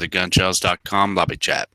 the Gunshells.com lobby chat.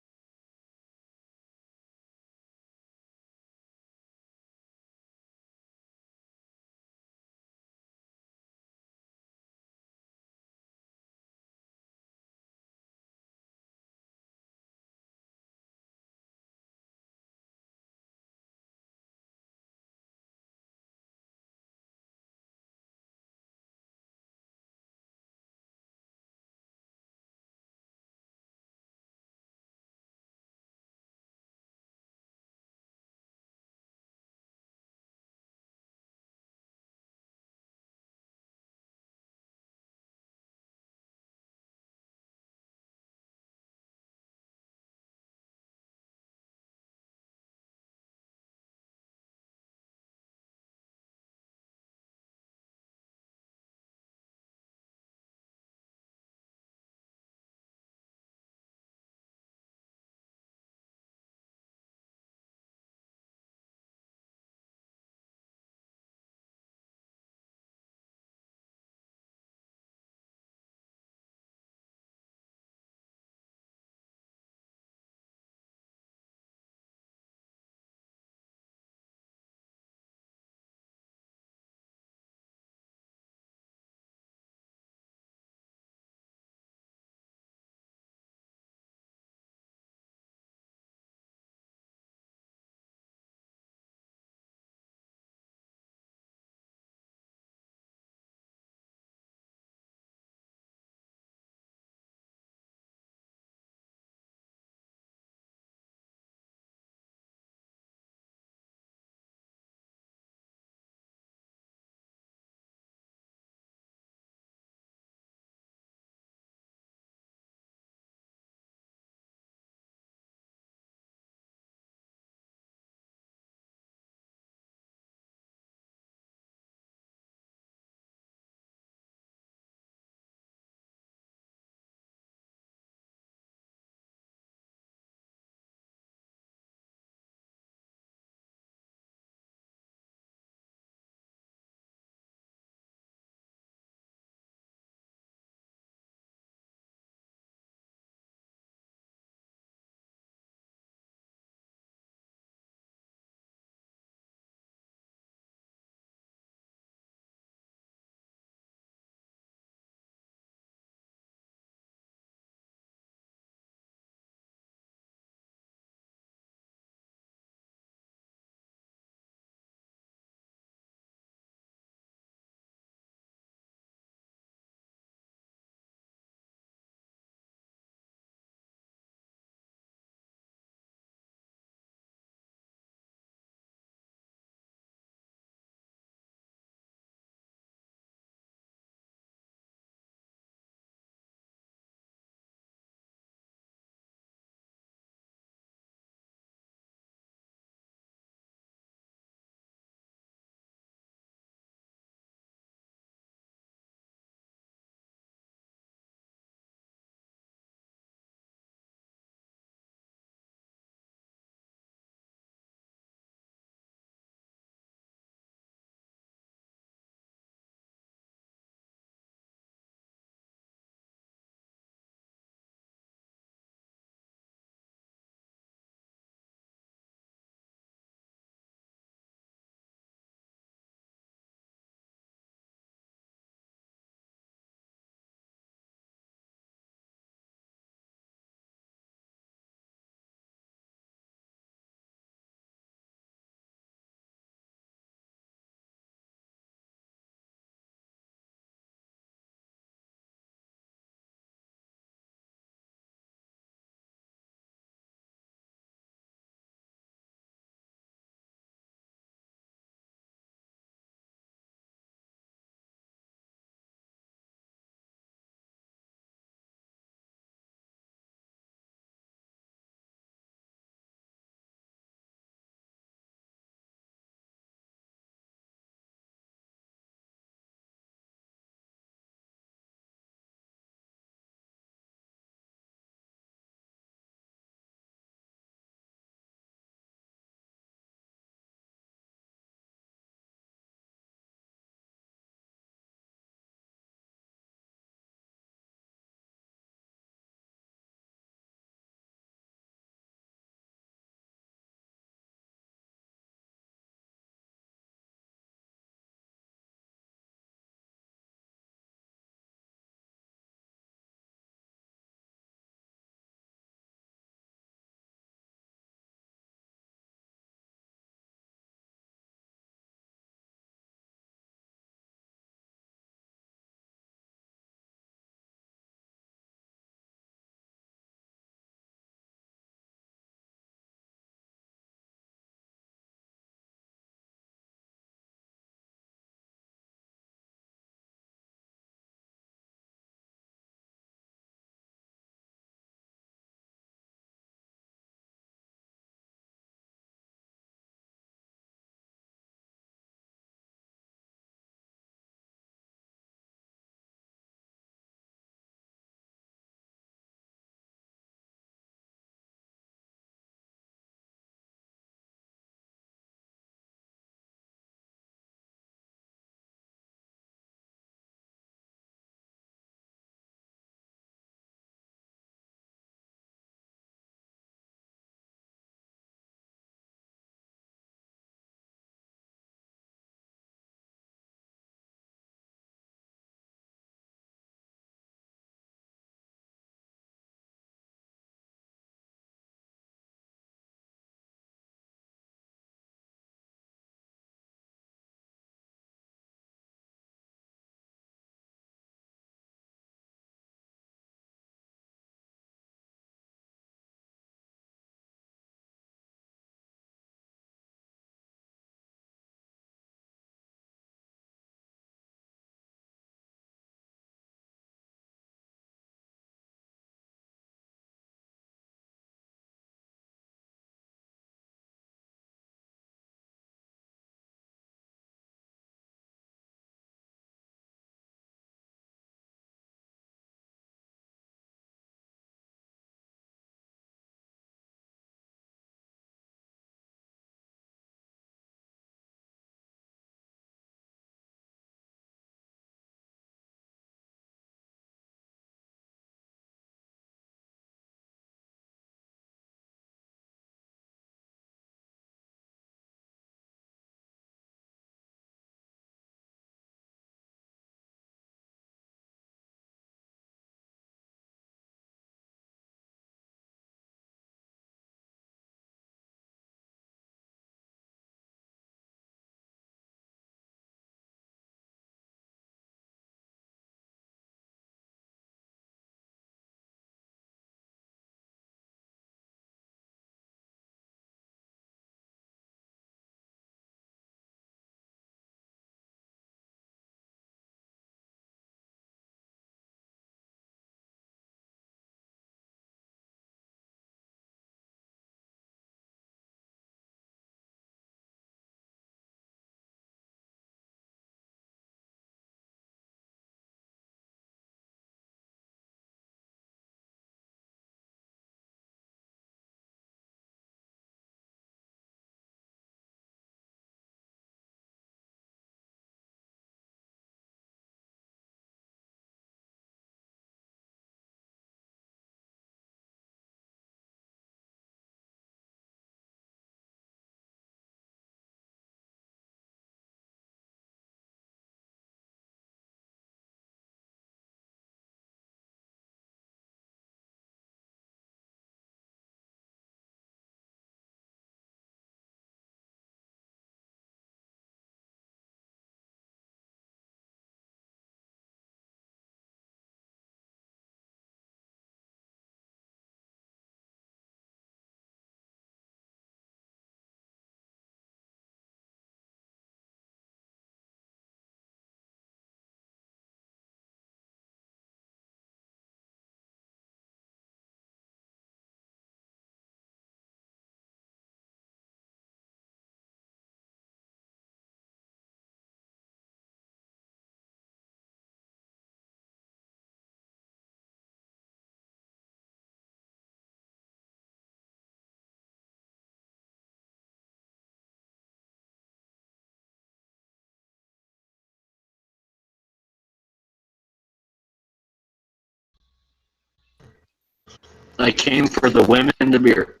I came for the women and the beer.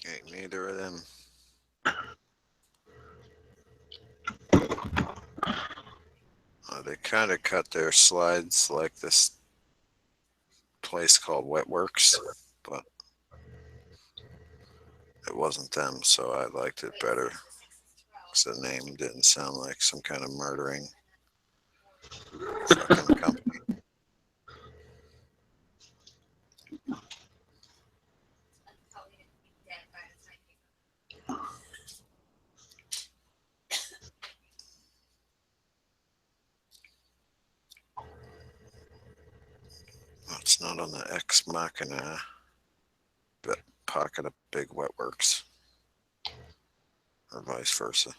Ain't neither of them. They kind of cut their slides like this place called Wetworks, but it wasn't them, so I liked it better because the name didn't sound like some kind of murdering fucking company. Well, it's not on the Ex Machina, but Pocket of Big Wetworks, or vice versa.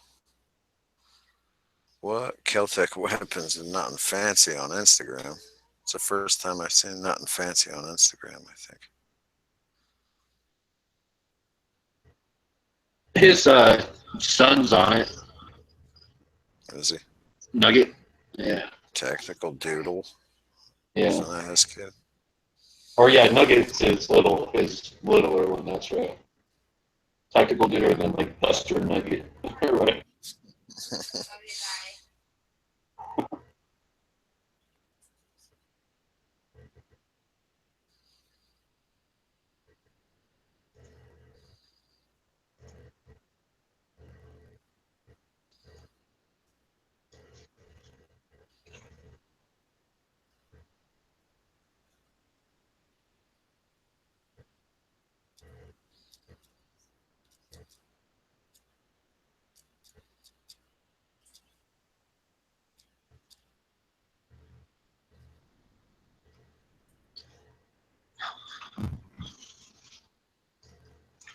What? Celtic Weapons and Nothing Fancy on Instagram. It's the first time I've seen Nothing Fancy on Instagram, I think. His son's on it. Is he? Nugget. Yeah. Tactical Doodle. Yeah. Isn't that his kid? Or yeah, Nugget's his littler one. That's right. Tactical Doodle and then like Buster Nugget. Right.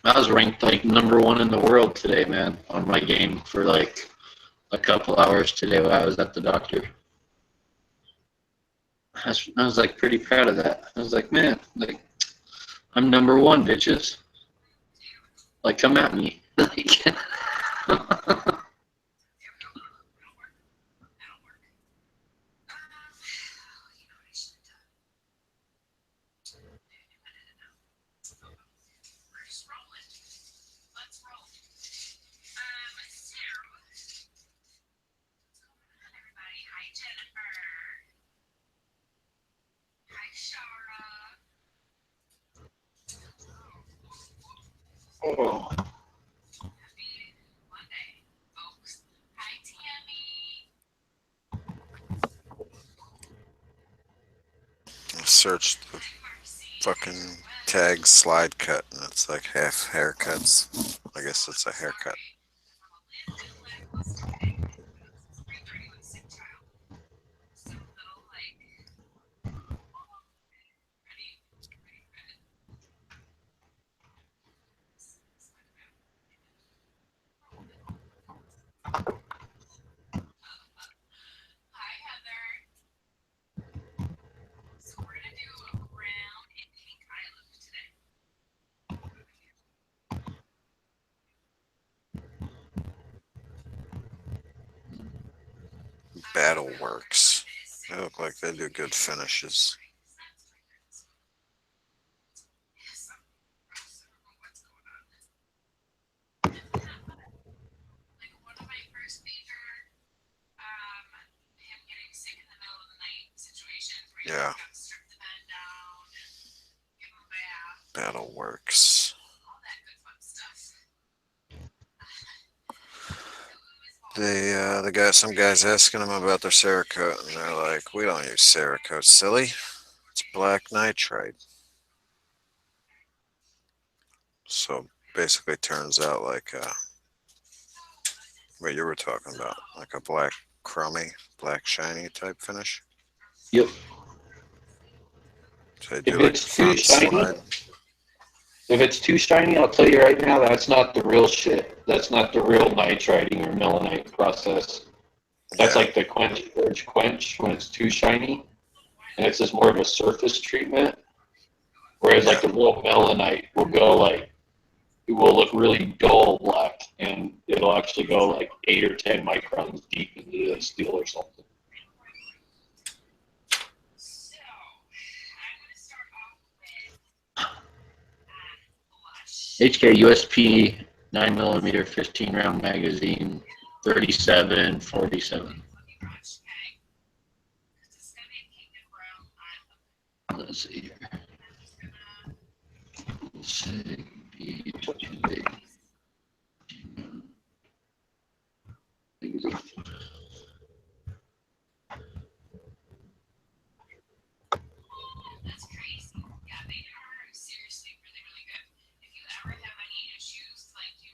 I was ranked like #1 in the world today, man, on my game for like a couple hours today while I was at the doctor. I was like pretty proud of that. I was like, man, like I'm #1, bitches. Like come at me. Oh. I searched the fucking tag slide cut, and it's like half haircuts. I guess it's a haircut. Battle Works. They look like they do good finishes. Yeah. Battle Works. Some guys asking them about their Cerakote, and they're like, "We don't use Cerakote, silly. It's black nitride." So basically, turns out like what you were talking about, like a black crummy, black shiny type finish. Yep. So they If do like it's the too front shiny, slide. if it's too shiny, I'll tell you right now, that's not the real shit. That's not the real nitriding or melanite process. That's Yeah. like the quench when it's too shiny, and it's just more of a surface treatment. Whereas like the real melanite will go like it will look really dull black, and it'll actually go like 8 or 10 microns deep into the steel or something. HK USP 9mm 15 round magazine 3747. Let's see here.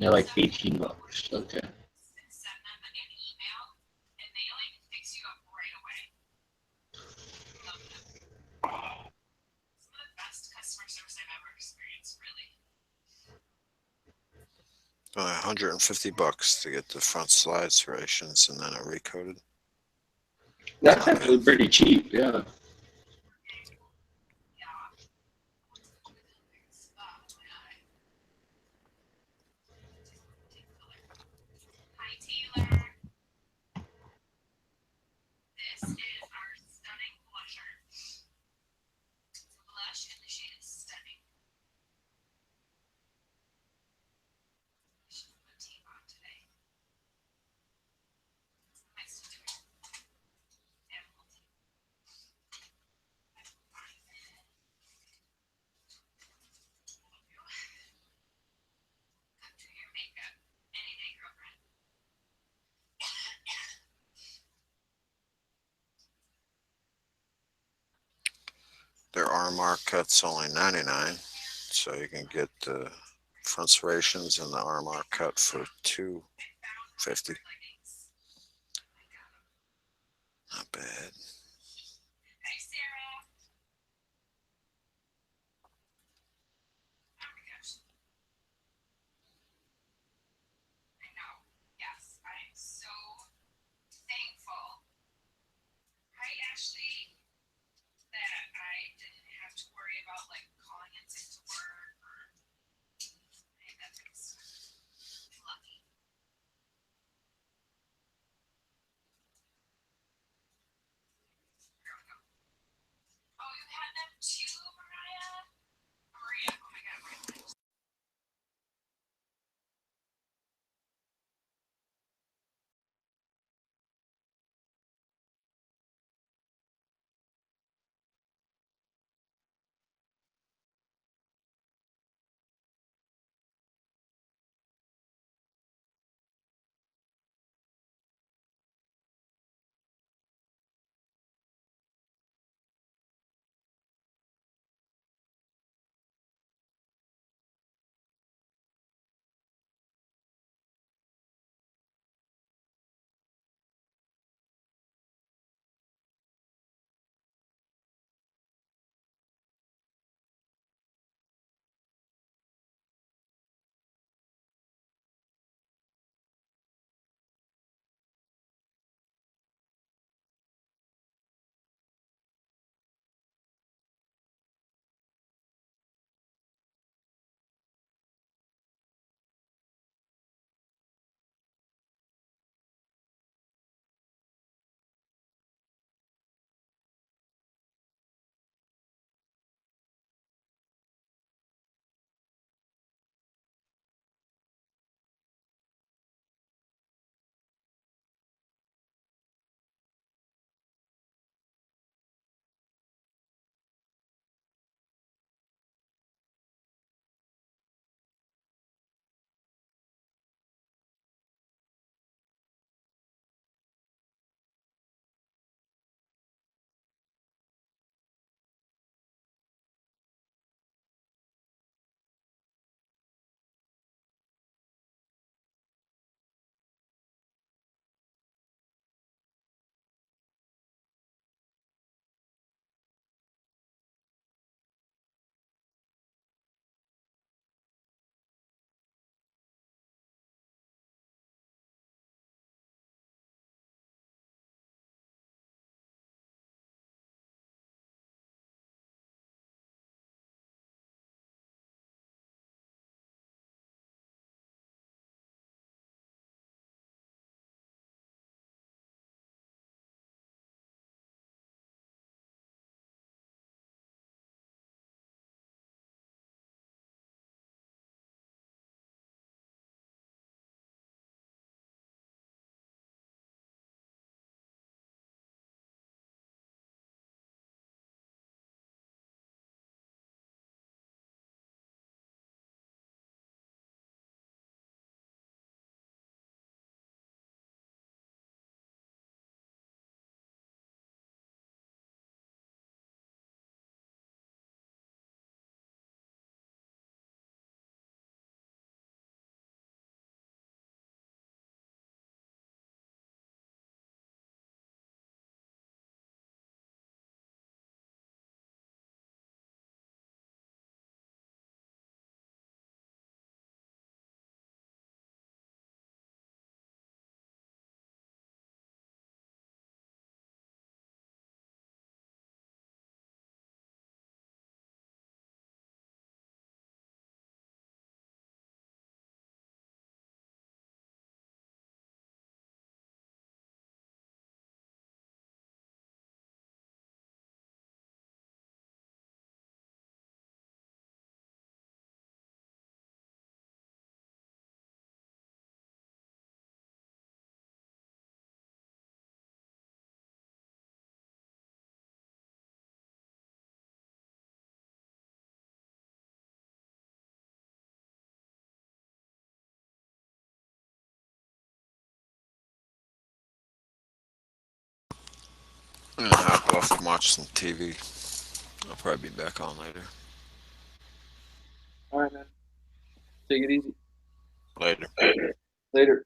They're like $18. Okay. $150 to get the front slide serrations and then it recoded. That's actually pretty cheap, yeah. Their RMR cut's only $99, so you can get the front serrations and the RMR cut for $250. Not bad. I'm gonna hop off and watch some TV. I'll probably be back on later. All right, man. Take it easy. Later. Later.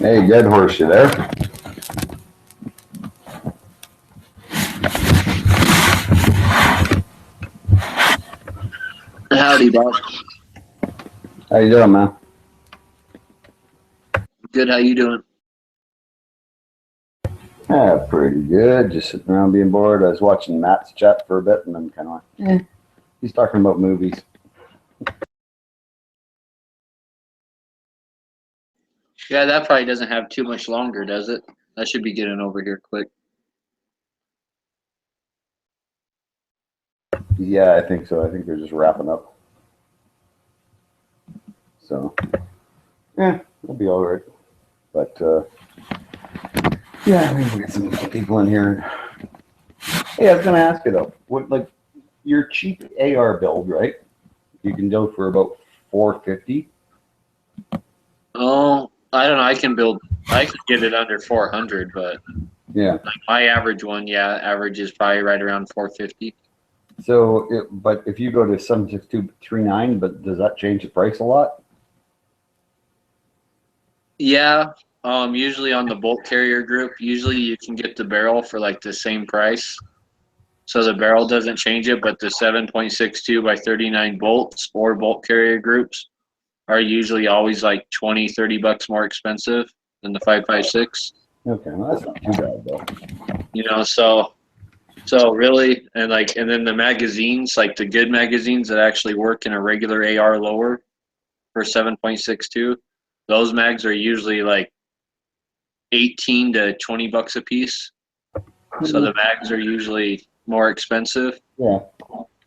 Hey, Dead Horse, you there? Howdy, Bob. How you doing, man? Good. How you doing? Yeah, pretty good. Just sitting around being bored. I was watching Matt's chat for a bit, and I'm kind of like, he's talking about movies. Yeah, that probably doesn't have too much longer, does it? That should be getting over here quick. Yeah, I think so. I think they're just wrapping up. So, yeah, it'll be all right. But, yeah, maybe we'll get some people in here. Hey, I was going to ask you, though, what, like, your cheap AR build, right? You can do for about $450. Oh, I don't know. I can get it under 400, but Yeah. like my average one, average is probably right around 450. So, but if you go to 7.6239, but does that change the price a lot? Yeah, usually on the bolt carrier group, usually you can get the barrel for like the same price. So the barrel doesn't change it, but the 7.62 by 39 bolts or bolt carrier groups are usually always like 20, 30 bucks more expensive than the 5.56. Okay, well, that's not too bad, though. You know, so really, and then the magazines, like the good magazines that actually work in a regular AR lower for 7.62, those mags are usually like 18 to 20 bucks a piece. So the mags are usually more expensive. Yeah,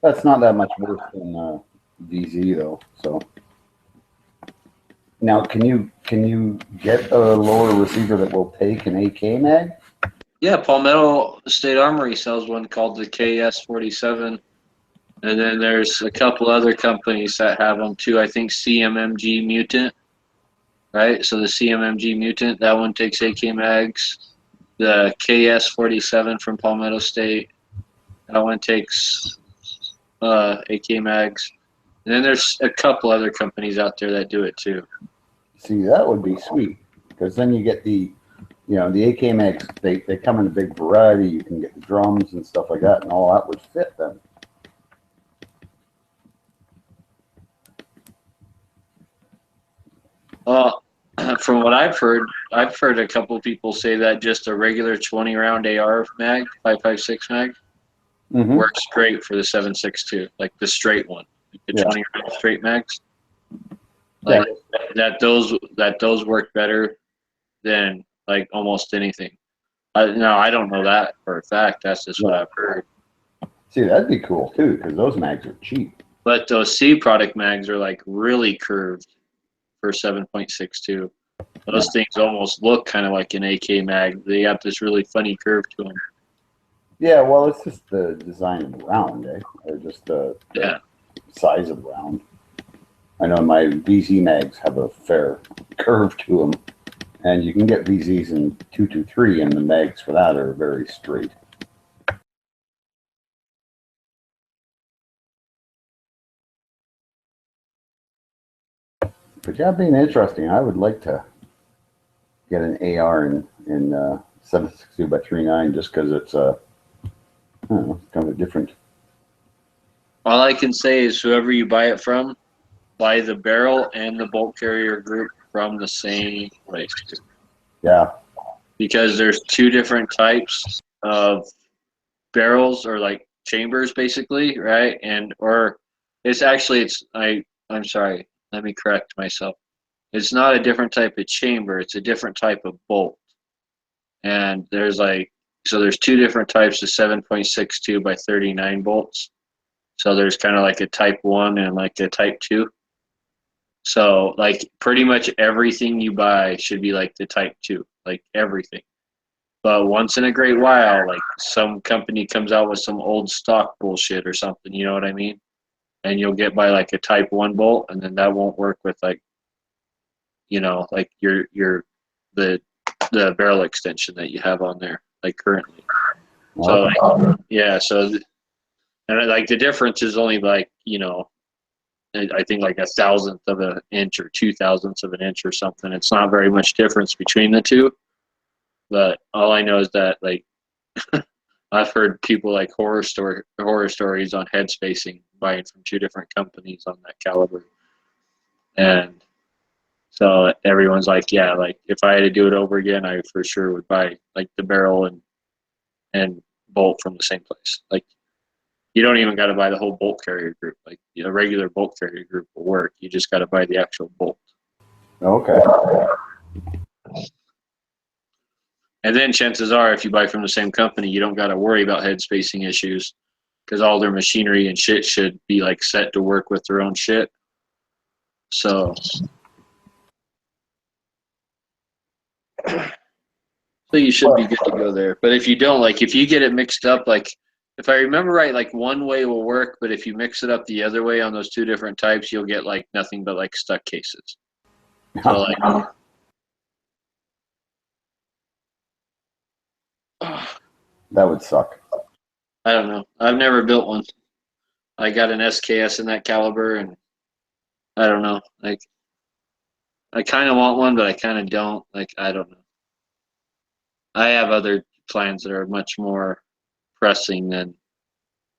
that's not that much worse than DZ though. So now, can you get a lower receiver that will take an AK mag? Yeah, Palmetto State Armory sells one called the KS47. And then there's a couple other companies that have them too. I think CMMG Mutant, right? So the CMMG Mutant, that one takes AK mags. The KS47 from Palmetto State, that one takes AK mags. And then there's a couple other companies out there that do it too. See, that would be sweet because then you get the AK mags. They come in a big variety. You can get the drums and stuff like that, and all that would fit them. From what I've heard a couple people say that just a regular 20 round AR mag, 5.56 mag, works great for the 7.62, like the straight one, like the 20 round straight mags. Like that those work better than like almost anything. No, I don't know that for a fact. That's just what I've heard. See, that'd be cool too because those mags are cheap. But those C product mags are like really curved for 7.62. Those things almost look kind of like an AK mag. They got this really funny curve to them. Yeah, well, it's just the design of the round, or just the size of the round. I know my VZ mags have a fair curve to them, and you can get VZs in 223, and the mags for that are very straight. But yeah, being interesting, I would like to get an AR in 7.62 by 39 just because it's I don't know, kind of a different. All I can say is whoever you buy it from, buy the barrel and the bolt carrier group from the same place. Yeah. Because there's two different types of barrels or like chambers basically, right? I'm sorry, let me correct myself. It's not a different type of chamber, it's a different type of bolt. And there's two different types of 7.62 by 39 bolts. So there's kind of like a type 1 and like a type 2. So like pretty much everything you buy should be like the type 2, like everything. But once in a great while, like some company comes out with some old stock bullshit or something, you know what I mean? And you'll get by like a type 1 bolt, and then that won't work with like, like the barrel extension that you have on there, like currently. So like, and like the difference is only like, I think like 1,000th of an inch or 2,000ths of an inch or something. It's not very much difference between the two. But all I know is that like I've heard people like horror stories on head spacing buying from two different companies on that caliber. And so everyone's like, yeah, like if I had to do it over again, I for sure would buy like the barrel and bolt from the same place. Like you don't even got to buy the whole bolt carrier group. Like a regular bolt carrier group will work. You just got to buy the actual bolt. Okay. And then chances are, if you buy from the same company, you don't got to worry about head spacing issues because all their machinery and shit should be like set to work with their own shit. So you should be good to go there. But if you don't, like if you get it mixed up, like if I remember right, like one way will work, but if you mix it up the other way on those two different types, you'll get like nothing but like stuck cases. So like That would suck. I don't know. I've never built one. I got an SKS in that caliber, and I don't know. Like, I kind of want one, but I kind of don't. Like, I don't know. I have other plans that are much more pressing than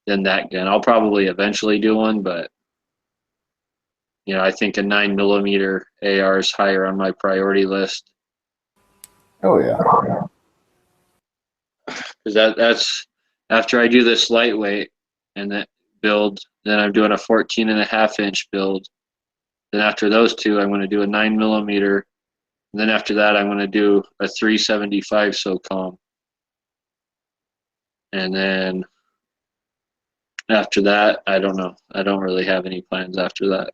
that gun. I'll probably eventually do one, but you know, I think a 9mm AR is higher on my priority list Oh yeah. because that's after I do this lightweight and that build, then I'm doing a 14.5-inch build. Then after those two, I'm going to do a 9mm. And then after that, I'm going to do a 375 SOCOM. And then after that, I don't know. I don't really have any plans after that.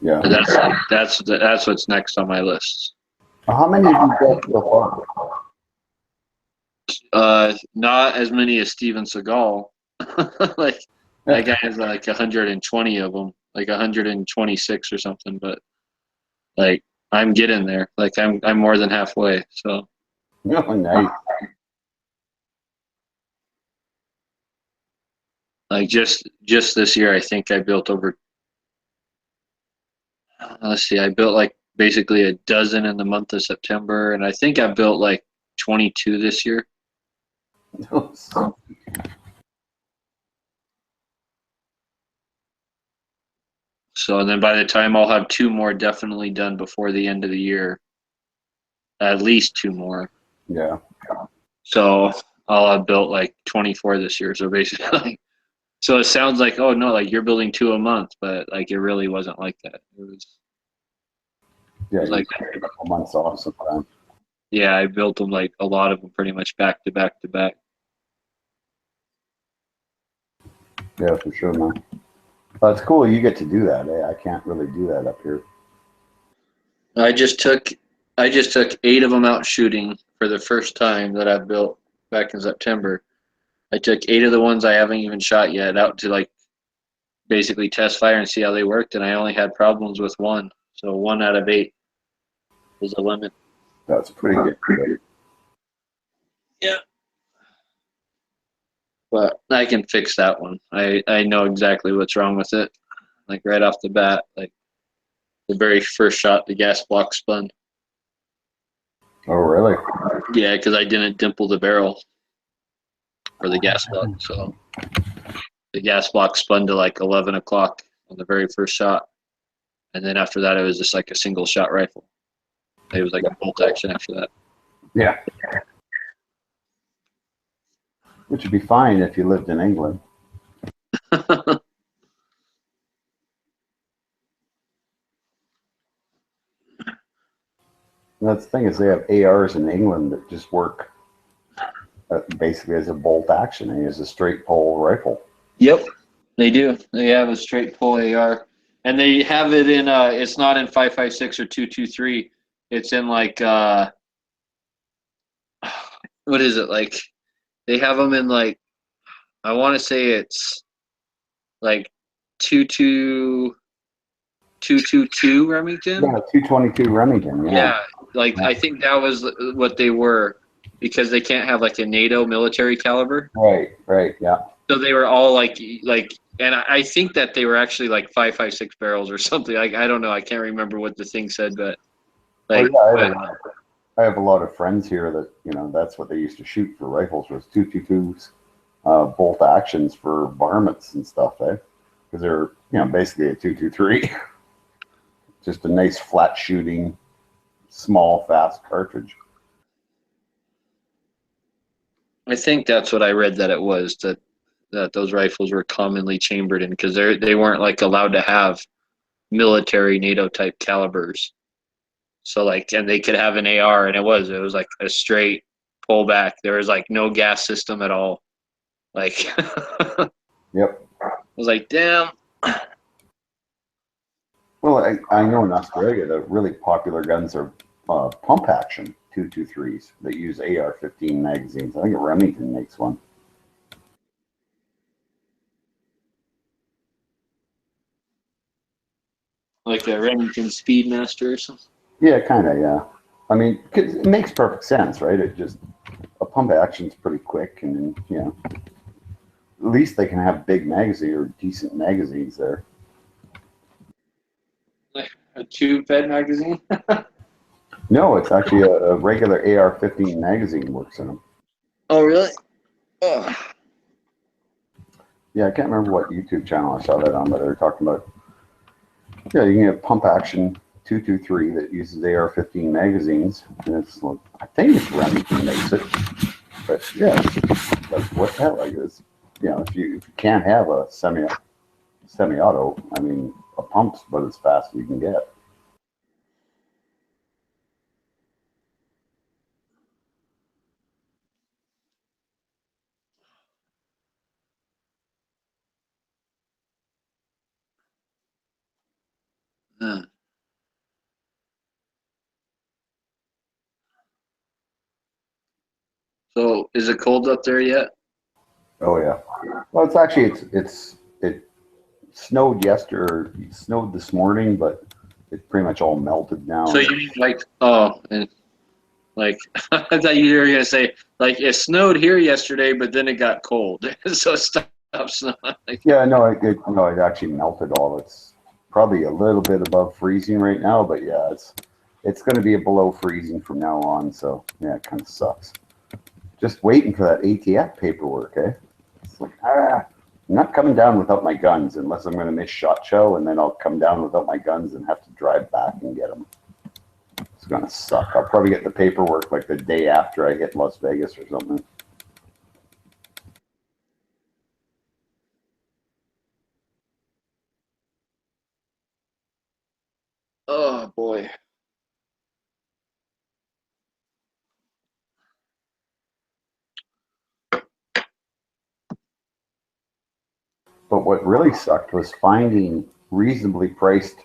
Yeah. But that's what's next on my list. How many have you built so far? Not as many as Steven Seagal. Like that guy has like 120 of them, like 126 or something. But like I'm getting there. Like I'm more than halfway. So Oh, nice. like just this year, I think I built over. Let's see, I built like basically a dozen in the month of September, and I think I built like 22 this year. So and then by the time I'll have two more definitely done before the end of the year, at least two more. Yeah. So I'll have built like 24 this year. So basically, so it sounds like, oh no, like you're building 2 a month, but like it really wasn't like that. It Yeah. was like, A couple months off sometimes. yeah, I built them like a lot of them pretty much back to back to back. Yeah, for sure, man. Well, it's cool you get to do that. I can't really do that up here. I just took 8 of them out shooting for the first time that I built back in September. I took 8 of the ones I haven't even shot yet out to like basically test fire and see how they worked, and I only had problems with 1. So 1 out of 8 was the limit. That's pretty good. Yeah. But I can fix that one. I know exactly what's wrong with it. Like right off the bat, like the very first shot, the gas block spun. Oh, really? Yeah, because I didn't dimple the barrel for the gas block. So the gas block spun to like 11 o'clock on the very first shot. And then after that, it was just like a single shot rifle. It was like a bolt action after that. Yeah. Which would be fine if you lived in England. That's the thing is they have ARs in England that just work basically as a bolt action and as a straight pull rifle. Yep, they do. They have a straight pull AR, and they have it in. It's not in 5.56 or 2.23. It's in like what is it like? They have them in like I want to say it's like 2.22 Remington. Yeah, 222 Remington. Yeah, like I think that was what they were because they can't have like a NATO military caliber. Right, yeah. So they were all like and I think that they were actually like 5.56 barrels or something. Like I don't know, I can't remember what the thing said, but like I have a lot of friends here that that's what they used to shoot for rifles was 222s, bolt actions for varmints and stuff, because they're basically a 223, just a nice flat shooting, small fast cartridge. I think that's what I read that it was that those rifles were commonly chambered in because they weren't like allowed to have military NATO type calibers. So like, and they could have an AR, and it was like a straight pullback. There was like no gas system at all. Like, Yep. I was like, damn. Well, I know in Australia the really popular guns are pump action 223s that use AR-15 magazines. I think Remington makes one. Like a Remington Speedmaster or something. Yeah, kind of, yeah. I mean, 'cause it makes perfect sense, right? It just, a pump action's pretty quick, and then, at least they can have big magazine or decent magazines there. Like a tube-fed magazine? No, it's actually a regular AR-15 magazine works in them. Oh, really? Oh. Yeah, I can't remember what YouTube channel I saw that on, but they were talking about, you can get pump action 223 that uses AR-15 magazines, and it's like, I think it's Remington makes it, but yeah, like what the hell? Like this, if you can't have a semi-auto, I mean, a pump's about as fast as you can get. Yeah. So, is it cold up there yet? Oh yeah. Well, it's actually it snowed yesterday, it snowed this morning, but it's pretty much all melted now. So you mean like, and like I thought you were gonna say like it snowed here yesterday, but then it got cold, so it stopped snowing. Like, Yeah, no, it actually melted all. It's probably a little bit above freezing right now, but yeah, it's going to be below freezing from now on. So yeah, it kind of sucks. Just waiting for that ATF paperwork, eh? It's like, I'm not coming down without my guns unless I'm going to miss SHOT Show, and then I'll come down without my guns and have to drive back and get them. It's going to suck. I'll probably get the paperwork like the day after I hit Las Vegas or something. oh boy. But what really sucked was finding reasonably priced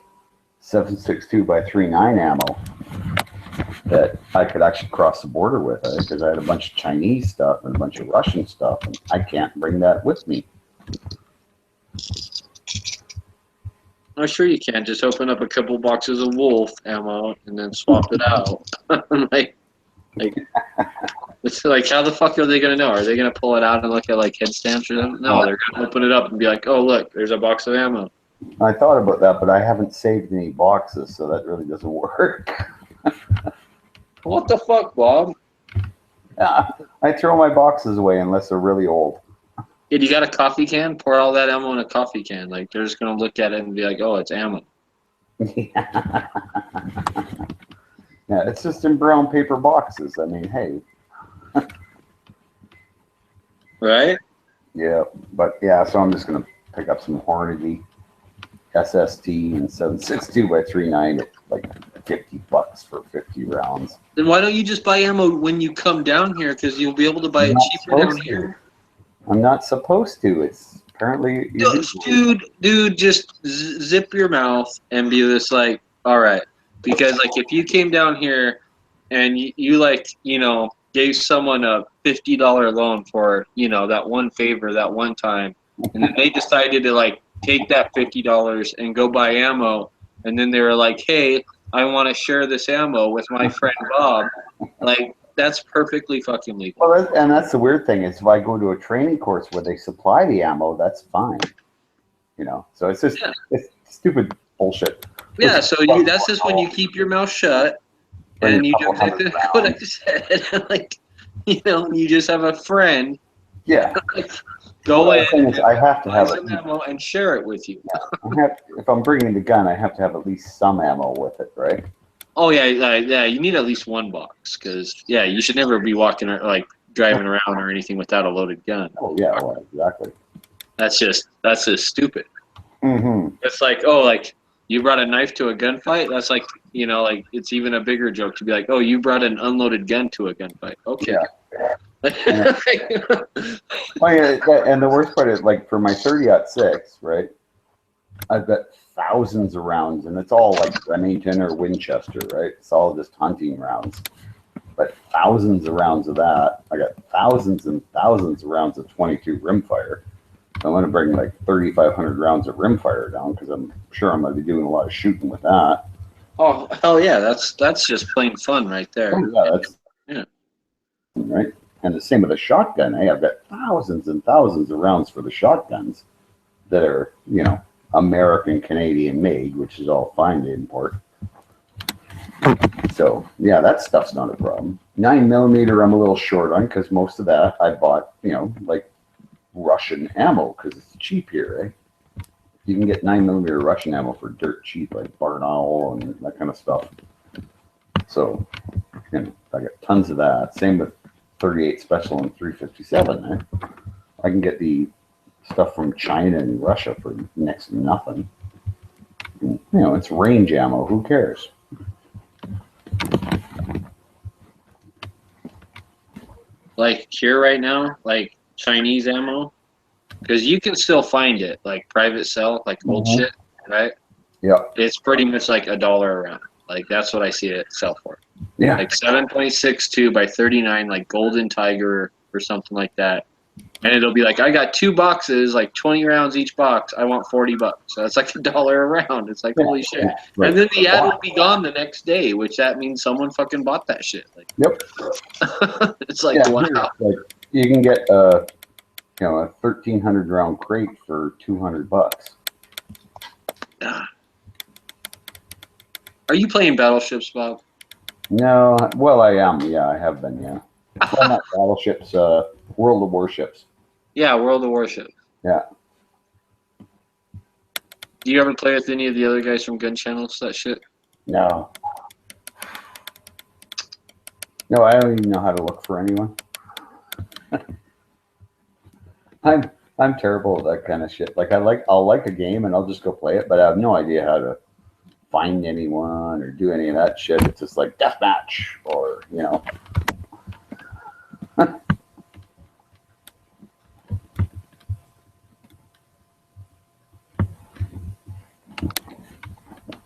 7.62 by 3.9 ammo that I could actually cross the border with, because I had a bunch of Chinese stuff and a bunch of Russian stuff, and I can't bring that with me. Oh, sure you can. Just open up a couple boxes of Wolf ammo and then swap it out. like, it's like, how the fuck are they gonna know? Are they gonna pull it out and look at like head stamps or something? No, they're gonna open it up and be like, oh look, there's a box of ammo. I thought about that, but I haven't saved any boxes, so that really doesn't work. What the fuck, Bob? I throw my boxes away unless they're really old. Kid, you got a coffee can? Pour all that ammo in a coffee can. Like, they're just gonna look at it and be like, oh, it's ammo. Yeah, it's just in brown paper boxes. I mean, hey. Right? Yeah, but yeah, so I'm just gonna pick up some Hornady SST and 7.62 by 3.9 at like $50 for 50 rounds. Then why don't you just buy ammo when you come down here? Because you'll be able to buy it cheaper down here. I'm not supposed to. It's apparently Dude, just zip your mouth and be this like, all right, because like if you came down here and you like gave someone a $50 loan for that one favor that one time, and then they decided to like take that $50 and go buy ammo, and then they were like, hey, I want to share this ammo with my friend Bob, like. That's perfectly fucking legal. Well, and that's the weird thing is if I go to a training course where they supply the ammo, that's fine. you know. So it's just Yeah. it's stupid bullshit. Yeah, so that's just when you keep your mouth shut Bring and a you do couple exactly hundred what I rounds. said. Like, you know, you just have a friend Yeah. go Well, in the thing is, and I have to buy have some ammo and share it with you. if I'm bringing the gun, I have to have at least some ammo with it, right? Oh yeah, yeah. You need at least one box because yeah, you should never be walking or like driving around or anything without a loaded gun. Oh yeah, well, exactly. That's just stupid. Mm-hmm. It's like, oh, like you brought a knife to a gunfight. That's like, you know, like it's even a bigger joke to be like, oh, you brought an unloaded gun to a gunfight. Okay. Oh yeah, and the worst part is like for my 30-06, right? I've got thousands of rounds, and it's all like Remington or Winchester, right? It's all just hunting rounds. But thousands of rounds of that. I got thousands and thousands of rounds of 22 rimfire. I'm going to bring like 3,500 rounds of rimfire down because I'm sure I'm going to be doing a lot of shooting with that. Oh hell yeah, that's just plain fun right there. Oh, yeah, that's Yeah. right. And the same with the shotgun. Hey, I've got thousands and thousands of rounds for the shotguns that are, you know, American Canadian made, which is all fine to import. So yeah, that stuff's not a problem. 9mm, I'm a little short on because most of that I bought, you know, like Russian ammo because it's cheap here, eh? You can get 9mm Russian ammo for dirt cheap, like Barn Owl and that kind of stuff. So, you know, I got tons of that. Same with 38 Special and 357. Eh? I can get the stuff from China and Russia for next to nothing. You know, it's range ammo. Who cares? Like here right now, like Chinese ammo, because you can still find it, like private sell, like old Mhm. shit, right? Yeah. It's pretty much like $1 a round. Like that's what I see it sell for. Yeah. Like 7.62 by 39, like Golden Tiger or something like that. And it'll be like, I got 2 boxes, like 20 rounds each box. I want $40. So that's like $1 a round. It's like, holy shit. Right. And then the ad will be gone the next day, which that means someone fucking bought that shit. Like, Yep. it's like, Yeah, wow. like you can get you know, a 1,300 round crate for $200. Are you playing Battleships, Bob? No, well, I am. Yeah, I have been. Yeah, well, not battleships. World of Warships. Yeah, World of Warships. Yeah. Do you ever play with any of the other guys from gun channels? That shit. No. No, I don't even know how to look for anyone. I'm terrible at that kind of shit. Like I'll like a game and I'll just go play it, but I have no idea how to find anyone or do any of that shit. It's just like deathmatch or, you know.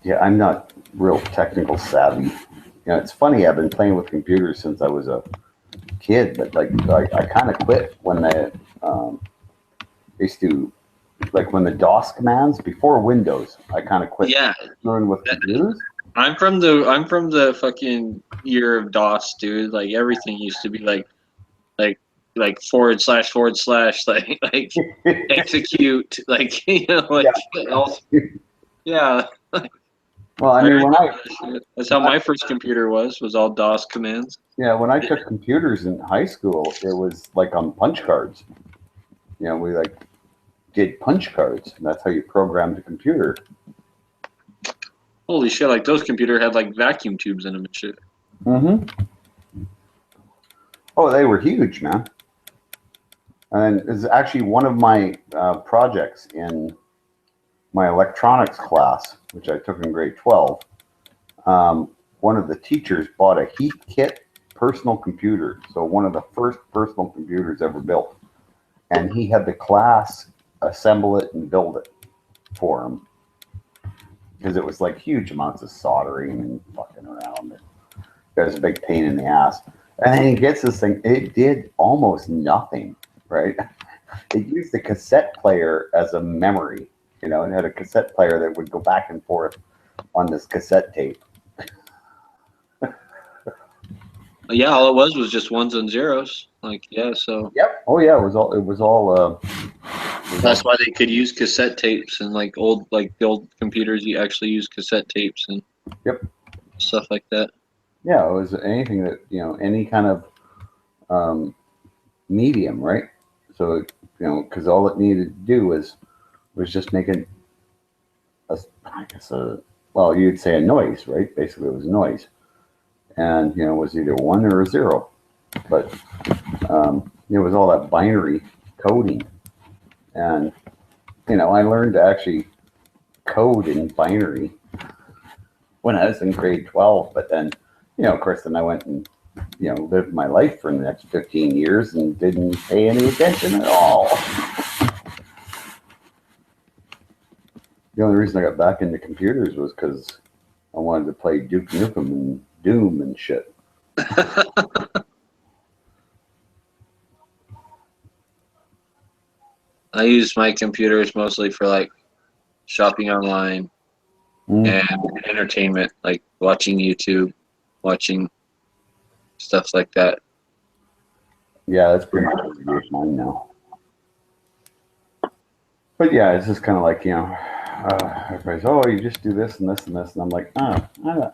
Yeah, I'm not real technical savvy. You know, it's funny. I've been playing with computers since I was a kid, but like I kind of quit when they used to, like when the DOS commands before Windows. I kind of quit Yeah, screwing with computers. I'm from the fucking year of DOS, dude. Like everything used to be like // like execute, like you know, like yeah. Well, I mean, That's how my first computer was all DOS commands. when I took computers in high school, it was like on punch cards. You know, we like did punch cards, and that's how you programmed a computer. Holy shit! Like those computer had like vacuum tubes in them and shit. Mm-hmm. Oh, they were huge, man. And it's actually one of my projects in my electronics class, which I took in grade 12. One of the teachers bought a Heathkit personal computer, so one of the first personal computers ever built. And he had the class assemble it and build it for him. Because it was like huge amounts of soldering and fucking around. It was a big pain in the ass. And then he gets this thing, it did almost nothing, right? It used the cassette player as a memory. You know, it had a cassette player that would go back and forth on this cassette tape. Yeah, all it was just ones and zeros. Like yeah, so Yep. Oh yeah, it was all That's why they could use cassette tapes and like the old computers. You actually use cassette tapes and Yep. stuff like that. Yeah, it was anything that, any kind of medium, right? So, because all it needed to do was just make well, you'd say a noise, right? Basically, it was noise. And, it was either 1 or a 0. But it was all that binary coding. And, I learned to actually code in binary when I was in grade 12. But then, of course, then I went and, lived my life for the next 15 years and didn't pay any attention at all. The only reason I got back into computers was because I wanted to play Duke Nukem and Doom and shit. I use my computers mostly for like shopping online and entertainment, like watching YouTube, watching stuff like that. Yeah, that's pretty much what I use mine now. But yeah, it's just kind of like, everybody's, oh, you just do this and this and this. And I'm like, I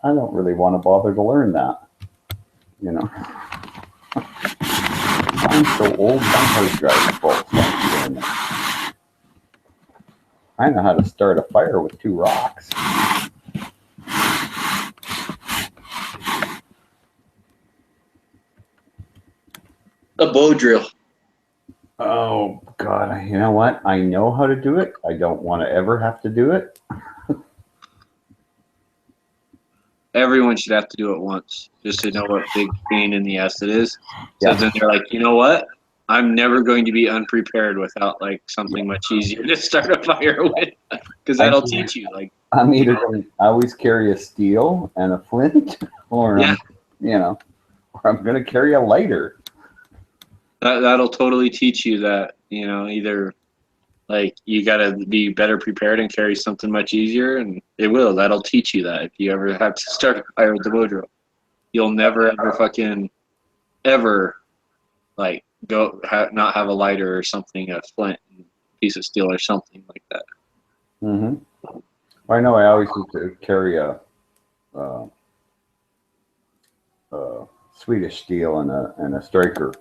don't really want to bother to learn that. I'm so old, my hard drive is full. So I'm doing that. I know how to start a fire with 2 rocks. A bow drill. Oh, God. You know what? I know how to do it. I don't want to ever have to do it. Everyone should have to do it once just to know what big pain in the ass it is. So Yeah. then they're like, you know what? I'm never going to be unprepared without like something much easier to start a fire with, because that'll teach you. Like, I'm either going to always carry a steel and a flint, or Yeah. or I'm going to carry a lighter. that'll totally teach you that, either like you got to be better prepared and carry something much easier, and that'll teach you that if you ever have to start a fire with the bow drill. You'll never ever like not have a lighter or something, a flint, piece of steel or something like that. Mm-hmm. I know I always used to carry a Swedish steel and a striker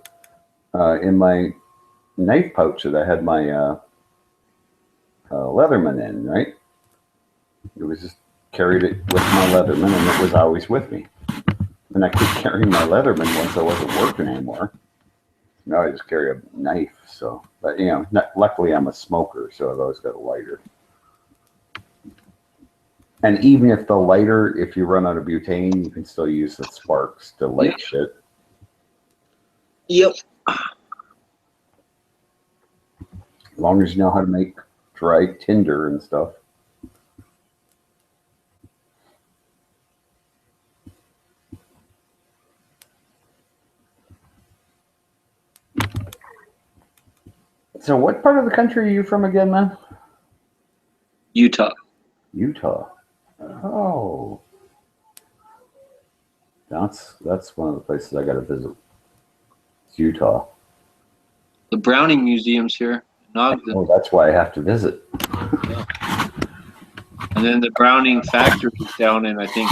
in my knife pouch that I had my Leatherman in, right? It was just carried it with my Leatherman, and it was always with me. And I could carry my Leatherman once I wasn't working anymore. Now I just carry a knife. So, but luckily I'm a smoker, so I've always got a lighter. And even if the lighter, if you run out of butane, you can still use the sparks to light shit. Yep. As long as you know how to make dry tinder and stuff. So what part of the country are you from again, man? Utah. Utah. Oh. That's one of the places I got to visit. It's Utah. The Browning Museum's here in Ogden. Oh, that's why I have to visit. And then the Browning factory is down in, I think,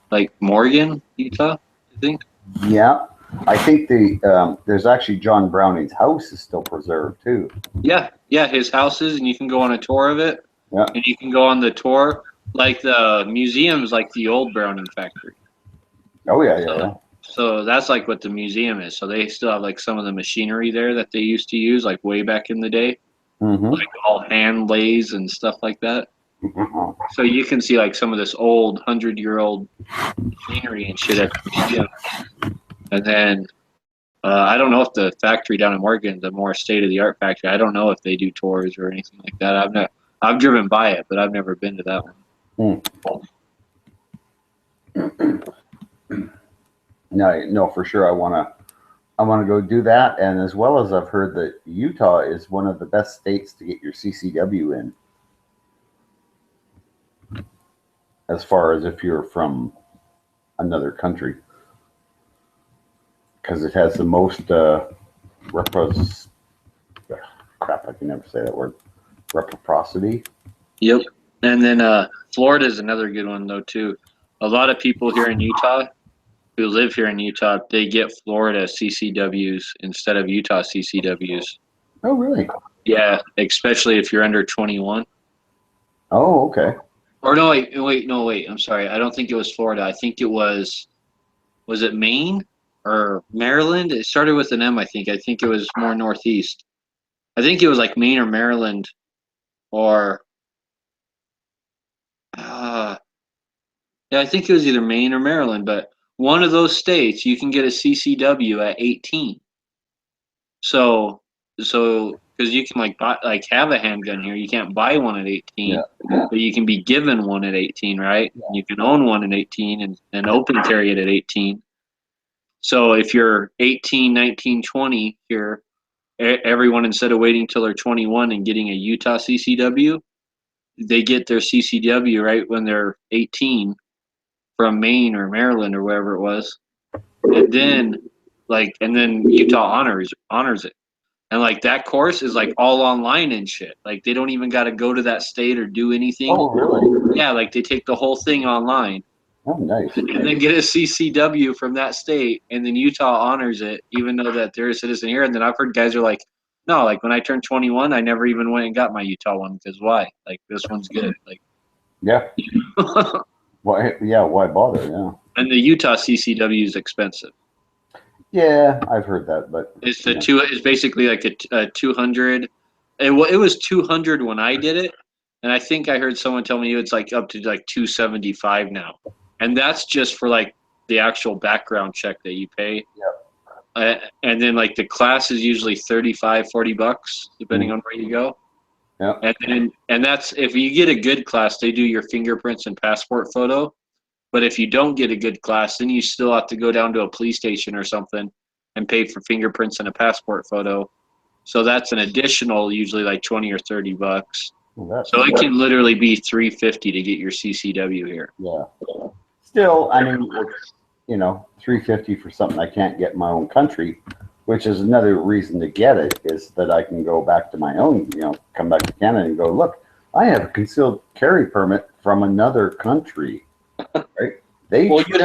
like Morgan, Utah, I think. Yeah. I think there's actually John Browning's house is still preserved too. Yeah, his house is, and you can go on a tour of it. Yeah. And you can go on the tour, like the museum's like the old Browning factory. Oh yeah. So that's like what the museum is. So they still have like some of the machinery there that they used to use like way back in the day. Mm-hmm. Like all hand lathes and stuff like that. So you can see like some of this old 100-year-old machinery and shit at the museum. And then I don't know if the factory down in Morgan, the more state-of-the-art factory, I don't know if they do tours or anything like that. I've driven by it, but I've never been to that one. No, for sure. I want to go do that, and as well as I've heard that Utah is one of the best states to get your CCW in, as far as if you're from another country, because it has the most crap, I can never say that word. Reciprocity. Yep. And then Florida is another good one though too. A lot of people here in Utah who live here in Utah, they get Florida CCWs instead of Utah CCWs. Oh, really? Yeah, especially if you're under 21. Oh, okay. Or no, wait. I'm sorry. I don't think it was Florida. I think it was it Maine or Maryland? It started with an M, I think. I think it was more northeast. I think it was like Maine or Maryland or yeah, I think it was either Maine or Maryland, but one of those states you can get a CCW at 18. So because you can have a handgun here, you can't buy one at 18, but you can be given one at 18, right? Yeah. You can own one at 18 and open carry it at 18. So if you're 18, 19, 20 here, everyone, instead of waiting till they're 21 and getting a Utah CCW, they get their CCW right when they're 18 from Maine or Maryland or wherever it was. And then Utah honors it. And like that course is like all online and shit. Like they don't even got to go to that state or do anything. Oh, really? Yeah, like they take the whole thing online. Oh, nice. And then get a CCW from that state, and then Utah honors it, even though that they're a citizen here. And then I've heard guys are like, no, like when I turned 21, I never even went and got my Utah one because why? Like this one's good. Like, Yeah. Why? Yeah. Why bother? Yeah. and the Utah CCW is expensive. Yeah, I've heard that, but It's it's basically like a 200. It was 200 when I did it, and I think I heard someone tell me it's like up to like 275 now, and that's just for like the actual background check that you pay. Yeah. And then like the class is usually $35-$40 depending on where you go. Yeah. And that's if you get a good class, they do your fingerprints and passport photo. But if you don't get a good class, then you still have to go down to a police station or something and pay for fingerprints and a passport photo. So that's an additional, usually like $20 or $30. Well, So it can literally be $350 to get your CCW here. yeah. Still, I mean, it's, $350 for something I can't get in my own country, which is another reason to get it, is that I can go back to my own, come back to Canada and go, look, I have a concealed carry permit from another country. Right? Well, wouldn't you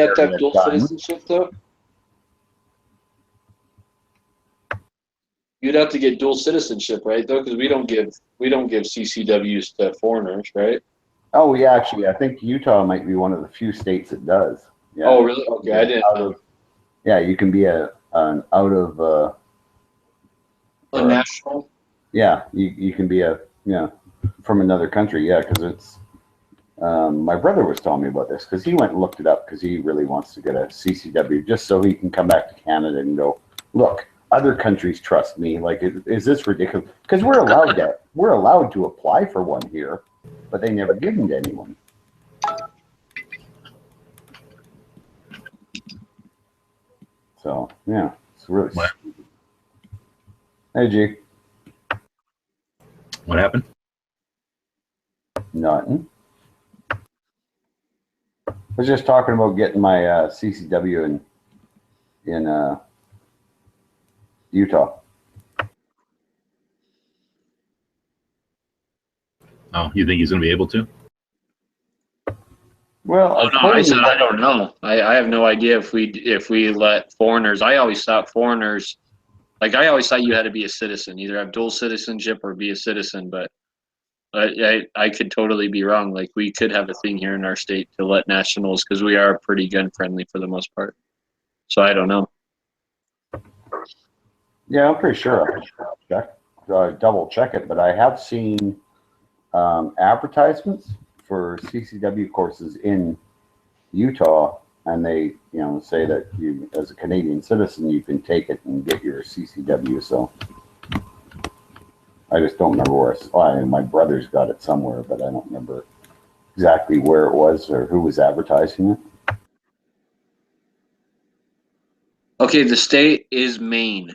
have to have dual citizenship though? You'd have to get dual citizenship, right? Though, because we don't give CCWs to foreigners, right? Oh, yeah, actually, I think Utah might be one of the few states that does. Yeah. Oh, really? Okay, I didn't know. Yeah, you can be an out of A national? yeah, you can be from another country, yeah, because it's my brother was telling me about this because he went and looked it up because he really wants to get a CCW just so he can come back to Canada and go, look, other countries trust me. Like, is this ridiculous? Because we're allowed to apply for one here, but they never give them to anyone. So yeah, it's really. What? Hey, G. What happened? Nothing. I was just talking about getting my CCW in Utah. Oh, you think he's going to be able to? Well, Oh no, I said I don't know. I have no idea if we let foreigners. I always thought foreigners, like I always thought you had to be a citizen, either have dual citizenship or be a citizen. But I could totally be wrong. Like we could have a thing here in our state to let nationals, because we are pretty gun friendly for the most part. So I don't know. Yeah, I'm pretty sure. I'll double check it, but I have seen advertisements for CCW courses in Utah, and they, say that you, as a Canadian citizen, you can take it and get your CCW. So I just don't remember where my brother's got it somewhere, but I don't remember exactly where it was or who was advertising it. Okay, the state is Maine.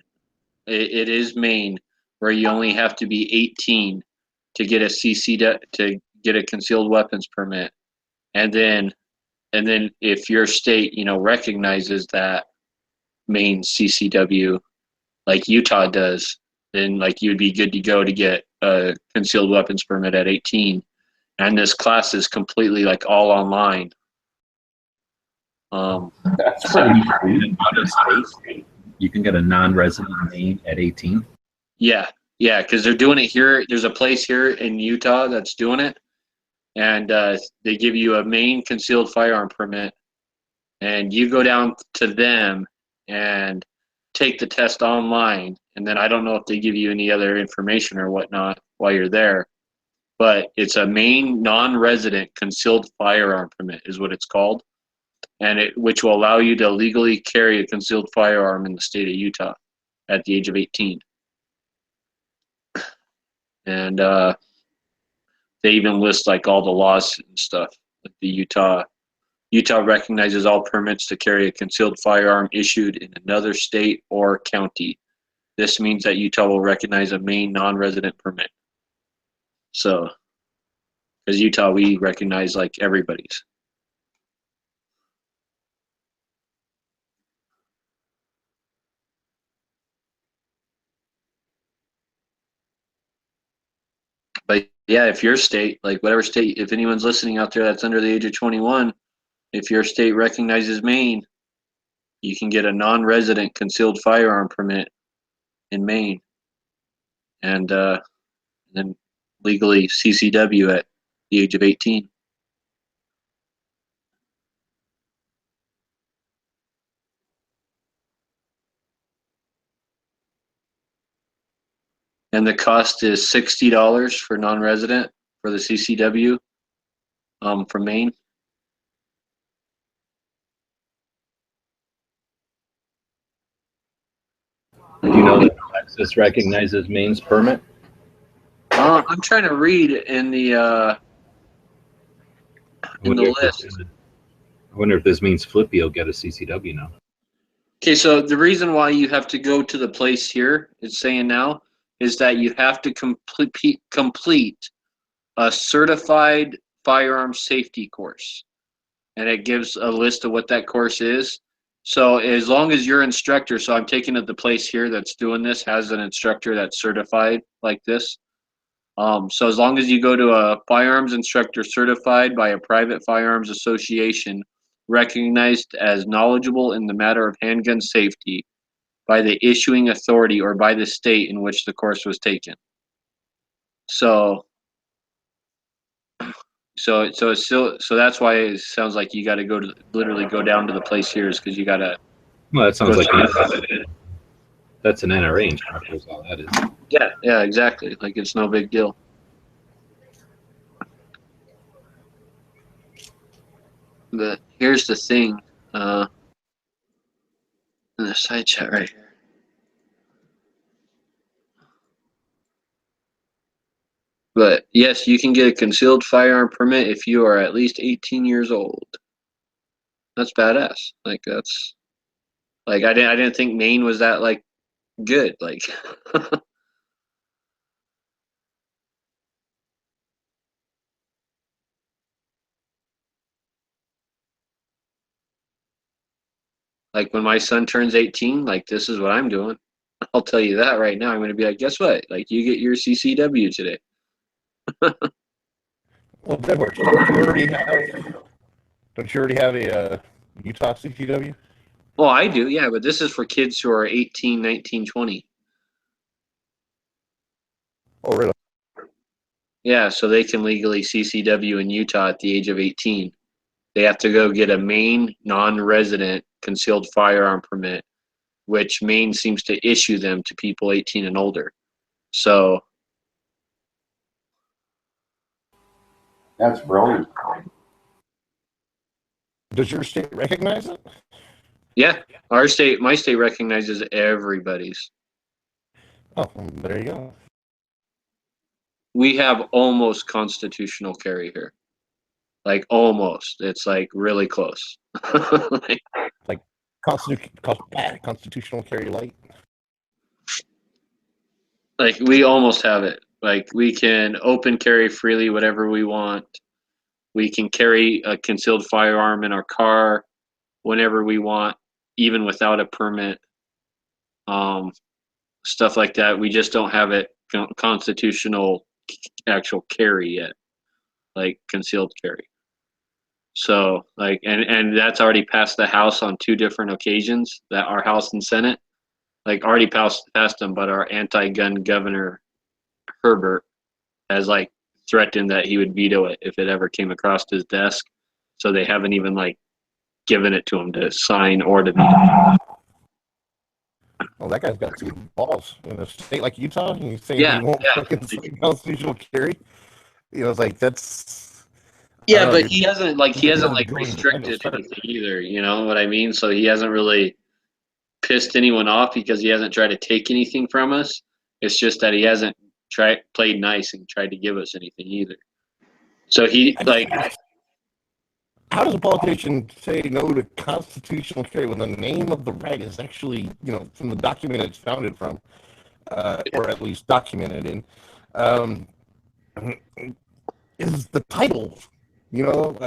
It is Maine, where you only have to be 18 to get to get a concealed weapons permit, and then if your state recognizes that Maine CCW, like Utah does, then like you'd be good to go to get a concealed weapons permit at 18. And this class is completely like all online. That's pretty sweet. Out of state, you can get a non-resident Maine at 18. Yeah, because they're doing it here. There's a place here in Utah that's doing it, and they give you a Maine concealed firearm permit, and you go down to them and take the test online, and then I don't know if they give you any other information or whatnot while you're there, but it's a Maine non-resident concealed firearm permit is what it's called, and which will allow you to legally carry a concealed firearm in the state of Utah at the age of 18. And they even list like all the laws and stuff. Like the Utah recognizes all permits to carry a concealed firearm issued in another state or county. This means that Utah will recognize a Maine non-resident permit. So, because Utah, we recognize like everybody's. But yeah, if your state, like whatever state, if anyone's listening out there that's under the age of 21, if your state recognizes Maine, you can get a non-resident concealed firearm permit in Maine, and then legally CCW at the age of 18. And the cost is $60 for non-resident for the CCW from Maine. Do you know that Texas recognizes Maine's permit? I'm trying to read in the list. I wonder if this means Flippy will get a CCW now. Okay, so the reason why you have to go to the place here, it's saying now, is that you have to complete a certified firearm safety course. And it gives a list of what that course is. So as long as your instructor, so I'm taking it the place here that's doing this, has an instructor that's certified like this. So as long as you go to a firearms instructor certified by a private firearms association, recognized as knowledgeable in the matter of handgun safety by the issuing authority or by the state in which the course was taken. So that's why it sounds like you got to go to literally go down to the place here, is because you got to. Well, that sounds like that's an NRA instructor is all that is. Yeah, exactly. Like it's no big deal. But here's the thing, in the side chat right here. But yes, you can get a concealed firearm permit if you are at least 18 years old. That's badass. Like that's like I didn't think Maine was that like good. Like like when my son turns 18, like this is what I'm doing. I'll tell you that right now. I'm going to be like, guess what? Like you get your CCW today. Well, Deborah, don't you already have a Utah CCW? Well, I do, yeah, but this is for kids who are 18, 19, 20. Oh, really? Yeah, so they can legally CCW in Utah at the age of 18. They have to go get a Maine non-resident concealed firearm permit, which Maine seems to issue them to people 18 and older. So That's brilliant. Does your state recognize it? yeah, my state recognizes everybody's. Oh, there you go. We have almost constitutional carry here. Like almost. It's like really close. Like constitutional carry light. Like we almost have it. Like we can open carry freely whatever we want. We can carry a concealed firearm in our car whenever we want, even without a permit. stuff like that. We just don't have it constitutional actual carry yet, like concealed carry. So like, and that's already passed the House on 2 different occasions. That our House and Senate, like already passed them, but our anti-gun governor Herbert has like threatened that he would veto it if it ever came across his desk. So they haven't even like given it to him to sign or to veto. Well, that guy's got some balls in a state like Utah. And you say Yeah, he won't yeah. fucking sign constitutional carry. You know, it's like that's. Yeah, but you're- he hasn't like going restricted behind anything either. You know what I mean? So he hasn't really pissed anyone off because he hasn't tried to take anything from us. It's just that he hasn't played nice and tried to give us anything either. So he like. How does a politician say no to constitutional carry when the name of the right is actually, you know, from the document it's founded from, or at least documented in, is the title? You know,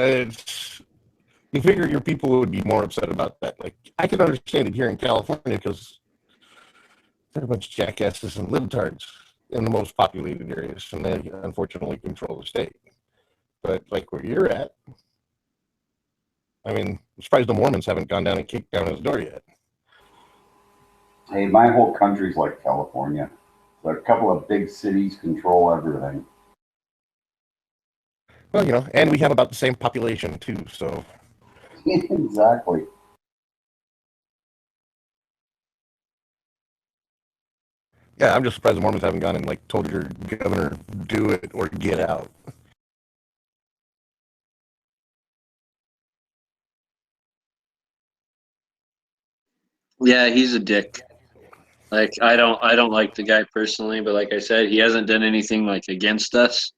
you figure your people would be more upset about that. Like, I can understand it here in California because there are a bunch of jackasses and libtards in the most populated areas, and they unfortunately control the state. But like where you're at, I mean, I'm surprised the Mormons haven't gone down and kicked down his door yet. Hey, my whole country's like California. A couple of big cities control everything. Well, you know, and we have about the same population too, so. Exactly. Yeah, I'm just surprised the Mormons haven't gone and like told your governor do it or get out. Yeah, he's a dick. Like I don't like the guy personally, but like I said, he hasn't done anything like against us.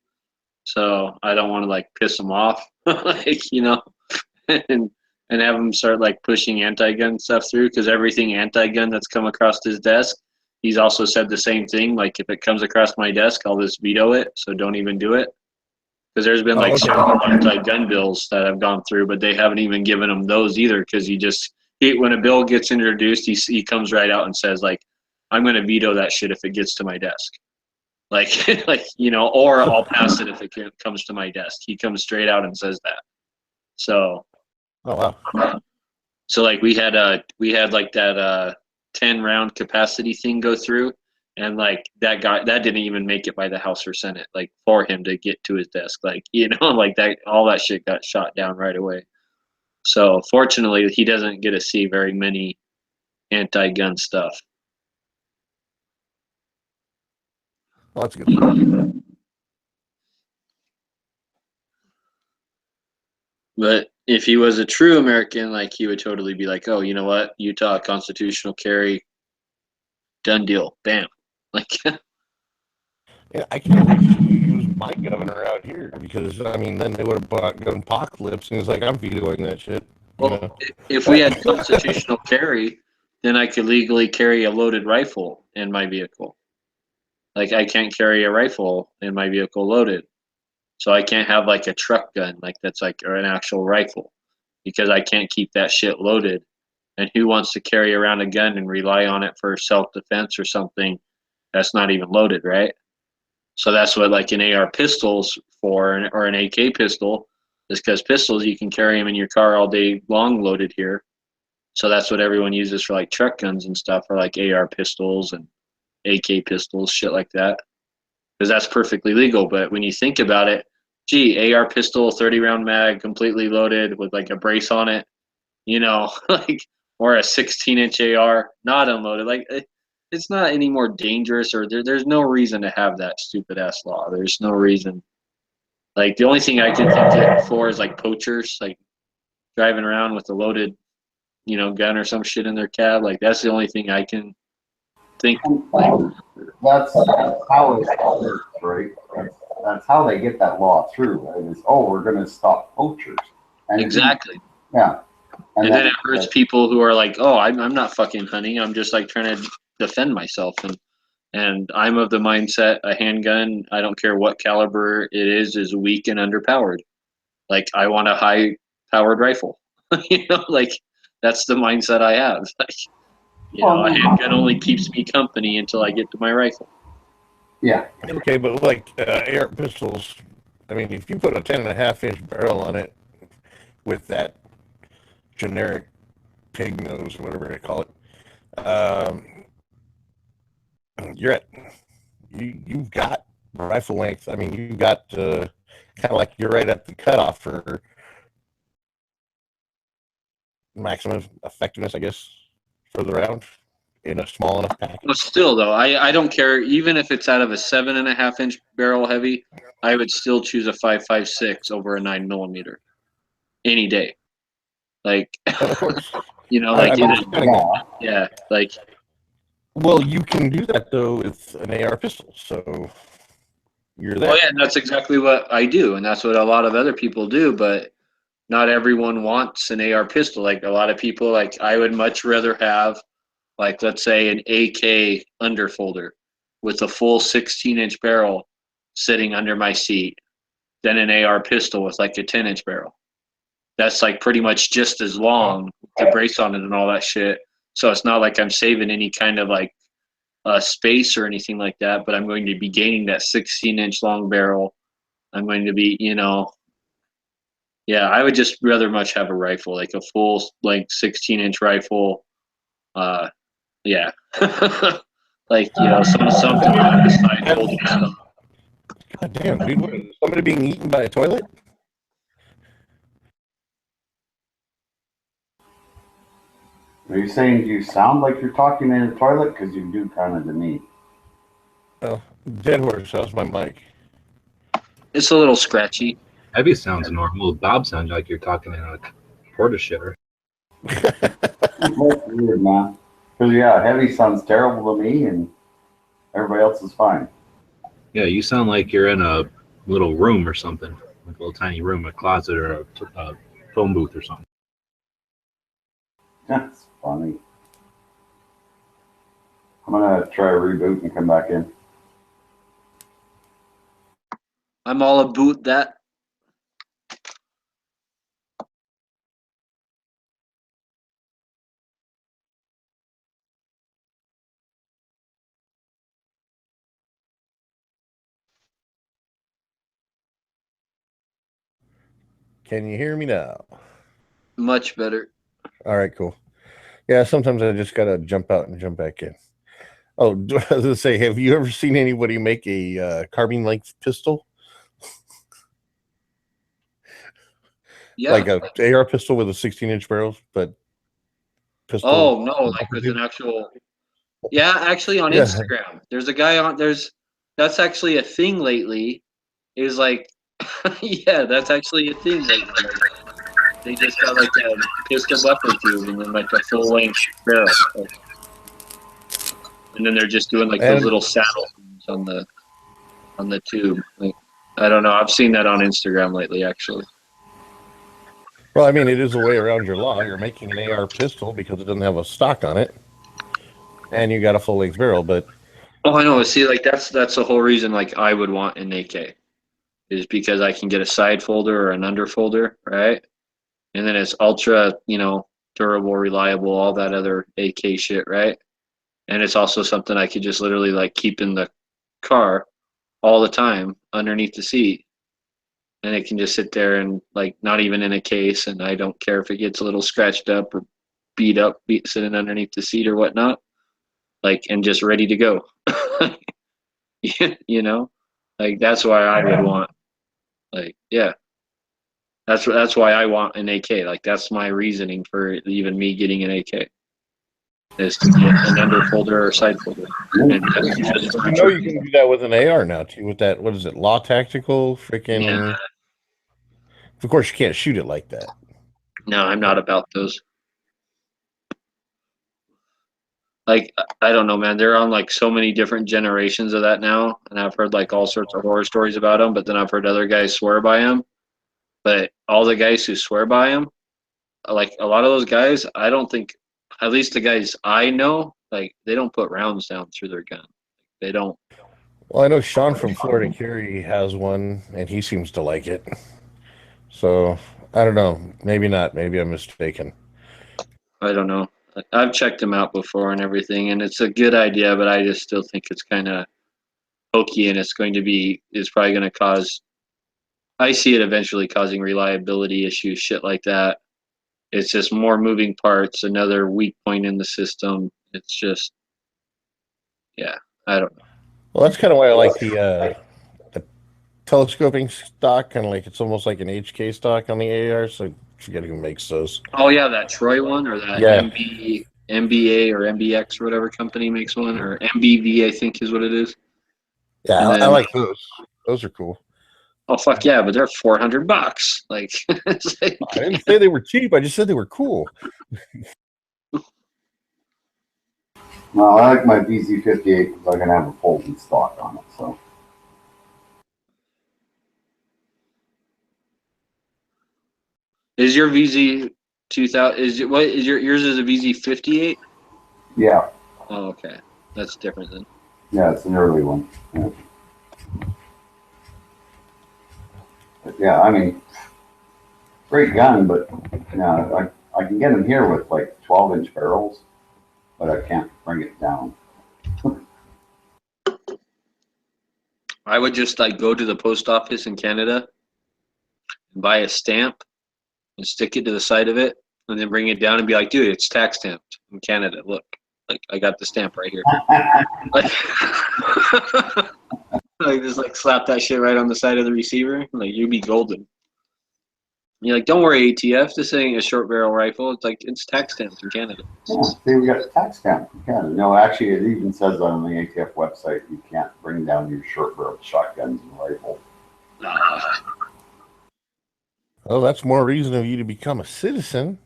So I don't want to like piss him off, like you know, and have him start like pushing anti-gun stuff through because everything anti-gun that's come across his desk, he's also said the same thing. Like if it comes across my desk, I'll just veto it. So don't even do it. Because there's been like several anti-gun bills that have gone through, but they haven't even given him those either. Because when a bill gets introduced, he comes right out and says like, I'm going to veto that shit if it gets to my desk. Like, like you know, or I'll pass it if it comes to my desk. He comes straight out and says that. So, Oh wow. so like we had like that 10-round capacity thing go through, and like that didn't even make it by the House or Senate. Like for him to get to his desk, like you know, like that all that shit got shot down right away. So fortunately, he doesn't get to see very many anti-gun stuff. Well, that's good. But if he was a true American, like he would totally be like, oh, you know what? Utah constitutional carry, done deal, bam. Like, Yeah, I can't use my governor out here because I mean, then they would have bought gun apocalypse, and he's like, I'm vetoing that shit. You well, know? if we had constitutional carry, then I could legally carry a loaded rifle in my vehicle. Like, I can't carry a rifle in my vehicle loaded. So I can't have like a truck gun, like that's like, or an actual rifle, because I can't keep that shit loaded. And who wants to carry around a gun and rely on it for self-defense or something that's not even loaded, right? So that's what like an AR pistol's for, or an AK pistol, is because pistols, you can carry them in your car all day long loaded here. So that's what everyone uses for like truck guns and stuff, or like AR pistols and AK pistols, shit like that. Because that's perfectly legal. But when you think about it, gee, AR pistol, 30-round mag, completely loaded with like a brace on it, you know, like, or a 16-inch AR, not unloaded. Like, it's not any more dangerous, or there's no reason to have that stupid ass law. There's no reason. Like, the only thing I can think it for is like poachers, like driving around with a loaded, you know, gun or some shit in their cab. Like, that's the only thing I can think. That's how it works, right? That's how they get that law through. Right? Is, oh, we're going to stop poachers. And Exactly. Yeah. And then it hurts people who are like, oh, I'm not fucking hunting. I'm just like trying to defend myself. And I'm of the mindset a handgun, I don't care what caliber it is weak and underpowered. Like, I want a high powered rifle. You know, like, that's the mindset I have. Like, You know, a handgun only keeps me company until I get to my rifle. Yeah. Okay, but like AR pistols, I mean, if you put a 10.5-inch barrel on it with that generic pig nose, whatever they call it, you're at you've got rifle length. I mean, you've got kind of like you're right at the cutoff for maximum effectiveness, I guess, for the round in a small enough package. But still, though, I don't care. Even if it's out of a 7.5-inch barrel heavy, I would still choose a 5.56 over a 9mm any day. Like, Of course. you know, like Yeah. like. Well, you can do that though with an AR pistol, so you're there. Oh yeah, and that's exactly what I do, and that's what a lot of other people do. But not everyone wants an AR pistol. Like a lot of people, like I would much rather have, like let's say, an AK underfolder with a full 16-inch barrel sitting under my seat than an AR pistol with like a 10-inch barrel. That's like pretty much just as long, the brace on it and all that shit. So it's not like I'm saving any kind of like space or anything like that, but I'm going to be gaining that 16-inch long barrel. I'm going to be, you know, yeah, I would just rather much have a rifle, like a full like 16-inch rifle. Yeah, like you know, something on the side holding stuff. God damn, dude! What, is somebody being eaten by a toilet? Are you saying you sound like you're talking in a toilet? Because you do kind of to me. Oh, dead horse. How's my mic? It's a little scratchy. Heavy sounds normal. Bob sounds like you're talking in a porta shitter. That's weird, man. Because, yeah, heavy sounds terrible to me, and everybody else is fine. Yeah, you sound like you're in a little room or something, like a little tiny room, a closet or a phone booth or something. That's funny. I'm going to try a reboot and come back in. I'm all about that. Can you hear me now? Much better. All right, cool. Yeah, sometimes I just gotta jump out and jump back in. Oh, I was gonna say, have you ever seen anybody make a carbine length pistol? Yeah. Like a AR pistol with a 16-inch barrel, but pistol. Oh no, like with an actual. Yeah, actually on Yeah. Instagram, there's a guy on. That's actually a thing lately. Is like, yeah, that's actually a thing lately. Like, they just got like a pistol buckle tube and then like a full length barrel, like, and then they're just doing like those And- little saddle things on the tube. Like, I don't know. I've seen that on Instagram lately, actually. Well, I mean, it is a way around your law. You're making an AR pistol because it doesn't have a stock on it, and you got a full length barrel. But Oh, I know. See, like that's the whole reason. Like I would want an AK, is because I can get a side folder or an under folder, right? And then it's ultra, you know, durable, reliable, all that other AK shit, right? And it's also something I could just literally like keep in the car all the time underneath the seat, and it can just sit there and like not even in a case, and I don't care if it gets a little scratched up or beat up, sitting underneath the seat or whatnot, like, and just ready to go. You know, like that's why I would want, like, yeah, that's why I want an AK. Like that's my reasoning for even me getting an AK, is to get an under folder or side folder. And that's just you know you can do that with an AR now too. With that, what is it? Law Tactical, freaking. Yeah. Of course, you can't shoot it like that. No, I'm not about those. Like, I don't know, man. They're on like so many different generations of that now, and I've heard like all sorts of horror stories about them. But then I've heard other guys swear by them. But all the guys who swear by them, like a lot of those guys, I don't think, at least the guys I know, like they don't put rounds down through their gun. They don't. Well, I know Sean from Florida Carry has one, and he seems to like it. So I don't know. Maybe not. Maybe I'm mistaken. I don't know. I've checked them out before and everything, and it's a good idea, but I just still think it's kind of hokey, and it's probably going to cause. I see it eventually causing reliability issues, shit like that. It's just more moving parts, another weak point in the system. It's just, yeah, I don't know. Well, that's kind of why I like the telescoping stock, kind of like it's almost like an HK stock on the AR. So I forget who makes those. Oh yeah, that Troy one or that Yeah. MBA or MBX or whatever company makes one, or MBV I think is what it is. Yeah, And I then- like those. Those are cool. Oh fuck yeah, but they're $400. Like, it's like I didn't say they were cheap. I just said they were cool. Well, I like my VZ58 because I'm gonna have a folding stock on it. So is your VZ 2000? Is it what is yours is a VZ 58? yeah, Oh okay, that's different then. yeah, it's an early one. Yeah. But yeah, I mean, great gun, but yeah, I can get them here with like 12-inch barrels, but I can't bring it down. I would just like go to the post office in Canada and buy a stamp and stick it to the side of it, and then bring it down and be like, dude, it's tax stamped in Canada. Look, like I got the stamp right here. Like, like just like slap that shit right on the side of the receiver. Like you'd be golden. You're like, don't worry, ATF. This ain't a short barrel rifle. It's like it's tax stamped in Canada. Yeah, see, we got a tax stamp. You can. No, actually, it even says on the ATF website you can't bring down your short barrel shotguns and rifles. Oh, that's more reason of you to become a citizen.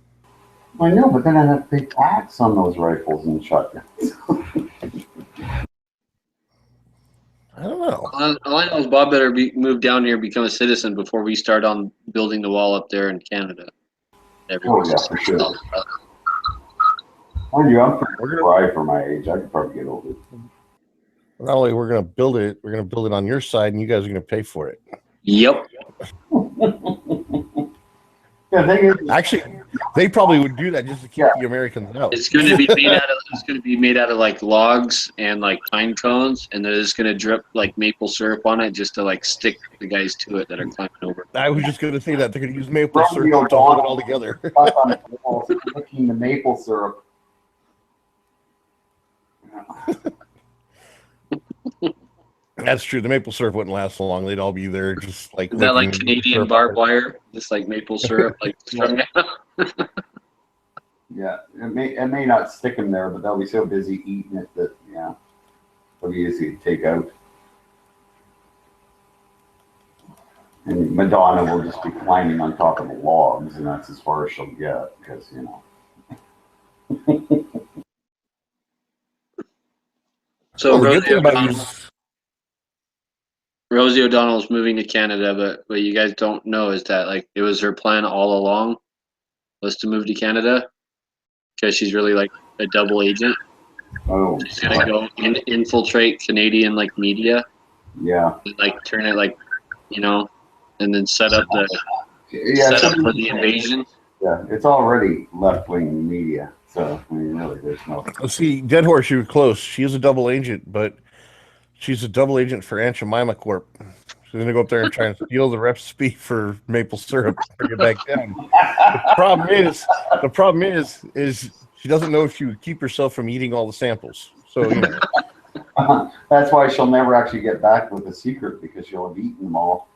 I know, but then I have to pay tax on those rifles and shotguns. I don't know. All I know is Bob better move down here and become a citizen before we start on building the wall up there in Canada. Oh, yeah, for sure. Mind you, I'm pretty dry for my age. I could probably get over it. Not only we're going to build it, we're going to build it on your side, and you guys are going to pay for it. Yep. The thing is, Actually, they probably would do that just to keep the Americans out. It's going to be made out of like logs and like pine cones, and they're just going to drip like maple syrup on it just to like stick the guys to it that are climbing over. I was just going to say that they're going to use maple Rosie syrup to hold it O'Donnell. all together. Up on the wall, licking the maple syrup. That's true. The maple syrup wouldn't last long. They'd all be there just like. Is that like licking Canadian syrup. barbed wire? Just like maple syrup, like strung out? Yeah, it may not stick them there, but they'll be so busy eating it that it'll be easy to take out. And Madonna will just be climbing on top of the logs, and that's as far as she'll get because So Well, the good Rosie thing about O'Donnell, these, Rosie O'Donnell's moving to Canada, but what you guys don't know is that like it was her plan all along was to move to Canada because she's really like a double agent. oh, She's gonna go infiltrate Canadian like media, yeah, and, like turn it like, and then set up yeah, for the invasion. yeah. It's already left-wing media, so I mean, really, there's no. see, Dead Horse, you were close. She is a double agent, but she's a double agent for Aunt Jemima Corp. She's going to go up there and try and steal the recipe for maple syrup, bring it back down. The problem is she doesn't know if she would keep herself from eating all the samples. So, That's why she'll never actually get back with the secret because she'll have eaten them all.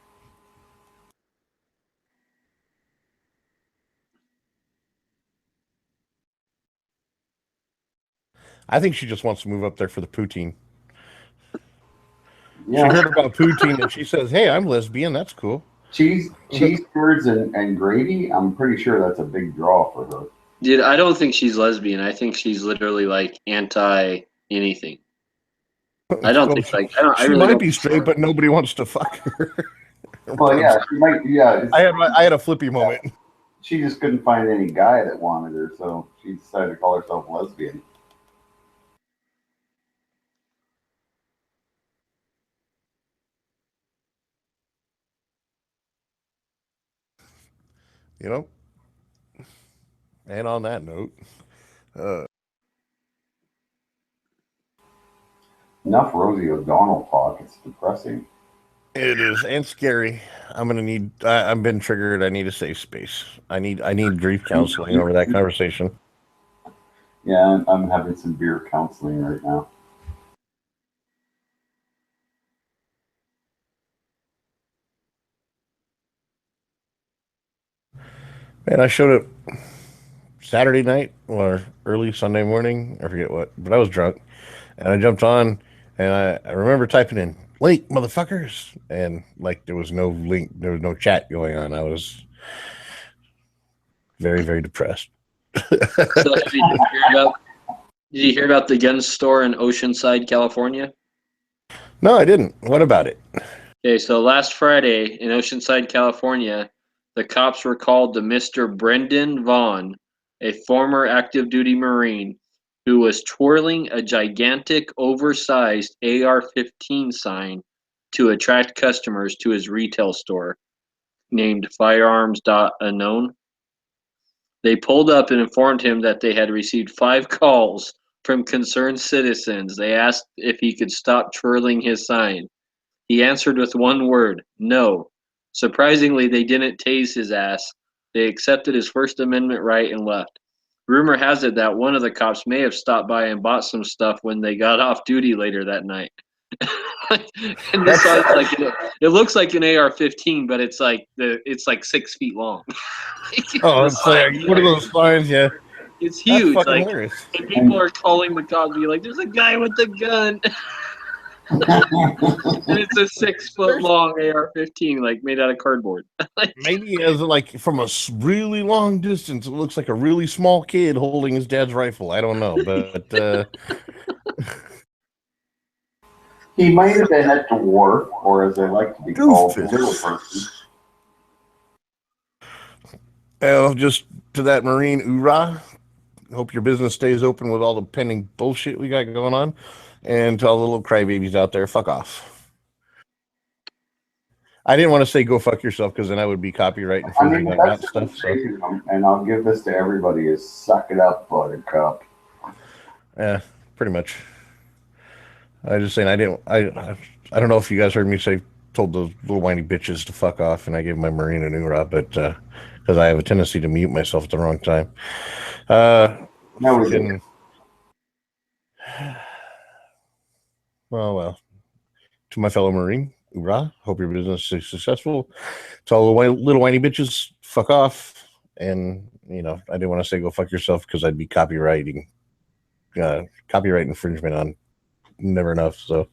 I think she just wants to move up there for the poutine. Yeah, She heard about poutine and she says, "Hey, I'm lesbian. That's cool." cheese curds and gravy. I'm pretty sure that's a big draw for her. Dude, I don't think she's lesbian. I think she's literally like anti anything. I don't think like I She really might don't- be straight, but nobody wants to fuck her. Well, yeah, she might. Yeah, I had a flippy moment. she just couldn't find any guy that wanted her, so she decided to call herself lesbian. And on that note, Uh, Enough Rosie O'Donnell talk. It's depressing. it is and scary. I'm gonna need. I've been triggered. I need a safe space. I need grief counseling over that conversation. Yeah, I'm having some beer counseling right now. Man, I showed up Saturday night or early Sunday morning. I forget what, but I was drunk, and I jumped on, and I remember typing in "late motherfuckers," and like there was no link, there was no chat going on. I was very, very depressed. So did you hear about the gun store in Oceanside, California? No, I didn't. What about it? Okay, so last Friday in Oceanside, California, the cops were called to Mr. Brendan Vaughn, a former active duty Marine, who was twirling a gigantic, oversized AR-15 sign to attract customers to his retail store named Firearms.Unknown. They pulled up and informed him that they had received 5 calls from concerned citizens. They asked if he could stop twirling his sign. He answered with one word, no. Surprisingly, they didn't tase his ass. They accepted his First Amendment right and left. Rumor has it that one of the cops may have stopped by and bought some stuff when they got off duty later that night. And this sounds like it looks like an AR-15, but it's like 6 feet long. Oh, it's like one of those signs, yeah. It's huge. That's fucking Like, hilarious. and people are calling the cops, be like, "There's a guy with a gun." And it's a 6 foot long AR-15, like made out of cardboard. Maybe as like from a really long distance, it looks like a really small kid holding his dad's rifle. I don't know, but He might have been a dwarf, or as they like to be called, a Doofus. little person. well, just to that Marine, hoorah! Hope your business stays open with all the pending bullshit we got going on, and to all the little crybabies out there, fuck off. I didn't want to say go fuck yourself because then I would be copyright infringing on that stuff. So. And I'll give this to everybody: is suck it up, Buttercup. Yeah, pretty much. I just saying I don't know if you guys heard me say told those little whiny bitches to fuck off, and I gave my Marine a hoorah, but because I have a tendency to mute myself at the wrong time. No, we didn't. Well, to my fellow Marine, hoorah! Hope your business is successful. To all the little whiny bitches, fuck off. And I didn't want to say go fuck yourself because I'd be copyright infringement on never enough. So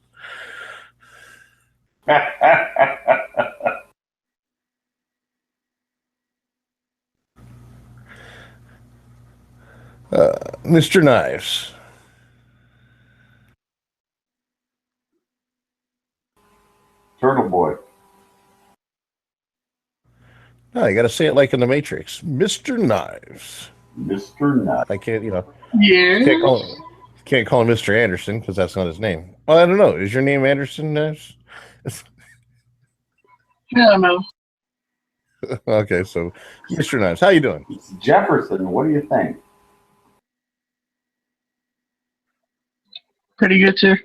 Mr. Knives. Turtle Boy. No, you got to say it like in the Matrix, Mr. Knives. Mr. Nut. I can't, Yeah. can't call him Mr. Anderson because that's not his name. Well, I don't know. Is your name Anderson, Knives? Hell no. Okay, so Mr. Knives, how you doing? It's Jefferson. What do you think? Pretty good, sir.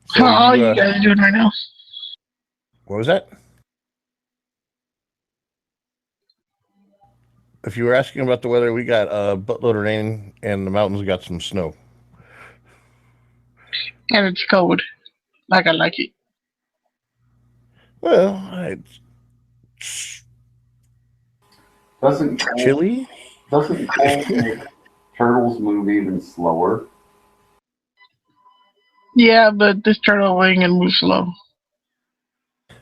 So How are you, you guys doing right now? what was that? If you were asking about the weather, we got a buttload of rain and the mountains got some snow. And it's cold. Like I like it. Well, Doesn't cold, chilly. doesn't cold make turtles move even slower? Yeah, but this turtle wing and move slow.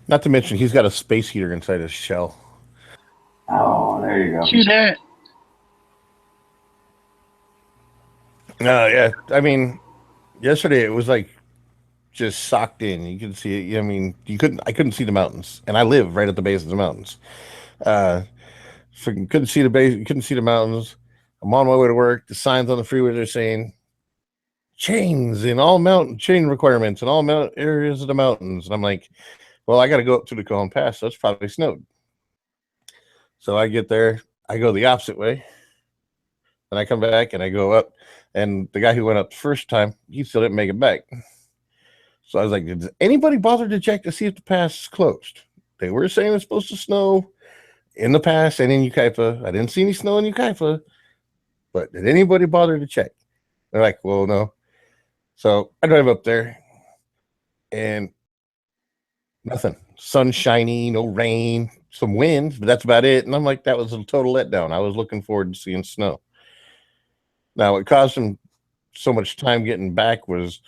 Not to mention, he's got a space heater inside his shell. Oh, there you go. See that? Yeah. I mean, yesterday it was like just socked in. You could see it. I mean, I couldn't see the mountains, and I live right at the base of the mountains. Freaking couldn't see the base. Couldn't see the mountains. I'm on my way to work. The signs on the freeway they're saying chains in all mountain chain requirements in all areas of the mountains, and I'm like, well, I got to go up to the Cajon Pass. So it's probably snowed. So I get there. I go the opposite way. And I come back and I go up. And the guy who went up the first time, he still didn't make it back. So I was like, did anybody bother to check to see if the pass is closed? They were saying it's supposed to snow in the pass and in Ukaipa. I didn't see any snow in Ukaipa. But did anybody bother to check? They're like, well, no. So I drive up there and nothing. Sun shiny, no rain, some wind, but that's about it. And I'm like, that was a total letdown. I was looking forward to seeing snow. Now, what caused him so much time getting back was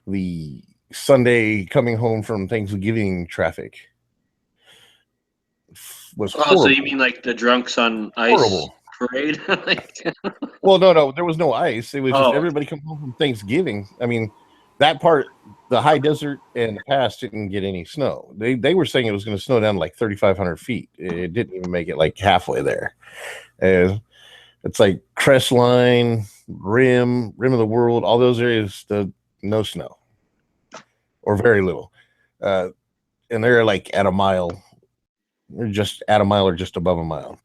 the Sunday coming home from Thanksgiving traffic. Was horrible. So you mean like the drunks on ice Horrible. parade? Well, no, there was no ice. It was just Oh. everybody coming home from Thanksgiving. I mean, that part, the high desert and the pass didn't get any snow. They were saying it was going to snow down like 3,500 feet. It didn't even make it like halfway there. It's like Crestline, Rim of the World, all those areas, no snow or very little. And they're like at a mile. They're just at a mile or just above a mile.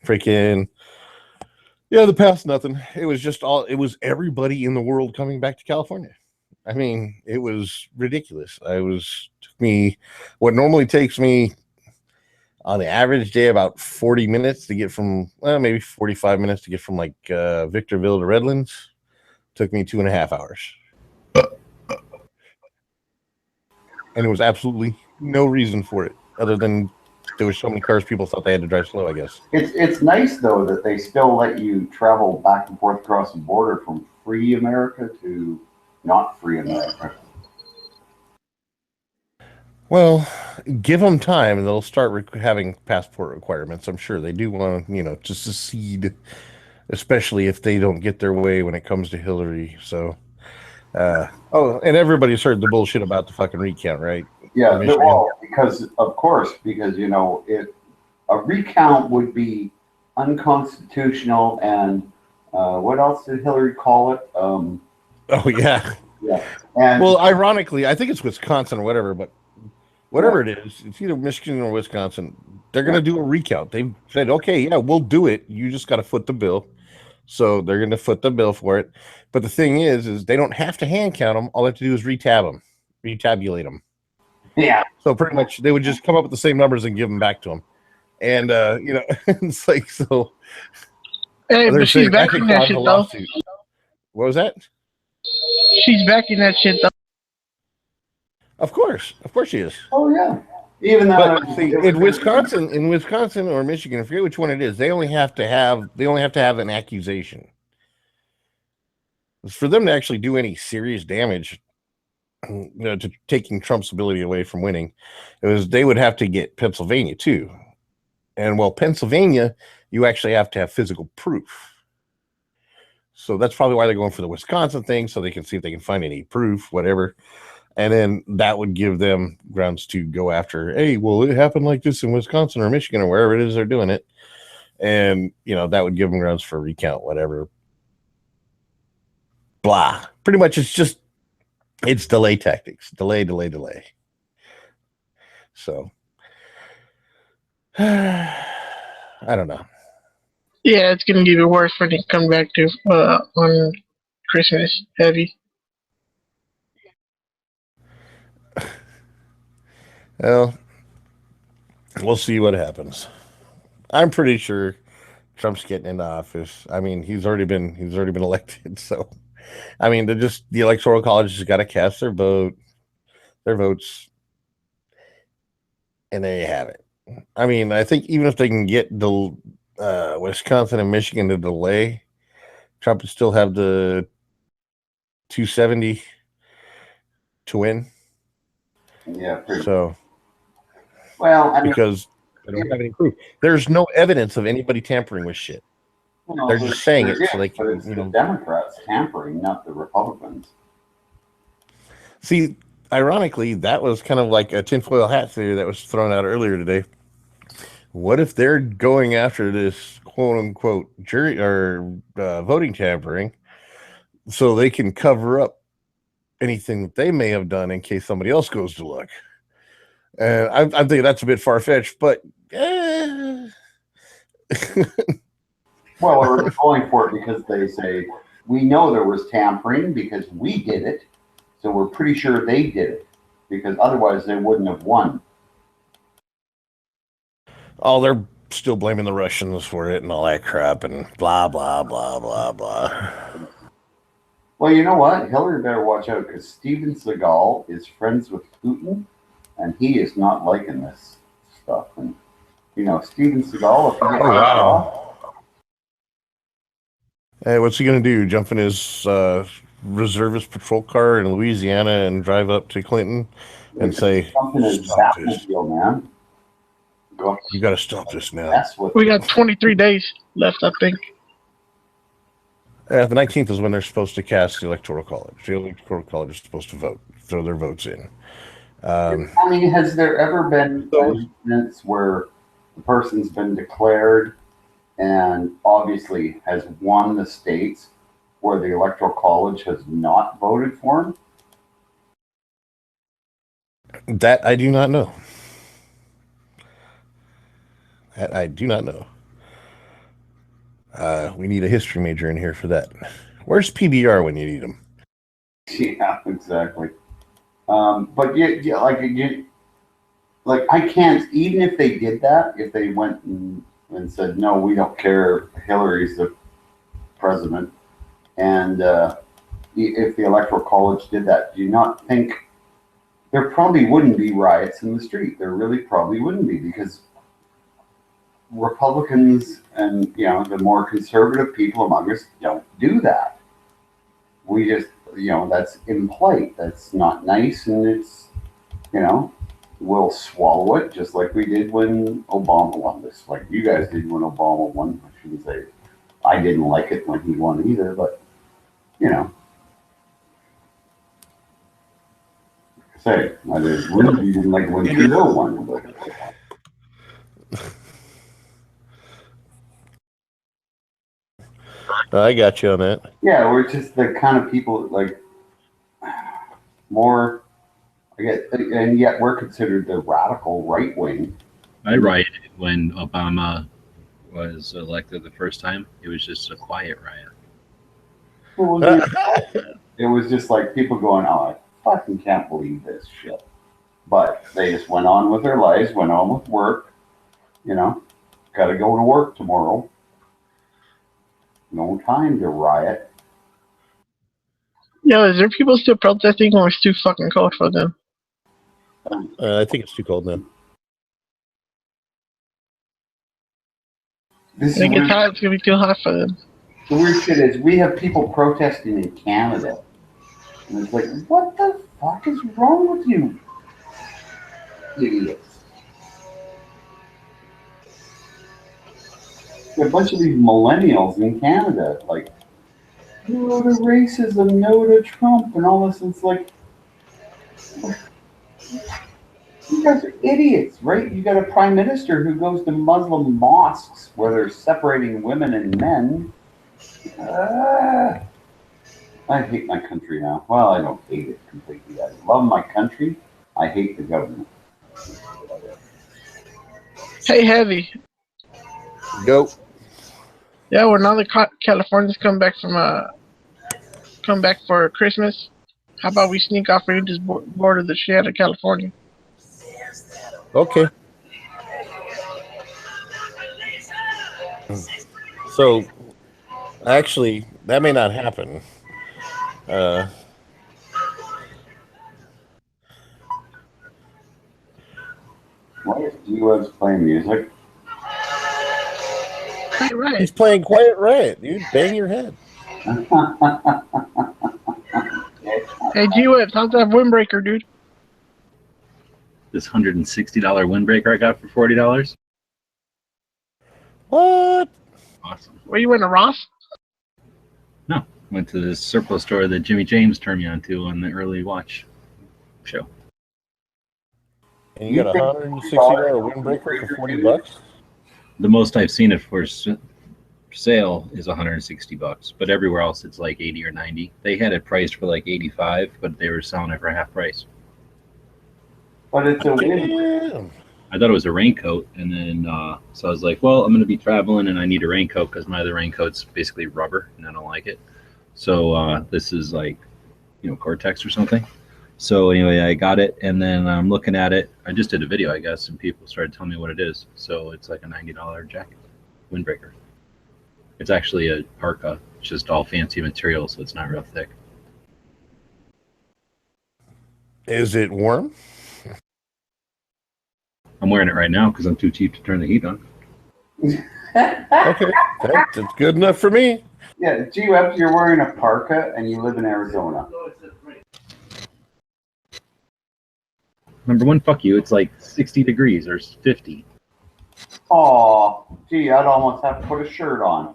Freaking, yeah, the pass, nothing. It was everybody in the world coming back to California. I mean, it was ridiculous. Took me what normally takes me on the average day about 40 minutes to get from, well, maybe 45 minutes to get from like Victorville to Redlands. Took me 2.5 hours. And there was absolutely no reason for it other than there were so many cars, people thought they had to drive slow, I guess. It's nice though that they still let you travel back and forth across the border from free America to not free America. Well, give them time and they'll start having passport requirements. I'm sure they do want to secede, especially if they don't get their way when it comes to Hillary. So, and everybody's heard the bullshit about the fucking recount, right? Yeah, Michigan. well, because if a recount would be unconstitutional and what else did Hillary call it? Oh yeah. Yeah. And Well, ironically, I think it's Wisconsin or whatever, but whatever it is, it's either Michigan or Wisconsin. They're going to do a recount. They've said, okay, yeah, we'll do it. You just got to foot the bill. So they're going to foot the bill for it. But the thing is they don't have to hand count them. All they have to do is retabulate them. yeah, So pretty much they would just come up with the same numbers and give them back to them. And, it's like, so. Hey, they're but she's saying that could backing that cause shit a though. lawsuit. What was that? She's backing that shit though. Of course she is. oh yeah. Even though But see, in Wisconsin or Michigan, I forget which one it is, they only have to have an accusation. For them to actually do any serious damage, to taking Trump's ability away from winning, they would have to get Pennsylvania too. And Pennsylvania, you actually have to have physical proof. So that's probably why they're going for the Wisconsin thing, so they can see if they can find any proof, whatever. And then that would give them grounds to go after, hey, well, it happened like this in Wisconsin or Michigan or wherever it is they're doing it. And, that would give them grounds for recount, whatever. Blah. Pretty much it's delay tactics. Delay. So, I don't know. Yeah, it's gonna get worse when they come back to on Christmas heavy. Well, we'll see what happens. I'm pretty sure Trump's getting into office. I mean, he's already been elected. So, I mean, the electoral college has got to cast their votes, and there you have it. I mean, I think even if they can get the Wisconsin and Michigan to delay, Trump would still have the 270 to win. yeah. So. Well, I mean, Because they don't have any proof. There's no evidence of anybody tampering with shit. They're just saying it so they can, but it's the Democrats tampering, not the Republicans. See, ironically, that was kind of like a tinfoil hat theory that was thrown out earlier today. What if they're going after this quote unquote jury or voting tampering so they can cover up anything that they may have done in case somebody else goes to look? And I think that's a bit far-fetched, but Well, we're going for it because they say, we know there was tampering because we did it. So we're pretty sure they did it because otherwise they wouldn't have won. Oh, they're still blaming the Russians for it and all that crap and blah, blah, blah, blah, blah. Well, you know what? Hillary better watch out because Steven Seagal is friends with Putin and he is not liking this stuff. And, you know, Steven Seagal, if he gets wow. Hey, what's he going to do? Jump in his reservist patrol car in Louisiana and drive up to Clinton and say, something is "Stop this. Batmobile, man. Go You got to stop this now." mess with We it. got 23 days left, I think. The 19th is when they're supposed to cast the Electoral College. The Electoral College is supposed to vote, throw their votes in. I mean, has there ever been an instance where the person's been declared and obviously has won the states where the Electoral College has not voted for him? That I do not know. That I do not know. We need a history major in here for that. Where's PBR when you need him? Yeah, exactly. But like I can't, even if they did that, if they went and said, no, we don't care, Hillary's the president, and if the Electoral College did that, do you not think there probably wouldn't be riots in the street? There really probably wouldn't be, because Republicans and, you know, the more conservative people among us don't do that. We just, you know, that's impolite. That's not nice, and it's, you know, we'll swallow it just like we did when Obama won this. Like you guys did when Obama won. I shouldn't say I didn't like it when he won either, but, you know. Say, I really didn't like it when Trudeau won, but. I got you on that. Yeah, we're just the kind of people like more, I guess, and yet we're considered the radical right wing. I rioted when Obama was elected the first time. It was just a quiet riot. It was just like people going, "Oh, I fucking can't believe this shit," but they just went on with their lives, went on with work. You know, got to go to work tomorrow. No time to riot. Yo, is there people still protesting, or it's too fucking cold for them? I think it's too cold now. This is I think it's weird. hot. It's gonna be too hot for them. The weird shit is we have people protesting in Canada. And it's like, what the fuck is wrong with you? Idiots. A bunch of these millennials in Canada, like, no to racism, no to Trump, and all this. It's like, you guys are idiots, right? You got a prime minister who goes to Muslim mosques where they're separating women and men. I hate my country now. Well, I don't hate it completely. I love my country. I hate the government. Hey, Heavy. Go. Yeah, well, now the Californians come back for Christmas. How about we sneak off and just border the shit out of California? Okay. So, actually, that may not happen. Why is U.S. playing music? Right. He's playing Quiet Riot, dude. Bang your head. Hey, G-Webs, how's that windbreaker, dude? This $160 windbreaker I got for $40. What? Awesome. Where you went to Ross? No, went to this surplus store that Jimmy James turned me on to on the early watch show. And you got a $160 windbreaker for $40? The most I've seen it for sale is $160, but everywhere else it's like 80 or 90. They had it priced for like 85, but they were selling it for half price. But it's a wind. Damn. I thought it was a raincoat, and then so I was like, well, I'm going to be traveling, and I need a raincoat because my other raincoat's basically rubber, and I don't like it. So this is like, Gore-Tex or something. So anyway, I got it, and then I'm looking at it. I just did a video, I guess, and people started telling me what it is. So it's like a $90 jacket, windbreaker. It's actually a parka. It's just all fancy material, so it's not real thick. Is it warm? I'm wearing it right now because I'm too cheap to turn the heat on. Okay, that's good enough for me. Yeah, gee, Webs, you're wearing a parka and you live in Arizona. Number one, fuck you. It's like 60 degrees or 50. Oh, gee, I'd almost have to put a shirt on.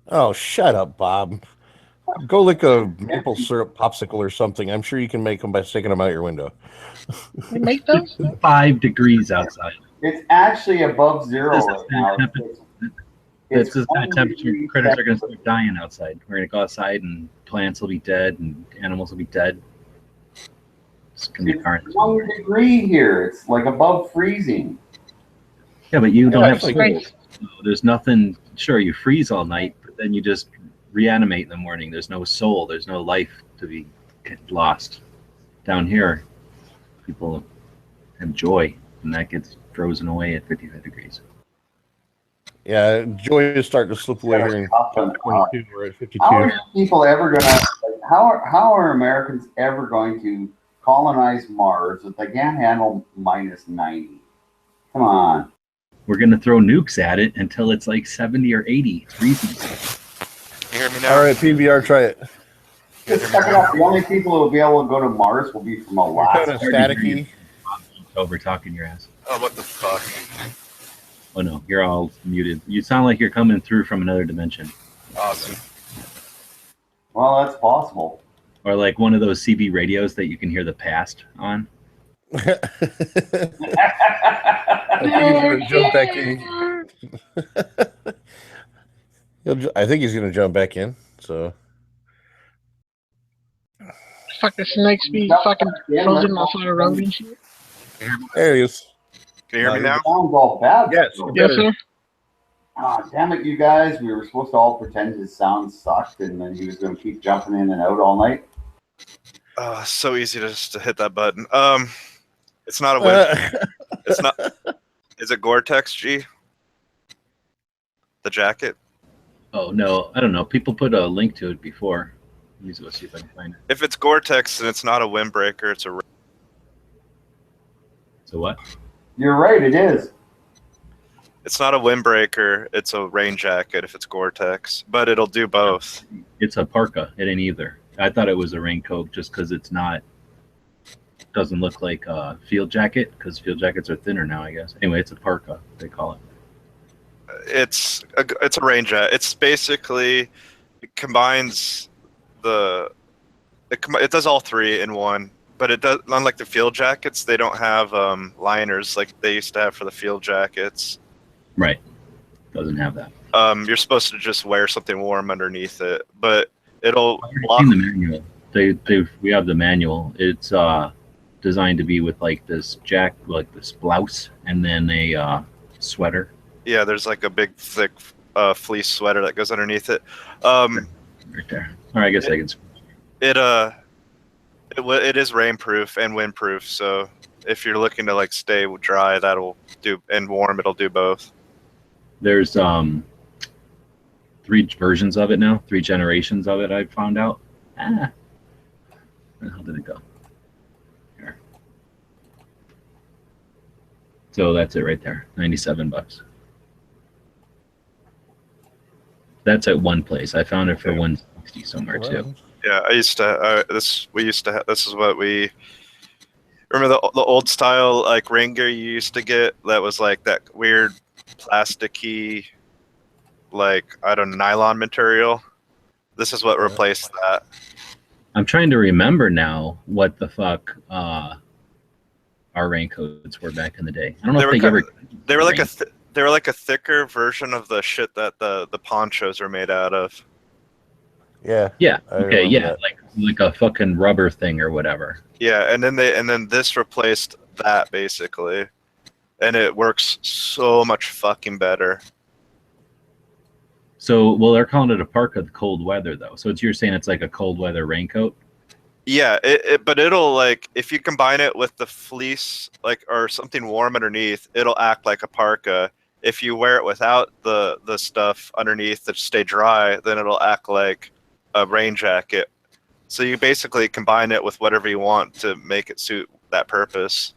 Oh, shut up, Bob. Go lick a maple syrup popsicle or something. I'm sure you can make them by sticking them out your window. You make those? 5 degrees outside. It's actually above zero This is right now. It's the one temperature. degree Critters are going to Celsius. start dying outside. We're going to go outside and plants will be dead and animals will be dead. It's going to be It's carnage. 1 degree here. It's like above freezing. Yeah, but you don't Yeah, have it's like- souls. So there's nothing. Sure, you freeze all night, but then you just reanimate in the morning. There's no soul. There's no life to be lost. Down here, people have joy, and that gets frozen away at 55 degrees. Yeah, joy is starting to slip away here in Up and up. 22. We're at 52. How are people ever going to? How are Americans ever going to colonize Mars if they can't handle minus 90? Come on. We're going to throw nukes at it until it's like 70 or 80. It's freezing. You hear me now? All right, PBR, try it. Just suck it up. The only people who will be able to go to Mars will be from You're kind Alaska. of staticky. Over talking your ass. Oh, what the fuck? Oh no, you're all muted. You sound like you're coming through from another dimension. Awesome. Well, that's possible. Or like one of those CB radios that you can hear the past on. I think he's gonna jump back in. I think he's gonna jump back in. So Fucking snakes be fucking frozen off on the road and shit. there he is. Can you hear me now? Sounds all bad. Yes. Yes, sir. Ah, damn it, you guys. We were supposed to all pretend his sound sucked and then he was going to keep jumping in and out all night. So easy to just to hit that button. It's not a win. It's not. Is it Gore-Tex, G? The jacket? Oh no, I don't know. People put a link to it before. Let me go see if I can find it. If it's Gore-Tex, then it's not a windbreaker. It's a. So what? You're right, it is. It's not a windbreaker. It's a rain jacket if it's Gore-Tex, but it'll do both. It's a parka. It ain't either. I thought it was a raincoat just because it's not. Doesn't look like a field jacket because field jackets are thinner now, I guess. Anyway, it's a parka. They call it. It's a rain jacket. It's basically it combines it does all three in one. But it does, unlike the field jackets, they don't have liners like they used to have for the field jackets. Right. Doesn't have that. You're supposed to just wear something warm underneath it, but it'll I've block. seen the manual. We have the manual. It's designed to be with like this like this blouse, and then a sweater. Yeah, there's like a big thick fleece sweater that goes underneath it. Right there. Or I guess I can. It is rainproof and windproof, so if you're looking to like stay dry, that'll do, and warm, it'll do both. There's 3 versions of it now, 3 generations of it. I found out. Where the hell did it go? Here. So that's it right there. $97. That's at one place. I found it for $160 somewhere too. Yeah, I used to. This is what we remember the old style like rain gear you used to get. That was like that weird plasticky, like I don't know, nylon material. This is what replaced that. I'm trying to remember now what the fuck our raincoats were back in the day. I don't know They if were they ever. They were like they were like a thicker version of the shit that the ponchos are made out of. Yeah. Yeah. I Okay. remember Yeah. that. Like a fucking rubber thing or whatever. Yeah, and then this replaced that basically. and it works so much fucking better. So, well, they're calling it a parka cold weather though. So you're saying it's like a cold weather raincoat? Yeah, but it'll like if you combine it with the fleece like or something warm underneath, it'll act like a parka. If you wear it without the stuff underneath to stay dry, then it'll act like a rain jacket. So you basically combine it with whatever you want to make it suit that purpose.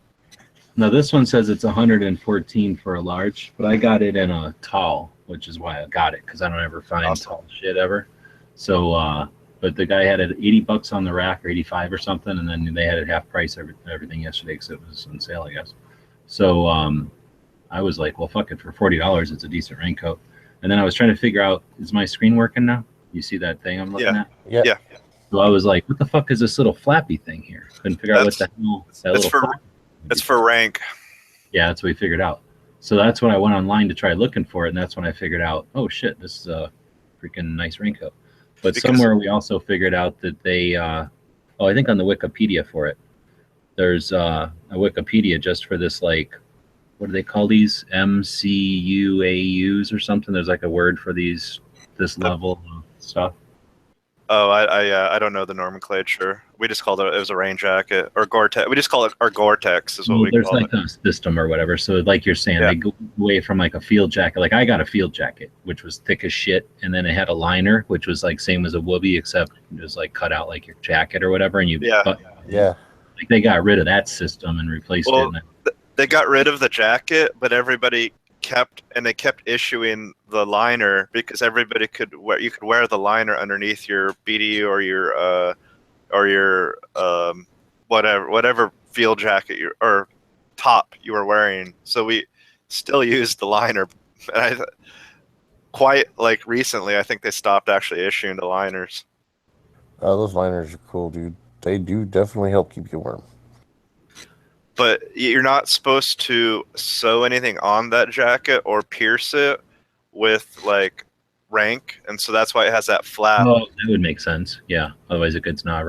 Now this one says it's 114 for a large, but I got it in a tall, which is why I got it because I don't ever find Awesome. tall shit ever. So, but the guy had it $80 on the rack or 85 or something, and then they had it half price everything yesterday because it was on sale, I guess. So I was like, well, fuck it, for $40, it's a decent raincoat. And then I was trying to figure out, is my screen working now? You see that thing I'm looking at? Yeah. Yeah. So I was like, what the fuck is this little flappy thing here? Couldn't figure out what the hell that It's little for flappy it's for rank. Yeah, that's what we figured out. So that's when I went online to try looking for it, and that's when I figured out, oh shit, this is a freaking nice raincoat. But Because- somewhere we also figured out that they, I think on the Wikipedia for it, there's a Wikipedia just for this, like, what do they call these? MCUAUs or something. There's like a word for this level of stuff. Oh, I don't know the nomenclature. We just called it was a rain jacket or Gore-Tex. We just call it our Gore-Tex is what Well, we there's call like it. a system or whatever. So like you're saying, Yeah. they go away from like a field jacket. Like I got a field jacket, which was thick as shit. And then it had a liner, which was like same as a Whoopee, except it was like cut out like your jacket or whatever. And you, Yeah. Yeah. like they got rid of that system and replaced Well, it. They got rid of the jacket, but everybody kept issuing the liner because everybody could wear. You could wear the liner underneath your BDU or your whatever field jacket or top you were wearing. So we still used the liner. And quite like recently, I think they stopped actually issuing the liners. Those liners are cool, dude. They do definitely help keep you warm. But you're not supposed to sew anything on that jacket or pierce it with like rank, and so that's why it has that flap. Oh, that would make sense. Yeah. Otherwise, it's not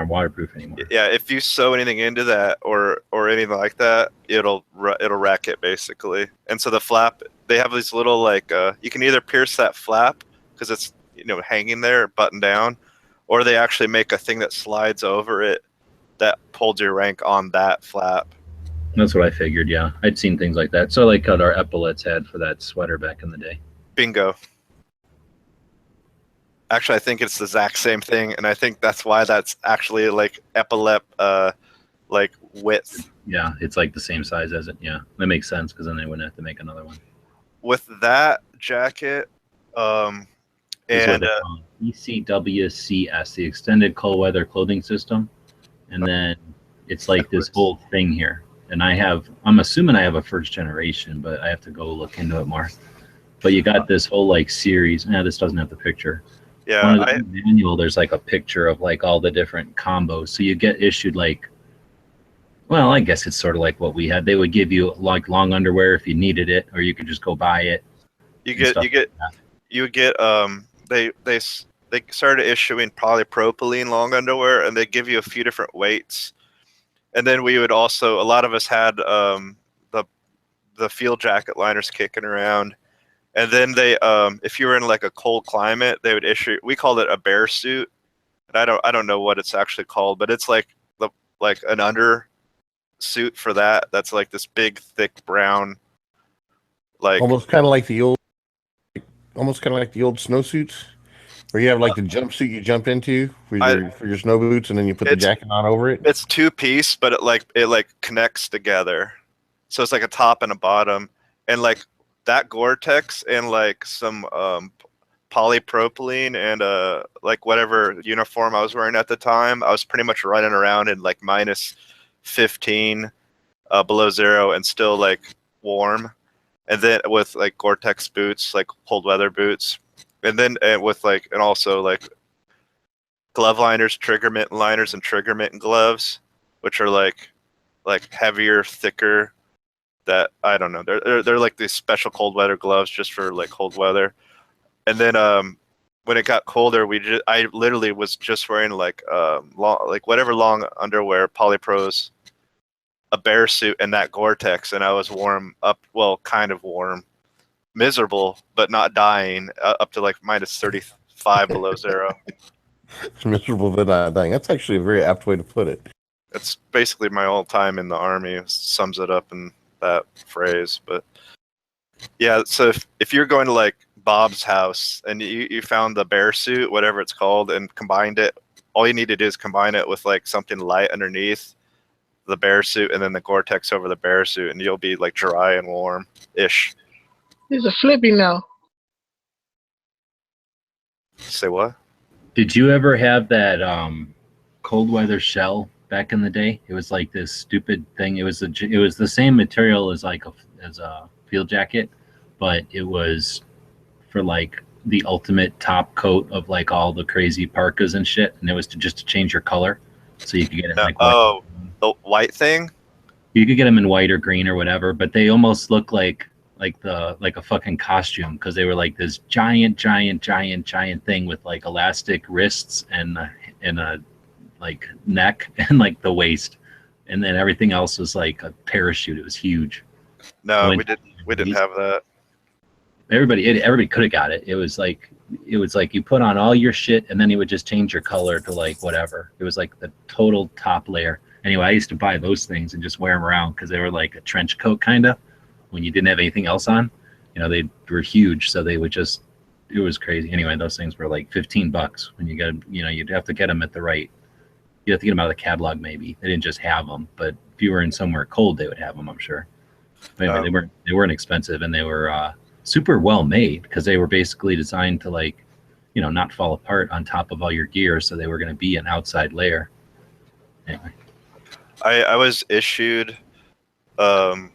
waterproof anymore. Yeah, if you sew anything into that or anything like that, it'll wreck it basically. And so the flap, they have these little like you can either pierce that flap because it's hanging there, button down, or they actually make a thing that slides over it that holds your rank on that flap. That's what I figured. Yeah, I'd seen things like that. So like what our epaulets had for that sweater back in the day. Bingo. Actually, I think it's the exact same thing, and I think that's why that's actually like epaulette like width. Yeah, it's like the same size as it. Yeah, that makes sense because then they wouldn't have to make another one. With that jacket, That's what and they call it. ECWCS, the Extended Cold Weather Clothing System, and then it's like this whole thing here. And I'm assuming I have a first generation, but I have to go look into it more. But you got this whole like series. This doesn't have the picture. yeah, One of the manual, there's like a picture of like all the different combos. So you get issued like, well, I guess it's sort of like what we had. They would give you like long underwear if you needed it, or you could just go buy it. you and get stuff you get like that. you would get they started issuing polypropylene long underwear, and they give you a few different weights. And then we would also, a lot of us had the field jacket liners kicking around. And then they, if you were in like a cold climate, they would issue. We called it a bear suit, and I don't know what it's actually called, but it's like an under suit for that. That's like this big, thick brown, like Almost kind of like the old snowsuits, where you have like the jumpsuit you jump into for your snow boots, and then you put the jacket on over it. it's 2-piece, but it connects together, so it's like a top and a bottom, and like that Gore-Tex and like some polypropylene and like whatever uniform I was wearing at the time, I was pretty much running around in like minus 15 below zero and still like warm. And then with like Gore-Tex boots, like cold weather boots, and then with like, and also like glove liners, trigger mitten liners, and trigger mitten gloves, which are like heavier, thicker. That I don't know. They're like these special cold weather gloves just for like cold weather. And then when it got colder, I literally was just wearing like long, like whatever long underwear, polypros, a bear suit and that Gore-Tex, and I was warm up, well, kind of warm, miserable, but not dying, up to like minus 35 below zero. Miserable but not dying. That's actually a very apt way to put it. It's basically my whole time in the Army sums it up in that phrase. But yeah, so if you're going to like Bob's house and you found the bear suit, whatever it's called, and combined it, all you need to do is combine it with like something light underneath the bear suit and then the Gore-Tex over the bear suit, and you'll be like dry and warm-ish. He's a flippy now. Say what? Did you ever have that cold weather shell back in the day? It was like this stupid thing. It was the same material as as a field jacket, but it was for like the ultimate top coat of like all the crazy parkas and shit, and it was to change your color, so you could get it like Oh, the white thing? you could get them in white or green or whatever, but they almost look like a fucking costume, because they were like this giant thing with like elastic wrists and a like neck and like the waist, and then everything else was like a parachute. It was huge. No, we didn't have that. Everybody could have got it. It was like you put on all your shit and then it would just change your color to like whatever. It was like the total top layer. Anyway, I used to buy those things and just wear them around because they were like a trench coat kind of when you didn't have anything else on. You know, they were huge, so they would just, it was crazy. Anyway, those things were like $15 when you got, you know, you'd have to get them at the right, you have to get them out of the catalog maybe. They didn't just have them, but if you were in somewhere cold, they would have them, I'm sure. But anyway, they weren't expensive, and they were super well made because they were basically designed to like, you know, not fall apart on top of all your gear, so they were going to be an outside layer. Anyway. I was issued 2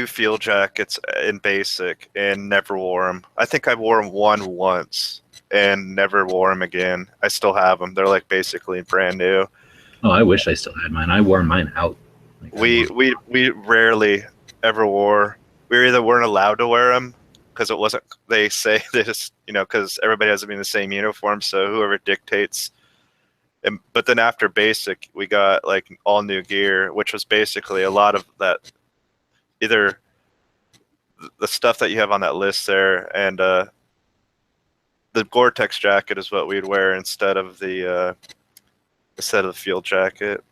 field jackets in basic and never wore them. I think I wore them once and never wore them again. I still have them. They're like basically brand new. Oh, I wish I still had mine. I wore mine out. Like, we rarely ever wore. We either weren't allowed to wear them because it wasn't. They say this, you know, because everybody has to be in the same uniform. So whoever dictates. But then after basic, we got like all new gear, which was basically a lot of that. Either the stuff that you have on that list there, and the Gore-Tex jacket is what we'd wear instead of the field jacket.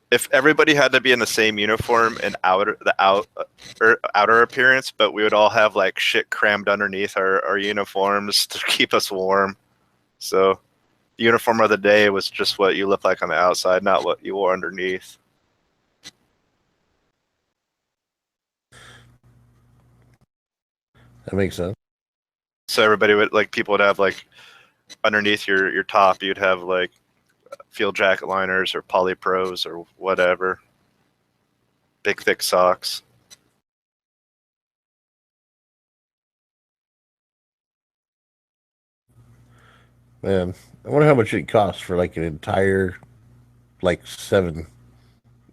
If everybody had to be in the same uniform and outer appearance, but we would all have like shit crammed underneath our uniforms to keep us warm. So the uniform of the day was just what you look like on the outside, not what you wore underneath. That makes sense. So everybody would like, people would have like underneath your top, you'd have like field jacket liners or polypros or whatever. Big thick socks. Man, I wonder how much it costs for like an entire, like 7,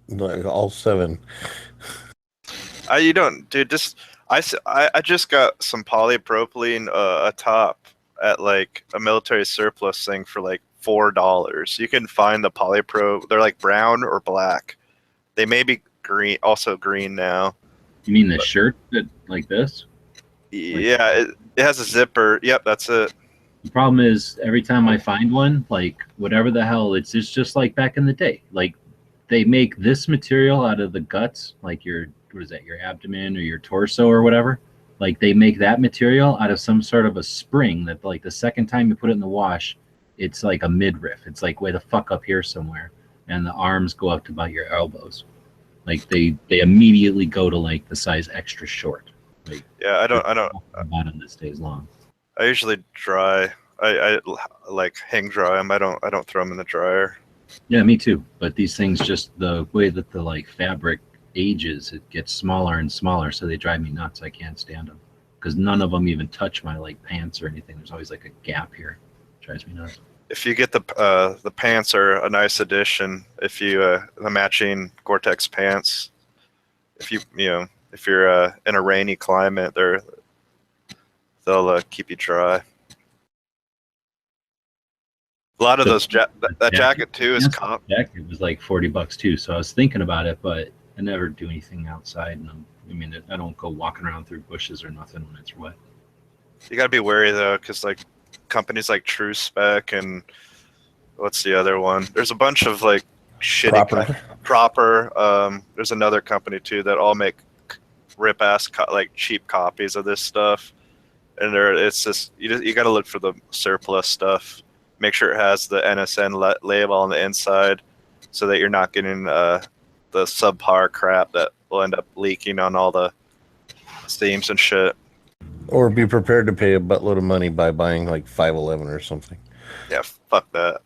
like all 7. You don't, dude. Just I just got some polypropylene a top at like a military surplus thing for like $4. You can find the polypro. They're like brown or black. They may be green, also green now. You mean the shirt that like this? Yeah, it has a zipper. Yep, that's it. The problem is every time I find one, like whatever the hell, it's just like back in the day. Like they make this material out of the guts, like your abdomen or your torso or whatever. Like they make that material out of some sort of a spring that like the second time you put it in the wash, it's like a midriff. It's like way the fuck up here somewhere, and the arms go up to about your elbows. Like they immediately go to like the size extra short. Like, yeah, I don't. The bottom that stays long. I usually dry. I like hang dry them. I don't throw them in the dryer. Yeah, me too. But these things, just the way that the like fabric ages, it gets smaller and smaller, so they drive me nuts. I can't stand them because none of them even touch my like pants or anything. There's always like a gap here. It drives me nuts. If you get the pants are a nice addition. If you the matching Gore-Tex pants, if you're in a rainy climate, they'll keep you dry. A lot of So- those that jacket too is comp. Jacket was like $40 too. So I was thinking about it, but I never do anything outside. And I mean, I don't go walking around through bushes or nothing when it's wet. You gotta be wary though, because like companies like True Spec and what's the other one? There's a bunch of like shitty proper. There's another company too that all make rip ass like cheap copies of this stuff, and it's just you got to look for the surplus stuff. Make sure it has the NSN label on the inside, so that you're not getting the subpar crap that will end up leaking on all the seams and shit. Or be prepared to pay a buttload of money by buying like 511 or something. Yeah, fuck that.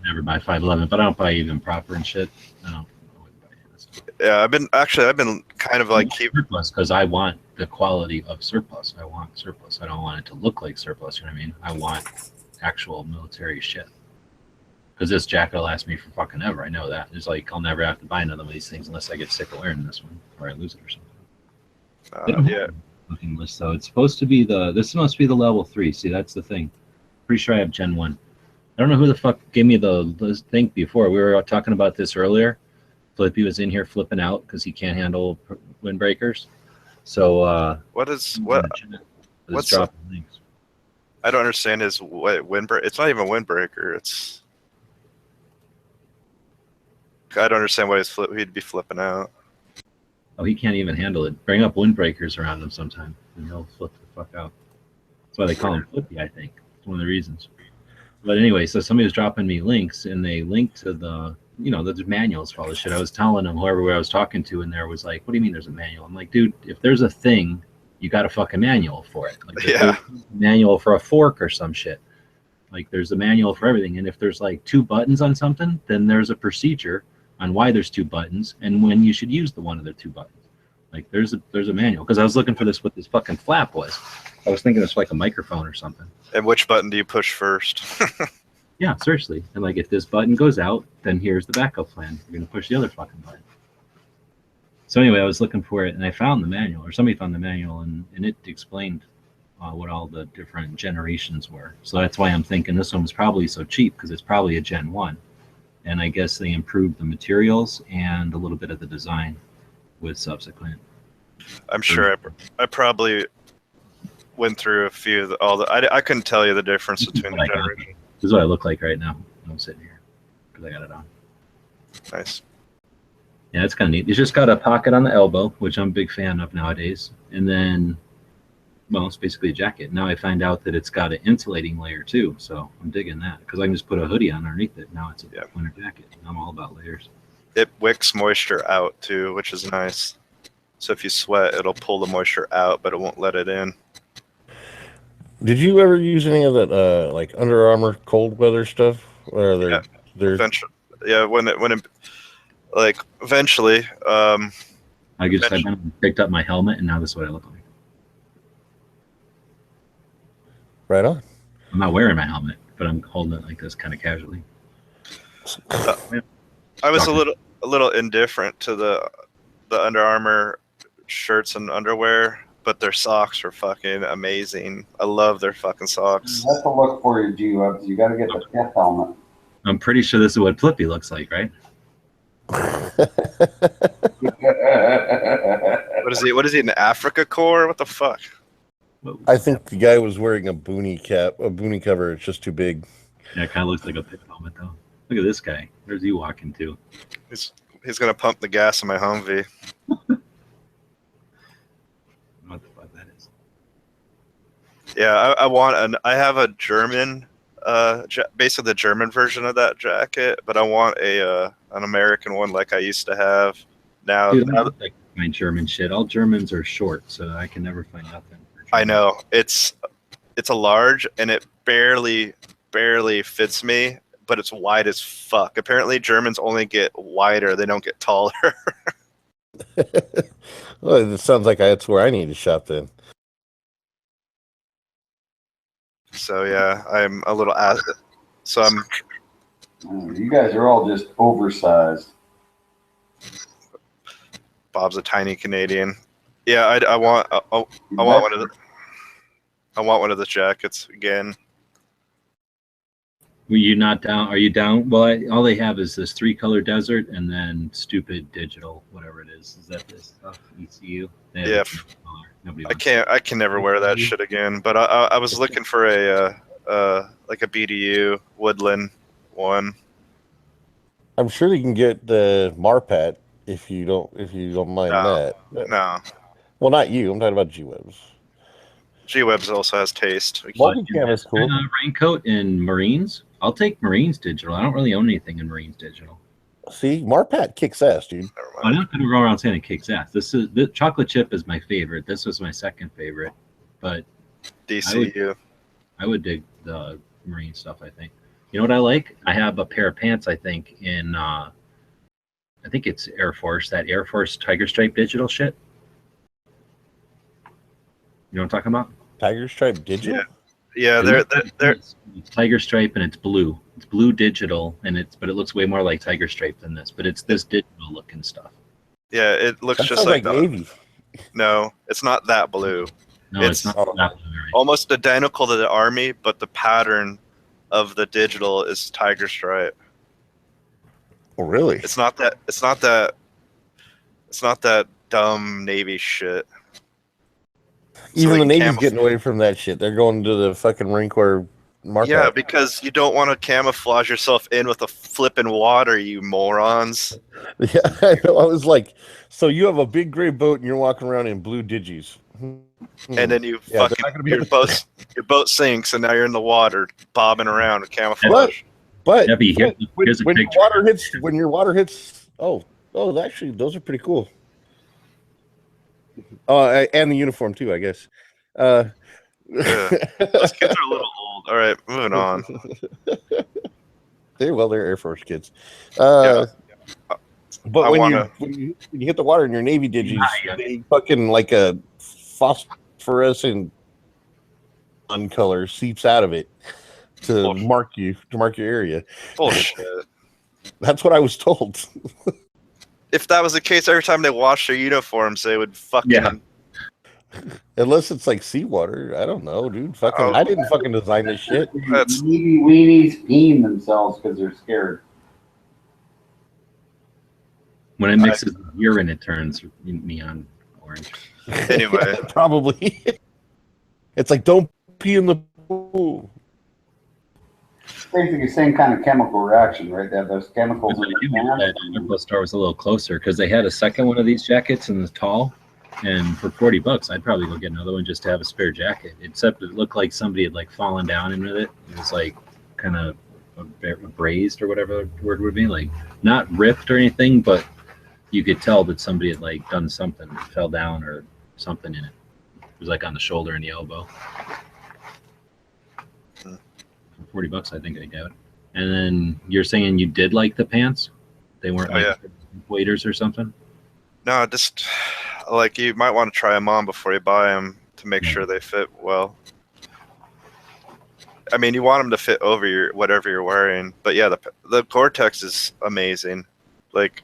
Never buy 511, but I don't buy even proper and shit. I wouldn't buy any of that stuff. Yeah, I've been kind of like keep. Surplus because I want the quality of surplus. I want surplus. I don't want it to look like surplus. You know what I mean? I want actual military shit. Because this jacket will last me for fucking ever. I know that. It's like I'll never have to buy another one of these things unless I get sick of wearing this one or I lose it or something. They don't Yeah, have a looking list though. It's supposed to be this must be the level 3. See, that's the thing. Pretty sure I have Gen 1. I don't know who the fuck gave me the thing before. We were talking about this earlier. Flippy was in here flipping out because he can't handle windbreakers. So what's dropping links. I don't understand is what windbreaker. It's not even a windbreaker. It's I don't understand why he'd be flipping out. Oh, he can't even handle it. Bring up windbreakers around him sometime, and he'll flip the fuck out. That's why they call him Flippy, I think. It's one of the reasons. But anyway, so somebody was dropping me links, and they linked to the manuals for all this shit. I was telling them, whoever I was talking to in there was like, what do you mean there's a manual? I'm like, dude, if there's a thing, you got a fucking manual for it. Like, Yeah. Manual for a fork or some shit. Like, there's a manual for everything. And if there's like 2 buttons on something, then there's a procedure on why there's 2 buttons and when you should use the one of the 2 buttons. Like, there's a manual. Because I was looking for what this fucking flap was. I was thinking it's like a microphone or something. And which button do you push first? Yeah, seriously. And like, if this button goes out, then here's the backup plan. You're gonna push the other fucking button. So anyway, I was looking for it, and I found the manual, or somebody found the manual, and it explained what all the different generations were. So that's why I'm thinking this one was probably so cheap, because it's probably a Gen 1. And I guess they improved the materials and a little bit of the design with subsequent. I'm sure I probably went through a few of I couldn't tell you the difference between the generations. This is what I look like right now when I'm sitting here, because I got it on. Nice. Yeah, it's kind of neat. It's just got a pocket on the elbow, which I'm a big fan of nowadays. And then, well, it's basically a jacket. Now I find out that it's got an insulating layer too. So I'm digging that because I can just put a hoodie on underneath it. Now it's a winter jacket. I'm all about layers. It wicks moisture out too, which is nice. So if you sweat, it'll pull the moisture out, but it won't let it in. Did you ever use any of that like Under Armour cold weather stuff? Where they're Eventually, yeah, when it like eventually. I picked up my helmet, and now this is what I look like. right on. I'm not wearing my helmet, but I'm holding it like this, kind of casually. I was a little indifferent to the Under Armour shirts and underwear, but their socks are fucking amazing. I love their fucking socks. That's the look for you, G-Webs. You got to get the death helmet. I'm pretty sure this is what Flippy looks like, right? What is he in Africa Corps? What the fuck? I think the guy was wearing a boonie cover. It's just too big. Yeah, it kind of looks like a pit helmet, though. Look at this guy. Where's he walking to? He's gonna pump the gas in my Humvee. What the fuck that is? Yeah, I have a German, basically the German version of that jacket, but I want an American one like I used to have. Now, Dude, I don't like my German shit. All Germans are short, so I can never find nothing. I know it's a large and it barely fits me, but it's wide as fuck. Apparently, Germans only get wider; they don't get taller. Well, it sounds like that's where I need to shop then. So yeah, I'm a little so I'm. You guys are all just oversized. Bob's a tiny Canadian. Yeah, I want one of the. I want one of the jackets again. Were you not down? Are you down? Well, all they have is this 3-color desert and then stupid digital, whatever it is. Is that this stuff? ECU? They have Yeah, a different color. Nobody I wants can't. I can never wear that shit again. But I was looking for like a BDU woodland one. I'm sure you can get the Marpat if you don't mind No. that. No, Well, not you. I'm talking about G-Webs. G-Webs also has taste. We But can't- Multicam is cool. raincoat in Marines. I'll take Marines digital. I don't really own anything in Marines digital. See, Marpat kicks ass, dude. Never I'm mind. not going to go around saying it kicks ass. The chocolate chip is my favorite. This was my second favorite, but DCU. I would dig the Marine stuff. I think. You know what I like? I have a pair of pants. I think in I think it's Air Force. That Air Force Tiger Stripe digital shit. You know what I'm talking about? Tiger Stripe Digital? Yeah, It they're looks like they're it's Tiger Stripe and it's blue. It's blue digital and it looks way more like Tiger Stripe than this. But it's this digital looking stuff. yeah. It looks That just sounds like like the, Navy. no, it's not that blue. No, It's- it's not oh. that blue, right? Almost identical to the Army, but the pattern of the digital is Tiger Stripe. Oh, really? It's not that. It's not that. It's not that dumb Navy shit. So Even they the can Navy's camouflage- getting away from that shit. They're going to the fucking rink where Marpat. Yeah, because you don't want to camouflage yourself in with a flippin' water, you morons. Yeah, I know. I was like, so you have a big gray boat and you're walking around in blue digis. And then you Yeah, they're fucking not gonna be your able to- boat sinks, and now you're in the water, bobbing around with camouflage. But Debbie, when, here's a when your picture. water hits, oh, actually, those are pretty cool. And the uniform too, I guess. Yeah. Those kids are a little old. All right, moving on. They're Air Force kids. Yeah. But I when wanna- you hit the water in your Navy digis, Yeah. they fucking like a phosphorescent sun color seeps out of it to Bullshit. mark your area. Bullshit. That's what I was told. If that was the case, every time they washed their uniforms, they would fucking. Yeah. Unless it's like seawater. I don't know, dude. Fucking, Oh. I didn't fucking design this shit. That's- Navy weenies peeing themselves because they're scared. When it mixes with urine, it turns neon orange. Anyway. Probably. It's like, don't pee in the pool. Basically, same kind of chemical reaction, right? They have those chemicals in That the pants. Airflow store was a little closer because they had a second one of these jackets in the tall, and for $40, I'd probably go get another one just to have a spare jacket. Except it looked like somebody had like fallen down in with it. It was like kind of abrased or whatever the word would be, like not ripped or anything, but you could tell that somebody had like done something, fell down or something in it. It was like on the shoulder and the elbow. For $40, I think I got it. And then you're saying you did like the pants? They weren't Oh, like yeah. waders or something? No, just like you might want to try them on before you buy them to make sure they fit well. I mean, you want them to fit over your whatever you're wearing, but yeah, the Gore-Tex is amazing. Like,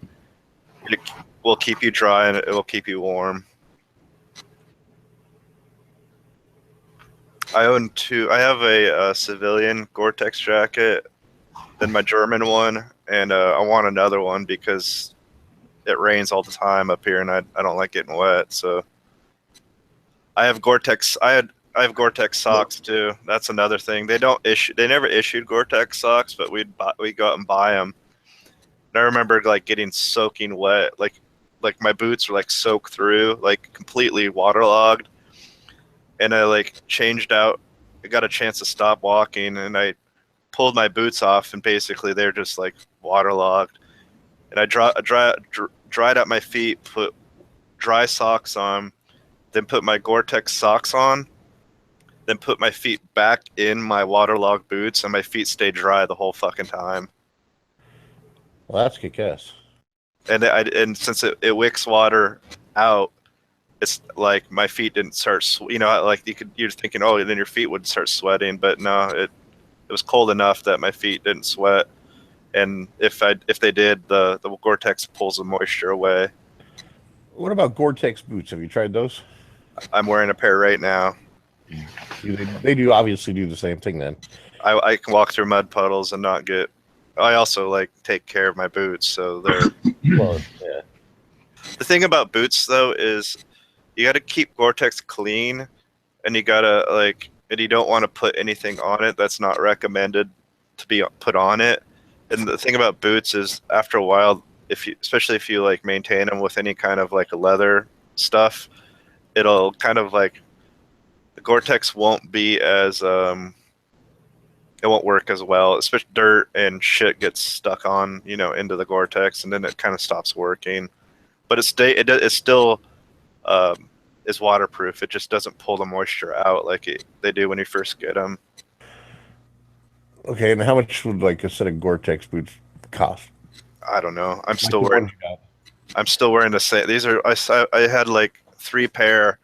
it will keep you dry and it will keep you warm. I own two. I have a civilian Gore-Tex jacket, then my German one, and I want another one because it rains all the time up here, and I don't like getting wet. So I have Gore-Tex. I have Gore-Tex socks too. That's another thing. They never issued Gore-Tex socks, but we'd go out and buy them. And I remember like getting soaking wet, like my boots were like soaked through, like completely waterlogged. And I like changed out. I got a chance to stop walking, and I pulled my boots off, and basically they're just like waterlogged. And I dried out my feet, put dry socks on, then put my Gore-Tex socks on, then put my feet back in my waterlogged boots, and my feet stayed dry the whole fucking time. Well, that's kick-ass. And since it wicks water out, it's like my feet didn't start, like you're thinking, oh, then your feet would start sweating, but no, it was cold enough that my feet didn't sweat. And if they did, the Gore-Tex pulls the moisture away. What about Gore-Tex boots? Have you tried those? I'm wearing a pair right now. They do obviously do the same thing then. I can walk through mud puddles and not get. I also like take care of my boots, so they're. Well, yeah. The thing about boots though is you got to keep Gore-Tex clean, and you gotta and you don't want to put anything on it that's not recommended to be put on it. And the thing about boots is after a while, especially if you like maintain them with any kind of like a leather stuff, it'll kind of like the Gore-Tex won't be as it won't work as well. Especially dirt and shit gets stuck on into the Gore-Tex, and then it kind of stops working. But it still is waterproof. It just doesn't pull the moisture out like they do when you first get them. Okay, and how much would like a set of Gore-Tex boots cost? I don't know. I'm Like still the wearing. ones you got. I'm still wearing the same. These are I had like 3 pair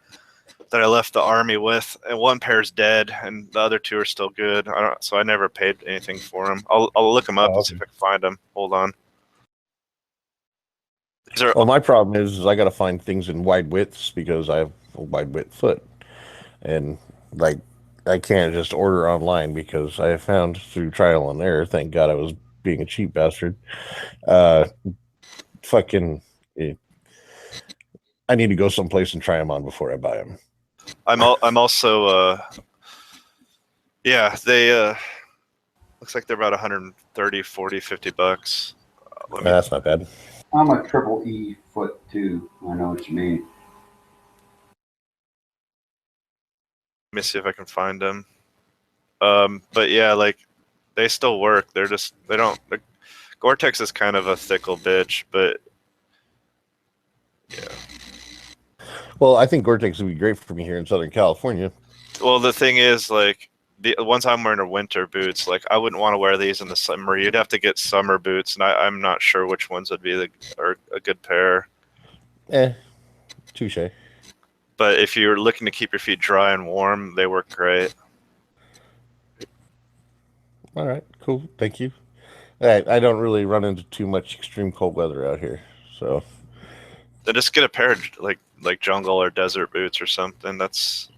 that I left the army with, and 1 pair's dead, and the other 2 are still good. So I never paid anything for them. I'll look them up and see if I can find them. Hold on. These are Well, my problem is I got to find things in wide widths because I have a wide width foot, and like I can't just order online because I found through trial and error. Thank God I was being a cheap bastard. Fucking, I need to go someplace and try them on before I buy them. I'm also yeah, they looks like they're about 130, 40, 50 bucks. That's not bad. I'm a triple E foot too. I know what you mean. Let me see if I can find them. But yeah, like they still work. They don't. Like, Gore-Tex is kind of a fickle bitch, but yeah. Well, I think Gore-Tex would be great for me here in Southern California. Well, the thing is, like the ones I'm wearing are winter boots. Like I wouldn't want to wear these in the summer. You'd have to get summer boots, and I'm not sure which ones would be a good pair. Touche. But if you're looking to keep your feet dry and warm, they work great. All right, cool. Thank you. I don't really run into too much extreme cold weather out here, so. Then just get a pair of like jungle or desert boots or something. That's.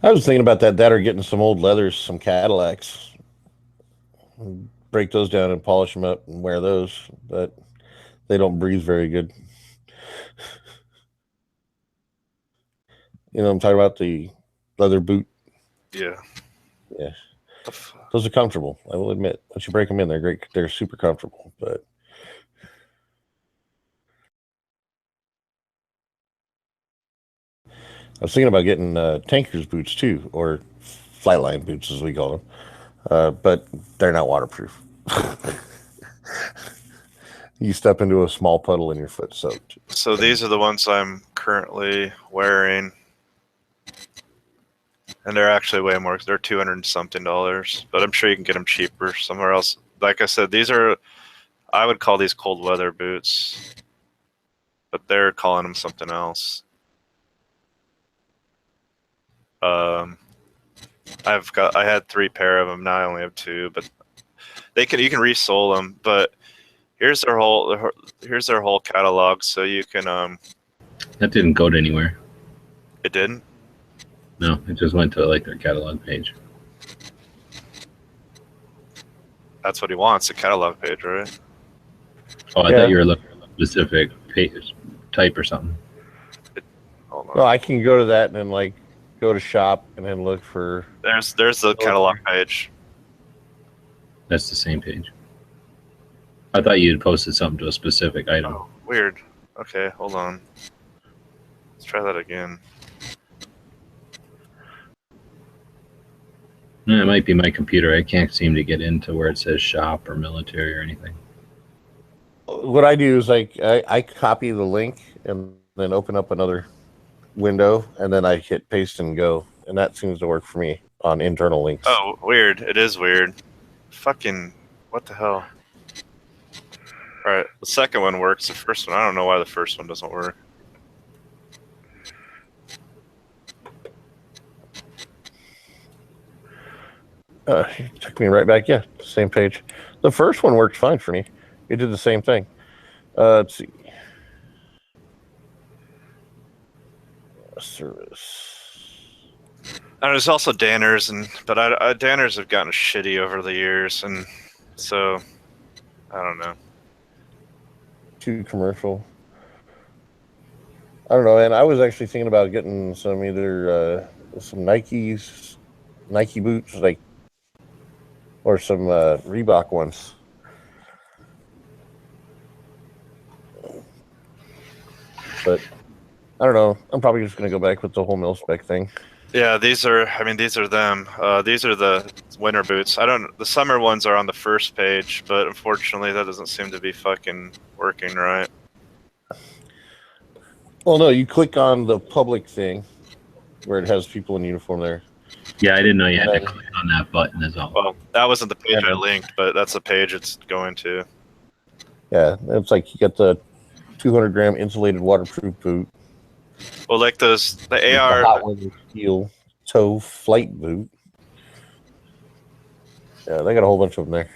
I was thinking about that or getting some old leathers, some Cadillacs. Break those down and polish them up and wear those, but they don't breathe very good. You know what I'm talking about? The leather boot. Yeah. Yeah. Those are comfortable. I will admit. Once you break them in, they're great. They're super comfortable, but. I was thinking about getting tankers boots too, or flatline boots as we call them, but they're not waterproof. You step into a small puddle and your foot's soaked. So these are the ones I'm currently wearing, and they're actually way more. They're $200 something, but I'm sure you can get them cheaper somewhere else. Like I said, I would call these cold weather boots, but they're calling them something else. I had 3 pair of them. Now I only have 2, but you can resole them. But here's their whole catalog, so you can. That didn't go to anywhere. It didn't. No, it just went to like their catalog page. That's what he wants, a catalog page, right? Oh, I thought you were looking at a specific page type or something. Hold on. Well, I can go to that and then like go to shop and then look for. There's the catalog page. That's the same page. I thought you had posted something to a specific item. Oh, weird. Okay, hold on. Let's try that again. It might be my computer. I can't seem to get into where it says shop or military or anything. What I do is like I copy the link and then open up another window and then I hit paste and go, and that seems to work for me on internal links. Oh, weird. It is weird. Fucking, what the hell? Alright, the second one works. The first one, I don't know why the first one doesn't work. It took me right back. Yeah, same page. The first one worked fine for me. It did the same thing. Let's see. Service. And there's also Danners, but Danners have gotten shitty over the years, and so I don't know. Too commercial. I don't know, and I was actually thinking about getting some either some Nike boots, like, or some Reebok ones. But I don't know. I'm probably just gonna go back with the whole mil spec thing. Yeah, these are them. These are the winter boots. The summer ones are on the first page, but unfortunately that doesn't seem to be fucking working right. Well, no, you click on the public thing where it has people in uniform there. Yeah, I didn't know you had to click on that button as well. Well, that wasn't the page I linked, but that's the page it's going to. Yeah, it's like you get the 200-gram insulated waterproof boot. Well, like the The AR. hot weather steel toe flight boot. Yeah, they got a whole bunch of them there.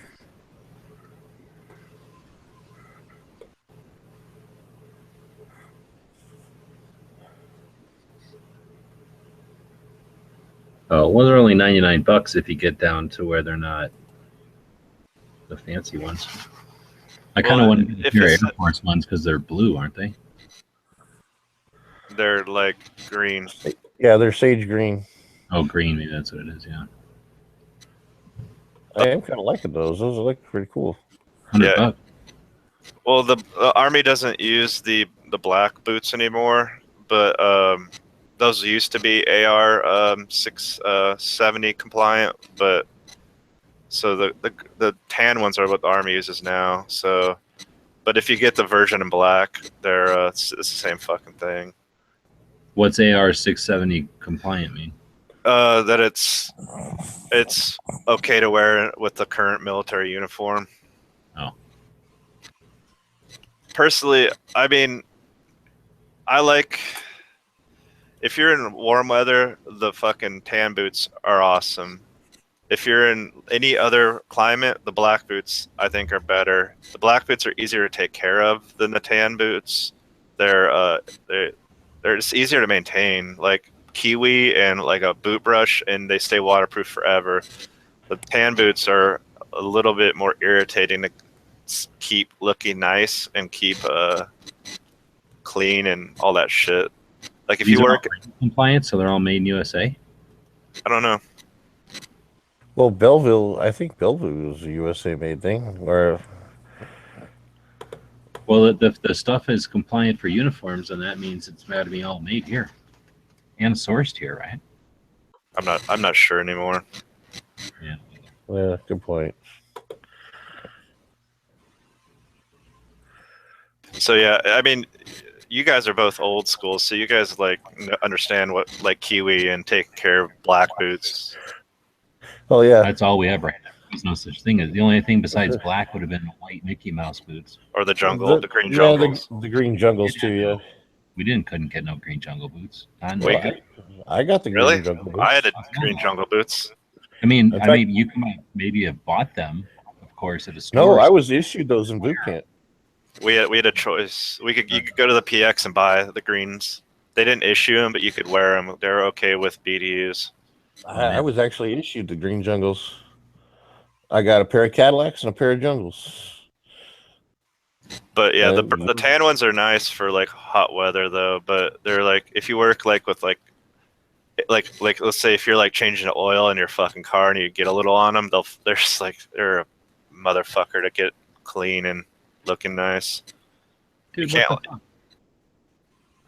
Oh, well, they're only $99 if you get down to where they're not the fancy ones. I kind of want to get your Air Force ones because they're blue, aren't they? They're like green. Yeah, they're sage green. Oh, green. Maybe that's what it is. Yeah. I am kind of liking those. Those look pretty cool. $100. Well, the Army doesn't use the black boots anymore, but those used to be AR 670 compliant, but so the tan ones are what the Army uses now. So, but if you get the version in black, they're it's the same fucking thing. What's AR 670 compliant mean? That it's okay to wear with the current military uniform. Oh. Personally, I mean, I like, if you're in warm weather, the fucking tan boots are awesome. If you're in any other climate, the black boots I think are better. The black boots are easier to take care of than the tan boots. They're just easier to maintain, like Kiwi and like a boot brush, and they stay waterproof forever. The tan boots are a little bit more irritating to keep looking nice and keep clean and all that shit. Like if These you are work all compliant, so they're all made in USA. I don't know. Well, Belleville, I think Belleville is a USA made thing. Or Well, the stuff is compliant for uniforms, and that means it's got to be all made here and sourced here, right? I'm not sure anymore. yeah, good point. So yeah, I mean, you guys are both old school, so you guys like understand what like Kiwi and take care of black boots. Oh yeah, That's all we ever had. There's no such thing as the only thing besides black would have been the white Mickey Mouse boots. Or the jungle, the green jungles. the green jungles too. Yeah, We couldn't get no green jungle boots. Wait, I got the green really? jungle boots. I had green jungle boots. I mean, In fact- you can maybe have bought them, of course, at a store. No, I was issued those in boot camp. We had a choice. You could go to the PX and buy the greens. They didn't issue them, but you could wear them. They're okay with BDUs. I was actually issued the green jungles. I got a pair of Cadillacs and a pair of jungles. But yeah, the tan ones are nice for like hot weather though. But they're like if you work like with like let's say if you're like changing the oil in your fucking car and you get a little on them, they're just like they're a motherfucker to get clean and looking nice. Dude, You what can't- the fuck?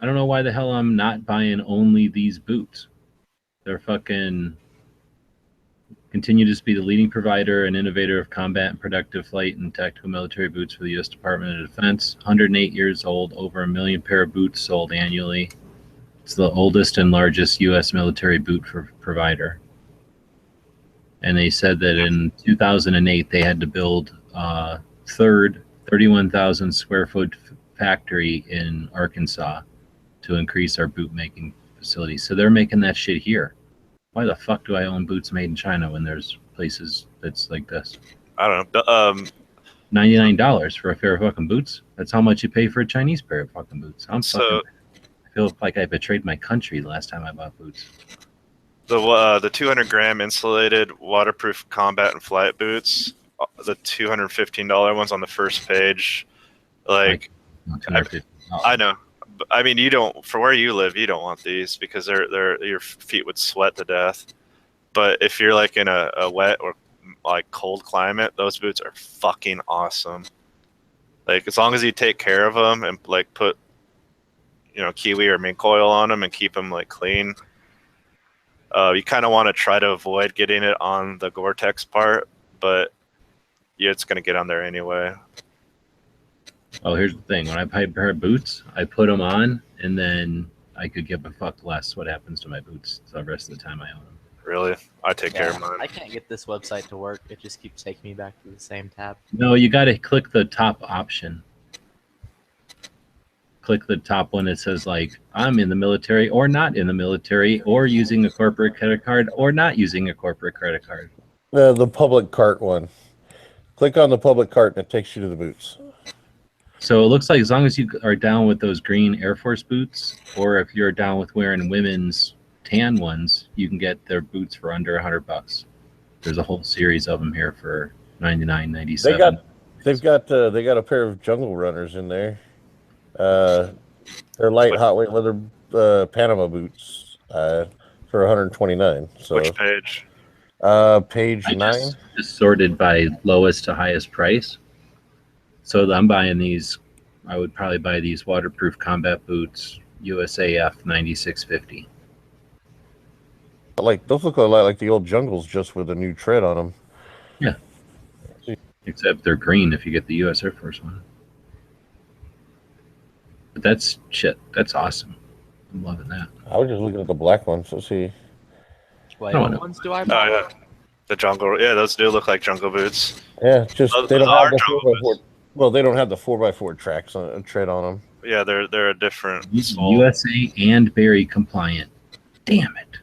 I don't know why the hell I'm not buying only these boots. They're fucking continue to be the leading provider and innovator of combat and productive flight and tactical military boots for the U.S. Department of Defense. 108 years old, over 1 million pair of boots sold annually. It's the oldest and largest U.S. military boot provider. And they said that in 2008 they had to build a third 31,000 square foot factory in Arkansas to increase our boot making facility. So they're making that shit here. Why the fuck do I own boots made in China when there's places that's like this? I don't know. $99 for a pair of fucking boots. That's how much you pay for a Chinese pair of fucking boots. I feel like I betrayed my country the last time I bought boots. The 200 gram insulated waterproof combat and flight boots, the $215 ones on the first page, like Not $250. I know. I mean, you don't, for where you live, you don't want these because they're your feet would sweat to death. But if you're like in a wet or like cold climate, those boots are fucking awesome. Like as long as you take care of them and like put, kiwi or mink oil on them and keep them like clean. You kind of want to try to avoid getting it on the Gore-Tex part, but yeah, it's gonna get on there anyway. Oh, here's the thing. When I buy a pair of boots, I put them on, and then I could give a fuck less what happens to my boots the rest of the time I own them. Really, I take care of mine. I can't get this website to work. It just keeps taking me back to the same tab. No, you got to click the top option. Click the top one that says like I'm in the military or not in the military or using a corporate credit card or not using a corporate credit card. The public cart one. Click on the public cart and it takes you to the boots. So it looks like as long as you are down with those green Air Force boots, or if you're down with wearing women's tan ones, you can get their boots for under $100. There's a whole series of them here for $99.97. They've got a pair of jungle runners in there. They're light hot weight leather Panama boots for $129. So Which page? Page 9. Just sorted by lowest to highest price. So I'm buying these. I would probably buy these waterproof combat boots, USAF 9650. Like those look a lot like the old jungles, just with a new tread on them. Yeah. Except they're green if you get the US Air Force one. But that's shit. That's awesome. I'm loving that. I was just looking at the black ones. Let's see. Wait, No, what no. ones do I Oh buy? yeah, the jungle. Yeah, those do look like jungle boots. Yeah, just Those they don't are have the jungle 4x4. Well, they don't have the 4x4 tracks on tread on them. Yeah, they're a different. sole. USA and Berry compliant. Damn it.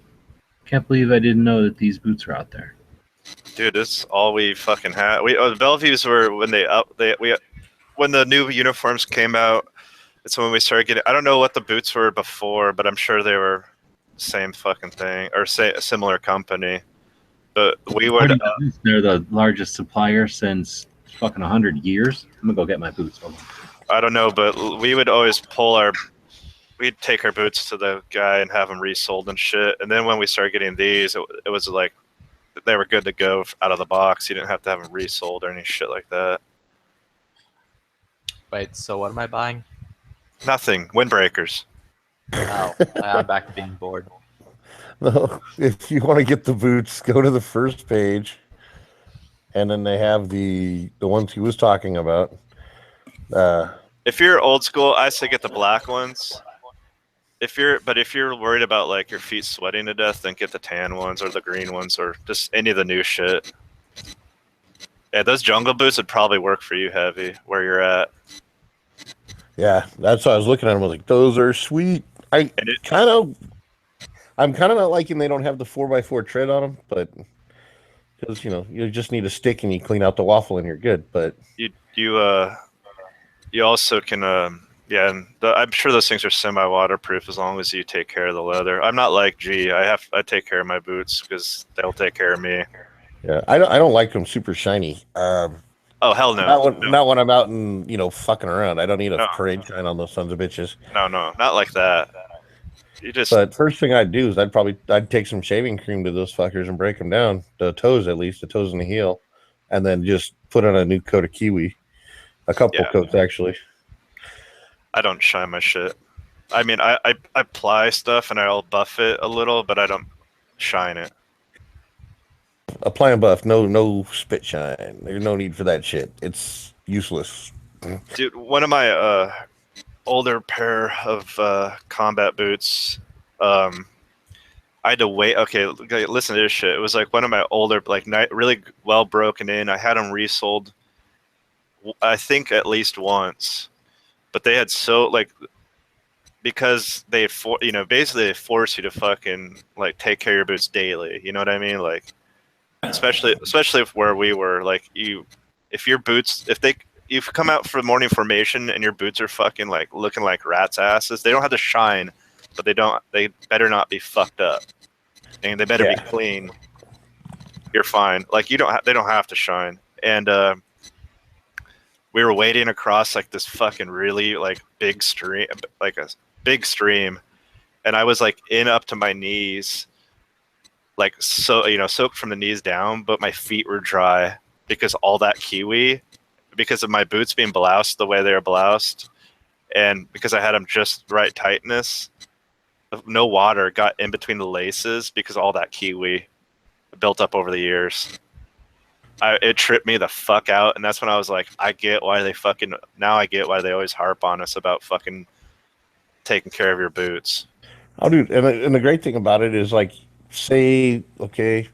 Can't believe I didn't know that these boots are out there. Dude, it's all we fucking had. The Bellevues were when when the new uniforms came out. It's when we started getting. I don't know what the boots were before, but I'm sure they were same fucking thing or say a similar company. But we would. They're the largest supplier since fucking 100 years. I'm gonna go get my boots. Hold on. I don't know, but we would always we'd take our boots to the guy and have them resold and shit. And then when we started getting these, it was like they were good to go out of the box. You didn't have to have them resold or any shit like that. Wait, so what am I buying? Nothing. Windbreakers. Oh, I'm back to being bored. No, if you want to get the boots, go to the first page, and then they have the ones he was talking about. If you're old school, I say get the black ones. If you're worried about like your feet sweating to death, then get the tan ones or the green ones or just any of the new shit. Yeah, those jungle boots would probably work for you, Heavy, where you're at. Yeah, that's what I was looking at them. I was like, those are sweet. I'm kind of not liking they don't have the 4x4 tread on them, but because you just need a stick and you clean out the waffle and you're good. But you also can and I'm sure those things are semi-waterproof as long as you take care of the leather. I'm not like G. I take care of my boots because they'll take care of me. yeah, I don't like them super shiny. Oh hell no! Not when I'm out and fucking around. I don't need a No. parade shine on those sons of bitches. No, not like that. You just But first thing I'd do is I'd take some shaving cream to those fuckers and break them down, the toes at least, the toes and the heel, and then just put on a new coat of kiwi, a couple coats actually. I don't shine my shit. I mean, I apply stuff and I'll buff it a little, but I don't shine it. Apply and buff, no spit shine. There's no need for that shit. It's useless. Dude, one of my older pair of combat boots, I had to wait. Okay, listen to this shit. It was like one of my older, like really well broken in. I had them resold, I think at least once, but they had because they basically they force you to fucking like take care of your boots daily. You know what I mean? Like, especially if where we were, like if your boots, you've come out for morning formation and your boots are fucking like looking like rats' asses. They don't have to shine, but they better not be fucked up. and they better be clean. You're fine. Like they don't have to shine. And we were wading across like this fucking really like big stream, like a big stream, and I was like in up to my knees, like soaked from the knees down, but my feet were dry because all that kiwi, because of my boots being bloused the way they were bloused, and because I had them just right tightness, no water got in between the laces because all that kiwi built up over the years. It tripped me the fuck out, and that's when I was like, I get why they always harp on us about fucking taking care of your boots. Oh, dude, and the great thing about it is, like, say, okay,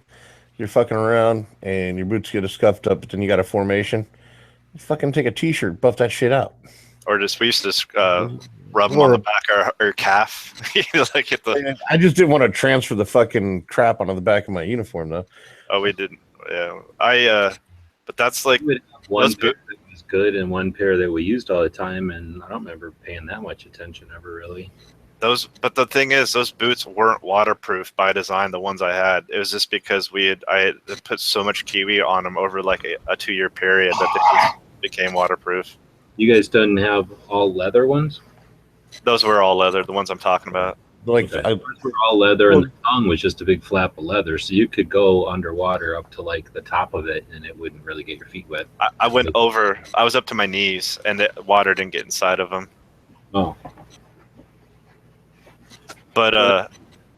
you're fucking around and your boots get scuffed up, but then you got a formation. You fucking take a t-shirt, buff that shit out. Or we used to rub them on the back of our calf. Like hit the. I just didn't want to transfer the fucking crap onto the back of my uniform, though. Oh, we didn't. Yeah, but that's like one pair that was good and one pair that we used all the time, and I don't remember paying that much attention ever really. But the thing is, those boots weren't waterproof by design. The ones I had, it was just because I had put so much kiwi on them over like a 2-year period that they just became waterproof. You guys didn't have all leather ones? Those were all leather. The ones I'm talking about. Like those were all leather, and the tongue was just a big flap of leather, so you could go underwater up to like the top of it, and it wouldn't really get your feet wet. I was up to my knees, and the water didn't get inside of them. Oh. But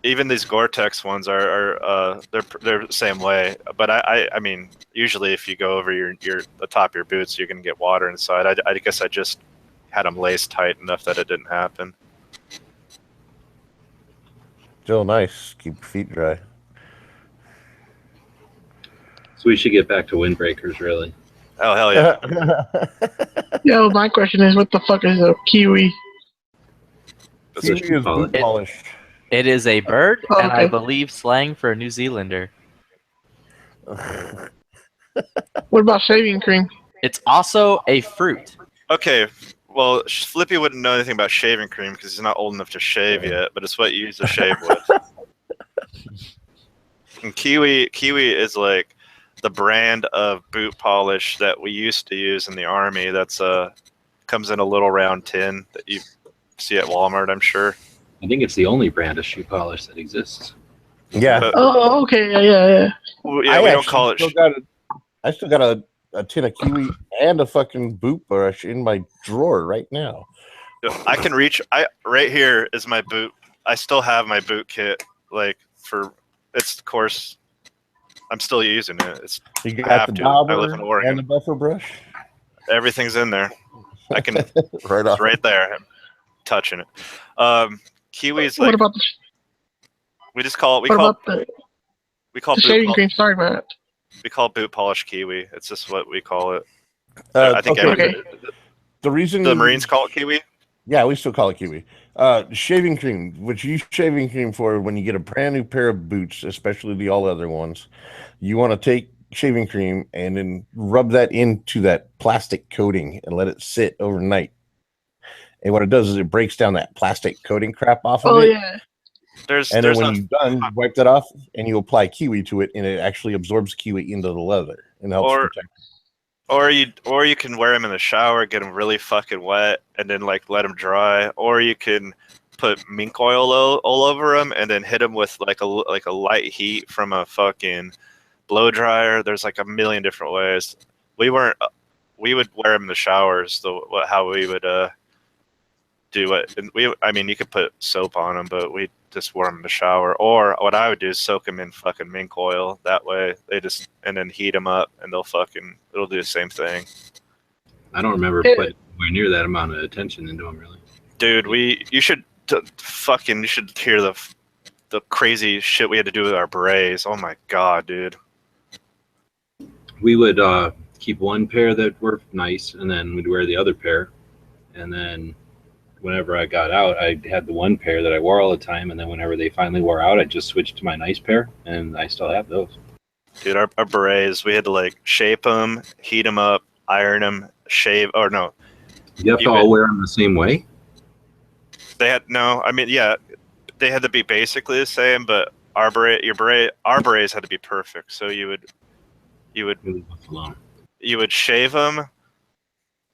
even these Gore-Tex ones are they're the same way. But I mean, usually if you go over the top of your boots, you're gonna get water inside. I guess I just had them laced tight enough that it didn't happen. Still nice. Keep your feet dry. So we should get back to windbreakers, really. Oh, hell yeah. Yo, my question is, what the fuck is a kiwi? Kiwi is boot polish. It is a bird, Oh, and I okay. believe slang for a New Zealander. What about shaving cream? It's also a fruit. Okay, well, Flippy wouldn't know anything about shaving cream because he's not old enough to shave yet, but it's what you use to shave with. And Kiwi is like the brand of boot polish that we used to use in the Army. That's comes in a little round tin that you see at Walmart, I'm sure. I think it's the only brand of shoe polish that exists. Yeah. Oh, okay, yeah. Yeah, we don't call it. I still got a tin of kiwi and a fucking boot brush in my drawer right now. I can reach. Right here is my boot. I still have my boot kit. Like it's of course, I'm still using it. It's You I got have the to. I dauber live in Oregon. and the buffer brush. Everything's in there. I can. Right off. It's right there. I'm touching it. Kiwi's What like about the we just call it. what about the We call shaving cream? Sorry about that. we call boot polish kiwi. It's just what we call it. Uh, I think okay. The reason the Marines call it kiwi. Yeah, we still call it kiwi. Shaving cream, which you use shaving cream for when you get a brand new pair of boots, especially the all leather ones. You want to take shaving cream and then rub that into that plastic coating and let it sit overnight. And what it does is it breaks down that plastic coating crap off of Oh it. yeah. There's And there's then when a, you're done, you wipe that off and you apply kiwi to it, and it actually absorbs kiwi into the leather and helps Or- protect. or you can wear them in the shower, get them really fucking wet, and then like let them dry. Or you can put mink oil all over them and then hit them with like a light heat from a fucking blow dryer. There's like a million different ways. We would wear them in the showers. How we would do it. And you could put soap on them, but we just wore them in the shower. Or what I would do is soak them in fucking mink oil. That way and then heat them up, and it'll do the same thing. I don't remember putting anywhere near that amount of attention into them, really. Dude, you should hear the crazy shit we had to do with our berets. Oh my god, dude. We would keep one pair that were nice, and then we'd wear the other pair. And then whenever I got out, I had the one pair that I wore all the time, and then whenever they finally wore out, I just switched to my nice pair, and I still have those. Dude, our berets, we had to like shape them, heat them up, iron them, shave. Or no, You have to all wear them the same way? they had no. I mean, yeah, they had to be basically the same, but our berets had to be perfect. So you would Leave us alone. you would shave them,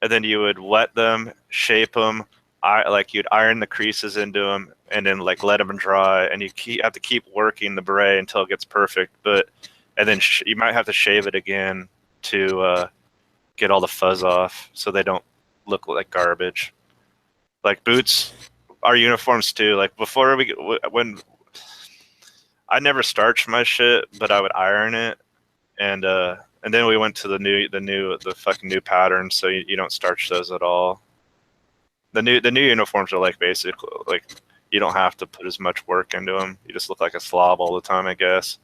and then you would wet them, shape them, like you'd iron the creases into them, and then like let them dry. And you have to keep working the beret until it gets perfect. And then you might have to shave it again to get all the fuzz off, so they don't look like garbage. Like boots, our uniforms too. Like before when I never starched my shit, but I would iron it, and then we went to the fucking new pattern, so you don't starch those at all. The new uniforms are like basically like you don't have to put as much work into them. You just look like a slob all the time, I guess.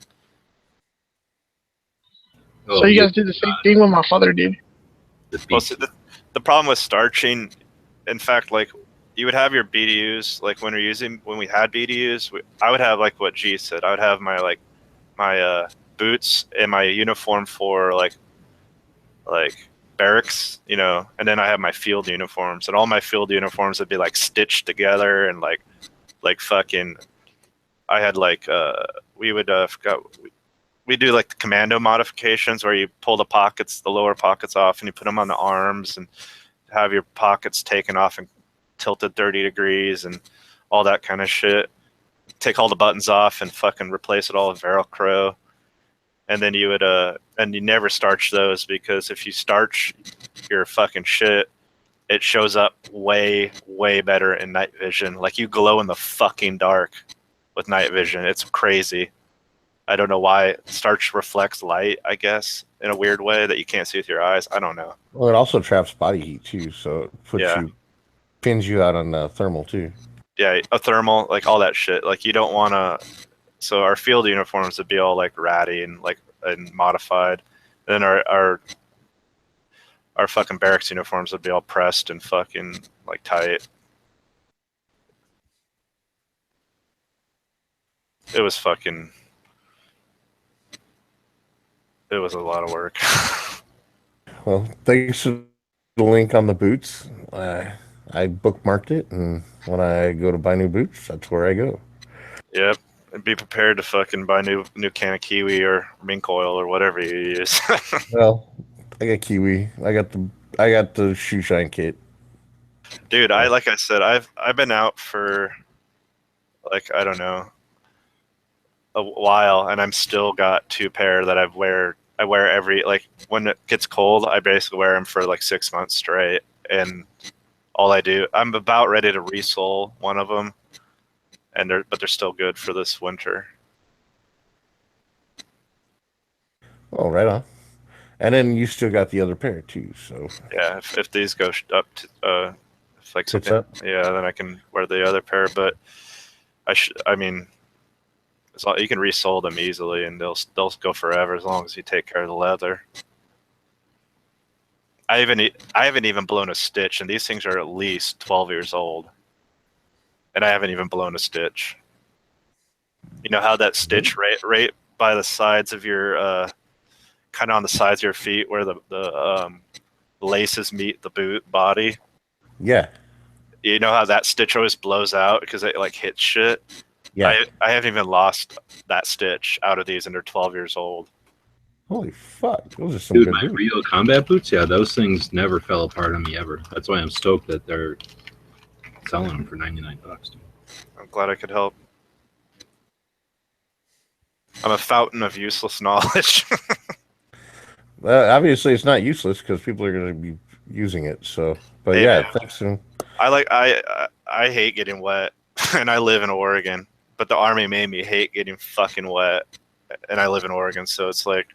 So you guys did the same thing what my father did. Well, see, the problem with starching, in fact, like you would have your BDUs, like when we had BDUs, I would have like what G said. I would have my boots and my uniform for like barracks, and then I have my field uniforms, and all my field uniforms would be like stitched together and like fucking. I had like we do like the commando modifications where you pull the lower pockets off, and you put them on the arms and have your pockets taken off and tilted 30 degrees and all that kind of shit. Take all the buttons off and fucking replace it all with Velcro. And then you would and you never starch those, because if you starch your fucking shit, it shows up way, way better in night vision. Like you glow in the fucking dark with night vision. It's crazy. I don't know why. Starch reflects light, I guess, in a weird way that you can't see with your eyes. I don't know. Well, it also traps body heat too, so it pins you out on thermal too. Yeah, a thermal, like all that shit. Like you don't want to. So our field uniforms would be all like ratty and modified, and then our fucking barracks uniforms would be all pressed and fucking like tight. It was a lot of work. Well, thanks for the link on the boots. I bookmarked it, and when I go to buy new boots, that's where I go. Yep. And be prepared to fucking buy new can of Kiwi or mink oil or whatever you use. Well, I got Kiwi. I got the shoe shine kit. Dude, like I said, I've been out for like, I don't know, a while, and I'm still got 2 pair that I wear every, like when it gets cold, I basically wear them for like 6 months straight, and I'm about ready to resole one of them, but they're still good for this winter. Oh, right on. And then you still got the other pair too, so yeah, if these go up to Sits up? yeah, then I can wear the other pair, but I mean, you can resole them easily, and they'll go forever as long as you take care of the leather. I haven't even blown a stitch, and these things are at least 12 years old, and I haven't even blown a stitch. You know how that stitch right by the sides of your kind of on the sides of your feet where the laces meet the boot body? Yeah. You know how that stitch always blows out because it like hits shit? Yeah. I haven't even lost that stitch out of these, and they're 12 years old. Holy fuck. Those are some Dude, good my boots. Rio combat boots, yeah, those things never fell apart on me ever. That's why I'm stoked that they're selling them for $99. Dude. I'm glad I could help. I'm a fountain of useless knowledge. Obviously, it's not useless because people are going to be using it. So, but yeah, thanks. I hate getting wet, and I live in Oregon. But the Army made me hate getting fucking wet, and I live in Oregon, so it's like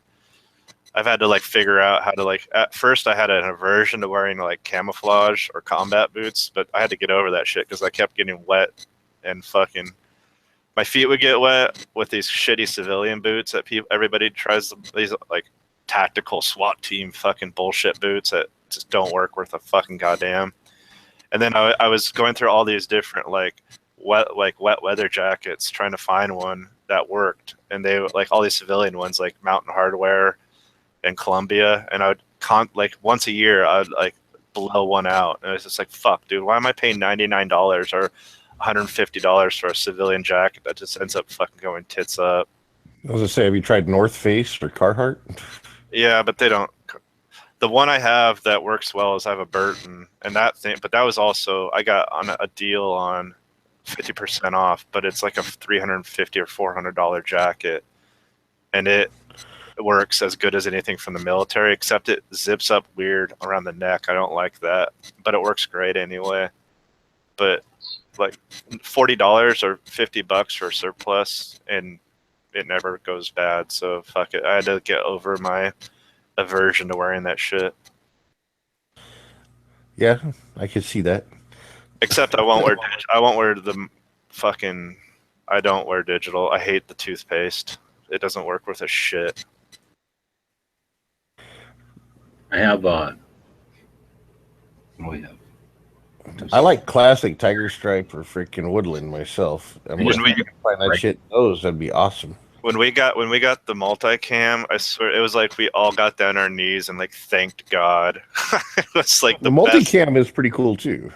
I've had to like figure out how to like. At first, I had an aversion to wearing like camouflage or combat boots, but I had to get over that shit because I kept getting wet, and fucking my feet would get wet with these shitty civilian boots that everybody tries these like tactical SWAT team fucking bullshit boots that just don't work worth a fucking goddamn. And then I was going through all these different like wet weather jackets trying to find one that worked, and they like all these civilian ones like Mountain Hardwear and Columbia, and I would like once a year I'd like blow one out, and it's just like, fuck, dude, why am I paying $99 or $150 for a civilian jacket that just ends up fucking going tits up. I was gonna say, have you tried North Face or Carhartt? Yeah, but they don't. The one I have that works well is I have a Burton, and that thing. But that was also I got on a deal on 50% off, but it's like a $350 or $400 jacket, and it works as good as anything from the military, except it zips up weird around the neck. I don't like that, but it works great anyway. But like $40 or $50 for surplus, and it never goes bad. So fuck it. I had to get over my aversion to wearing that shit. Yeah, I could see that. Except I won't wear. I won't wear the fucking. I don't wear digital. I hate the toothpaste. It doesn't work worth a shit. I have what do we have? I like classic Tiger Stripe or freaking Woodland myself. I mean, When if we- you can find that shit, those that'd be awesome. When we got the multicam, I swear it was like we all got down our knees and like thanked God. It was like The the best. multicam is pretty cool too.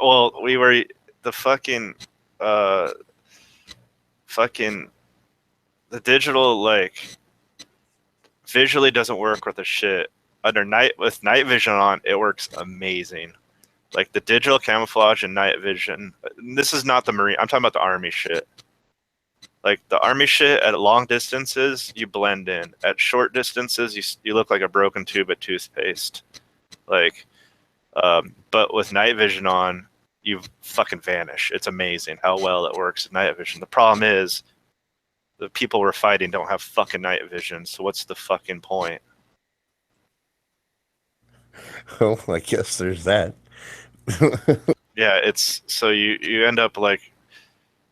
Well, we were the fucking the digital like visually doesn't work with a shit. With night vision on, it works amazing. Like the digital camouflage and night vision. This is not the Marine. I'm talking about the Army shit. Like the Army shit at long distances, you blend in. At short distances, you look like a broken tube of toothpaste. Like, but with night vision on, you fucking vanish. It's amazing how well it works at night vision. The problem is, the people we're fighting don't have fucking night vision. So what's the fucking point? Oh, I guess there's that. Yeah, it's so you end up like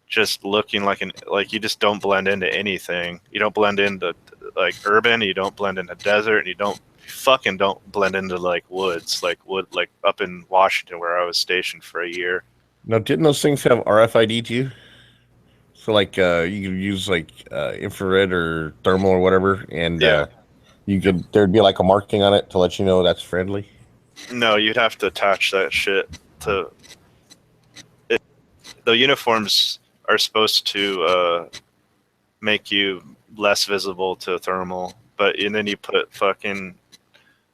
just looking like you just don't blend into anything. You don't blend into like urban, you don't blend into desert, and you fucking don't blend into like woods, like up in Washington where I was stationed for a year. Now, didn't those things have RFID too? So like you could use like infrared or thermal or whatever, and Yeah. there'd be like a marking on it to let you know that's friendly. No, you'd have to attach that shit to it. The uniforms are supposed to make you less visible to thermal, and then you put fucking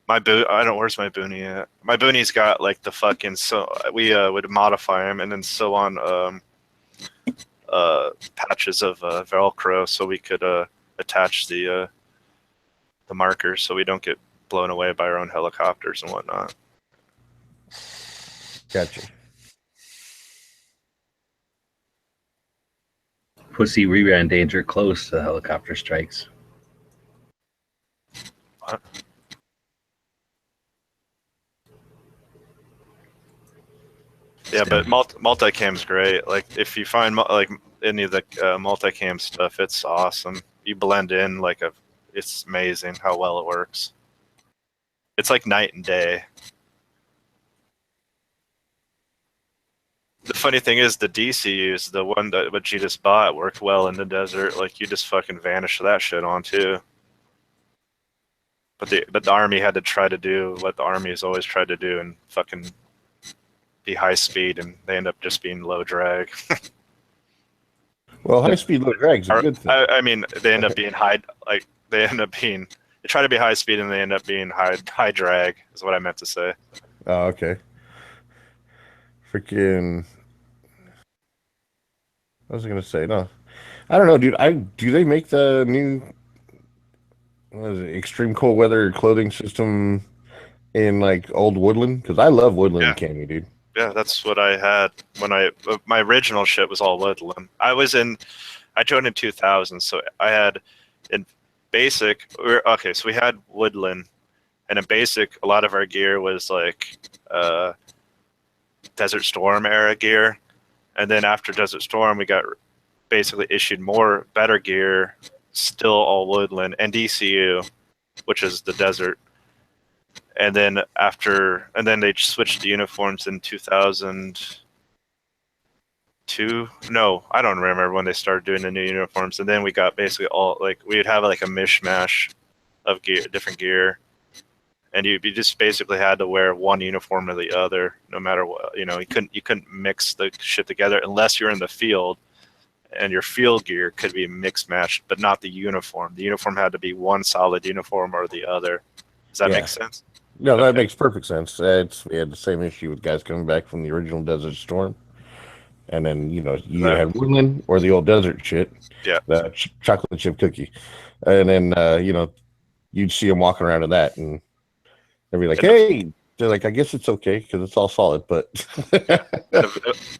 where's my boonie at? My boonie's got like the fucking, so we would modify them and then sew on patches of Velcro so we could attach the markers so we don't get blown away by our own helicopters and whatnot. Gotcha. Pussy, we ran danger close to helicopter strikes. What? Yeah, but multicam's great. Like if you find like any of the multicam stuff, it's awesome. You blend in it's amazing how well it works. It's like night and day. The funny thing is the DCUs, the one that what you just bought, worked well in the desert. Like you just fucking vanish that shit on too. But the Army had to try to do what the Army has always tried to do and fucking be high speed, and they end up just being low drag. Well, high speed low drag's a good thing. I mean, they end up being they try to be high speed and they end up being high drag is what I meant to say. Oh, okay. Freaking. I was gonna say no. I don't know, dude. Do they make the new extreme cold weather clothing system in like old Woodland? Because I love Woodland cami, dude. Yeah, that's what I had when my original shit was all Woodland. I joined in 2000, so I had in basic. So we had Woodland, and in basic, a lot of our gear was like Desert Storm era gear, and then after Desert Storm, we got basically issued better gear, still all Woodland and DCU, which is the desert. And then they switched to uniforms in 2002. No, I don't remember when they started doing the new uniforms. And then we got basically all we'd have like a mishmash of gear, different gear. and you just basically had to wear one uniform or the other, no matter what. You couldn't mix the shit together unless you're in the field, and your field gear could be mixed matched, but not the uniform. The uniform had to be one solid uniform or the other. Does that make sense? No, that makes perfect sense. We had the same issue with guys coming back from the original Desert Storm, and then you either had Woodland or the old Desert shit. Yeah, the chocolate chip cookie, and then you'd see them walking around in that, and they'd be like, "Hey," they're like, "I guess it's okay because it's all solid." But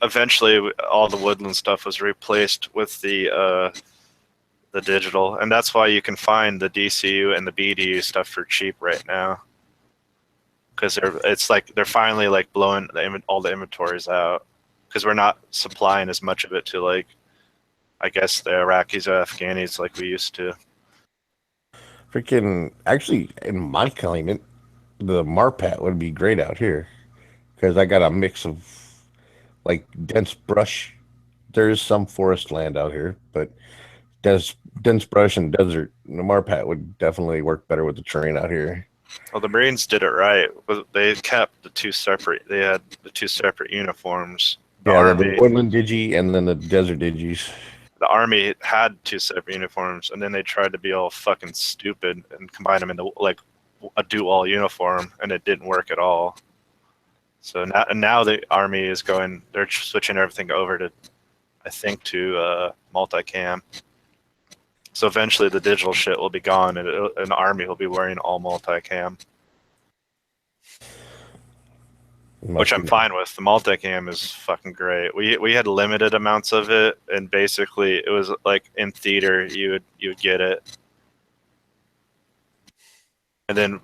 eventually, all the Woodland stuff was replaced with the digital, and that's why you can find the DCU and the BDU stuff for cheap right now, because they're finally like blowing all the inventories out, because we're not supplying as much of it to, like, I guess, the Iraqis or Afghanis like we used to. Freaking, actually, in my climate, the Marpat would be great out here, because I got a mix of like dense brush. There's some forest land out here, but dense brush and desert. The Marpat would definitely work better with the terrain out here. Well, the Marines did it right. They kept the two separate. They had the two separate uniforms. The Woodland Digi and then the Desert Digis. The Army had two separate uniforms, and then they tried to be all fucking stupid and combine them into like a do-all uniform, and it didn't work at all. So now the Army is going. They're switching everything over to, I think, to multicam. So eventually the digital shit will be gone, and the Army will be wearing all multicam. Which I'm fine with. The multicam is fucking great. We had limited amounts of it, and basically it was like in theater you would get it, and then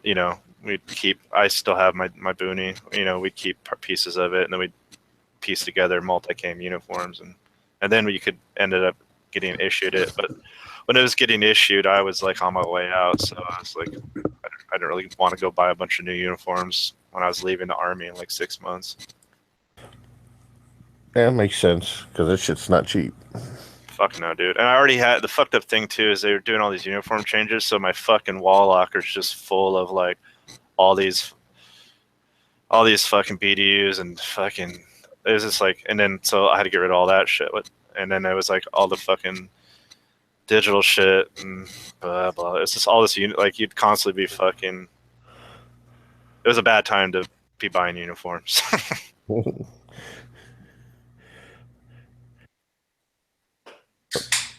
we'd keep. I still have my boonie. We'd keep pieces of it, and then we'd piece together multicam uniforms, and then we could ended up getting issued it. But when it was getting issued, I was like on my way out, so I was like, I didn't really want to go buy a bunch of new uniforms when I was leaving the Army in like 6 months. Yeah, it makes sense, because this shit's not cheap. Fuck no, dude. And I already had the fucked up thing too is they were doing all these uniform changes, so my fucking wall locker's just full of like all these fucking BDUs and fucking. It was just like, and then so I had to get rid of all that shit. And then there was like all the fucking digital shit and blah blah. It's just all this like you'd constantly be fucking. It was a bad time to be buying uniforms.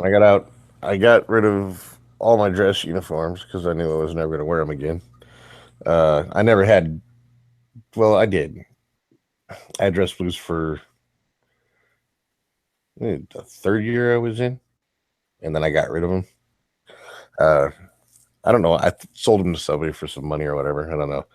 I got rid of all my dress uniforms because I knew I was never going to wear them again. I never had. Well, I did. I had dress blues for the third year I was in, and then I got rid of them. I don't know. I sold them to somebody for some money or whatever. I don't know.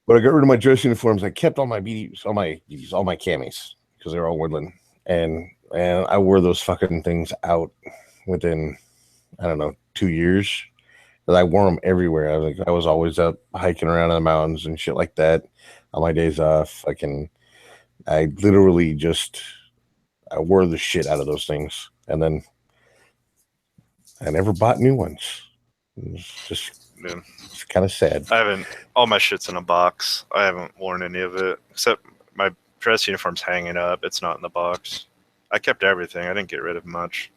But I got rid of my dress uniforms. I kept all my BDs, all my camis, because they're all Woodland, and I wore those fucking things out within, I don't know, 2 years. I wore them everywhere. I was always up hiking around in the mountains and shit like that on my days off. I literally I wore the shit out of those things, and then I never bought new ones. It's kind of sad. I haven't. All my shit's in a box. I haven't worn any of it except my dress uniform's hanging up. It's not in the box. I kept everything. I didn't get rid of much.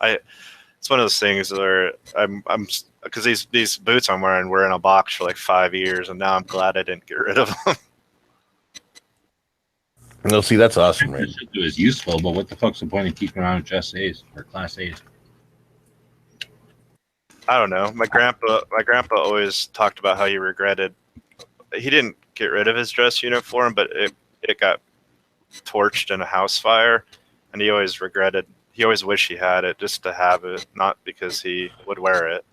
It's one of those things where I'm because these boots I'm wearing were in a box for like 5 years, and now I'm glad I didn't get rid of them. No, see, that's awesome, man. It was useful, but what the fuck's the point of keeping around just A's or Class A's? I don't know. My grandpa always talked about how he regretted. He didn't get rid of his dress uniform, but it got torched in a house fire, and he always regretted. He always wished he had it just to have it, not because he would wear it.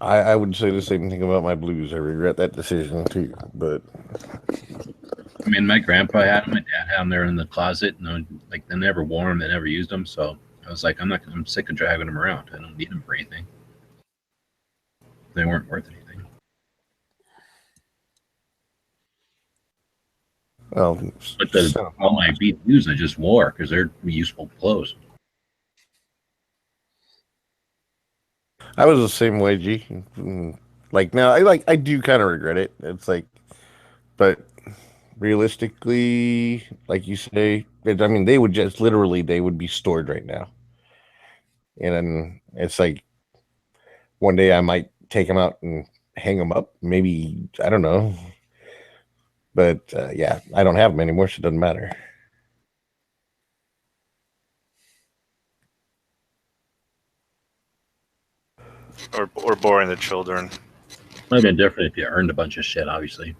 I would say the same thing about my blues. I regret that decision too. But I mean, my grandpa had them, my dad had them there in the closet, and like they never wore them, they never used them. So I was like, I'm sick of dragging them around. I don't need them for anything. They weren't worth anything. Well, but all my BDUs I just wore because they're useful clothes. I was the same way, G. Like now, I do kind of regret it. It's like, but realistically, like you say, I mean, they would just literally they would be stored right now, and then it's like one day I might take them out and hang them up. Maybe I don't know, but yeah, I don't have them anymore, so it doesn't matter. Or boring the children. Might have been different if you earned a bunch of shit, obviously.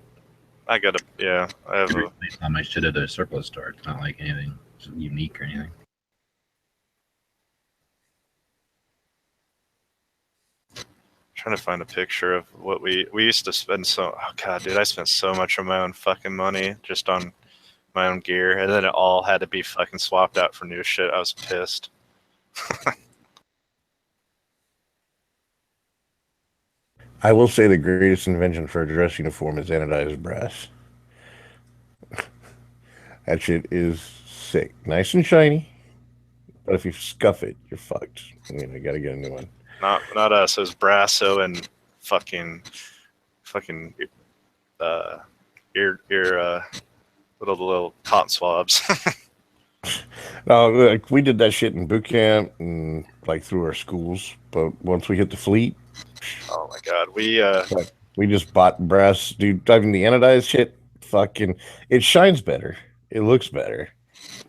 I have a. It's not my shit at a surplus store. It's not like anything unique or anything. Trying to find a picture of what we used to spend. Oh god, dude, I spent so much of my own fucking money just on my own gear, and then it all had to be fucking swapped out for new shit. I was pissed. I will say the greatest invention for a dress uniform is anodized brass. That shit is sick. Nice and shiny. But if you scuff it, you're fucked. I mean, I gotta get a new one. Not us. It was Brasso and fucking little cotton swabs. No, like we did that shit in boot camp and like through our schools. But once we hit the fleet, oh my god, we just bought brass, dude. I mean, the anodized shit, fucking, it shines better. It looks better.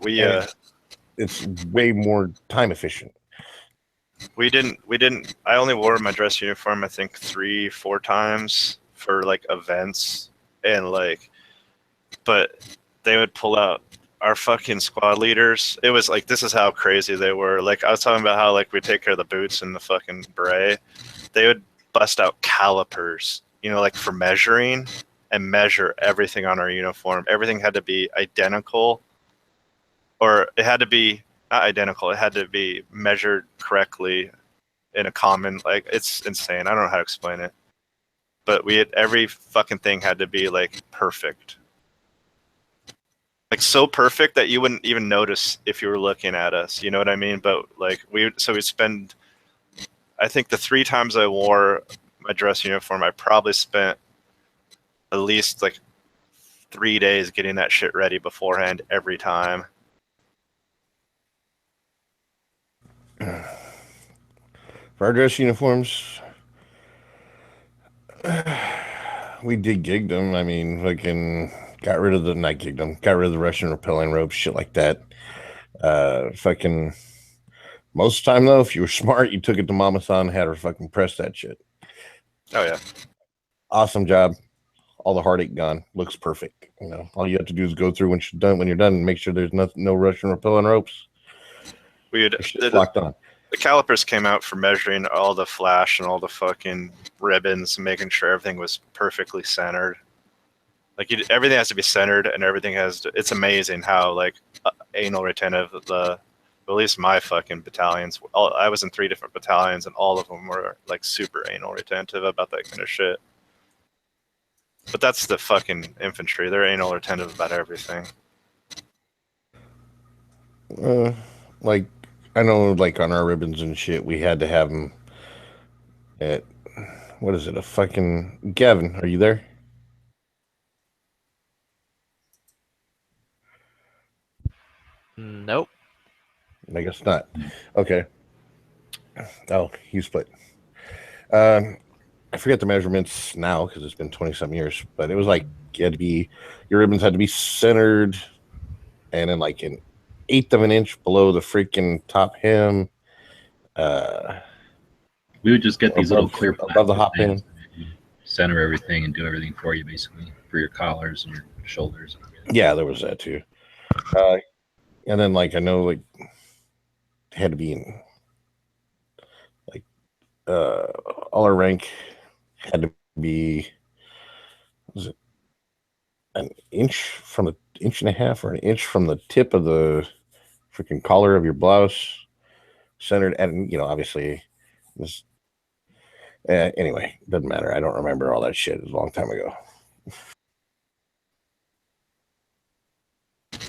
It's way more time efficient. We didn't. I only wore my dress uniform, I think 3-4 times for like events and like, but they would pull out our fucking squad leaders. It was like, this is how crazy they were. Like I was talking about how like we take care of the boots and the fucking beret. They would bust out calipers, like for measuring and measure everything on our uniform. Everything had to be identical, or it had to be not identical. It had to be measured correctly in a common, like, it's insane. I don't know how to explain it, but every fucking thing had to be like perfect. Like so perfect that you wouldn't even notice if you were looking at us. You know what I mean? But like we'd spend, I think the 3 times I wore my dress uniform, I probably spent at least like 3 days getting that shit ready beforehand every time. For our dress uniforms, we did gig them. I mean, fucking got rid of the Russian repelling ropes, shit like that. Fucking most of the time though, if you were smart, you took it to Mama San, had her fucking press that shit. Oh yeah. Awesome job. All the heartache gone. Looks perfect. All you have to do is go through when you're done and make sure there's no Russian repelling ropes. Locked on. The calipers came out for measuring all the flash and all the fucking ribbons, making sure everything was perfectly centered. Like everything has to be centered, and everything it's amazing how like anal retentive at least my fucking battalions. I was in 3 different battalions, and all of them were like super anal retentive about that kind of shit. But that's the fucking infantry. They're anal retentive about everything. Like I know, like on our ribbons and shit, we had to have them at, what is it, a fucking, Gavin, are you there? Nope. I guess not. Okay. Oh, you split. I forget the measurements now because it's been 20-some years, but it was like your ribbons had to be centered and then like an 1/8 of an inch below the freaking top hem. We would just get these little clear above the hop hem. Center everything and do everything for you, basically, for your collars and your shoulders and everything. Yeah, there was that too. And then like I know like it had to be in like all our rank had to be, was it an inch and a half or an inch from the tip of the freaking collar of your blouse, centered, and obviously this. Anyway, doesn't matter. I don't remember all that shit. It was a long time ago.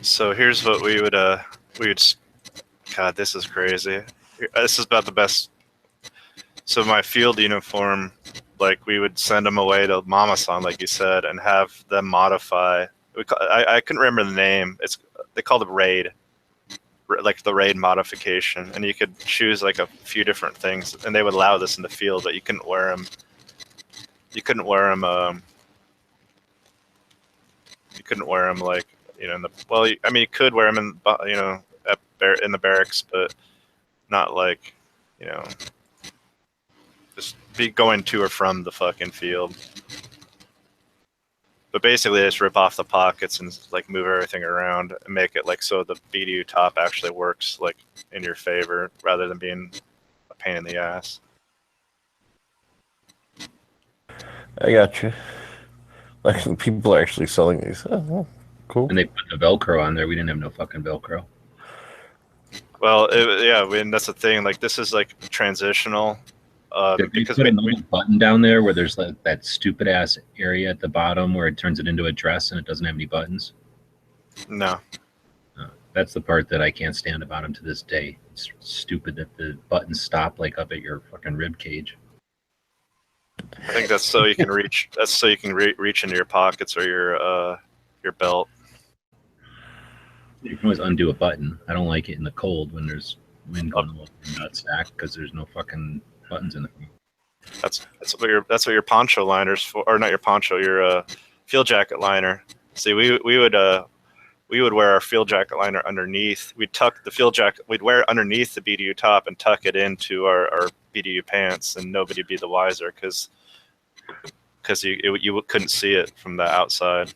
So here's what we would God, this is crazy. This is about the best. So my field uniform, like we would send them away to Mama-san, like you said, and have them modify. I couldn't remember the name. They called it raid, like the raid modification, and you could choose like a few different things, and they would allow this in the field, but you couldn't wear them. You couldn't wear them. You couldn't wear them like in the I mean, you could wear them in in the barracks, but not like just be going to or from the fucking field. But basically, they just rip off the pockets and like move everything around and make it like so the BDU top actually works like in your favor rather than being a pain in the ass. I got you. Like people are actually selling these. Oh, well, cool. And they put the Velcro on there. We didn't have no fucking Velcro. Well, I mean that's the thing. Like this is like transitional. Because put a button down there where there's like that stupid ass area at the bottom where it turns it into a dress and it doesn't have any buttons. No. That's the part that I can't stand about them to this day. It's stupid that the buttons stop like up at your fucking rib cage. I think that's so you can reach. That's so you can reach into your pockets or your belt. You can always undo a button. I don't like it in the cold when there's wind going over your nutsack because there's no fucking buttons in it. That's what your poncho liner's for, or not your poncho, your field jacket liner. See, we would wear our field jacket liner underneath. We'd tuck the field jacket. We'd wear it underneath the BDU top and tuck it into our BDU pants, and nobody'd be the wiser because you couldn't see it from the outside.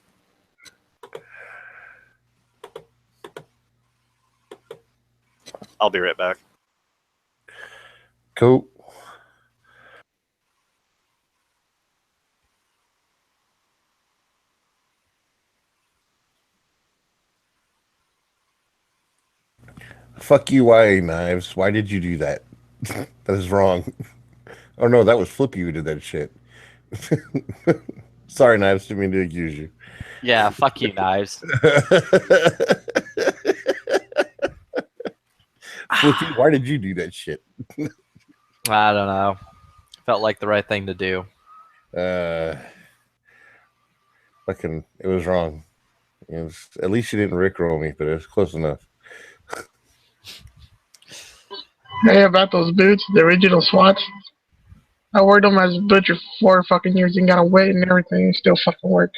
I'll be right back. Cool. Fuck you, why, Knives? Why did you do that? That is wrong. Oh no, that was Flippy who did that shit. Sorry, Knives, didn't mean to accuse you. Yeah, fuck you, Knives. Flippy, why did you do that shit? I don't know. Felt like the right thing to do. Fucking, it was wrong. At least you didn't rickroll me, but it was close enough. Hey, about those boots, the original Swats. I wore them as a butcher for 4 fucking years and got a weight and everything. It still fucking work.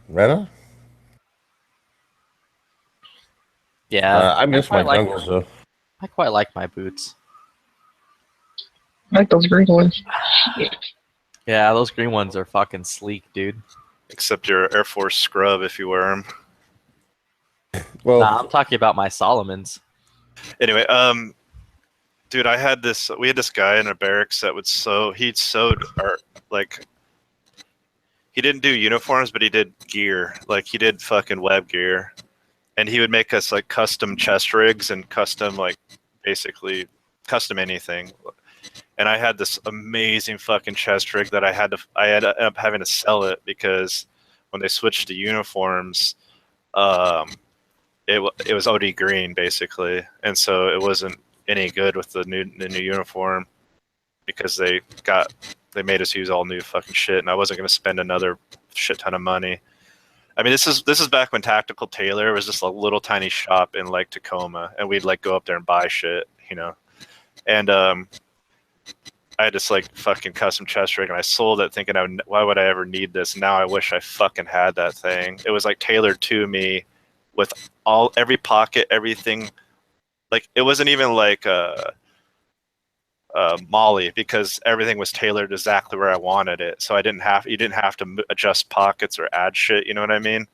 Right on? Yeah. I miss my quite jungles, though. I quite like my boots. I like those green ones. Yeah, those green ones are fucking sleek, dude. Except your Air Force scrub if you wear them. Well, Nah, I'm talking about my Solomons. Anyway, dude, we had this guy in a barracks that would sew. He didn't do uniforms, but he did gear. Like he did fucking web gear, and he would make us like custom chest rigs and custom basically custom anything. And I had this amazing fucking chest rig that I ended up having to sell it because when they switched to uniforms, it was OD green basically, and so it wasn't any good with the new uniform because they made us use all new fucking shit, and I wasn't gonna spend another shit ton of money. I mean, this is back when Tactical Tailor was just a little tiny shop in like Tacoma, and we'd like go up there and buy shit, and I had this like fucking custom chest rig, and I sold it thinking, why would I ever need this? Now I wish I fucking had that thing. It was like tailored to me with every pocket, everything. Like it wasn't even like Molly because everything was tailored exactly where I wanted it. So you didn't have to adjust pockets or add shit. You know what I mean?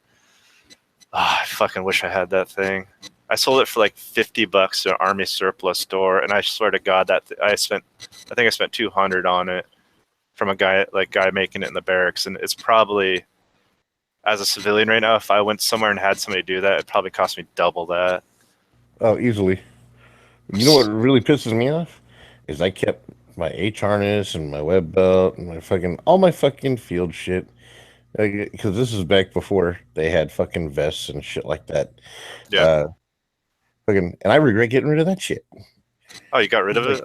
I fucking wish I had that thing. I sold it for like $50 to an Army surplus store, and I swear to God that I think I spent $200 on it from a guy making it in the barracks, and it's probably, as a civilian right now, if I went somewhere and had somebody do that, it'd probably cost me double that. Oh, easily. You know what really pisses me off is I kept my H harness and my web belt and all my fucking field shit. Because this is back before they had fucking vests and shit like that. Yeah. And I regret getting rid of that shit. Oh, you got rid of it?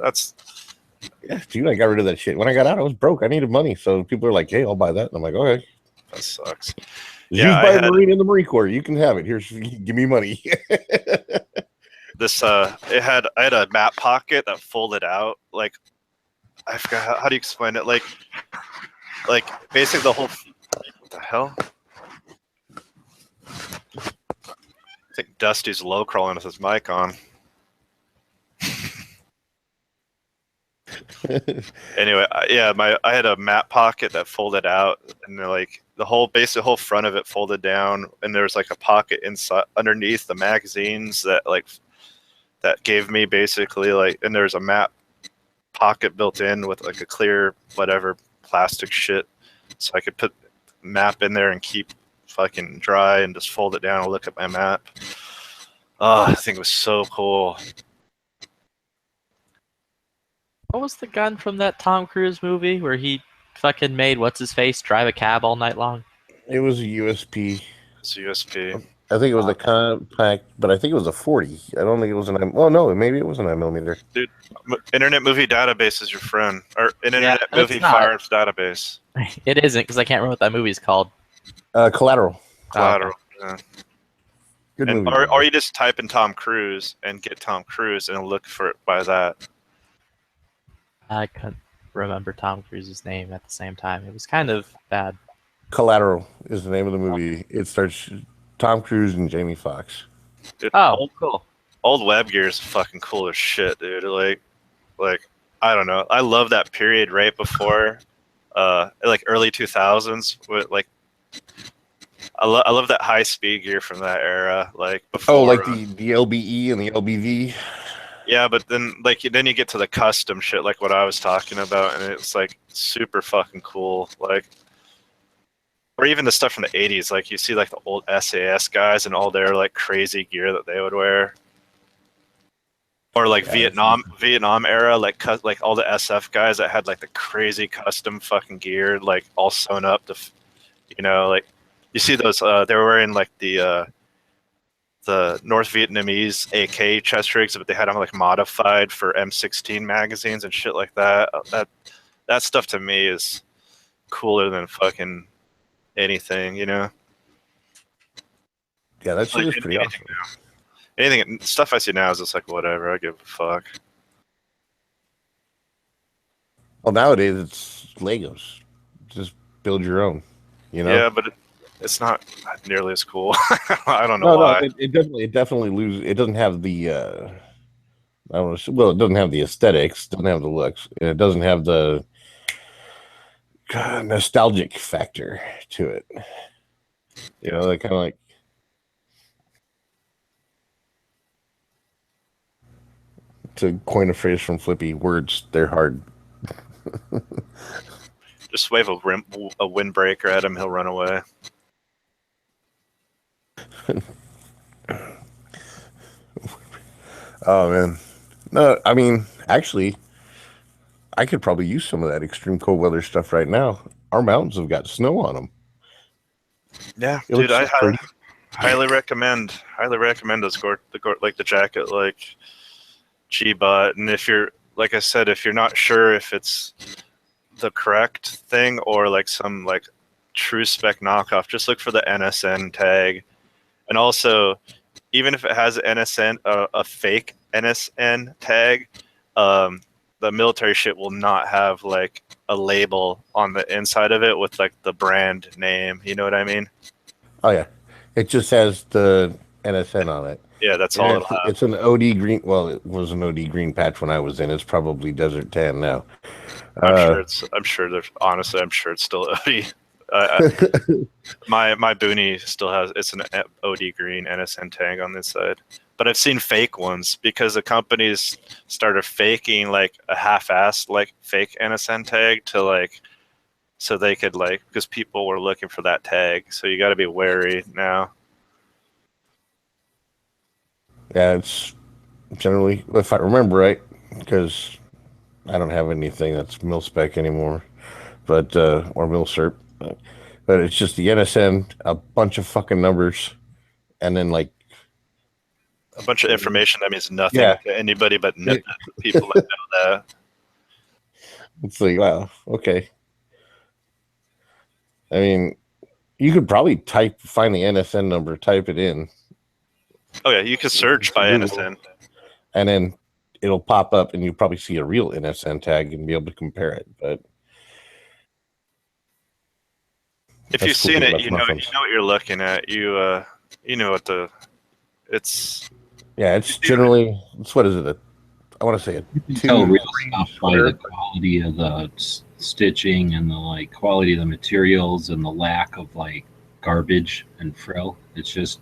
Yeah, dude, I got rid of that shit. When I got out, I was broke. I needed money. So people are like, hey, I'll buy that. And I'm like, okay. That sucks. It's Yeah, used I by a had- Marine in the Marine Corps. You can have it. Here's, give me money. This I had a map pocket that folded out. Like, I forgot how do you explain it? Like basically the whole. What the hell? I think Dusty's low crawling with his mic on. Anyway, I had a map pocket that folded out, and like the whole front of it folded down, and there was like a pocket inside underneath the magazines that gave me basically like, and there's a map pocket built in with like a clear whatever plastic shit, so I could put map in there and keep fucking dry and just fold it down and look at my map. Oh, I think it was so cool. What was the gun from that Tom Cruise movie where he fucking made what's his face drive a cab all night long? It was a USP. It's USP. I think it was a compact, but I think it was a 40. I don't think it was an. Well, no, maybe it was a 9mm. Dude, Internet Movie Database is your friend, or Internet Yeah, Movie it's not. Firearms Database. It isn't, because I can't remember what that movie is called. Collateral. Collateral. Yeah. Good And, movie. or you just type in Tom Cruise and get Tom Cruise and look for it by that. I couldn't remember Tom Cruise's name at the same time. It was kind of bad. Collateral is the name of the movie. It starts Tom Cruise and Jamie Foxx. Dude, Oh, cool. old web gear is fucking cool as shit, dude. Like I don't know. I love that period right before, like early 2000s. With like, I love that high speed gear from that era. Like before. Oh, like the LBE and the LBV. Yeah, but then you get to the custom shit, like what I was talking about, and it's like super fucking cool. Like, or even the stuff from the 80s. Like you see like the old SAS guys and all their like crazy gear that they would wear. Or like Vietnam era, like all the SF guys that had like the crazy custom fucking gear, like all sewn up to, like you see those. They were wearing like the North Vietnamese AK chest rigs, but they had them like modified for M16 magazines and shit like that. That stuff to me is cooler than fucking anything, Yeah, that shit is pretty awesome. Anything stuff I see now is just like whatever. I give a fuck. Well, nowadays it's Legos. Just build your own. Yeah, but it's not nearly as cool. I don't know why. No, it definitely loses. It doesn't have the. I don't know. Well, it doesn't have the aesthetics. Doesn't have the looks. And it doesn't have the nostalgic factor to it. They kind of like. To coin a phrase from Flippy, words, they're hard. Just wave a windbreaker at him, he'll run away. Oh, man. No, I mean, actually, I could probably use some of that extreme cold weather stuff right now. Our mountains have got snow on them. Yeah, It dude, looks I pretty. highly recommend those like the jacket, like G-Bot. And if you're, like I said, if you're not sure if it's the correct thing or like some like true spec knockoff, just look for the NSN tag. And also, even if it has NSN, a fake NSN tag, the military shit will not have like a label on the inside of it with like the brand name. You know what I mean? Oh, yeah. It just has the NSN on it. Yeah, that's all And it'll have. it's an OD green. Well, it was an OD green patch when I was in. It's probably Desert Tan now. I'm sure it's still OD. My boonie still has, it's an OD green NSN tag on this side, but I've seen fake ones because the companies started faking like a half-assed like fake NSN tag to like, so they could like, because people were looking for that tag, so you got to be wary now. Yeah, it's generally, if I remember right, because I don't have anything that's mil spec anymore, but or mil cert, but it's just the NSN, a bunch of fucking numbers, and then like A bunch of information that means nothing Yeah. to anybody but people that know that. It's like, wow, okay. I mean, you could probably find the NSN number, type it in, Oh yeah, you can search by Google. NSN. and then it'll pop up, and you'll probably see a real NSN tag and be able to compare it. But If That's you've cool. seen it, That's you my know friends. what you're looking at. You know what it's yeah, it's generally what is it? I want to say it. You can tell real stuff by the quality of the stitching and the like quality of the materials and the lack of like garbage and frill. It's just,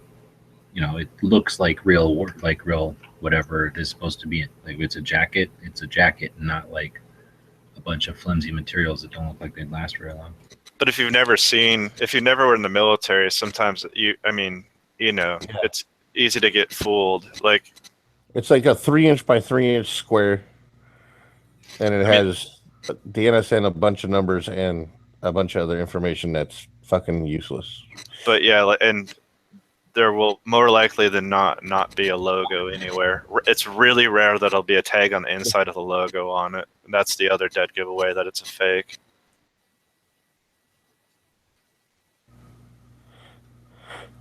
it looks like real work, like real whatever it is supposed to be. Like if it's a jacket, and not like a bunch of flimsy materials that don't look like they'd last very long. But if you've never were in the military, sometimes it's easy to get fooled. Like It's like a 3-inch by 3-inch square, and it has the NSN, a bunch of numbers, and a bunch of other information that's fucking useless. But yeah, and there will more likely than not be a logo anywhere. It's really rare that there'll be a tag on the inside of the logo on it. And that's the other dead giveaway that it's a fake.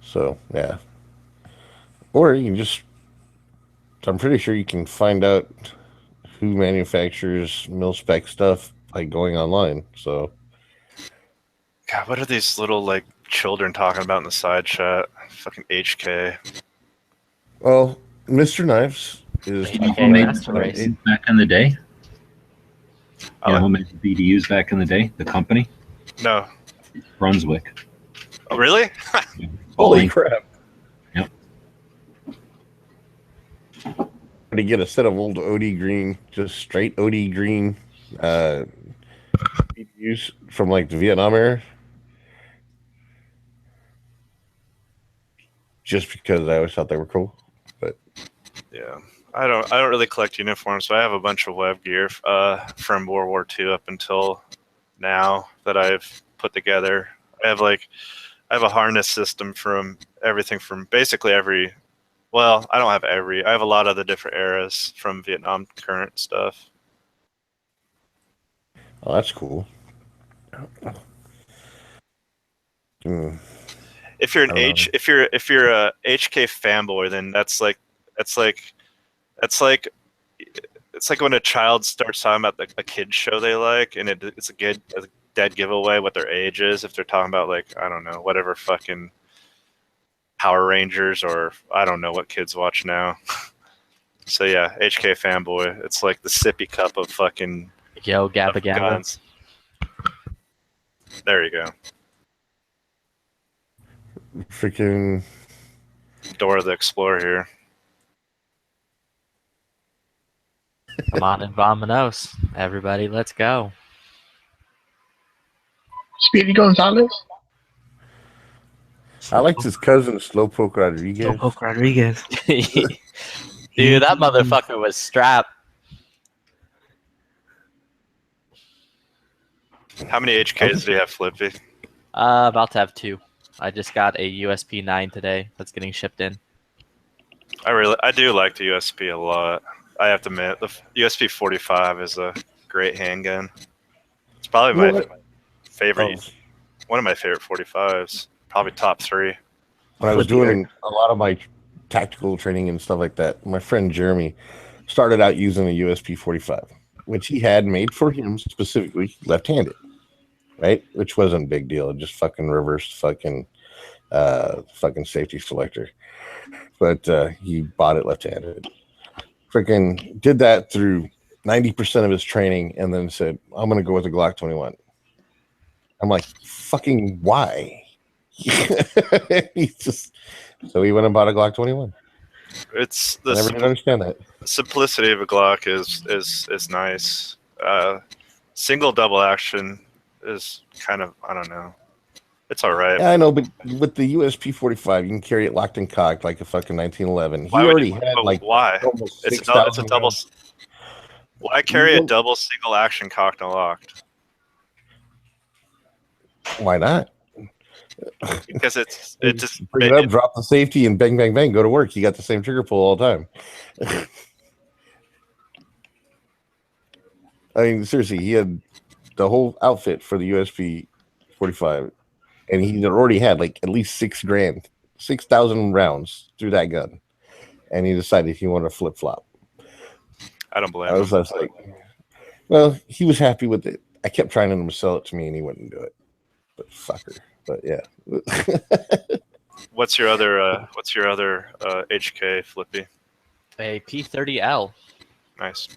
So yeah, or you can just. I'm pretty sure you can find out who manufactures mil spec stuff by going online. So. God, what are these little like children talking about in the side chat? Fucking HK. Well, Mr. Knives is Who made back in the day? Who made the BDUs back in the day? The company? No. Brunswick. Oh, really? Holy crap. Yep. To get a set of old OD green, just straight OD green BDUs from like the Vietnam era. Just because I always thought they were cool. But yeah. I don't really collect uniforms, but I have a bunch of web gear from World War II up until now that I've put together. I have a harness system from everything from basically every. Well, I don't have every. I have a lot of the different eras from Vietnam current stuff. Oh, that's cool. If you're if you're a HK fanboy, then that's like when a child starts talking about a kid's show they like, and it's a dead giveaway what their age is if they're talking about like, I don't know, whatever fucking Power Rangers, or I don't know what kids watch now. So yeah, HK fanboy. It's like the sippy cup of fucking Yo, Gabba Gabba. guns. There you go. Freaking Dora the Explorer here. Come on and vamonos. Everybody, let's go. Speedy Gonzalez. I liked his cousin Slowpoke Rodriguez. Slowpoke Rodriguez. Dude, that motherfucker was strapped. How many HKs do you have, Flippy? About to have 2. I just got a USP 9 today that's getting shipped in. I do like the USP a lot. I have to admit, the USP 45 is a great handgun. It's probably my favorite, one of my favorite 45s. Probably top 3. When I was doing a lot of my tactical training and stuff like that, my friend Jeremy started out using a USP 45, which he had made for him specifically left-handed, right? Which wasn't a big deal. It just fucking reversed fucking safety selector. But he bought it left-handed. Freaking did that through 90% of his training, and then said, I'm going to go with the Glock 21. I'm like, fucking why? So he went and bought a Glock 21. It's I never did understand that. Simplicity of a Glock is nice. Single double action is kind of, I don't know. It's all right. Yeah, I know, but with the USP 45, you can carry it locked and cocked like a fucking 1911. Why He would already you- had but like why? almost It's 6,000 a double. rounds. Why carry a double single action cocked and locked? Why not? Because it just Bring it up, drop the safety, and bang, bang, bang, go to work. You got the same trigger pull all the time. I mean, seriously, he had the whole outfit for the USP 45, and he had already had like at least $6,000, 6,000 rounds through that gun, and he decided he wanted to flip flop. I don't blame I was him. just like, well, he was happy with it. I kept trying to sell it to me, and he wouldn't do it. But fucker. But yeah. What's your other HK Flippy? A P30L. Nice.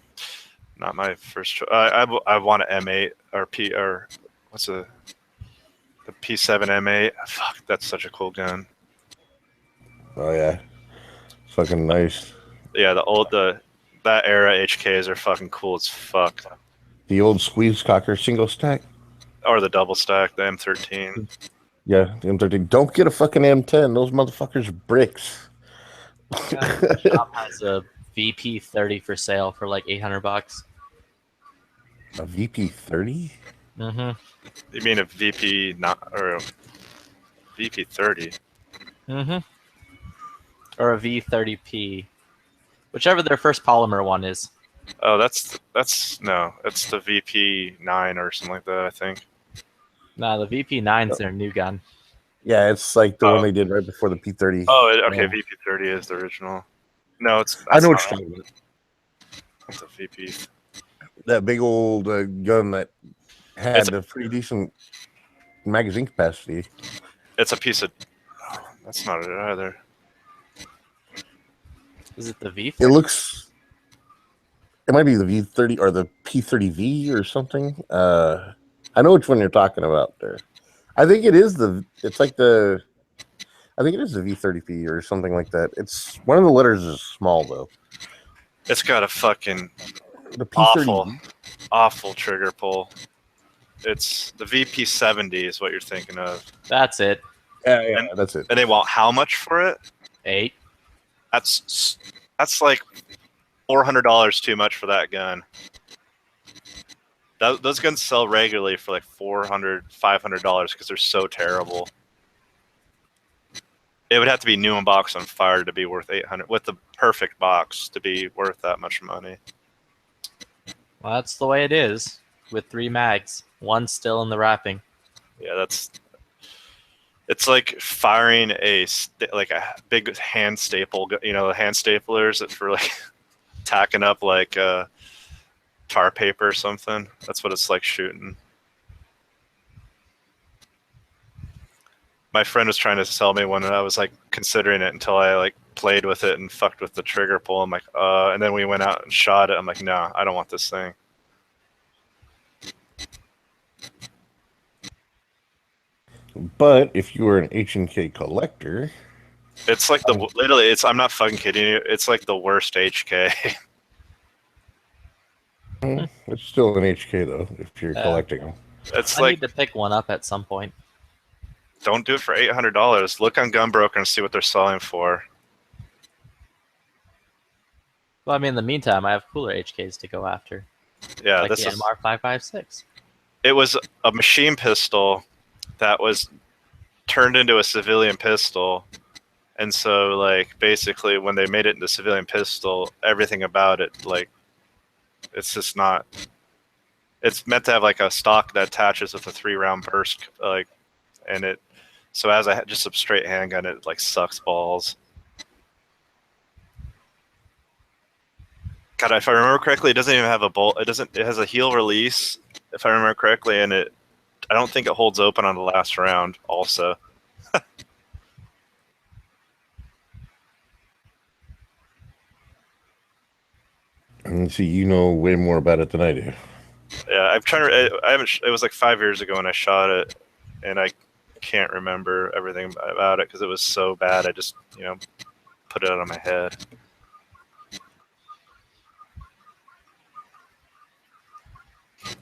Not my first choice. I want an M8 or what's the P7 M8. Fuck, that's such a cool gun. Oh yeah, fucking nice. Yeah, that era HKs are fucking cool as fuck. The old squeeze cocker single stack. Or the double stack, the M13. Yeah, the M13. Don't get a fucking M10. Those motherfuckers are bricks. Shop has a VP30 for sale for like $800. A VP30? Mm-hmm. You mean a VP not or a VP30? Mm-hmm. Or a V30P, whichever their first polymer one is. Oh, that's no, it's the VP9 or something like that, I think. Nah, the VP9's their new gun. Yeah, it's like the one they did right before the P30. Oh, okay, Yeah. VP30 is the original. No, I know what you're talking about. It's a VP. That big old gun that had It's a pretty decent magazine capacity. It's a piece of. Oh, that's not it either. Is it the V30? It looks. It might be the V30 or the P30V or something. I know which one you're talking about there. I think it is the. It's like the. I think it is the V30P or something like that. It's one of the letters is small though. It's got a fucking The P30. awful trigger pull. It's the VP70 is what you're thinking of. That's it. Yeah, that's it. And they want how much for it? 8. That's like $400 too much for that gun. Those guns sell regularly for like $400, $500 because they're so terrible. It would have to be new in box on fire to be worth $800 with the perfect box to be worth that much money. Well, that's the way it is with 3 mags. One still in the wrapping. Yeah, it's like firing a big hand staple. You know, the hand staplers that for like tacking up like tar paper or something. That's what it's like shooting. My friend was trying to sell me one, and I was like considering it until I like played with it and fucked with the trigger pull. I'm like, and then we went out and shot it. I'm like, no, I don't want this thing. But if you were an H&K collector, it's like literally. I'm not fucking kidding you. It's like the worst HK. it's still an HK though. If you're collecting them, It's I like need to pick one up at some point. don't do it for $800. Look on Gunbroker and see what they're selling for. Well, I mean, in the meantime, I have cooler HKs to go after. Yeah, Like this the is. NMR556. It was a machine pistol that was turned into a civilian pistol, and so like basically when they made it into a civilian pistol, everything about it like it's just not. It's meant to have like a stock that attaches with a 3-round burst, like, and it. So as just a straight handgun, it like sucks balls. God, if I remember correctly, it doesn't even have a bolt. It has a heel release, if I remember correctly, and I don't think it holds open on the last round. Also, and see, you know way more about it than I do. yeah, I'm trying to. I haven't. It was like 5 years ago when I shot it, and I can't remember everything about it because it was so bad. I just put it out of my head.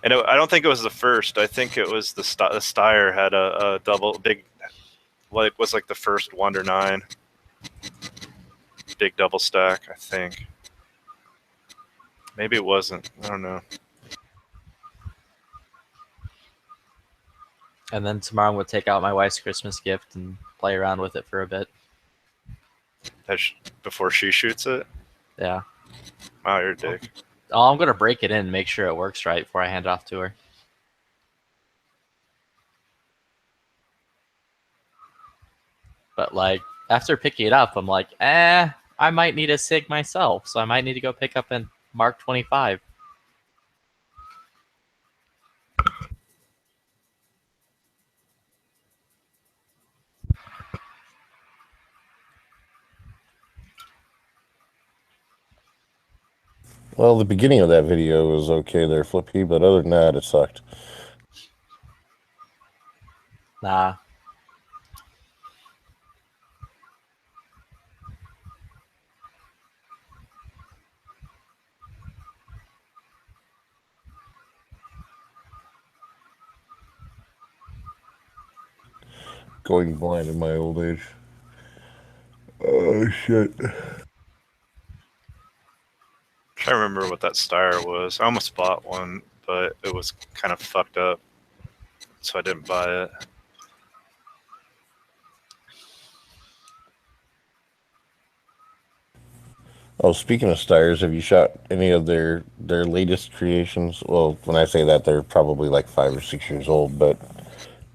And I don't think it was the first. I think it was the Steyr had a double big, like was like the first Wonder 9, big double stack. I think. Maybe it wasn't. I don't know. And then tomorrow I'm going to take out my wife's Christmas gift and play around with it for a bit. Before she shoots it. Yeah. Wow, you're a dick. Oh, I'm gonna break it in and make sure it works right before I hand it off to her. But like after picking it up, I'm like, I might need a SIG myself, so I might need to go pick up a Mark 25. Well, the beginning of that video was okay there, Flippy, but other than that, it sucked. Nah. Going blind in my old age. Oh, shit. Trying to remember what that Steyr was. I almost bought one, but it was kind of fucked up, so I didn't buy it. Oh, speaking of Steyrs, have you shot any of their latest creations? Well, when I say that, they're probably like 5 or 6 years old, but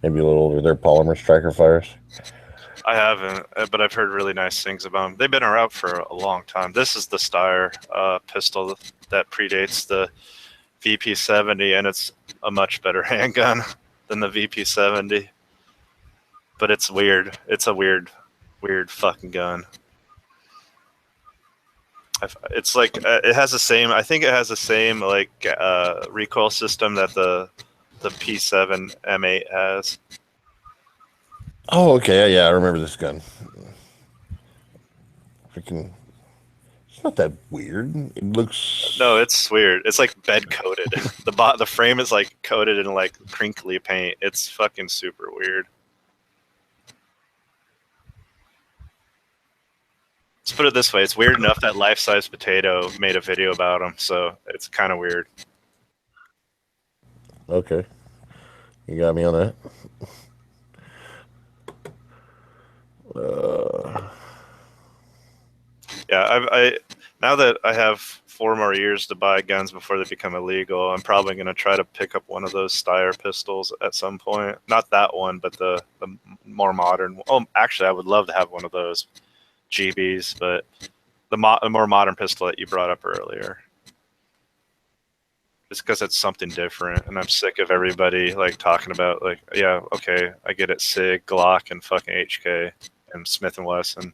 maybe a little older. They're polymer striker fires. I haven't, but I've heard really nice things about them. They've been around for a long time. This is the Steyr pistol that predates the VP70, and it's a much better handgun than the VP70. But it's weird. It's a weird fucking gun. It's like it has the same. I think it has the same like recoil system that the P7 M8 has. Oh, okay. Yeah, I remember this gun. Freaking. It's not that weird. It looks. No, it's weird. It's like bed coated. The frame is like coated in like crinkly paint. It's fucking super weird. Let's put it this way. It's weird enough that Life Size Potato made a video about him, so it's kind of weird. Okay. You got me on that. Yeah, I now that I have 4 more years to buy guns before they become illegal, I'm probably going to try to pick up one of those Steyr pistols at some point. Not that one, but the more modern. Oh, actually, I would love to have one of those GBs, but the more modern pistol that you brought up earlier. Just because it's something different, and I'm sick of everybody like talking about like, yeah, okay, I get it, SIG, Glock, and fucking HK, and Smith and Wesson.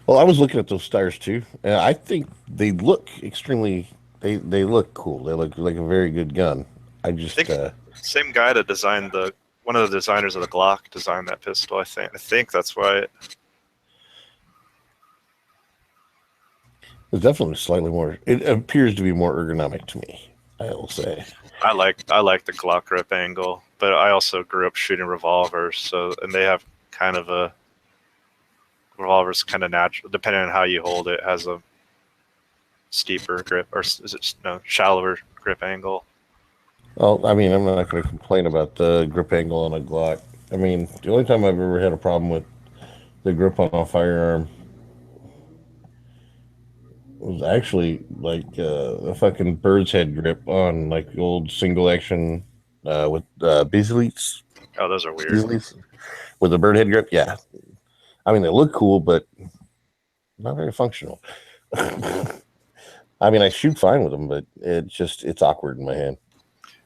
Well, I was looking at those Steyrs too, and I think they look extremely. They look cool. They look like a very good gun. I just Same guy that designed one of the designers of the Glock designed that pistol. I think that's why. It's definitely slightly more. It appears to be more ergonomic to me, I will say. I like the Glock grip angle, but I also grew up shooting revolvers, and they have kind of a revolver's kind of natural, depending on how you hold it, has a steeper grip, or is it shallower grip angle. Well, I mean, I'm not going to complain about the grip angle on a Glock. I mean, the only time I've ever had a problem with the grip on a firearm was actually like a fucking bird's head grip on like the old single action with Beazleys. Oh, those are weird. Beazleys with the bird head grip, yeah. I mean, they look cool, but not very functional. I mean, I shoot fine with them, but it's awkward in my hand.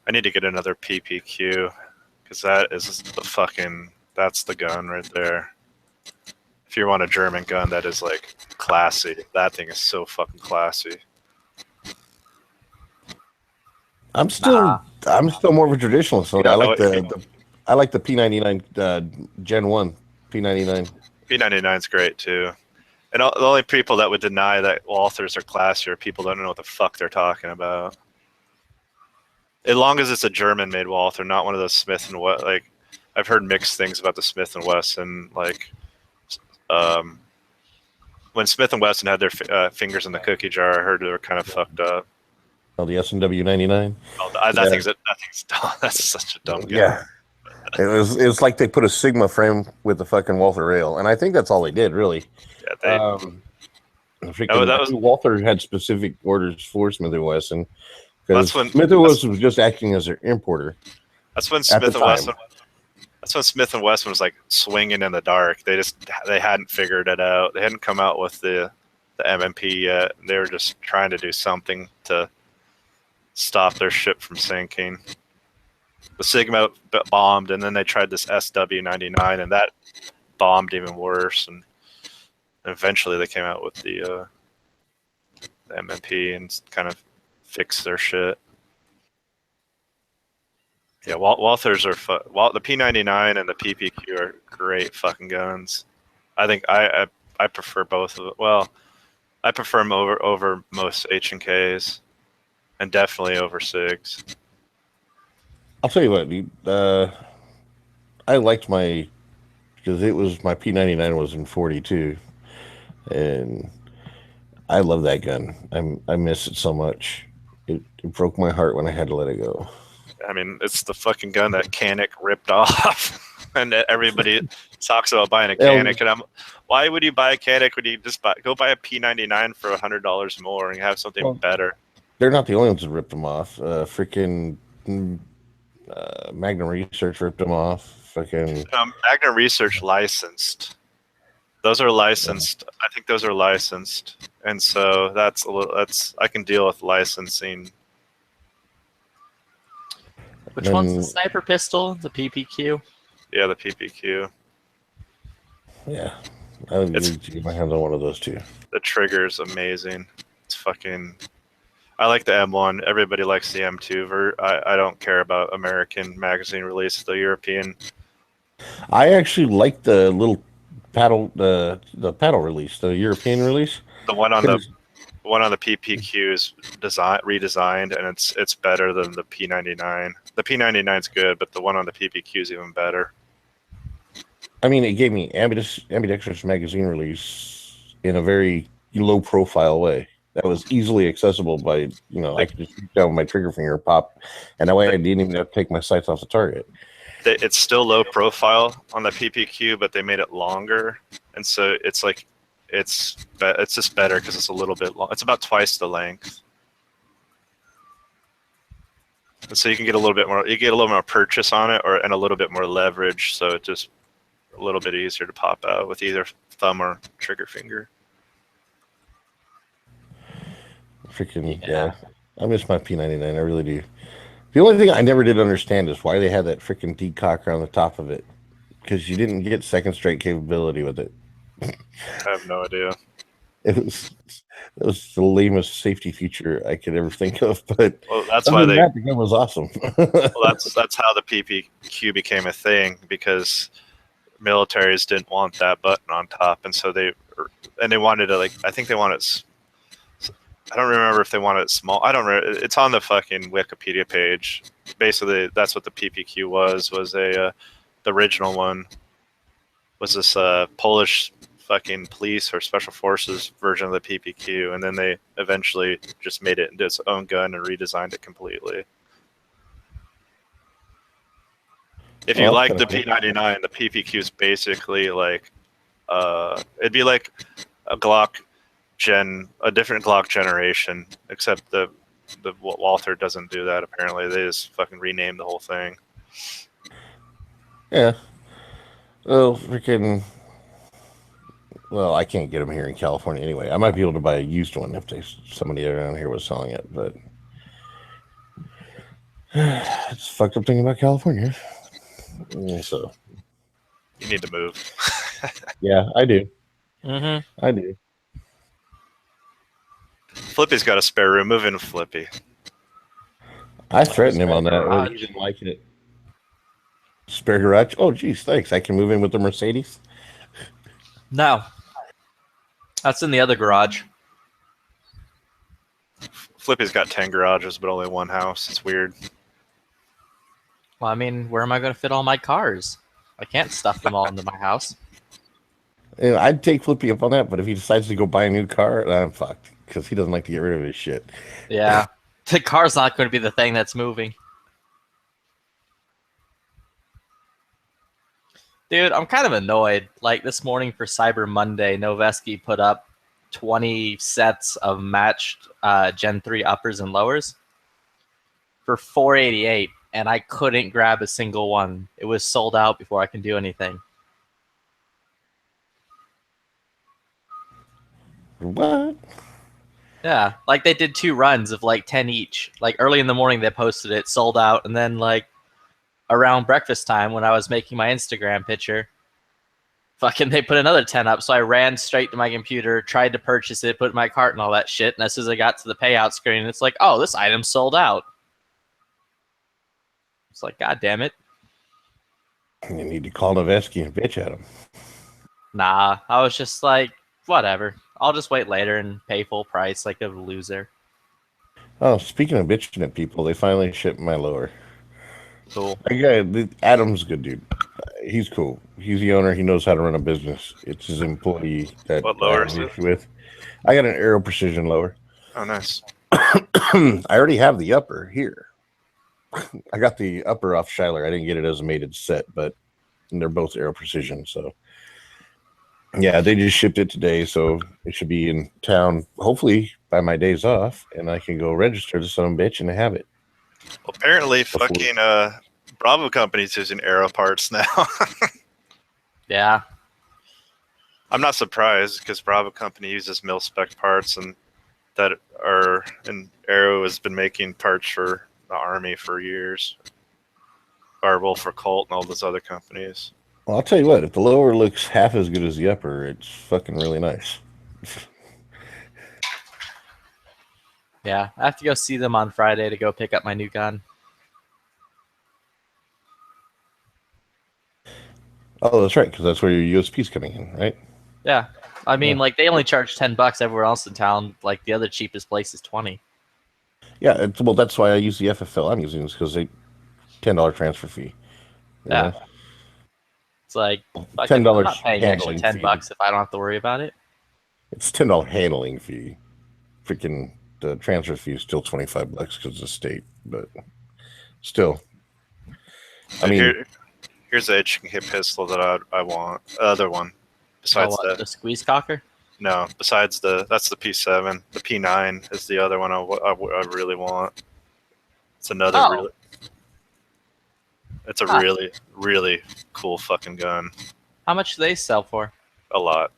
I need to get another PPQ because that's the gun right there. If you want a German gun that is like classy, that thing is so fucking classy. I'm still more of a traditionalist. So I like the P99 Gen 1 P99. P99's great too. And the only people that would deny that Walthers are classy are people that don't know what the fuck they're talking about. As long as it's a German-made Walther, not one of those Smith and Wesson. Like, I've heard mixed things about the Smith and Wesson. Like, when Smith and Wesson had their fingers in the cookie jar, I heard they were kind of fucked up. Oh, the S&W 99. Oh, that thing's dumb. That's such a dumb gun. Yeah. It's like they put a Sigma frame with the fucking Walther rail, and I think that's all they did, really. Yeah, Freaking, that was- Walther had specific orders for Smith and Wesson because That's when- Smith and Wesson was just acting as their importer. That's when At Smith the and Wesson. time. That's when Smith and Wesson was like swinging in the dark. They hadn't figured it out. They hadn't come out with the MMP yet. They were just trying to do something to stop their ship from sinking. The Sigma bombed, and then they tried this SW-99, and that bombed even worse. And eventually, they came out with the MMP and kind of fixed their shit. Yeah, Walthers are the P99 and the PPQ are great fucking guns. I think I prefer both of them. Well, I prefer them over most H&Ks, and definitely over SIGs. I'll tell you what, dude. I liked my because it was my P99 was in 42, and I love that gun. I miss it so much. It broke my heart when I had to let it go. I mean, it's the fucking gun that Canik ripped off, and everybody talks about buying a Canik. And why would you buy a Canik when you just go buy a P99 for $100 more and have something better? They're not the only ones that ripped them off. Freaking Magnum Research ripped them off. Fucking Magnum Research licensed. Those are licensed. Yeah. I think those are licensed, and so I can deal with licensing. Which one's the sniper pistol? The PPQ? Yeah, the PPQ. Yeah. I would need to get my hands on one of those too. The trigger's amazing. It's fucking... I like the M1. Everybody likes the M2. I don't care about American magazine release, the European. I actually like the little paddle, the paddle release, the European release. The one on the PPQ is redesigned, and it's better than the P99. The P99's good, but the one on the PPQ is even better. I mean, it gave me ambidextrous magazine release in a very low profile way that was easily accessible by, I could just reach down with my trigger finger, pop, and that way I didn't even have to take my sights off the target. It's still low profile on the PPQ, but they made it longer, and so it's like it's just better because it's a little bit long. It's about twice the length. And so you can get a little bit more. You get a little more purchase on it, and a little bit more leverage. So it's just a little bit easier to pop out with either thumb or trigger finger. Freaking yeah. I miss my P99. I really do. The only thing I never did understand is why they had that freaking decocker on the top of it, because you didn't get second strike capability with it. I have no idea. It was the lamest safety feature I could ever think of, but that's why the gun was awesome. that's how the PPQ became a thing, because militaries didn't want that button on top, and so they wanted to I think they wanted. I don't remember if they wanted it small. I don't remember. It's on the fucking Wikipedia page. Basically, that's what the PPQ was the original one was this Polish fucking police or special forces version of the PPQ, and then they eventually just made it into its own gun and redesigned it completely. If you like the P99, the PPQ is basically like it'd be like a different Glock generation, except the Walther doesn't do that. Apparently, they just fucking renamed the whole thing. Yeah. Well, I can't get them here in California anyway. I might be able to buy a used one if somebody around here was selling it, but it's a fucked up thing about California. So you need to move. Yeah, I do. Mm-hmm. I do. Flippy's got a spare room. Move in, Flippy. I threatened him on that. Well, he didn't like it. Spare garage? Oh, geez, thanks. I can move in with the Mercedes? No. That's in the other garage. Flippy's got 10 garages, but only one house. It's weird. Well, I mean, where am I going to fit all my cars? I can't stuff them all into my house. I'd take Flippy up on that, but if he decides to go buy a new car, I'm fucked, because he doesn't like to get rid of his shit. Yeah. The car's not going to be the thing that's moving. Dude, I'm kind of annoyed. Like this morning for Cyber Monday, Noveski put up 20 sets of matched Gen 3 uppers and lowers for $488, and I couldn't grab a single one. It was sold out before I can do anything. What? Yeah, like they did 2 runs of like 10 each. Like early in the morning they posted it, sold out, and then like around breakfast time when I was making my Instagram picture, fucking they put another 10 up. So I ran straight to my computer, tried to purchase it, put it in my cart and all that shit. And as soon as I got to the payout screen, it's like, oh, this item's sold out. It's like, God damn it. You need to call Noveski and bitch at him. Nah, I was just like, whatever. I'll just wait later and pay full price like a loser. Oh, speaking of bitching at people, they finally shipped my lower. Cool. Adam's a good dude. He's cool. He's the owner. He knows how to run a business. It's his employee that What lower I is have an it? issue with. I got an Aero Precision lower. Oh, nice. I already have the upper here. I got the upper off Shiler. I didn't get it as a mated set, but they're both Aero Precision. So, yeah, they just shipped it today. So it should be in town, hopefully, by my days off, and I can go register to some bitch and have it. Well, apparently, fucking Bravo Company's using Aero parts now. Yeah. I'm not surprised because Bravo Company uses mil spec parts, and Aero has been making parts for the Army for years, or well, for Colt and all those other companies. Well, I'll tell you what, if the lower looks half as good as the upper, it's fucking really nice. Yeah. I have to go see them on Friday to go pick up my new gun. Oh, that's right, because that's where your USP's coming in, right? Yeah. I mean, Yeah. like, they only charge $10 everywhere else in town. Like, the other cheapest place is 20. Yeah, well, that's why I use the FFL I'm using, is because they $10 transfer fee. You Yeah. know? It's like, $10 I'm not paying an extra handling $10 fee. if I don't have to worry about it. It's $10 handling fee. Freaking the transfer fee is still $25 because it's a state, but still. I And mean, here's the HK pistol that I want. Other one, besides Oh, what, that. the squeeze cocker? No, besides that's the P7. The P9 is the other one I really want. It's another Oh. really. It's a Huh. really, really cool fucking gun. How much do they sell for? A lot.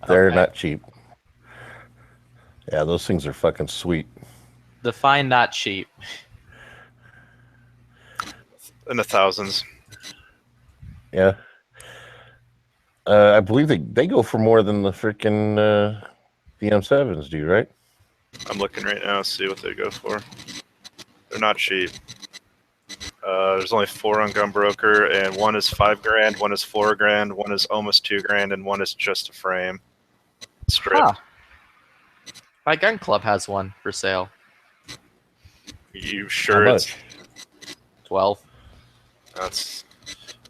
they're Okay. not cheap. Yeah, those things are fucking sweet. Define not cheap. In the thousands. Yeah. I believe they go for more than the freaking the M7s do, right? I'm looking right now to see what they go for. They're not cheap. There's only 4 on Gunbroker, and one is $5,000, one is $4,000, one is almost $2,000, and one is just a frame. Strip. Huh. My gun club has one for sale. You How sure it's much? 12. that's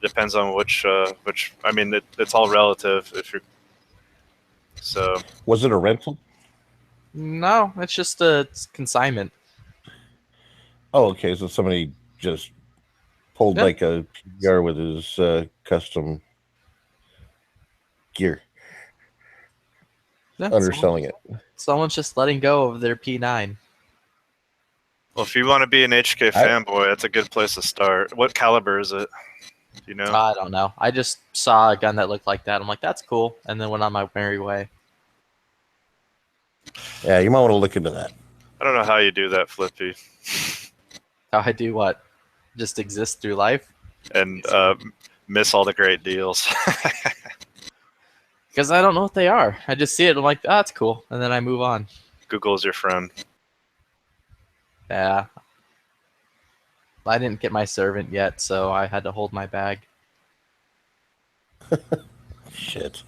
depends on which I mean it's all relative if you're so Was it a rental? No, it's just a consignment. Oh, okay. So somebody just pulled Yeah. like a PR with his custom gear, Yeah, underselling it. someone's just letting go of their P9. well if you want to be an HK fanboy, that's a good place to start. What caliber is it? Do you know? I don't know. I just saw a gun that looked like that. I'm like, that's cool. And then went on my merry way. Yeah, you might want to look into that. I don't know how you do that, Flippy. How I do what? Just exist through life? And miss all the great deals. Because I don't know what they are. I just see it. I'm like, oh, that's cool. And then I move on. Google's your friend. Yeah. I didn't get my servant yet, so I had to hold my bag. Shit.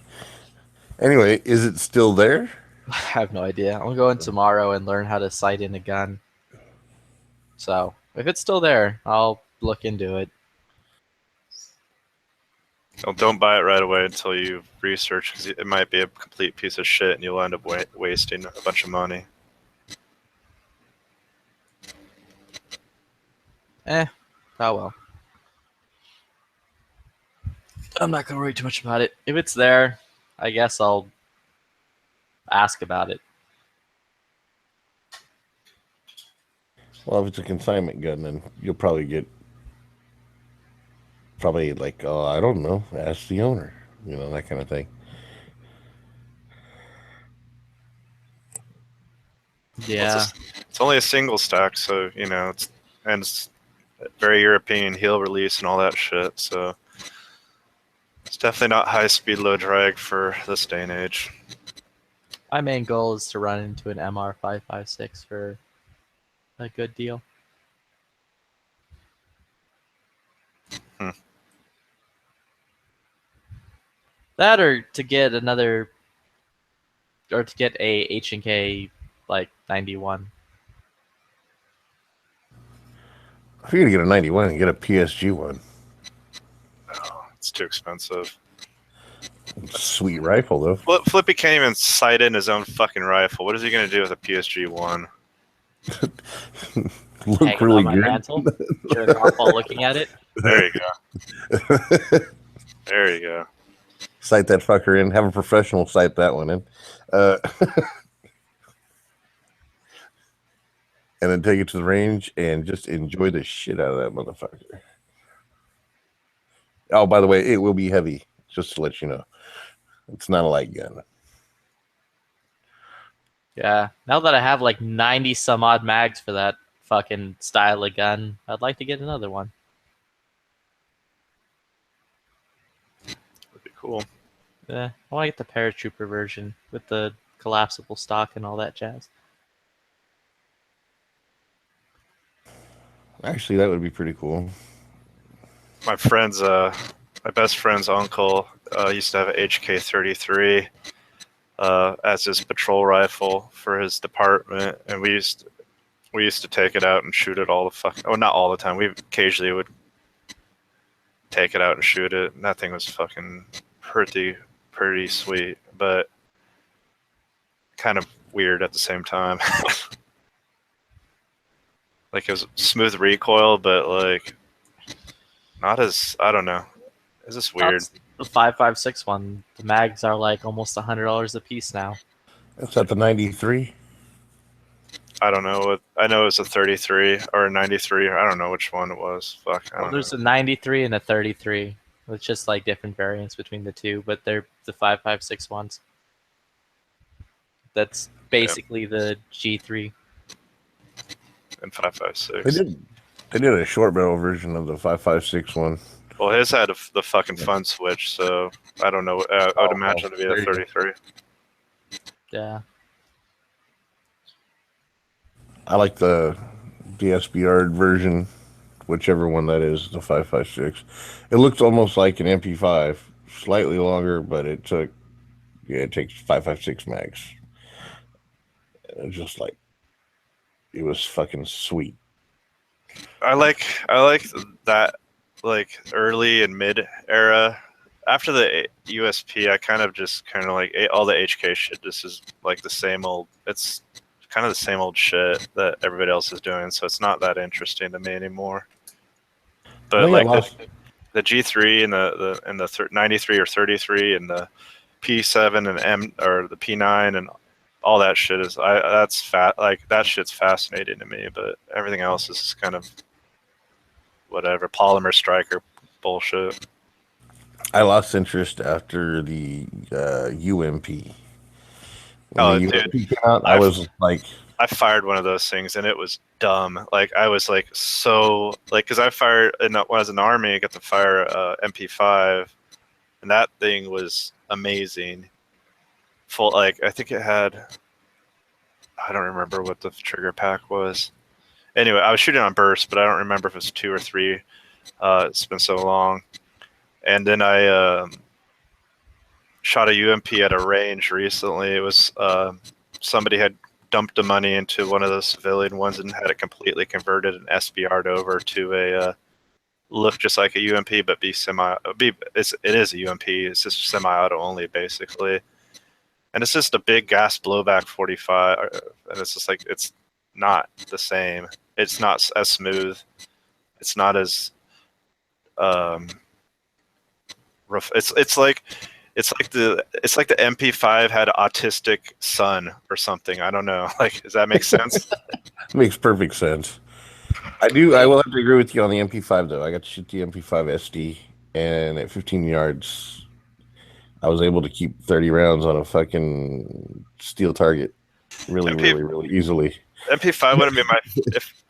Anyway, is it still there? I have no idea. I'll go in tomorrow and learn how to sight in a gun. So, if it's still there, I'll look into it. Well, don't buy it right away until you research, because it might be a complete piece of shit and you'll end up wasting a bunch of money. Oh well. I'm not gonna worry too much about it. If it's there, I guess I'll ask about it. Well, if it's a consignment gun, then you'll probably get like, oh, I don't know, ask the owner, that kind of thing. Yeah. It's only a single stack, so it's very European heel release and all that shit. So it's definitely not high speed, low drag for this day and age. My main goal is to run into an MR556 for a good deal. That or to get another, or to get a H&K like 91. If you're gonna get a 91, get a PSG one. Oh, it's too expensive. Sweet rifle though. Flippy can't even sight in his own fucking rifle. What is he gonna do with a PSG one? Look Hanging really on my good. mantle, jerk off while looking at it. There you go. There you go. Sight that fucker in. Have a professional sight that one in. And then take it to the range and just enjoy the shit out of that motherfucker. Oh, by the way, it will be heavy, just to let you know. It's not a light gun. Yeah. Now that I have like 90 some odd mags for that fucking style of gun, I'd like to get another one. Would be cool. Yeah. I want to get the paratrooper version with the collapsible stock and all that jazz. Actually, that would be pretty cool. My best friend's uncle used to have an HK-33 as his patrol rifle for his department, and we used to take it out and shoot it all the fucking. Oh, not all the time. We occasionally would take it out and shoot it, and that thing was fucking pretty sweet, but kind of weird at the same time. Like, it was smooth recoil, but like not as, I don't know. It's just weird. That's the 5.56 one. The mags are like almost $100 a piece now. That's at the 93. I don't know. I know it was a 33 or a 93. I don't know which one it was. Fuck. I Well, don't there's know. a 93 and a 33. It's just like different variants between the two, but they're the 5.56 ones. That's basically the G3. And 5.56. They did a short barrel version of the 5.56 one. Well, his had the fucking fun switch, so I don't know. I would imagine it'd be there a you go. 33. Yeah. I like the SBR version, whichever one that is, the 5.56. It looks almost like an MP5, slightly longer, but it takes 5.56 mags. And it's just like, it was fucking sweet. I like that, like, early and mid era. After the USP, I kind of like all the HK shit. This is like the same old. It's kind of the same old shit that everybody else is doing, so it's not that interesting to me anymore. But like the G3 and the 93 or 33 and the P7 and M or the P9 and all that shit is that's fat. Like, that shit's fascinating to me. But everything else is kind of whatever, polymer striker bullshit. I lost interest after the UMP. When Oh, the dude. UMP came out, I was like, I fired one of those things and it was dumb. Like, I was like, so like, because I fired when I was in the Army, I got to fire MP5, and that thing was amazing. Full, like, I think it had, I don't remember what the trigger pack was. Anyway, I was shooting on burst, but I don't remember if it was 2 or 3. It's been so long. And then I shot a UMP at a range recently. It was somebody had dumped the money into one of the civilian ones and had it completely converted and SBR'd over to a look just like a UMP, but it is a UMP. It's just semi-auto only, basically. And it's just a big gas blowback 45, and it's just like, it's not the same. It's not as smooth. It's not as rough. It's like It's like the MP5 had an autistic son or something. I don't know. Like, does that make sense? Makes perfect sense. I will have to agree with you on the MP5 though. I got to shoot the MP5 SD, and at 15 yards, I was able to keep 30 rounds on a fucking steel target, really easily. MP5 wouldn't be my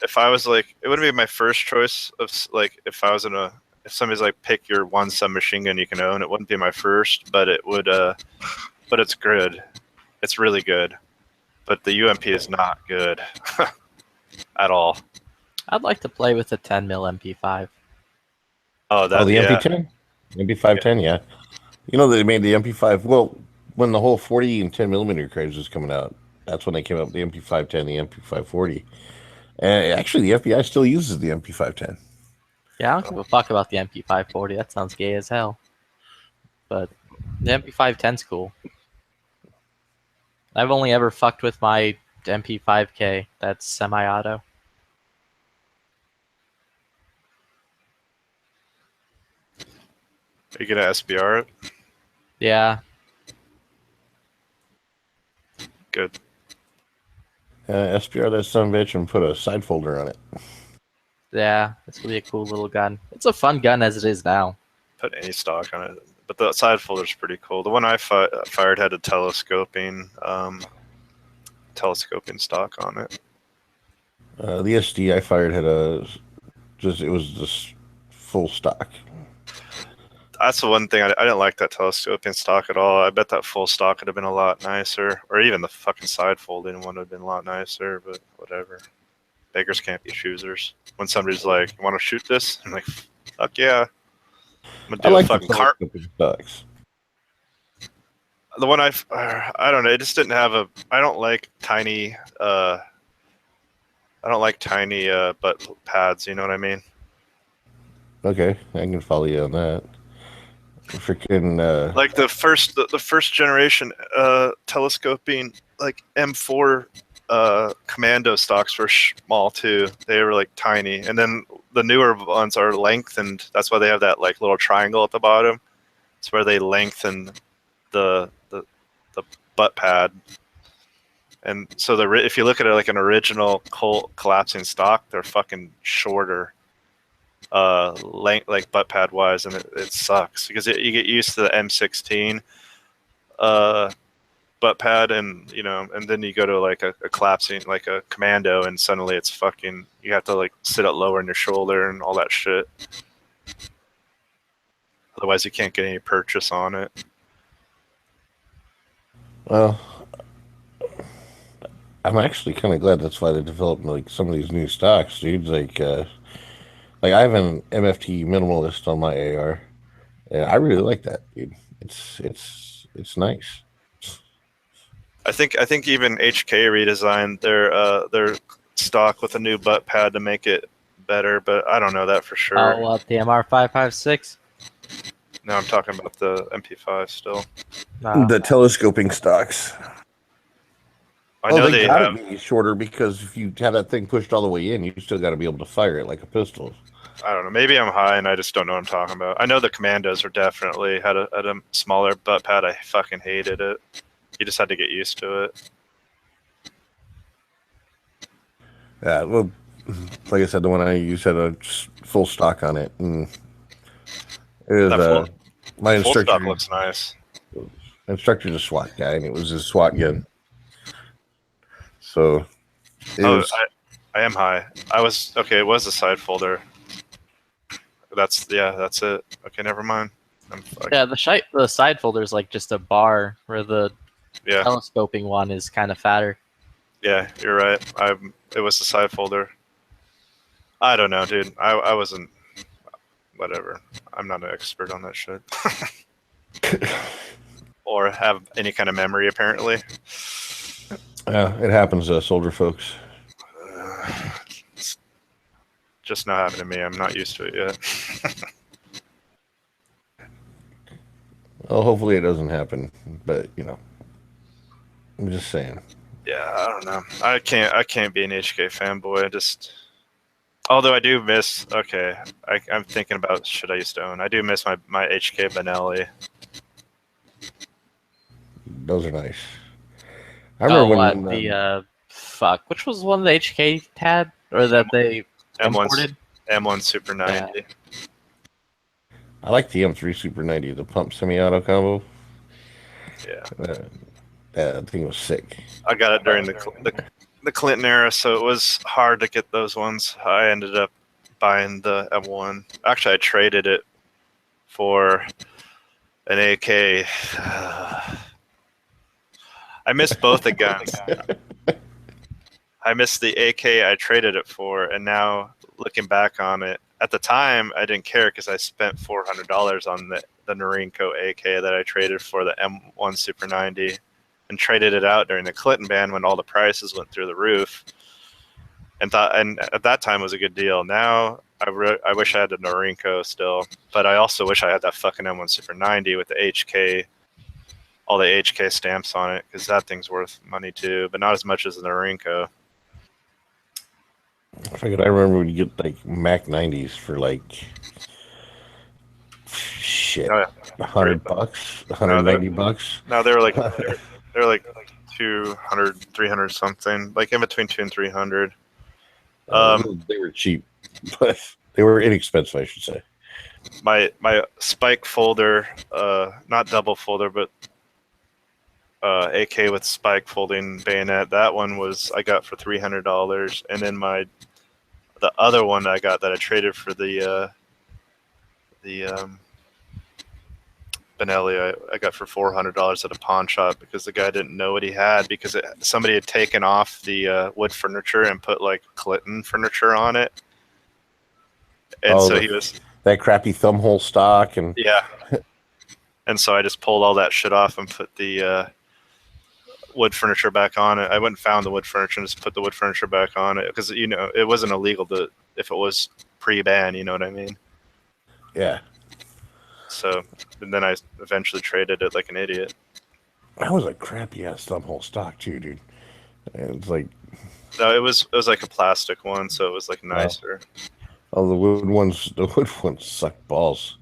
if I was like, it wouldn't be my first choice of like if I was in a if somebody's like pick your one submachine gun you can own. It wouldn't be my first, but it would. But it's good. It's really good. But the UMP is not good at all. I'd like to play with a 10 mil MP5. Oh, that The yeah. MP10, MP510, yeah. You know they made the MP5. Well, when the whole 40 and 10 millimeter craze was coming out, that's when they came up with the MP510, the MP540, and actually the FBI still uses the MP510. Yeah, I don't give a fuck about the MP540. That sounds gay as hell. But the MP510's cool. I've only ever fucked with my MP5K. That's semi-auto. Are you gonna SBR it? Yeah. Good. SPR that son of a bitch and put a side folder on it. Yeah, this will be a cool little gun. It's a fun gun as it is now. Put any stock on it, but the side folder's pretty cool. The one I fired had a telescoping stock on it. The SD I fired had it was just full stock. That's the one thing I didn't like, that telescoping stock at all. I bet that full stock would have been a lot nicer, or even the fucking side folding one would have been a lot nicer. But whatever. Beggars can't be choosers. When somebody's like, "Want to shoot this?" I'm like, "Fuck yeah!" I'm gonna do I like a fucking the telescoping stocks. The one I don't know. It just didn't have a. I don't like tiny. I don't like tiny butt pads. You know what I mean? Okay, I can follow you on that. Freaking Like the first generation telescoping like M4 commando stocks were small too. They were like tiny, and then the newer ones are lengthened. That's why they have that like little triangle at the bottom. It's where they lengthen the butt pad. And so if you look at it like an original collapsing stock, they're fucking shorter. Length, like butt pad wise, and it sucks because you get used to the M16 butt pad, and and then you go to like a collapsing, like a commando, and suddenly it's fucking, you have to like sit up lower in your shoulder and all that shit. Otherwise you can't get any purchase on it. well, I'm actually kind of glad that's why they developed like some of these new stocks, dude. Like I have an MFT minimalist on my AR, and I really like that, dude. It's nice. I think even HK redesigned their stock with a new butt pad to make it better, but I don't know that for sure. Oh, what, the MR556? No, I'm talking about the MP5 still. The telescoping stocks. I know they they gotta have. be shorter because if you have that thing pushed all the way in, you still got to be able to fire it like a pistol. I don't know. Maybe I'm high and I just don't know what I'm talking about. I know the commandos are definitely had a smaller butt pad. I fucking hated it. You just had to get used to it. Yeah, well, like I said, the one I used had a full stock on it, and it was my Full stock instructor. looks nice. Instructor's a SWAT guy, and it was his SWAT gun. So, I am high. I was okay. It was a side folder. That's it. Okay, never mind. Yeah, the side folder is like just a bar, where the Yeah, telescoping one is kind of fatter. yeah, you're right. It was a side folder. I don't know, dude. I wasn't. Whatever. I'm not an expert on that shit. Or have any kind of memory, apparently. it happens to soldier folks. It's just not happening to me. I'm not used to it yet. Well, hopefully it doesn't happen, but I'm just saying. Yeah, I don't know. I can't be an HK fanboy. Although I do miss. Okay, I'm thinking about shit I used to own. I do miss my HK Benelli. Those are nice. I remember when fuck, which was one the HK had or that they imported? M1 Super 90. I like the M3 Super 90, the pump semi-auto combo. Yeah. That thing was sick. I got it during the Clinton era, so it was hard to get those ones. I ended up buying the M1. Actually, I traded it for an AK. I missed both the guns. I missed the AK I traded it for, and now looking back on it, at the time I didn't care because I spent $400 on the Norinco AK that I traded for the M1 Super 90, and traded it out during the Clinton ban when all the prices went through the roof, and at that time it was a good deal. Now I wish I had the Norinco still, but I also wish I had that fucking M1 Super 90 with the HK, all the HK stamps on it, because that thing's worth money too, but not as much as the Norinco. I remember when you get like Mac 90s for like shit, $100, $190. No, they were like they're like 200, 300 something, like in between 200 and 300. They were cheap, but they were inexpensive, I should say. My spike folder, not double folder, but AK with spike folding bayonet. That one I got for $300, and then the other one I got that I traded for the Benelli, I got for $400 at a pawn shop because the guy didn't know what he had, because somebody had taken off the wood furniture and put like Clinton furniture on it, and so he was that crappy thumbhole stock and and so I just pulled all that shit off and put the wood furniture back on it. I went and found the wood furniture and just put the wood furniture back on it, because it wasn't illegal if it was pre-ban, you know what I mean? Yeah. So, and then I eventually traded it like an idiot. That was a crappy ass thumbhole stock too, dude. It's like, no, it was like a plastic one, so it was like nicer. Oh, the wood ones suck balls.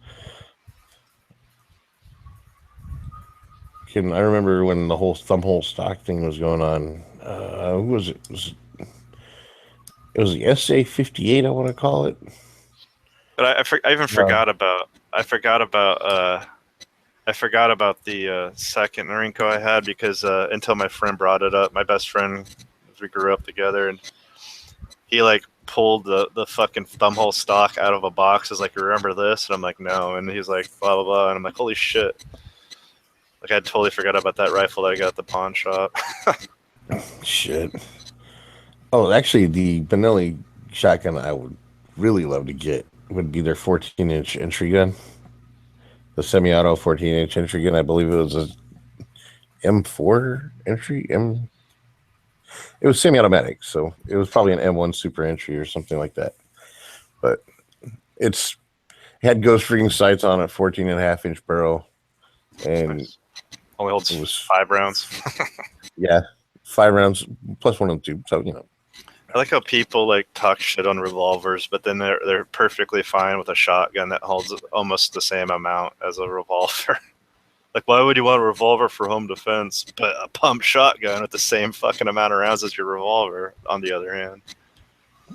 I remember when the whole thumbhole stock thing was going on. Who was it? It was the SA58, I want to call it. But I forgot about the second Norinco I had, because until my friend brought it up, my best friend, we grew up together, and he like pulled the fucking thumbhole stock out of a box. Is like, remember this? And I'm like, no. And he's like, blah blah blah. And I'm like, holy shit! Like, I totally forgot about that rifle that I got at the pawn shop. Shit. Oh, actually, the Benelli shotgun I would really love to get would be their 14-inch entry gun. The semi-auto 14-inch entry gun. I believe it was a M4 entry. It was semi-automatic, so it was probably an M1 Super entry or something like that. But it had ghost ring sights on it, 14.5-inch barrel, and only holds 5 rounds. Yeah, 5 rounds plus 1 and 2. So I like how people like talk shit on revolvers, but then they're perfectly fine with a shotgun that holds almost the same amount as a revolver. Like, why would you want a revolver for home defense, but a pump shotgun with the same fucking amount of rounds as your revolver, on the other hand?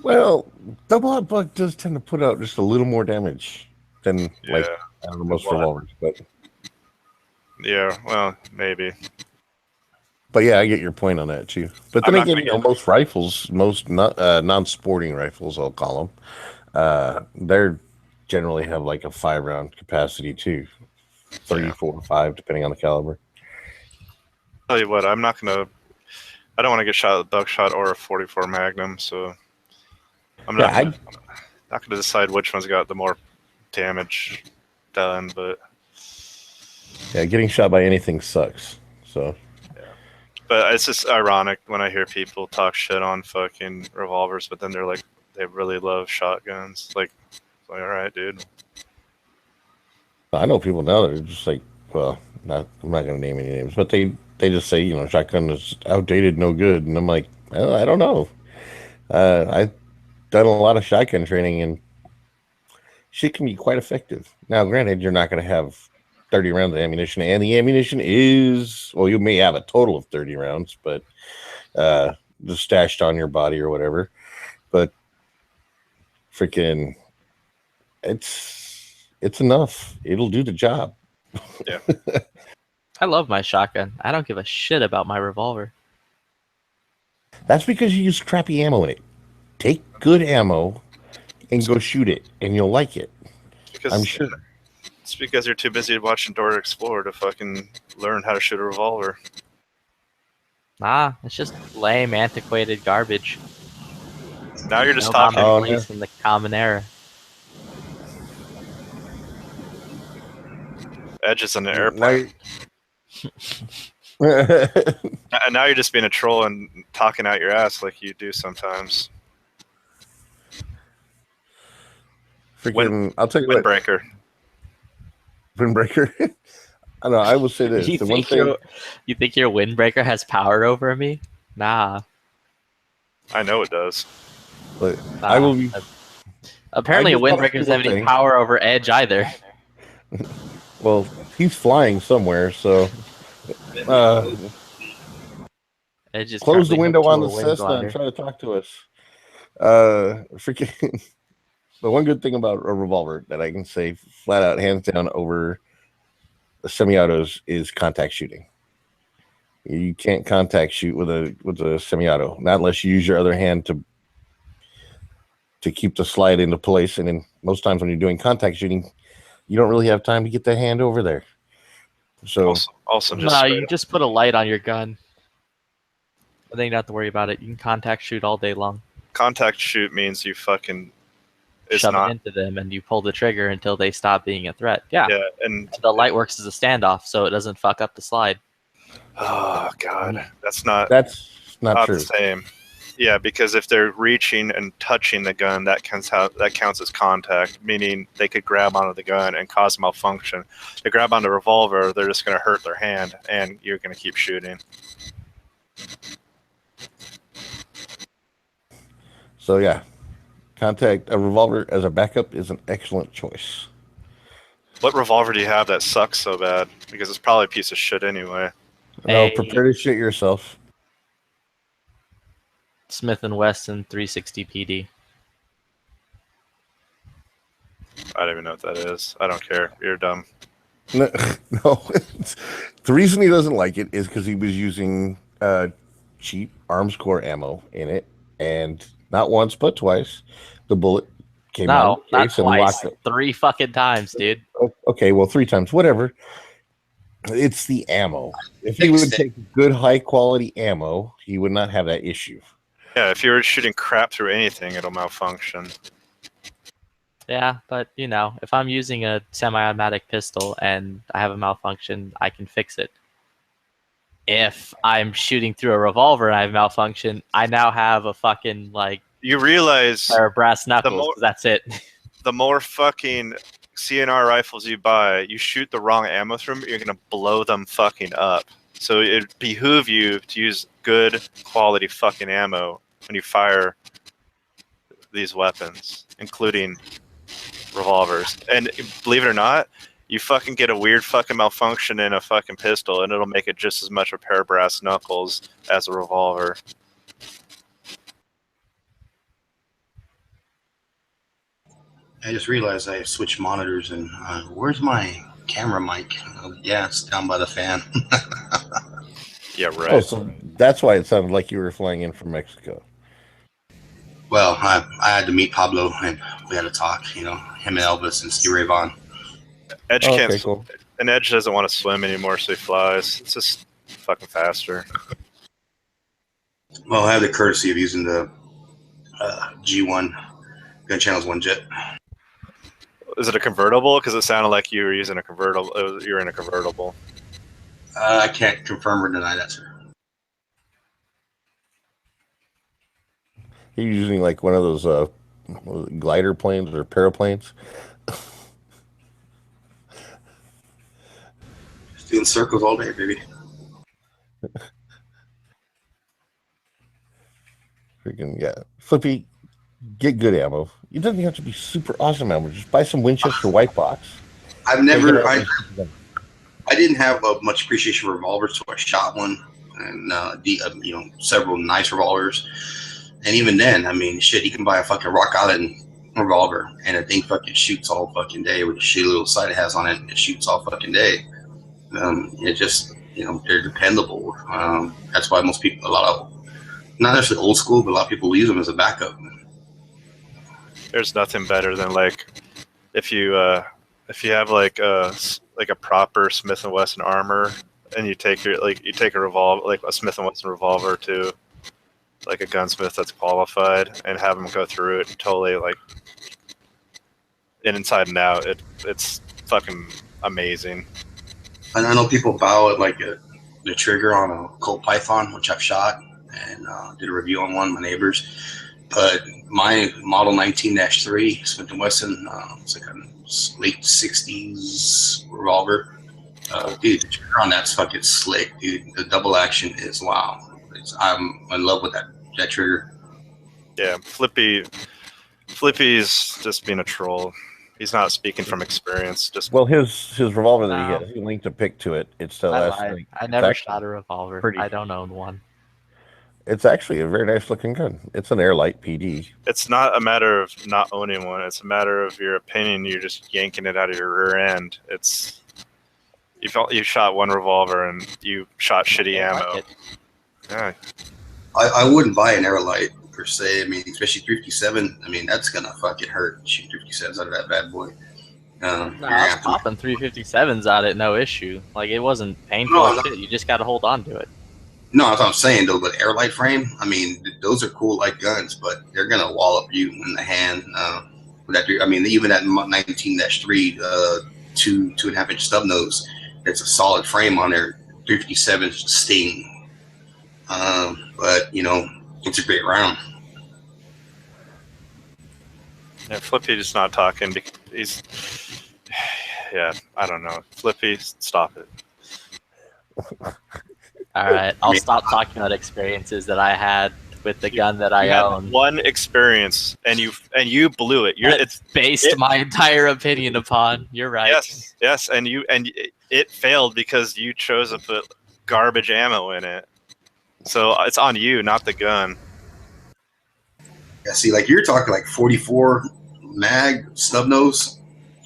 Well, double aught buck does tend to put out just a little more damage than I don't know, most revolvers, but yeah, well, maybe. But yeah, I get your point on that too. But then again, most rifles, most non-sporting rifles, I'll call them, they're generally have like a 5-round capacity too, 3, 4, 5, depending on the caliber. Tell you what, I don't want to get shot with a buckshot or a 44 Magnum, so I'm not going to decide which one's got the more damage done. But yeah, getting shot by anything sucks. So. But it's just ironic when I hear people talk shit on fucking revolvers, but then they're like, they really love shotguns. Like all right, dude. I know people now that are just like, well, I'm not going to name any names, but they just say, shotgun is outdated, no good. And I'm like, well, I don't know. I've done a lot of shotgun training, and shit can be quite effective. Now, granted, you're not going to have 30 rounds of ammunition, and the ammunition is, well, you may have a total of 30 rounds, but just stashed on your body or whatever. But freaking, it's enough. It'll do the job. Yeah. I love my shotgun. I don't give a shit about my revolver. That's because you use crappy ammo in it. Take good ammo and go shoot it, and you'll like it. Because I'm sure. It's because you're too busy watching Dora Explorer to fucking learn how to shoot a revolver. Nah, it's just lame, antiquated garbage. Now you're just No talking. common place in the common era. Edge is in an airplane. Like, And now you're just being a troll and talking out your ass like you do sometimes. freaking, I'll tell you what. Windbreaker. Windbreaker. I don't know. I will say this. You The one think, thing, you think your windbreaker has power over me? Nah. I know it does. but nah. I will be. Apparently, I a just thought windbreaker doesn't have people any think- power over Edge either. Well, he's flying somewhere, so Edge is close the currently window hooked on to the a wind Cessna and glider. try to talk to us. Freaking. The one good thing about a revolver that I can say flat out, hands down, over the semi-autos is contact shooting. You can't contact shoot with a semi-auto, not unless you use your other hand to keep the slide into place. And then most times when you're doing contact shooting, you don't really have time to get that hand over there. So Also just No, straight you up- just put a light on your gun. I think you don't have to worry about it. You can contact shoot all day long. contact shoot means you fucking. It's Shove not. it into them, and you pull the trigger until they stop being a threat. Yeah. Yeah, and The light works as a standoff, so it doesn't fuck up the slide. oh god, that's not that's not not true. the same. Yeah, because if they're reaching and touching the gun, that counts as contact, meaning they could grab onto the gun and cause malfunction. They grab onto a revolver, they're just going to hurt their hand, and you're going to keep shooting. So yeah, contact a revolver as a backup is an excellent choice. What revolver do you have that sucks so bad? Because it's probably a piece of shit anyway. No, Hey. prepare to shit yourself. Smith & Wesson 360 PD. I don't even know what that is. I don't care. You're dumb. No, no. The reason he doesn't like it is because he was using cheap arms core ammo in it, and not once but twice, the bullet came out No, of the not case and twice. locked it. 3 fucking times, dude. Okay, well, 3 times, whatever. It's the ammo. If he Fixed would it. take good, high quality ammo, he would not have that issue. Yeah, if you're shooting crap through anything, it'll malfunction. Yeah, but you know, if I'm using a semi-automatic pistol and I have a malfunction, I can fix it. If I'm shooting through a revolver and I have malfunction, I now have a fucking like You realize pair of brass knuckles. more- That's it. the more fucking CNR rifles you buy, you shoot the wrong ammo through them, you're gonna blow them fucking up. So it behoove you to use good quality fucking ammo when you fire these weapons, including revolvers. And believe it or not, you fucking get a weird fucking malfunction in a fucking pistol, and it'll make it just as much a pair of brass knuckles as a revolver. I just realized I switched monitors and where's my camera mic? Oh, yeah, it's down by the fan. Yeah, right. Oh, so that's why it sounded like you were flying in from Mexico. Well, I had to meet Pablo and we had to talk, you know, him and Elvis and Steve Ray Vaughan. Edge Oh, can't. okay, cool. And Edge doesn't want to swim anymore, so he flies. It's just fucking faster. Well, I have the courtesy of using the G1 Gun Channels 1 jet. Is it a convertible? Because it sounded like you were using a convertible. You were in a convertible. I can't confirm or deny that, sir. You're using like one of those what was it, glider planes or paraplanes. Just doing circles all day, baby. Freaking yeah, Flippy, get good ammo. It doesn't have to be super awesome ammo. Just buy some Winchester white box. I've never, I didn't have much appreciation for revolvers, so I shot one, and several nice revolvers. And even then, I mean, shit, you can buy a fucking Rock Island revolver, and the thing fucking shoots all fucking day with the shitty little sight it has on it. It shoots all fucking day. It just, they're dependable. That's why most people, a lot of, not necessarily old school, but a lot of people use them as a backup. There's nothing better than like if you have like a proper Smith and Wesson armor, and you take a revolver, like a Smith and Wesson revolver to like a gunsmith that's qualified, and have them go through it totally like inside and out. It's fucking amazing. And I know people bow at like the trigger on a Colt Python, which I've shot and did a review on one of my neighbors. But my Model 19-3 Smith & Wesson, it's like a late 60s revolver. Dude, the trigger on that's fucking slick, dude. The double action is wow. I'm in love with that trigger. Yeah, Flippy's just being a troll. He's not speaking from experience. Just Well, his revolver that No. he has, he linked a pic to it. It's the I last lied. thing. I It's never actually shot a revolver. pretty- I don't own one. It's actually a very nice looking gun. It's an Airlight PD. it's not a matter of not owning one. It's a matter of your opinion. You're just yanking it out of your rear end. It's you shot one revolver and you shot shitty I like ammo. it. Yeah, I wouldn't buy an Airlight per se. I mean, especially 357. I mean, that's gonna fucking hurt shooting 357s out of that bad boy. No, I was popping 357s at it, no issue. Like, it wasn't painful No, as no. shit. You just got to hold on to it. No, that's what I'm saying though. But Airlight frame, I mean, those are cool like guns, but they're gonna wallop you in the hand. With that, I mean, even that 19-3 2.5 inch stub nose, it's a solid frame on there. 357 Sting, but it's a great round. yeah. Flippy just not talking. He's yeah. I don't know. Flippy, stop it. All right, I'll stop talking about experiences that I had with the gun that I You had own. one experience and you blew it. It's based my entire opinion upon. You're right. Yes, and it failed because you chose to put garbage ammo in it. So it's on you, not the gun. Yeah, see, like you're talking like 44 mag snub nose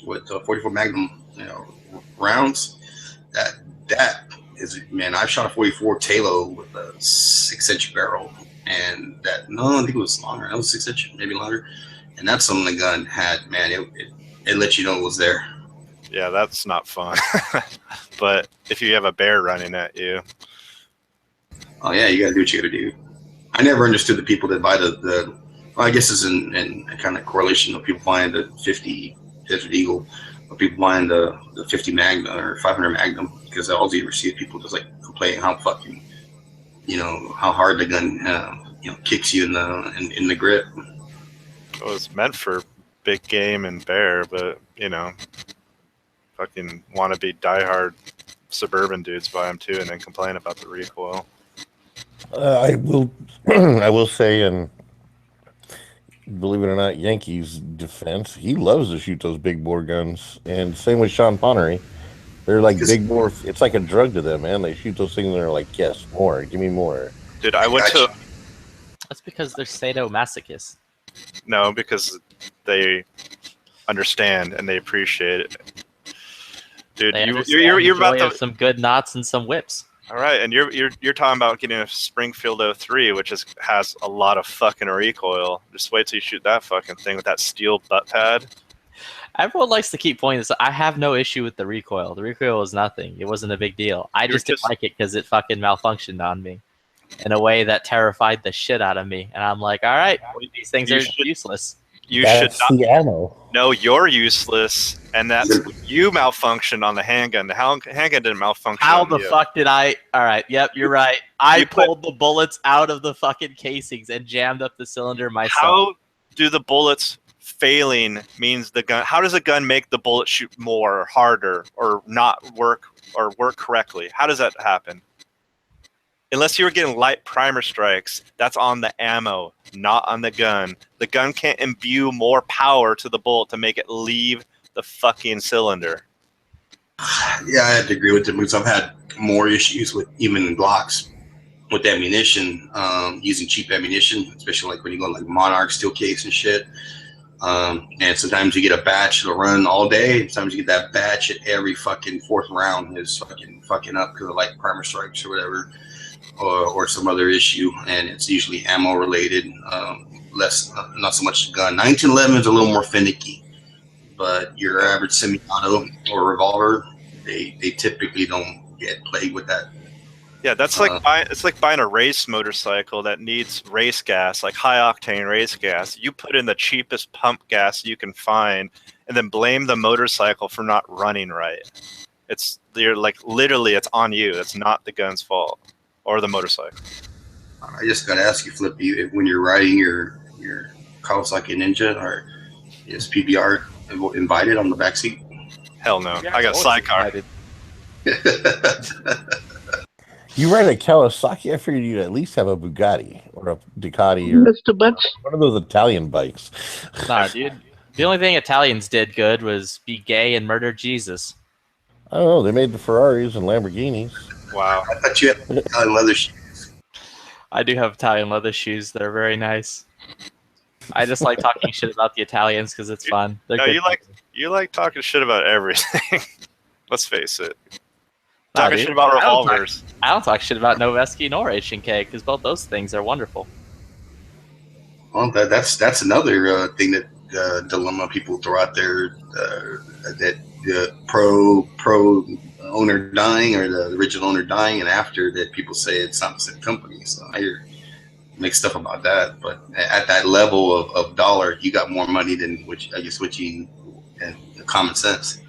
with 44 Magnum, rounds. That is, man. I've shot a 44 Talo with a 6-inch barrel, and I think it was longer. That was 6-inch, maybe longer. And that's something the gun had. Man, it let you know it was there. Yeah, that's not fun. But if you have a bear running at you, Oh yeah, you gotta do what you gotta do. I never understood the people that buy the well, I guess it's in kind of correlation of people buying the 50 Desert Eagle, or people buying the 50 Magnum or 500 Magnum, because all you ever see is people just like complaining how fucking, how hard the gun, kicks you in the grip. it was meant for big game and bear, but fucking wannabe diehard suburban dudes buy them too, and then complain about the recoil. I will say, and believe it or not, Yankees defense, he loves to shoot those big bore guns. And same with Sean Connery. They're like big bore. It's like a drug to them, man. They shoot those things and they're like, yes, more. Give me more. Dude, I went to That's because they're sadomasochists. no because they understand and they appreciate it. Dude, They understand you're the about joy to of some good knots and some whips. all right, and you're talking about getting a Springfield 03, which has a lot of fucking recoil. Just wait till you shoot that fucking thing with that steel butt pad. Everyone likes to keep pointing this. I have no issue with the recoil. The recoil was nothing. It wasn't a big deal. I just didn't like it because it fucking malfunctioned on me in a way that terrified the shit out of me. And I'm like, all right, these things are useless. You should not. the ammo. No, you're useless, and that's you malfunctioned on the handgun. The handgun didn't malfunction. How on the you. fuck did I? All right, yep, you're right. I pulled the bullets out of the fucking casings and jammed up the cylinder myself. How do the bullets failing means the gun? How does a gun make the bullet shoot more, or harder, or not work, or work correctly? How does that happen? Unless you were getting light primer strikes, that's on the ammo, not on the gun. The gun can't imbue more power to the bullet to make it leave the fucking cylinder. Yeah, I have to agree with him because I've had more issues with even Glocks with ammunition, using cheap ammunition, especially like when you go like Monarch steel case and shit. And sometimes you get a batch that'll run all day. Sometimes you get that batch at every fucking fourth round is fucking up because of like primer strikes or whatever, or some other issue, and it's usually ammo related. Less, not so much gun. 1911 is a little more finicky, but your average semi-auto or revolver, they typically don't get plagued with that. Yeah, that's like it's like buying a race motorcycle that needs race gas, like high octane race gas. You put in the cheapest pump gas you can find, and then blame the motorcycle for not running right. You're like literally, it's on you. It's not the gun's fault or the motorcycle. I just gotta ask you, Flippy, when you're riding your Kawasaki Ninja, or is PBR invited on the backseat? Hell no, I got a sidecar. You ride a Kawasaki, I figured you'd at least have a Bugatti or a Ducati or Mr. Butch. one of those Italian bikes. Nah, dude. The only thing Italians did good was be gay and murder Jesus. I don't know. They made the Ferraris and Lamborghinis. Wow. I thought you had Italian leather shoes. I do have Italian leather shoes that are very nice. I just like talking shit about the Italians because it's fun. They're No, good you like talking shit about everything. Let's face it. Nah, Talking dude. shit about revolvers. I don't talk shit about Noveski nor H&K because both those things are wonderful. Well, that's another thing that dilemma people throw out there, that the pro owner dying or the original owner dying, and after that people say it's not the same company. So I hear mixed stuff about that. But at that level of dollar, you got more money than switching and common sense.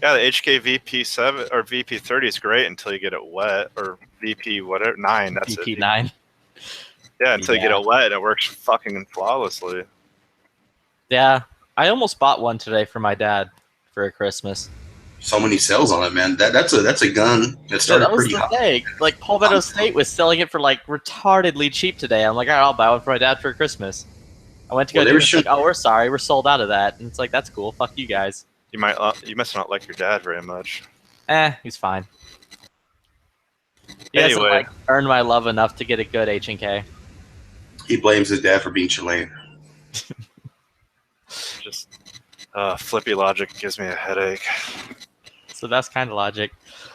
Yeah, the HK VP7 or VP30 is great until you get it wet, or VP whatever 9. That's it. VP9. Yeah, until you get it wet, and it works fucking flawlessly. Yeah, I almost bought one today for my dad for Christmas. So many sales on it, man. That's a gun that started that was pretty the hot. thing. Like Palmetto State was selling it for like retardedly cheap today. I'm like, all right, I'll buy one for my dad for Christmas. I went to go do it. It's like, oh, we're sorry, we're sold out of that. And it's like, that's cool. Fuck you guys. You must not like your dad very much. He's fine. He hasn't like earned my love enough to get a good H&K. He blames his dad for being Chilean. Just flippy logic gives me a headache. So that's kind of logic.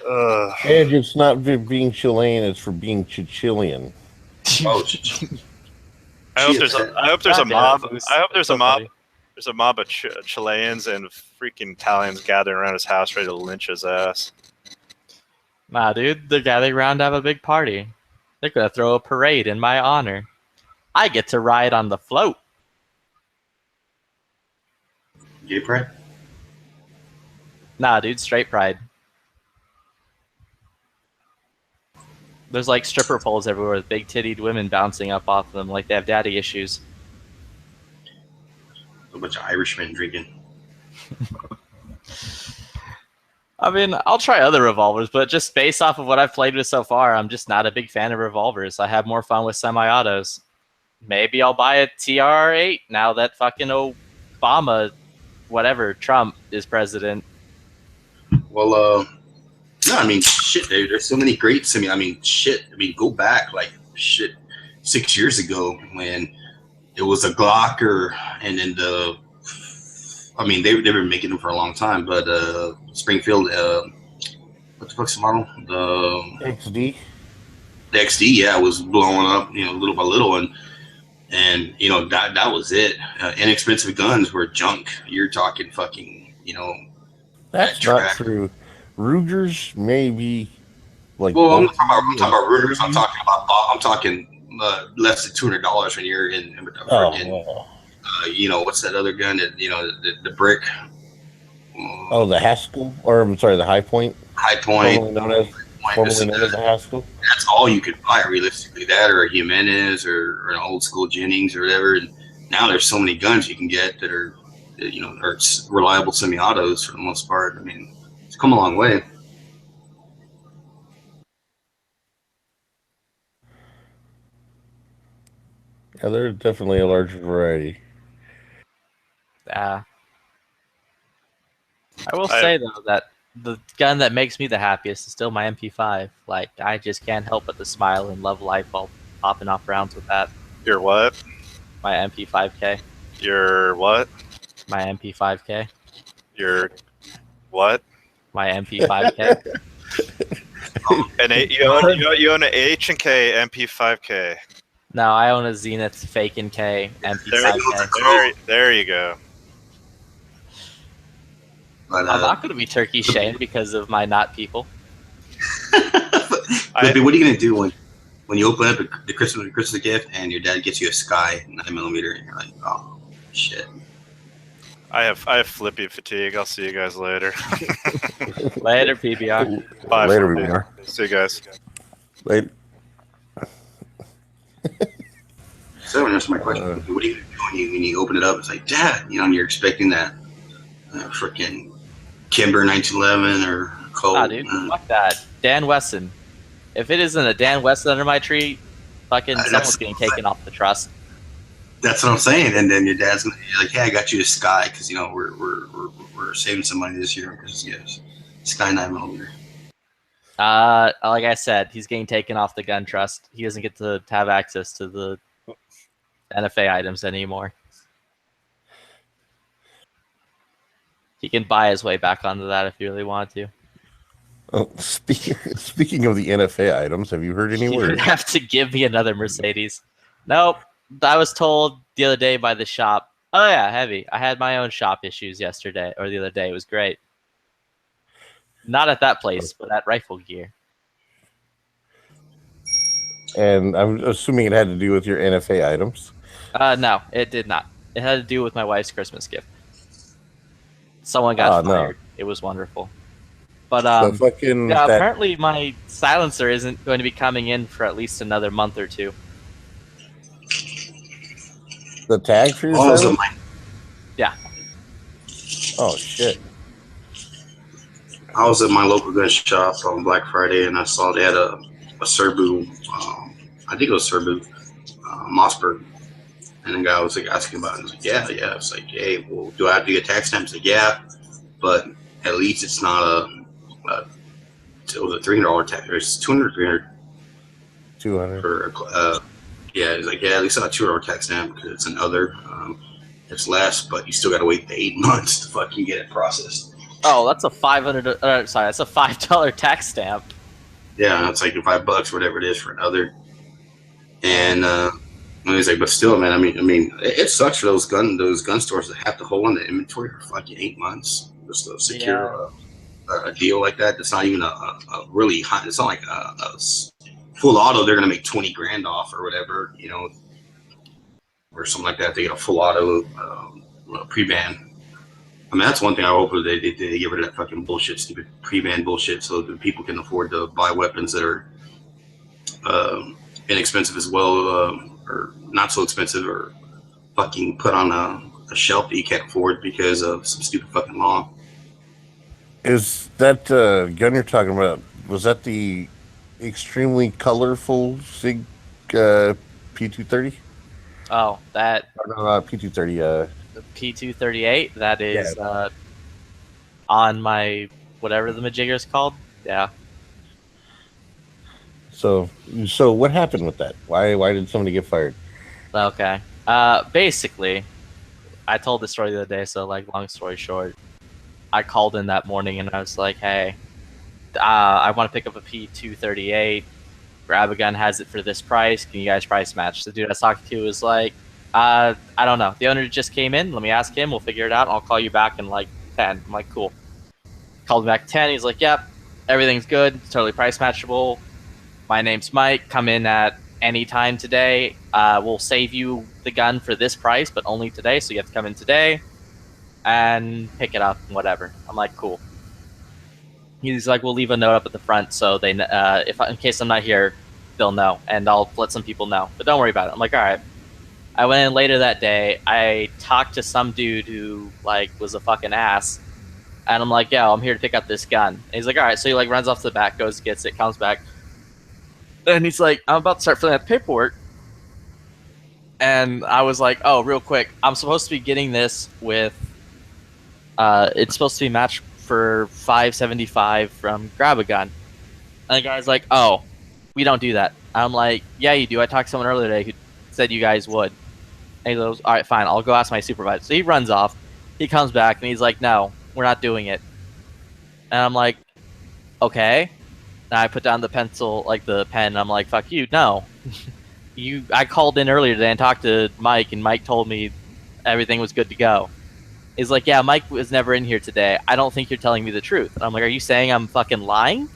And it's not for being Chilean; it's for being Chilean. Oh, I hope there's a mob. I hope there's a mob. There's a mob of Chileans and freaking Italians gathering around his house ready to lynch his ass. Nah, dude, they're gathering around to have a big party. They're gonna throw a parade in my honor. I get to ride on the float. Gay pride? Nah, dude, straight pride. There's like stripper poles everywhere with big tittied women bouncing up off them like they have daddy issues. A bunch of Irishmen drinking. I mean, I'll try other revolvers, but just based off of what I've played with so far, I'm just not a big fan of revolvers. I have more fun with semi-autos. Maybe I'll buy a TR-8 now that fucking Obama, whatever, Trump is president. Well, no, I mean, shit, dude. There's so many great go back, like, 6 years ago when it was a Glocker, and then they've been making them for a long time, but Springfield, what the fuck's the model? The XD. The XD, yeah, was blowing up, little by little, and that was it. Inexpensive guns were junk. You're talking fucking, That's not true. Rugers maybe like. Well, I'm talking about Rugers. I'm talking less than $200 when you're in what's that other gun that the brick? Oh, the Haskell, or I'm sorry, the High Point. High Point, formerly known as the Haskell. That's all you could buy realistically. That or a Jimenez or an old school Jennings or whatever. And now there's so many guns you can get that are are reliable semi-autos for the most part. I mean, it's come a long way. Yeah, there's definitely a larger variety. I will say though that the gun that makes me the happiest is still my MP5. Like, I just can't help but to smile and love life while popping off rounds with that. Your what? My MP5K. Your what? My MP5K. Your what? My MP5K. You own an H&K MP5K. No, I own a Zenith Fake and K MP5K. There you go. But, I'm not going to be turkey shamed because of my not people. but what are you gonna do when you open up the Christmas gift and your dad gets you a Sky 9mm and you're like, oh shit. I have flippy fatigue. I'll see you guys later. Later, PBR. Bye. Later, Flippy. PBR. See you guys. Later. So that's my question. What are you gonna do when you open it up? It's like, Dad, and you're expecting that freaking Kimber 1911 or Colt. Nah, dude, fuck that. Dan Wesson. If it isn't a Dan Wesson under my tree, fucking someone's getting taken off the trust. That's what I'm saying. And then your dad's gonna, you're like, hey, I got you a Sky because we're saving some money this year because yes, Sky 9mm. Like I said, he's getting taken off the gun trust. He doesn't get to have access to the NFA items anymore. He can buy his way back onto that if he really wanted to. Oh, speaking of the NFA items, have you heard any You word? would have to give me another Mercedes. Nope. I was told the other day by the shop. Oh yeah, heavy. I had my own shop issues yesterday or the other day. It was great. Not at that place, but at Rifle Gear. And I'm assuming it had to do with your NFA items. No, it did not. It had to do with my wife's Christmas gift. Someone got fired. No. It was wonderful. But apparently my silencer isn't going to be coming in for at least another month or two. The tag for your silencer? Yeah. Oh shit. I was at my local gun shop on Black Friday and I saw they had a Serbu, I think it was Serbu, Mossberg. And the guy was like asking about it. I was like, yeah. It's like, hey, well, do I have to get tax stamps? Like, yeah, but at least it's not it was a $300 tax, or it's 200. For, yeah, it's like, yeah, at least I got a $200 tax stamp because it's another. It's less, but you still got to wait the 8 months to fucking get it processed. Oh, that's a that's a $5 tax stamp. Yeah, it's like $5, whatever it is for another. And he's like, but still, man, I mean, it sucks for those gun stores that have to hold on the inventory for fucking 8 months just to secure a deal like that. It's not even a really high. It's not like a full auto. They're gonna make 20 grand off or whatever, or something like that. They get a full auto pre-ban. I mean, that's one thing I hope they get rid of that fucking bullshit, stupid pre-ban bullshit, so that people can afford to buy weapons that are inexpensive as well, or not so expensive, or fucking put on a shelf that you can't afford because of some stupid fucking law. Is that gun you're talking about, was that the extremely colorful SIG P230? Oh, that... No, P230. The P238, that is on my, whatever the majigger's called. Yeah. So what happened with that? Why did somebody get fired? Okay. Basically, I told this story the other day, so like, long story short, I called in that morning and I was like, hey, I want to pick up a P238. Grab a Gun has it for this price. Can you guys price match? The dude I was talking to was like, I don't know. The owner just came in. Let me ask him. We'll figure it out. I'll call you back in like 10. I'm like, cool. Called him back at 10. He's like, yep, everything's good. It's totally price matchable. My name's Mike. Come in at any time today. We'll save you the gun for this price, but only today. So you have to come in today and pick it up and whatever. I'm like, cool. He's like, we'll leave a note up at the front so they, in case I'm not here, they'll know, and I'll let some people know. But don't worry about it. I'm like, all right. I went in later that day. I talked to some dude who like was a fucking ass, and I'm like, yo, I'm here to pick up this gun. And he's like, all right. So he like runs off to the back, goes, gets it, comes back, and he's like, I'm about to start filling out paperwork. And I was like, oh, real quick, I'm supposed to be getting this with, it's supposed to be matched for $5.75 from Grab a Gun. And the guy's like, oh, we don't do that. I'm like, yeah, you do. I talked to someone earlier today who said you guys would. And he goes, all right, fine. I'll go ask my supervisor. So he runs off. He comes back and he's like, no, we're not doing it. And I'm like, okay. And I put down the pencil, like the pen, and I'm like, fuck you, no. I called in earlier today and talked to Mike, and Mike told me everything was good to go. He's like, yeah, Mike was never in here today. I don't think you're telling me the truth. And I'm like, are you saying I'm fucking lying?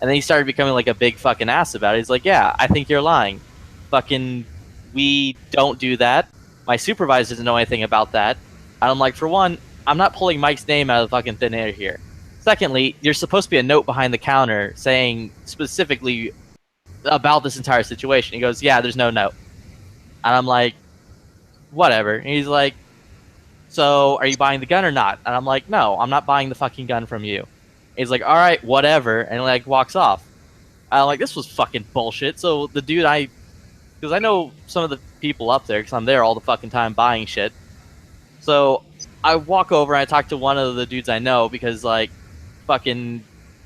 And then he started becoming like a big fucking ass about it. He's like, yeah, I think you're lying. Fucking, we don't do that. My supervisor doesn't know anything about that. And I'm like, for one, I'm not pulling Mike's name out of the fucking thin air here. Secondly, there's supposed to be a note behind the counter saying specifically about this entire situation. He goes, yeah, there's no note. And I'm like, whatever. And he's like, so are you buying the gun or not? And I'm like, no, I'm not buying the fucking gun from you. He's like, all right, whatever. And like walks off. I'm like, this was fucking bullshit. So the dude because I know some of the people up there because I'm there all the fucking time buying shit. So I walk over and I talk to one of the dudes I know because like fucking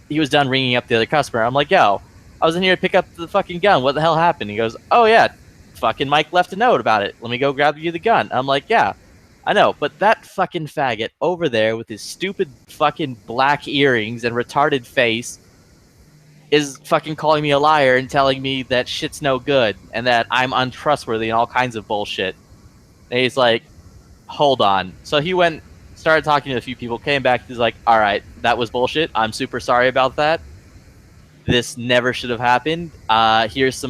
he was done ringing up the other customer. I'm like, yo, I was in here to pick up the fucking gun. What the hell happened? He goes, oh yeah, fucking Mike left a note about it. Let me go grab you the gun. I'm like, yeah, I know. But that fucking faggot over there with his stupid fucking black earrings and retarded face is fucking calling me a liar and telling me that shit's no good and that I'm untrustworthy and all kinds of bullshit. And he's like, hold on. So he went, started talking to a few people, came back, he's like, all right, that was bullshit. I'm super sorry about that. This never should have happened. Here's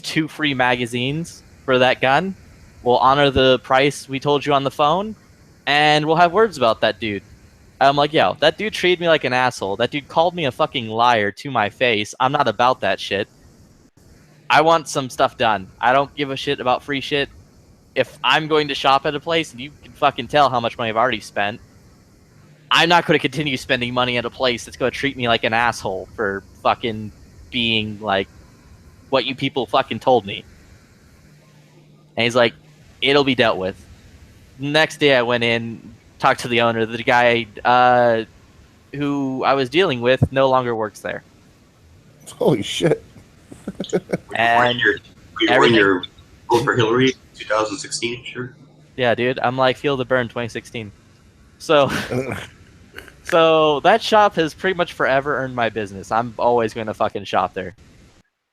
2 free magazines for that gun. We'll honor the price we told you on the phone, and we'll have words about that dude. I'm like, yo, that dude treated me like an asshole. That dude called me a fucking liar to my face. I'm not about that shit. I want some stuff done. I don't give a shit about free shit. If I'm going to shop at a place, and you can fucking tell how much money I've already spent, I'm not going to continue spending money at a place that's going to treat me like an asshole for fucking being like what you people fucking told me. And he's like, it'll be dealt with. Next day I went in, talked to the owner. The guy who I was dealing with no longer works there. Holy shit. And you're in your vote for Hillary 2016, sure. Yeah, dude. I'm like, feel the burn 2016. So so that shop has pretty much forever earned my business. I'm always going to fucking shop there.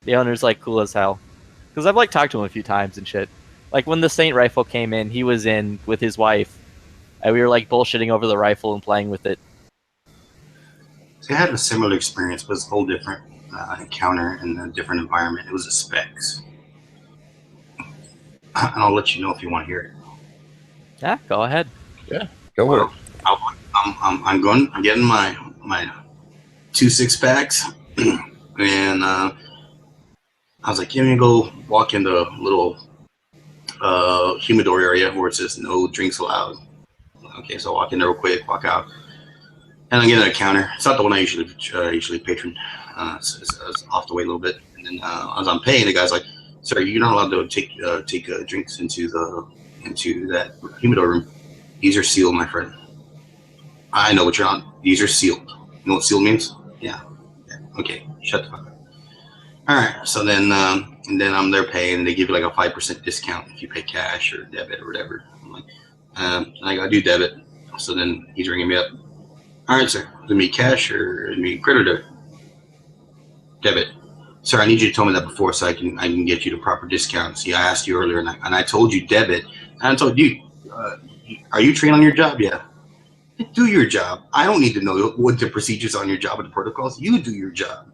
The owner's like cool as hell. Because I've like talked to him a few times and shit. Like when the Saint rifle came in, he was in with his wife. And we were like bullshitting over the rifle and playing with it. See, I had a similar experience, but it's a whole different encounter in a different environment. It was a Specs. And I'll let you know if you want to hear it. Yeah, go ahead. Yeah, go with it. I'm getting my 2 6-packs, and I was like, "Let me go walk in the little humidor area where it says no drinks allowed." Okay, so I walk in there real quick, walk out, and I get at a counter. It's not the one I usually patron. It's off the way a little bit, and then as I'm paying, the guy's like, "Sir, you're not allowed to take drinks into that humidor room. These are sealed, my friend." I know what you're on. These are sealed. You know what sealed means? Yeah. Okay, shut the fuck up. All right. So then, and then I'm there paying, and they give you like a 5% discount if you pay cash or debit or whatever. I'm like, I gotta do debit. So then he's ringing me up. All right, sir. Is it me cash or is it me credit or debit? Debit. Sir, I need you to tell me that before so I can get you the proper discount. See, I asked you earlier, and I told you debit. And I told you, are you trained on your job? Yeah. Do your job. I don't need to know what the procedures on your job and the protocols. You do your job.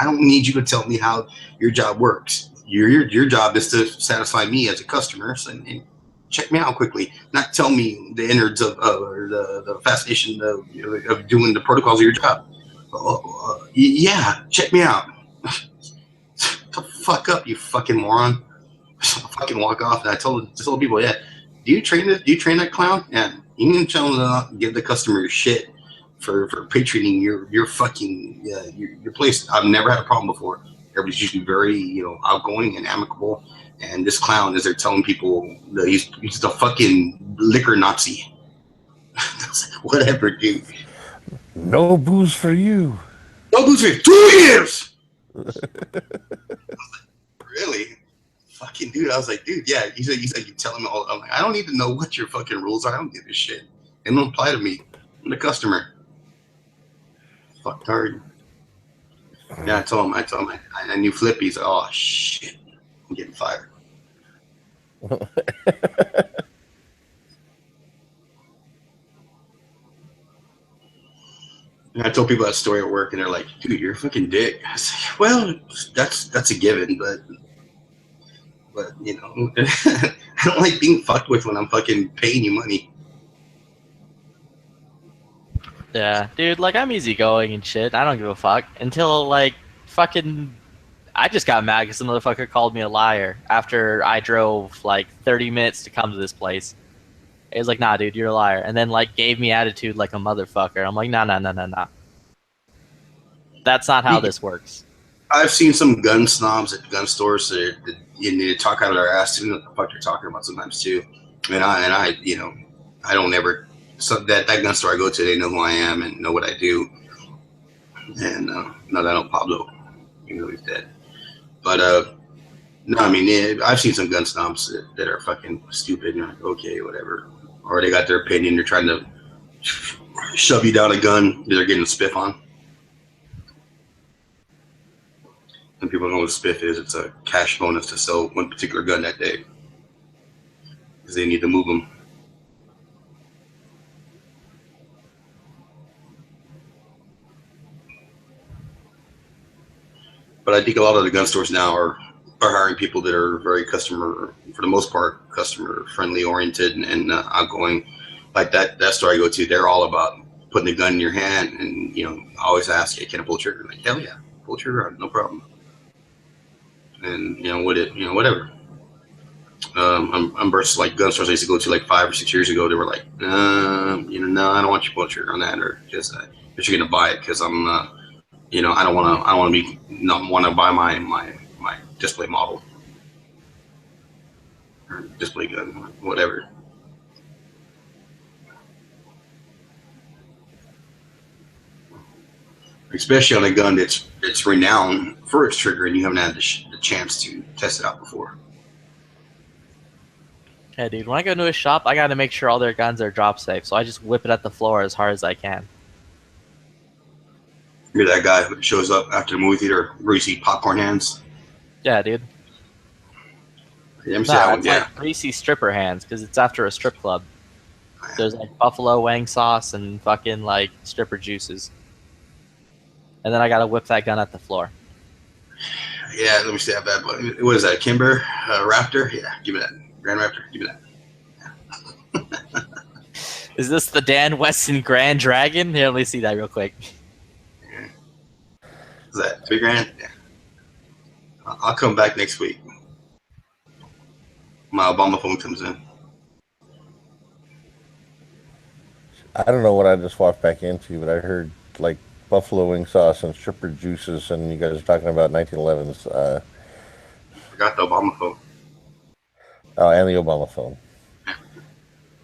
I don't need you to tell me how your job works. Your job is to satisfy me as a customer and check me out quickly, not tell me the innards of or the fascination of doing the protocols of your job. Yeah, check me out. The fuck up, you fucking moron. I fucking walk off, and I told people, yeah, do you train that clown? Yeah. You can tell them to not give the customer your shit for patroning your fucking your place. I've never had a problem before. Everybody's usually very outgoing and amicable. And this clown is there telling people that he's the fucking liquor Nazi. I was like, whatever, dude. No booze for you. No booze for 2 years. Really? Fucking dude. I was like, dude, yeah. He's like, you telling me all. I'm like, I don't need to know what your fucking rules are. I don't give a shit. They don't apply to me. I'm the customer. Fuck hard. Yeah, I told him. I knew Flippy's. Oh shit, I'm getting fired. And I told people that story at work, and they're like, "Dude, you're a fucking dick." I was like, "Well, that's a given, but you know, I don't like being fucked with when I'm fucking paying you money." Yeah, dude, like I'm easygoing and shit. I don't give a fuck until like fucking. I just got mad because the motherfucker called me a liar after I drove like 30 minutes to come to this place. He was like, "Nah, dude, you're a liar," and then like gave me attitude like a motherfucker. I'm like, nah. That's not how this works. I've seen some gun snobs at gun stores that you need to talk out of their ass. You know what the fuck they're talking about sometimes too. And I, you know, I don't ever. So that gun store I go to, they know who I am and know what I do. And no, that don't Pablo. You know he's dead. But no, I mean, yeah, I've seen some gun snobs that are fucking stupid. And like, okay, whatever. Or they got their opinion. They're trying to shove you down a gun that they're getting a spiff on. And people don't know what a spiff is. It's a cash bonus to sell one particular gun that day because they need to move them. But I think a lot of the gun stores now are hiring people that are very for the most part, customer friendly oriented and outgoing. Like that store I go to, they're all about putting the gun in your hand, and you know, I always ask, "Hey, can I pull the trigger?" Like, hell yeah, pull the trigger out, no problem. And you know, whatever. I'm versus like gun stores I used to go to like 5 or 6 years ago. They were like, you know, no, I don't want you to pull the trigger on that, or just but you're gonna buy it because I'm. You know, I don't want to buy my display model or display gun, whatever. Especially on a gun that's renowned for its trigger, and you haven't had the chance to test it out before. Yeah, dude. When I go to a shop, I gotta make sure all their guns are drop safe, so I just whip it at the floor as hard as I can. You're that guy who shows up after the movie theater, greasy popcorn hands. Yeah, dude. Yeah, it's like greasy stripper hands because it's after a strip club. There's like buffalo wang sauce and fucking like stripper juices, and then I gotta whip that gun at the floor. Yeah, let me see that bad boy. What is that? Kimber Raptor? Yeah, give me that. Grand Raptor. Give me that. Is this the Dan Weston Grand Dragon? Here, let me see that real quick. Is that $3 grand? Yeah. I'll come back next week. My Obama phone comes in. I don't know what I just walked back into, but I heard like buffalo wing sauce and stripper juices, and you guys are talking about 1911s. I got the Obama phone. Oh, and the Obama phone.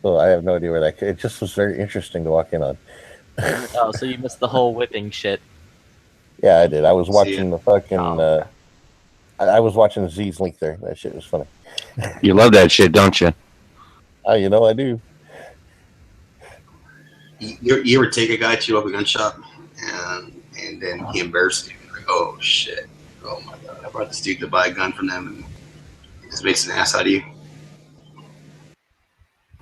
So I have no idea where that. It just was very interesting to walk in on. Oh, so you missed the whole whipping shit. Yeah, I did. I was watching the fucking. I was watching Z's link there. That shit was funny. You love that shit, don't you? Oh, you know I do. You ever take a guy to a gun shop and then he embarrassed you? Like, oh shit! Oh my god! I brought this dude to buy a gun from them, and he just makes an ass out of you.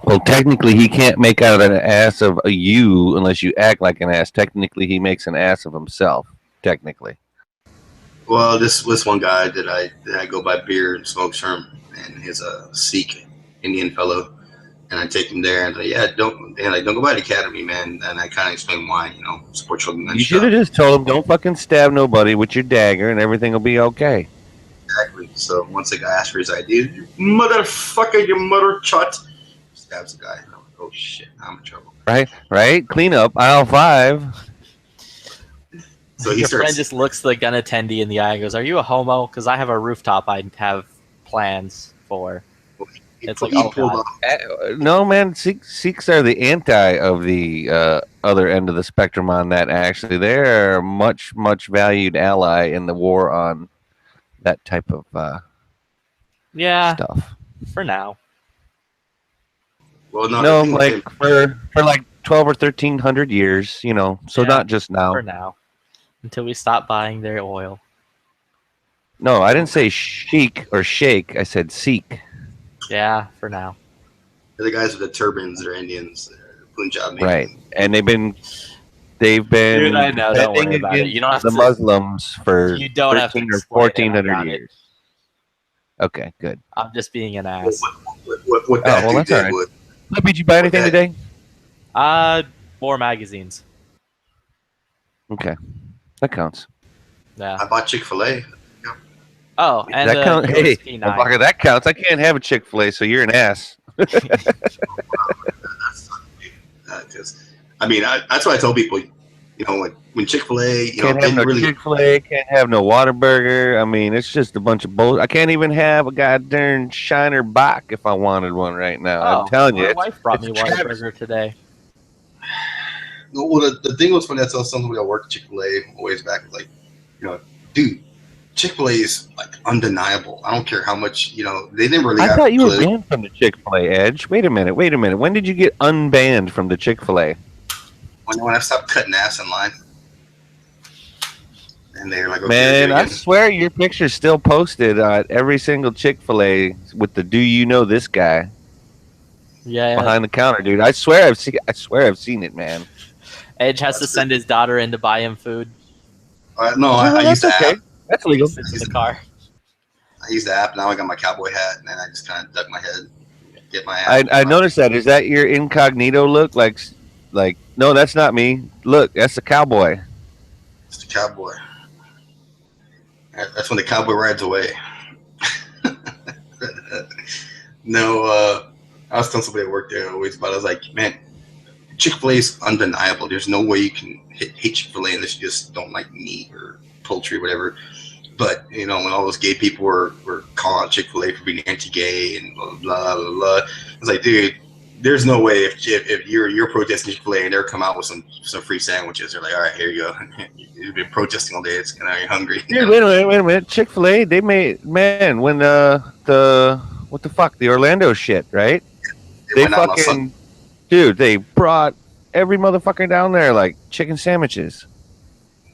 Well, technically, he can't make out an ass of you unless you act like an ass. Technically, he makes an ass of himself. Technically. Well, this one guy that I go buy beer and smokes from, and he's a Sikh Indian fellow, and I take him there and say, yeah, don't go by the academy, man. And I kind of explain why, you know, support children. You should have just told him, don't fucking stab nobody with your dagger, and everything will be okay. Exactly. So once the guy asks for his ID, you motherfucker, you mother chut, stabs the guy. And I'm like, oh shit, I'm in trouble. Right. Clean up aisle 5. So he Your starts. friend just looks the gun attendee in the eye and goes, "Are you a homo? Because I have a rooftop I have plans for." It's like, He oh pulled god. off- No, man. Sikhs are the anti of the other end of the spectrum on that. Actually, they're a much valued ally in the war on that type of Yeah, stuff. for now. Well, no, No, the thing with like him- for like 12 or 1300 years, you know. So Yeah, not just now. For now. Until we stop buying their oil. No, I didn't say sheik or shake. I said Sikh. Yeah, for now. the guys with the turbans, they're Indians, they're Punjab. Right, and they've been Dude, I know, don't worry defending about it. against You don't have the to- Muslims for You don't have to 13 or explain it, I 1400 got it. years. Okay, good. I'm just being an ass. What that Oh, well, dude that's did all right. was Did you buy anything Okay. today? More magazines. Okay, that counts. Yeah. I bought Chick-fil-A. Oh, and that counts. Hey, USP9. fucker, that counts. I can't have a Chick-fil-A, so you're an ass. Because I mean, that's why I tell people, you know, like when Chick-fil-A, you know, Can't have they no really Chick-fil-A. Can't have no Whataburger. I mean, it's just a bunch of bull. I can't even have a goddamn Shiner Bach if I wanted one right now. Oh, I'm telling you. my wife brought me it's Travis. Whataburger today. Well, the thing was funny. I tell somebody I worked at Chick-fil-A always back, like, you know, dude, Chick-fil-A is like undeniable. I don't care how much, you know, they never really. I got thought you were political. banned from the Chick-fil-A, Edge. Wait a minute. When did you get unbanned from the Chick-fil-A? When I stopped cutting ass in line, and they're like, okay, Man, here I you go. swear your picture's still posted at every single Chick-fil-A with the "Do you know this guy?" Yeah, behind the counter, dude. I swear I've seen it, man. Edge has to send his daughter in to buy him food. No, I used the app. That's legal. Sits in the car. I used the app. Now I got my cowboy hat, and then I just kind of duck my head, get my ass. I noticed that. Is that your incognito look? Like, no, that's not me. Look, that's the cowboy. It's the cowboy. That's when the cowboy rides away. No, I was telling somebody at work there always about it. I was like, man, Chick-fil-A is undeniable. There's no way you can hate Chick-fil-A unless you just don't like meat or poultry or whatever. But, you know, when all those gay people were calling out Chick-fil-A for being anti-gay and blah, blah, blah, blah, I was like, dude, there's no way if you're protesting Chick-fil-A and they're come out with some free sandwiches, they're like, all right, here you go. You've been protesting all day. It's kind of you're hungry. Dude, wait a minute. Chick-fil-A, they made, man, when what the fuck, the Orlando shit, right? They went out on fucking, dude, they brought every motherfucker down there like chicken sandwiches.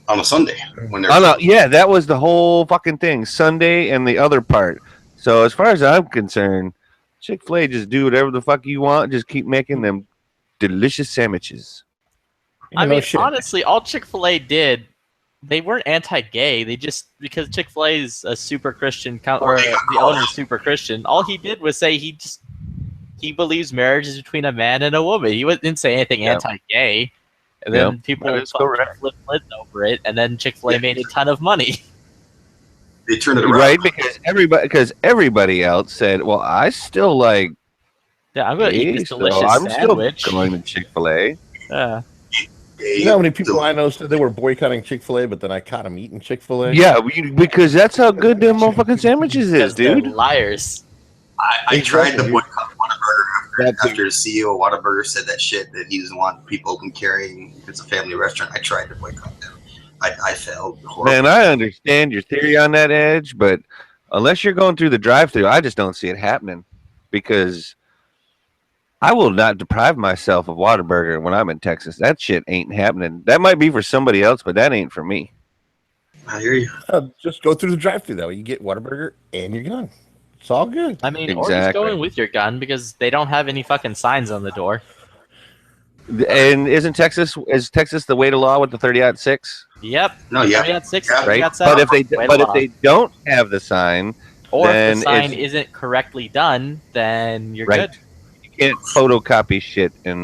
On a Sunday when they're Oh no, yeah, that was the whole fucking thing. Sunday and the other part. So as far as I'm concerned, Chick-fil-A just do whatever the fuck you want. Just keep making them delicious sandwiches. I mean, honestly, all Chick-fil-A did, they weren't anti-gay. They just, because Chick-fil-A is a super Christian, or the owner's super Christian, all he did was say he believes marriage is between a man and a woman. He didn't say anything anti-gay. And then people flipped lids over it, and then Chick-fil-A made a ton of money. They turned it around. Right, because everybody else said, well, I still like Yeah, I'm going to eat this so delicious I'm sandwich. still going to Chick-fil-A. Yeah. You know how many people I know said they were boycotting Chick-fil-A, but then I caught them eating Chick-fil-A? Yeah, because that's how good them motherfucking sandwiches is, They're dude. liars. I tried to boycott Whataburger after the CEO of Whataburger said that shit that he doesn't want people open carrying if it's a family restaurant. I tried to boycott them. I failed horribly. Man, I understand your theory on that, Edge, but unless you're going through the drive-thru, I just don't see it happening because I will not deprive myself of Whataburger when I'm in Texas. That shit ain't happening. That might be for somebody else, but that ain't for me. I hear you. Just go through the drive-thru that way. You get Whataburger and you're done. It's all good. I mean, or just go in with your gun because they don't have any fucking signs on the door. And is Texas the way to law with the 30-06? Yep. No, yeah. 30-6, Right. 30-7, But if way to law. they don't have the sign, or then if the sign it's- isn't correctly done, then you're Right. good. you can't photocopy shit and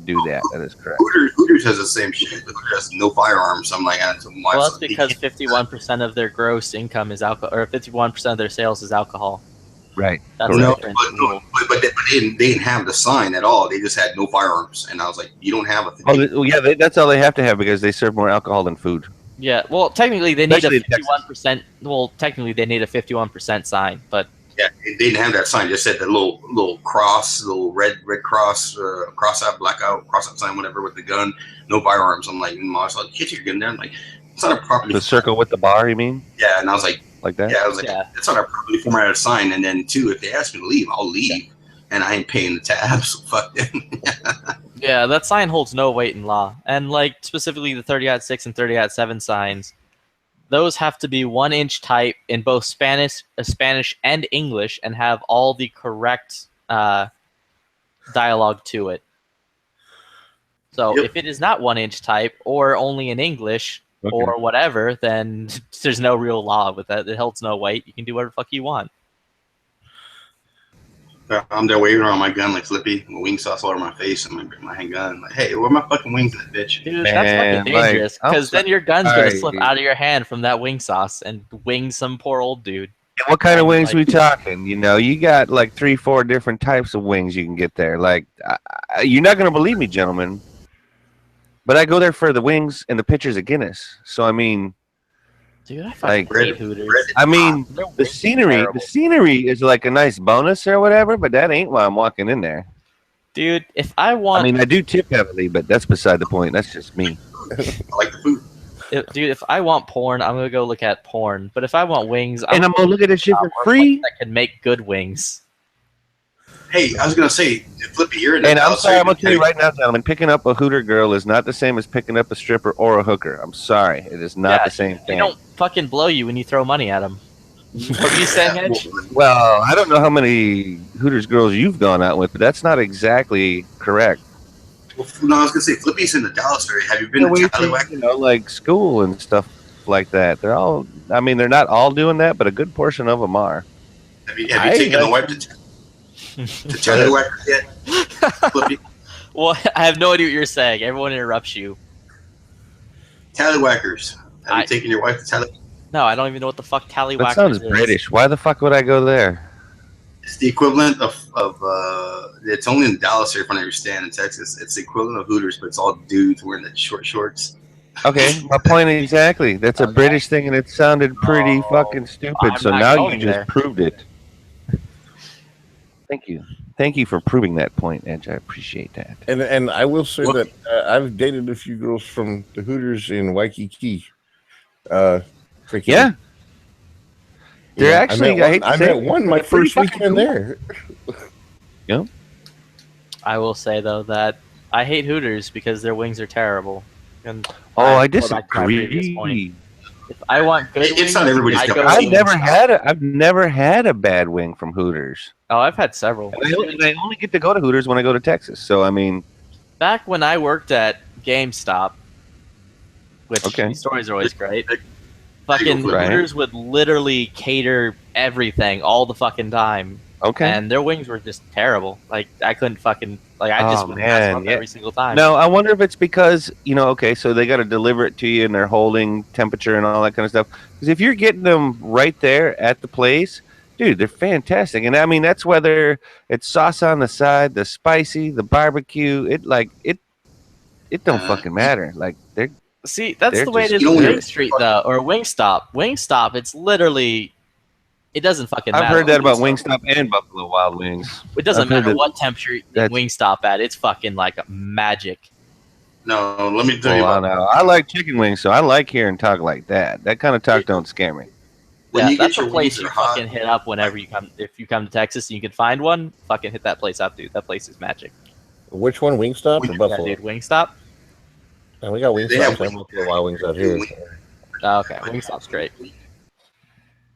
do that. That is correct. Hooters has the same shit. But Hooters has no firearms. I'm like, that's why. Well, that's because 51% of their gross income is alcohol, or 51% of their sales is alcohol. Right. That's no, different. but they didn't have the sign at all. They just had no firearms, and I was like, you don't have a thing. That's all they have to have because they serve more alcohol than food. Yeah, well, technically they need Especially a in Texas. 51%. Well, technically they need a 51% sign, but Yeah, they didn't have that sign. Just said the little cross, little red cross, cross out, black out, cross out sign, whatever, with the gun. No firearms. I'm like, Mom, I was like, get your gun there. I'm like, it's not a properly. The circle with the bar, you mean? Yeah, and I was like that? Yeah, I was like, it's not a properly formatted sign. And then two, if they ask me to leave, I'll leave, and I ain't paying the tab. So fuck them. Yeah, that sign holds no weight in law, and like specifically the 30-6 and 30-7 signs. Those have to be 1-inch type in both Spanish and English, and have all the correct dialogue to it. So if it is not 1-inch type or only in English or whatever, then there's no real law with that. It holds no weight. You can do whatever the fuck you want. I'm there waving around my gun like Flippy, with wing sauce all over my face and my handgun. Like, hey, where my fucking wings at, bitch? Dude, that's fucking dangerous, because then your gun's gonna slip out of your hand from that wing sauce and wing some poor old dude. What kind of wings we talking? You know, you got like 3-4 different types of wings you can get there. Like, you're not gonna believe me, gentlemen, but I go there for the wings and the pictures of Guinness. So I mean, dude, I fucking hate Hooters. I mean, the scenery is like a nice bonus or whatever, but that ain't why I'm walking in there. Dude, if I want, I mean, I do tip heavily, but that's beside the point. That's just me. I like the food. Dude, if I want porn, I'm gonna go look at porn. But if I want wings, I'm gonna look at this shit for free. That can make good wings. Hey, I was gonna say, Flippy, you're in the And I'm sorry, I'm gonna tell you right now, gentlemen, picking up a Hooter girl is not the same as picking up a stripper or a hooker. I'm sorry, it is not the same They thing. don't fucking blow you when you throw money at them. What are you saying, Edge? Well, I don't know how many Hooters girls you've gone out with, but that's not exactly correct. Well, no, I was gonna say, Flippy's in the Dallas area. Have you been to Tallywhack? You know, like school and stuff like that. They're all. I mean, they're not all doing that, but a good portion of them are. Have you taken the wife to Tallywhack yet? Flippy? Well, I have no idea what you're saying. Everyone interrupts you. Tallywhackers. Have you taken your wife to Tallywhack? No, I don't even know what the fuck Tallywhackers That sounds is. British. Why the fuck would I go there? It's the equivalent of it's only in Dallas here, if I understand, in Texas. It's the equivalent of Hooters, but it's all dudes wearing the short shorts. Okay, my point exactly. That's a British thing, and it sounded pretty fucking stupid. I'm So not now you going just there. proved it. Thank you. Thank you for proving that point, Edge. I appreciate that. And I will say that I've dated a few girls from the Hooters in Waikiki. Yeah. They're actually, I hate to I say met it, one my they're pretty first fucking weekend cool. there. Yeah. I will say though that I hate Hooters because their wings are terrible. And I go back to my previous point. disagree. If I want good wings, It's not everybody's I cup go of I've to never Wingstop. had a bad wing from Hooters. Oh, I've had several. And I only get to go to Hooters when I go to Texas. So I mean, Back when I worked at GameStop, which Okay. these stories are always great. Right. Fucking Right. Hooters would literally cater everything all the fucking time, okay. and their wings were just terrible. Like I couldn't fucking like I just Oh, would pass them man, up yeah. every single time. No, I wonder if it's because, okay, so they got to deliver it to you and they're holding temperature and all that kind of stuff. Because if you're getting them right there at the place, dude, they're fantastic. And I mean, that's whether it's sauce on the side, the spicy, the barbecue, it don't fucking matter. Like, they're, See, that's They're the way it just is with good. Wing Street though, or Wingstop. Wingstop, it's literally, it doesn't fucking matter. I've heard that about Wingstop and Buffalo Wild Wings. It doesn't I've heard matter that- what temperature you Wingstop at. It's fucking like magic. No, let me tell you Well, about I like chicken wings, so I like hearing talk like that. That kind of talk don't scare me. when Yeah, you that's get a your place wings you are hot. fucking hit up whenever you come. If you come to Texas and you can find one, fucking hit that place up, dude. That place is magic. Which one, Wingstop or Yeah, Buffalo? dude, Wingstop. And we got They Wingstop have and Buffalo Wild Wings out here. Oh, okay, Wingstop's great.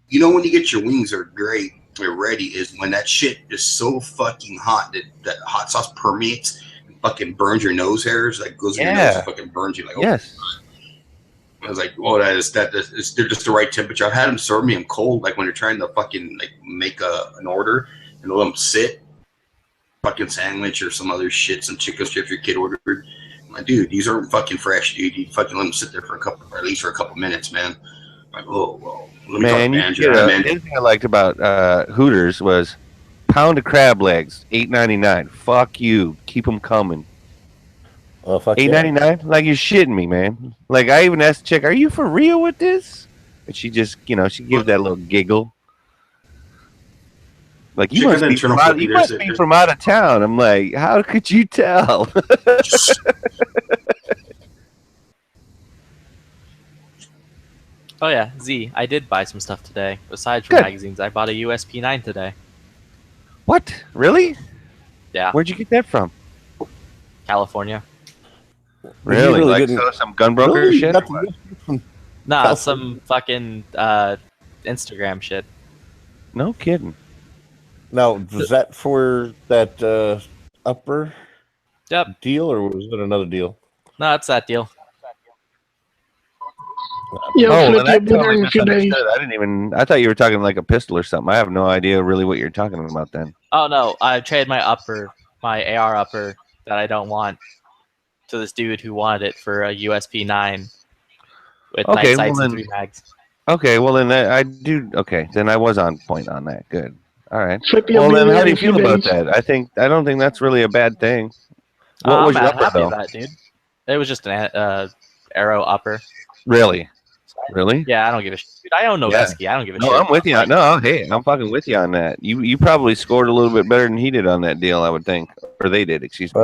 You know when you get your wings are great, they're ready, is when that shit is so fucking hot that that hot sauce permeates and fucking burns your nose hairs, like goes in your nose Yeah. and fucking burns you. Like, oh, Yes. I was like, oh, they're just the right temperature. I've had them serve me them cold, like when they're trying to fucking like make an order and let them sit, fucking sandwich or some other shit, some chicken strips your kid ordered. I'm like, dude, these aren't fucking fresh, dude. You fucking let them sit there for at least for a couple minutes, man. I'm like, oh, well, let me talk to Man, you manager. get Yeah, the man. other thing I liked about Hooters was pound of crab legs, $8.99. Fuck you. Keep them coming. Oh, fuck yeah. $8.99? Like, you're shitting me, man. Like, I even asked the chick, are you for real with this? And she just, she gave that little giggle. Like, you Check out must the be internal from out, footage. you must be from out of town. I'm like, how could you tell? Oh yeah, Z. I did buy some stuff today. Aside from Good. magazines, I bought a USP9 today. What? Really? Yeah, Where'd you get that from? California. Really? really Like didn't- some gun broker Really? You shit? got or the what? USB from Nah, California? some fucking Instagram shit. No kidding. Now, was that for that upper Yep. deal, or was it another deal? No, it's that deal. Yo, Oh, Flick, then I you'll be there totally in a few days. misunderstood. I thought you were talking like a pistol or something. I have no idea really what you're talking about then. Oh no, I traded my AR upper that I don't want to this dude who wanted it for a USP9 with Okay, night well sights and then- 3 mags. Okay, well then I do. Okay, then I was on point on that. Good. All right. Flick, you'll Well be then, there how in do you a few feel about days. that? I don't think that's really a bad thing. What I'm was your upper happy though? with that, dude. It was just an arrow upper. Really? Really? Yeah, I don't give a shit. Dude, I own Noveski. I don't give a shit. No, I'm with you. No, hey, I'm fucking with you on that. You probably scored a little bit better than he did on that deal, I would think, or they did. Excuse me.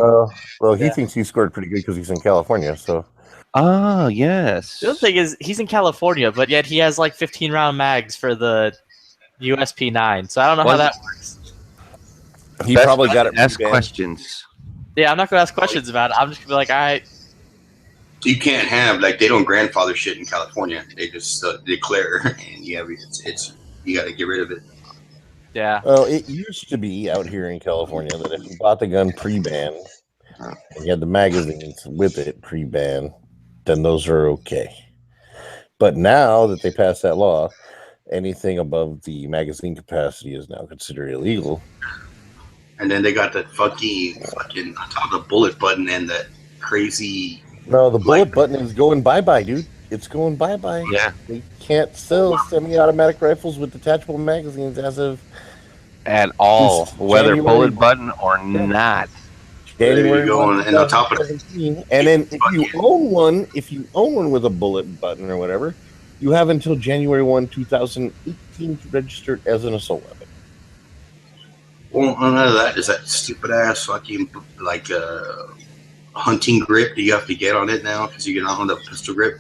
Well, he Yeah. thinks he scored pretty good because he's in California. So Ah, yes. The other thing is, he's in California, but yet he has like 15 round mags for the USP9. So I don't know how Well, that works. he Best probably got not it. to Ask pre-banned. questions. Yeah, I'm not gonna ask questions about it. I'm just gonna be like, all right. You can't have like they don't grandfather shit in California. They just declare, and you have it's you got to get rid of it. Yeah. Well, it used to be out here in California that if you bought the gun pre-banned and you had the magazines with it pre-banned, then those are okay. But now that they passed that law, anything above the magazine capacity is now considered illegal. And then they got the fucking on top of the bullet button and that crazy. No, the bullet button is going bye-bye, dude. It's going bye-bye. Yeah. They can't sell semi-automatic rifles with detachable magazines as of At all, Since whether January- bullet button or not. There you January go, 1, and on top of 2017. And then if you own one with a bullet button or whatever, you have until January 1, 2018 to register it as an assault weapon. Well, none of that is that stupid ass fucking like hunting grip that you have to get on it now because you get on the pistol grip.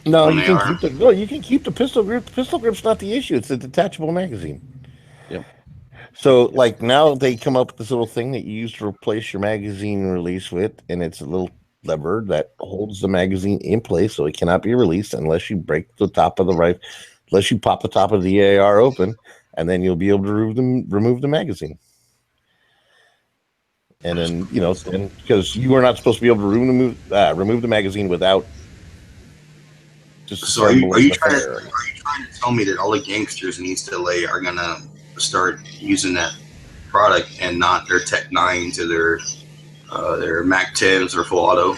No, On you the can arm. you can keep the pistol grip. The pistol grip's not the issue. It's a detachable magazine. Yep. So like now they come up with this little thing that you use to replace your magazine release with, and it's a little lever that holds the magazine in place so it cannot be released unless you break the top of the rifle, unless you pop the top of the AR open, and then you'll be able to remove the magazine. And then because you are not supposed to be able to remove the magazine without just. So are you assembling the trying firearm. to tell me that all the gangsters in East LA are gonna start using that product and not their Tech 9s or their Mac 10s or full auto?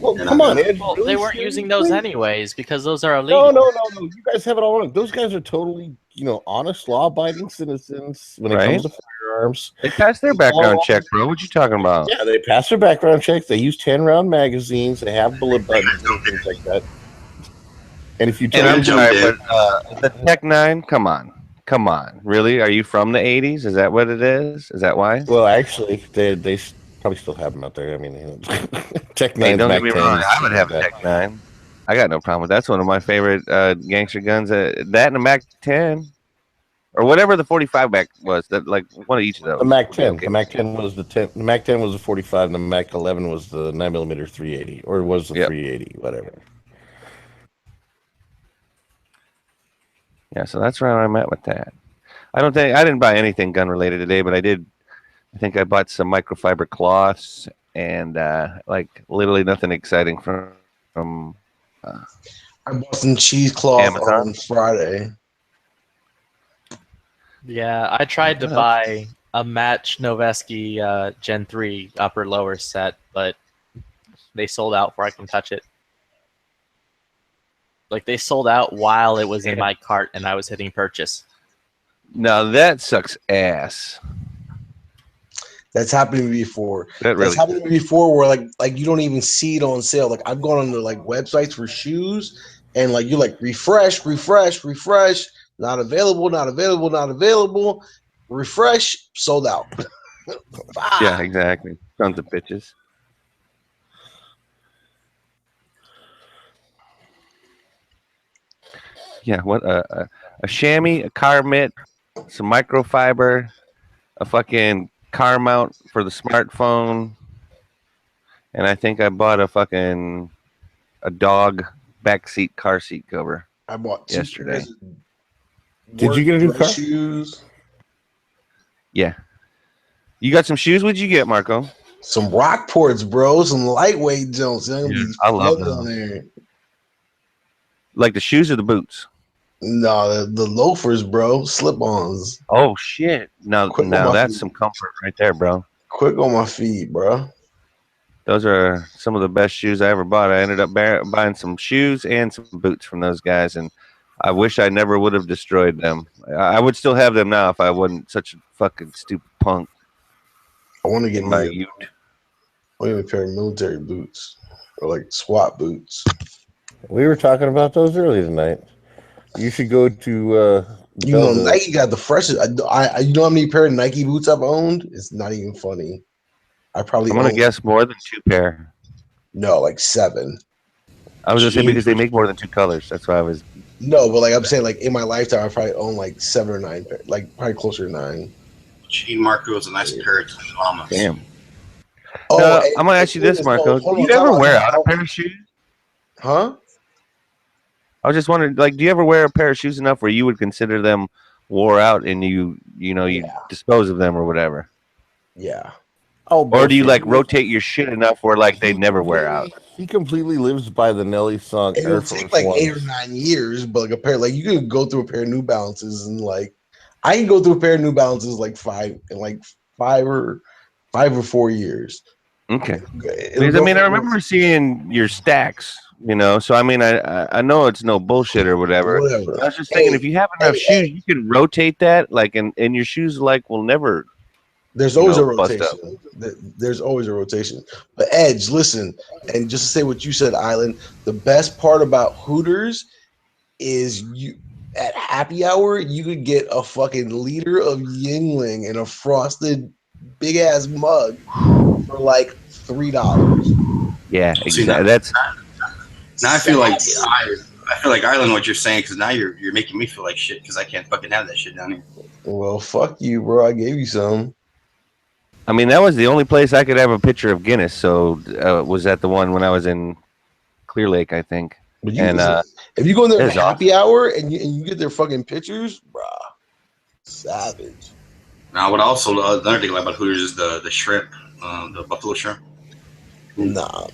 Well, they're come not on, gonna- Ed. Well, really they weren't seriously? using those anyways because those are illegal. No. You guys have it all wrong. Those guys are totally, honest, law-abiding citizens when it Right. comes to firearms. They passed their background check, bro. What you talking about? Yeah, they pass their background checks. They use 10-round magazines. They have bullet buttons and things like that. And if you And tell I'm them, sorry, but the Tech 9, come on. Really? Are you from the 80s? Is that what it is? Is that why? well, actually, they probably still have them out there. I mean, Tech 9s, Hey, don't Mac get me 10s, wrong. I would have a like that. Tech 9. I got no problem with that. That's one of my favorite gangster guns. That and a Mac 10, or whatever the 45 back was. That like one of each of those. The Mac 10. Okay. The Mac 10 was the 10. The Mac 10 was the 45, and the Mac 11 was the 9mm 380, or was the Yep. 380, whatever. Yeah, so that's where I'm at with that. I didn't buy anything gun related today, but I think I bought some microfiber cloths and like literally nothing exciting from I bought some cheesecloth Amazon. on Friday. Yeah, I tried to buy a match Noveski Gen 3 upper lower set, but they sold out before I can touch it. Like they sold out while it was in my cart and I was hitting purchase. Now that sucks ass. That's happened to me before. That That's really happened to me before where like you don't even see it on sale. Like I've gone on to like websites for shoes and like you like refresh, not available. refresh, sold out. Yeah, exactly. Tons of bitches. Yeah, what a chamois, a car mitt, some microfiber, a fucking car mount for the smartphone, and I think I bought a dog backseat car seat cover I bought 2 yesterday. pairs of Did you get a new work car? shoes, Yeah. You got some shoes? What'd you get, Marco? some Rockports, bro, some lightweight Jones. Yeah, I love on those. there. Like the shoes or the boots? No, the loafers, bro, slip-ons. Oh shit! Now Quick on my that's feet. some comfort right there, bro. Quick on my feet, bro. Those are some of the best shoes I ever bought. I ended up buying some shoes and some boots from those guys, and I wish I never would have destroyed them. I would still have them now if I wasn't such a fucking stupid punk. I want to get In my me youth. a pair of military boots or like SWAT boots. We were talking about those earlier tonight. You should go to. You know, Belleville. Nike got the freshest. I you know how many pair of Nike boots I've owned? It's not even funny. I probably I'm gonna own- guess more than 2 pair. no, like 7. I was gonna say because they make more than 2 colors. That's why I was. No, but like I'm saying, like in my lifetime, I probably own like 7 or 9 pair, like probably closer to 9. Gene Marco is a nice pair of llamas. Damn. Oh, Now, and- I'm gonna ask you this, hold Marco. on, Do you time ever out, wear time out a out. pair of shoes? Huh? I was just wondering, like, do you ever wear a pair of shoes enough where you would consider them wore out and you dispose of them or whatever? Yeah. Oh, Or do you like bullshit. rotate your shit enough where like they never wear out? He completely lives by the Nelly song. It'll Air take Force like Ones. 8 or 9 years, but like a pair, like you can go through a pair of New Balances and like I can go through a pair of New Balances like 5 or 4 years. Okay. It'll Because I go mean, I from- remember seeing your stacks, so I mean, I know it's no bullshit or whatever. Whatever. I was just thinking, Hey, if you have enough hey, shoes, you can rotate that, like, and your shoes like will never. There's always a bust up. rotation. There's always a rotation. But Edge, listen, and just to say what you said, Island, the best part about Hooters is you at happy hour you could get a fucking liter of Yingling in a frosted big ass mug for like $3. Yeah, See, exactly. now- That's Now I feel like I feel like Island what you're saying because now you're making me feel like shit because I can't fucking have that shit down here. Well, fuck you, bro. I gave you some. I mean, that was the only place I could have a picture of Guinness. So was that the one when I was in Clear Lake, I think. But you And if you go in there it for is happy hour and you get their fucking pictures, bruh, savage. Now, what also another thing I like about Hooters is the shrimp, the buffalo shrimp. Nah,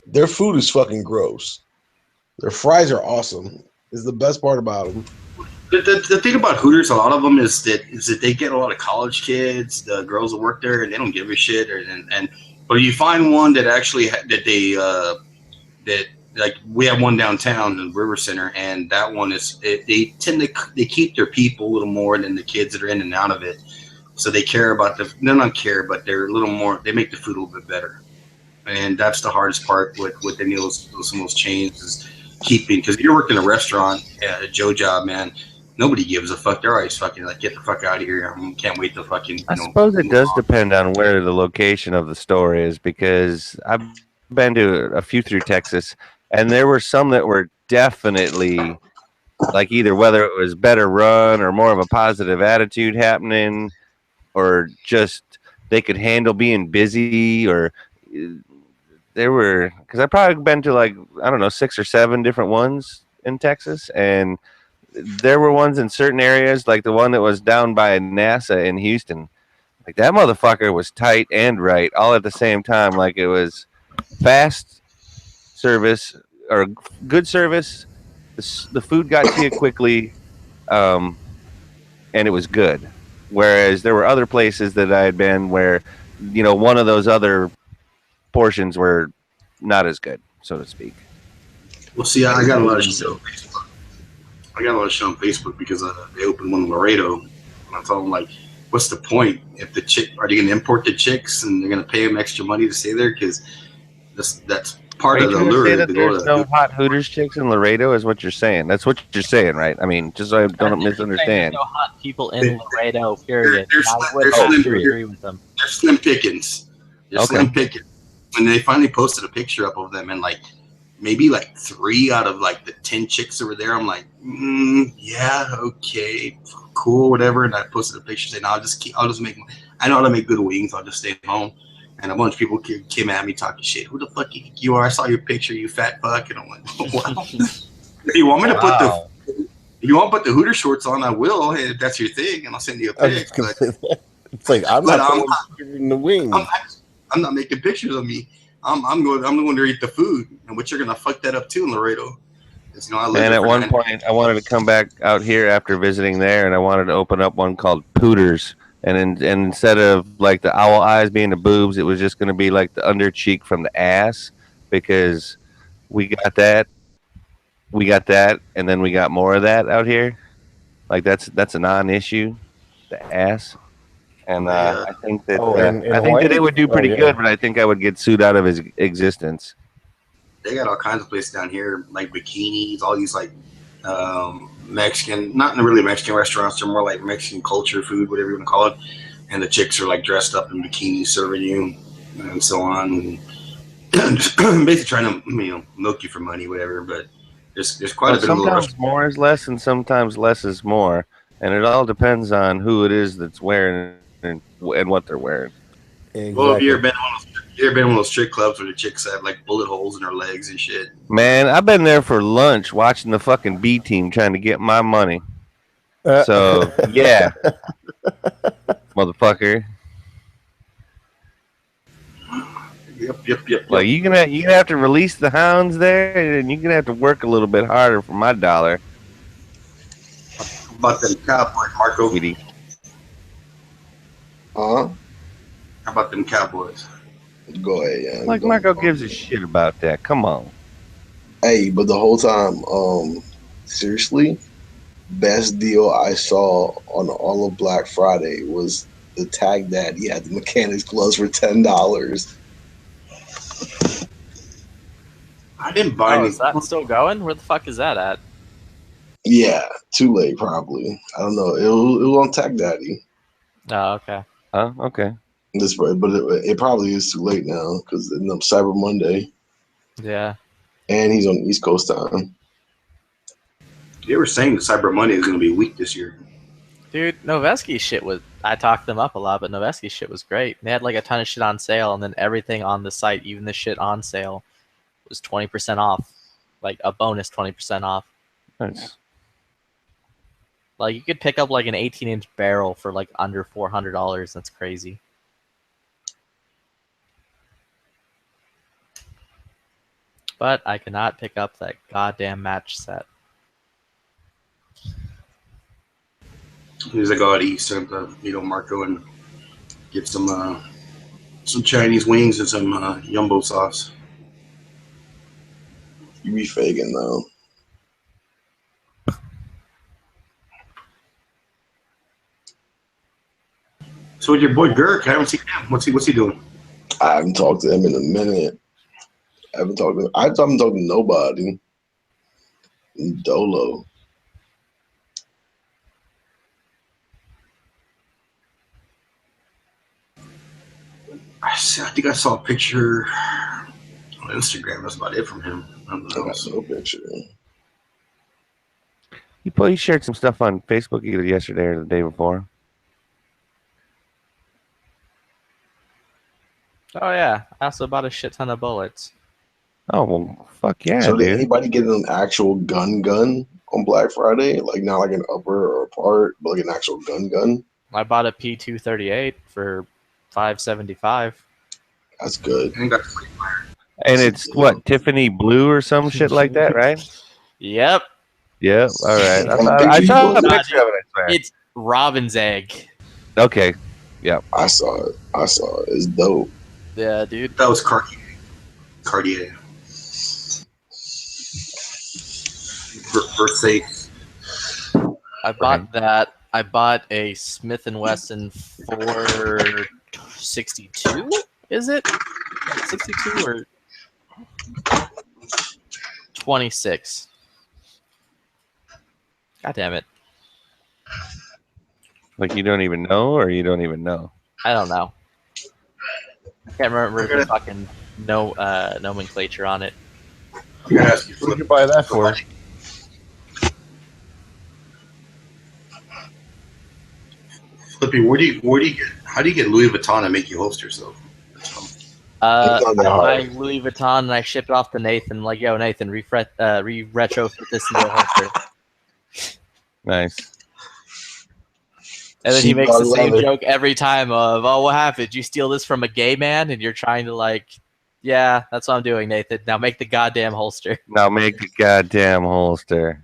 their food is fucking gross. Their fries are awesome. Is the best part about them. The thing about Hooters, a lot of them is that they get a lot of college kids, the girls that work there, and they don't give a shit. But you find one that actually that like we have one downtown in River Center, and that one is they keep their people a little more than the kids that are in and out of it. So they care about they're not care, but they're a little more. They make the food a little bit better, and that's the hardest part with any of some of those chains is keeping. Because if you're working a restaurant, a Joe job, man. Nobody gives a fuck. They're always fucking like, get the fuck out of here. I can't wait to fucking. I suppose it does depend on where the location of the store is, because I've been to a few through Texas, and there were some that were definitely like either whether it was better run or more of a positive attitude happening, or just they could handle being busy, or there were, because I've probably been to like, I don't know, 6 or 7 different ones in Texas, and there were ones in certain areas, like the one that was down by NASA in Houston. Like that motherfucker was tight and right all at the same time. Like it was fast service or good service. The food got to you quickly, and it was good. Whereas there were other places that I had been where, one of those other portions were not as good, so to speak. Well, see, I got a lot of shit on Facebook. I got a lot of shit on Facebook because they opened one in Laredo, and I told them like, "What's the point? If the chick, are they going to import the chicks and they're going to pay them extra money to stay there? Because that's part Are of you the trying to lure say is that to go there's to. no hot Hooters chicks in Laredo? Is what you're saying? That's what you're saying, right? I mean, just so I don't There's misunderstand. no hot people in Laredo, period. They're And I slim- would they're have slim- to they're- agree with them. They're slim pickings. They're Okay. slim pickings. And they finally posted a picture up of them, and like maybe like 3 out of like the 10 chicks that were there. I'm like, yeah, okay, cool, whatever. And I posted a picture saying, I'll just make. I know how to make good wings. I'll just stay home. And a bunch of people came at me talking shit. Who the fuck you think you are? I saw your picture, you fat fuck. And I'm like, wow. If you want me to put Wow. if you want to put the Hooter shorts on, I will. Hey, if that's your thing, and I'll send you a I was pic. just gonna But say that. It's like I'm But not I'm the one shooting the wing. I'm not making pictures of me. I'm going to eat the food, and what you're gonna fuck that up too in Laredo. 'Cause, I lived And there at for one 9 point, I wanted to come back out here after visiting there, and I wanted to open up one called Pooters. And instead of like the owl eyes being the boobs, it was just going to be like the under cheek from the ass, because we got that, and then we got more of that out here. Like that's a non-issue, the ass. And I think that in I think that Hawaii? it would do pretty yeah. good, but I think I would get sued out of his existence. They got all kinds of places down here, like bikinis, all these like Mexican, not really Mexican restaurants. They're more like Mexican culture food, whatever you want to call it. And the chicks are like dressed up in bikinis, serving you, and so on. And just basically trying to milk you for money, whatever. But there's quite Well, a bit of little sometimes more is less, and sometimes less is more, and it all depends on who it is that's wearing and what they're wearing. Exactly. Well, have you ever been in one of those strip clubs where the chicks have like bullet holes in their legs and shit? Man, I've been there for lunch watching the fucking B team trying to get my money. So yeah, motherfucker. Yep. Like you're gonna have to release the hounds there, and you're gonna have to work a little bit harder for my dollar. How about them Cowboys, Marco? Sweetie. Huh? How about them Cowboys? Go ahead, yeah. Like Marco gives a shit about that. Come on. Hey, but the whole time, seriously, best deal I saw on all of Black Friday was the Tag Daddy had the mechanics gloves for $10. I didn't buy Oh, any. is that still going? Where the fuck is that at? Yeah, too late probably. I don't know. It was on Tag Daddy. Oh, okay. Oh, okay. This, but it probably is too late now because Cyber Monday, Yeah. and he's on East Coast time. They were saying that Cyber Monday is going to be weak this year. Dude, Noveski shit was. I talked them up a lot, but Noveski shit was great. They had like a ton of shit on sale, and then everything on the site, even the shit on sale, was 20% off. Like a bonus 20% off. Nice. Like you could pick up like an 18-inch barrel for like under $400. That's crazy. But I cannot pick up that goddamn match set. He's like, go out east and Marco, and get some Chinese wings and some Jumbo sauce. You be faking though. So with your boy Girk, I haven't seen him. What's he doing? I haven't talked to him in a minute. I haven't talked to nobody. Dolo. I think I saw a picture on Instagram. That's about it from him. I got no picture. He shared some stuff on Facebook either yesterday or the day before. Oh yeah, I also bought a shit ton of bullets. Oh well, fuck yeah, So did dude. anybody get an actual gun on Black Friday? Like not like an upper or a part, but like an actual gun? I bought a P238 for $575. That's good. And it's what, Tiffany blue or some shit like that, right? Yep. Yeah. All right. I saw a picture of it. I swear. It's Robin's egg. Okay. Yeah. I saw it. It's dope. Yeah, dude. That was Cartier. For sake. I bought that. I bought a Smith & Wesson 462. Is it 62 or 26. God damn it. Like you don't even know, or you don't even know? I don't know. I can't remember the fucking nomenclature on it. I'm gonna ask you, What'd you buy that for? Flippy, how do you get Louis Vuitton to make you holsters though? I It's not that buy hard. Louis Vuitton and I ship it off to Nathan. Like, yo, Nathan, retrofit this into a holster. Nice. And then he Cheap makes the same leather. joke every time of, oh, what happened? Did you steal this from a gay man? And you're trying to like, yeah, that's what I'm doing, Nathan. Now make the goddamn holster. Now make the goddamn holster.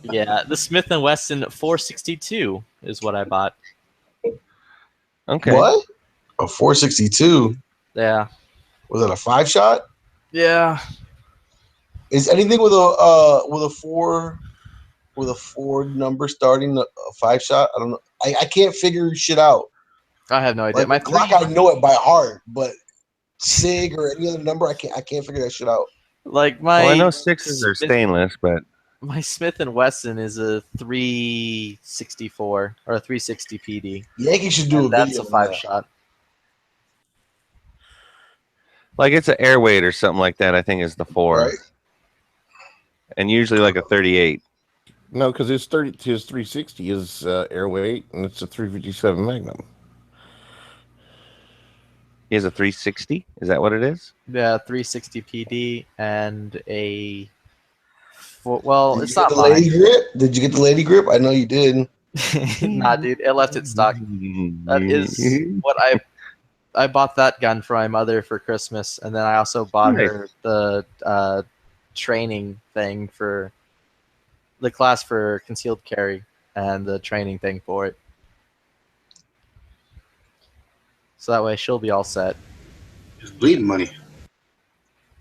Yeah, the Smith & Wesson 462 is what I bought. Okay. What? A 462? Yeah. Was it a 5-shot? Yeah. Is anything with a four number starting a 5-shot? I don't know. I can't figure shit out. I have no idea. Like, Glock, I know it by heart, but SIG or any other number, I can't figure that shit out. Like my Well, I know sixes are stainless, but my Smith & Wesson is a 364 or a 360 PD. Yankee should do And a that's video a on that. 5-shot. like it's an air weight or something like that. I think is the 4, Right? and usually like a 38. No, because his 360 is air weight, and it's a 357 Magnum. He has a 360. Is that what it is? Yeah, 360 PD and a well, Did it's you get not the lady mine. grip? Did you get the lady grip? I know you did. Nah, dude, it left its stock. That is what I bought that gun for my mother for Christmas, and then I also bought Nice. her the training thing for the class for concealed carry and the training thing for it. So that way she'll be all set. Just bleeding money.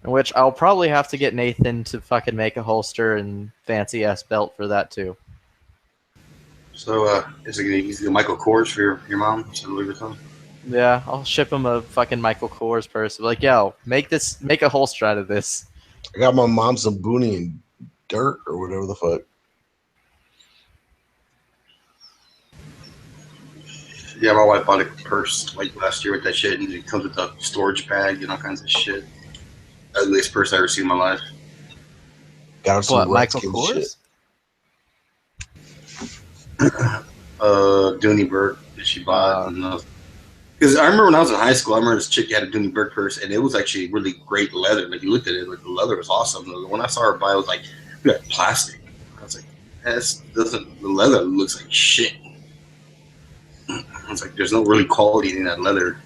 In which I'll probably have to get Nathan to fucking make a holster and fancy ass belt for that too. So is it gonna use the Michael Kors for your mom? So Louis Vuitton? Yeah, I'll ship him a fucking Michael Kors purse. Like, yo, make a holster out of this. I got my mom some boonie and dirt or whatever the fuck. Yeah, my wife bought a purse like last year with that shit, and it comes with a storage bag and all kinds of shit. Ugliest purse I ever seen in my life. Got her some What, Michael Redskins Kors? shit. Dooney Burke that she bought. Because I remember when I was in high school, I remember this chick had a Dooney Burke purse, and it was actually really great leather. Like you looked at it, like the leather was awesome. When I saw her buy, it was like, we got plastic. I was like, the leather looks like shit. I was like, there's no really quality in that leather.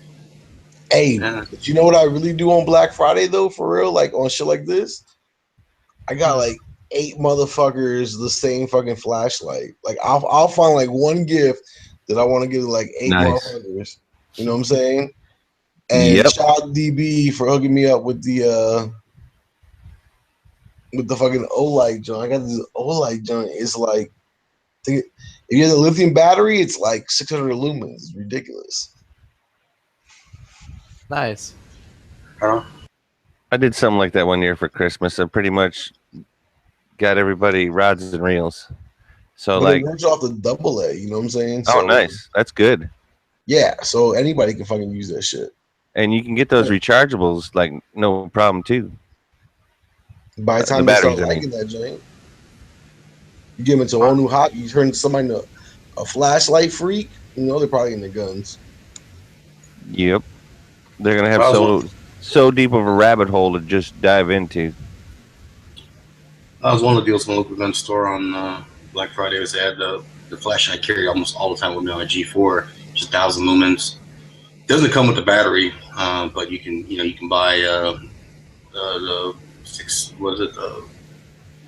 Hey, Yeah. but you know what I really do on Black Friday though, for real? Like on shit like this, I got like 8 motherfuckers the same fucking flashlight. Like I'll find like one gift that I want to give to like 8 Nice. motherfuckers. You know what I'm saying? And Yep. shout out DB for hooking me up with the fucking Olight joint. I got this Olight joint. It's like, if you have the lithium battery, it's like 600 lumens. It's ridiculous. Nice. Huh? I did something like that one year for Christmas. I pretty much got everybody rods and reels. So But like, it works off the double A. You know what I'm saying? oh, nice. That's good. Yeah, so anybody can fucking use that shit. And you can get those rechargeables like no problem too. By the The time you start batteries, I mean. liking that joint, you get them into a whole new hobby. You turn somebody into a flashlight freak. You know they're probably into guns. Yep. They're gonna have Well, so deep of a rabbit hole to just dive into. That was one of the deals in the local gun store on Black Friday. Was they had the flash I carry almost all the time with me on a G4, just 1,000 lumens. Doesn't come with the battery, but you can buy the 6. What is it? I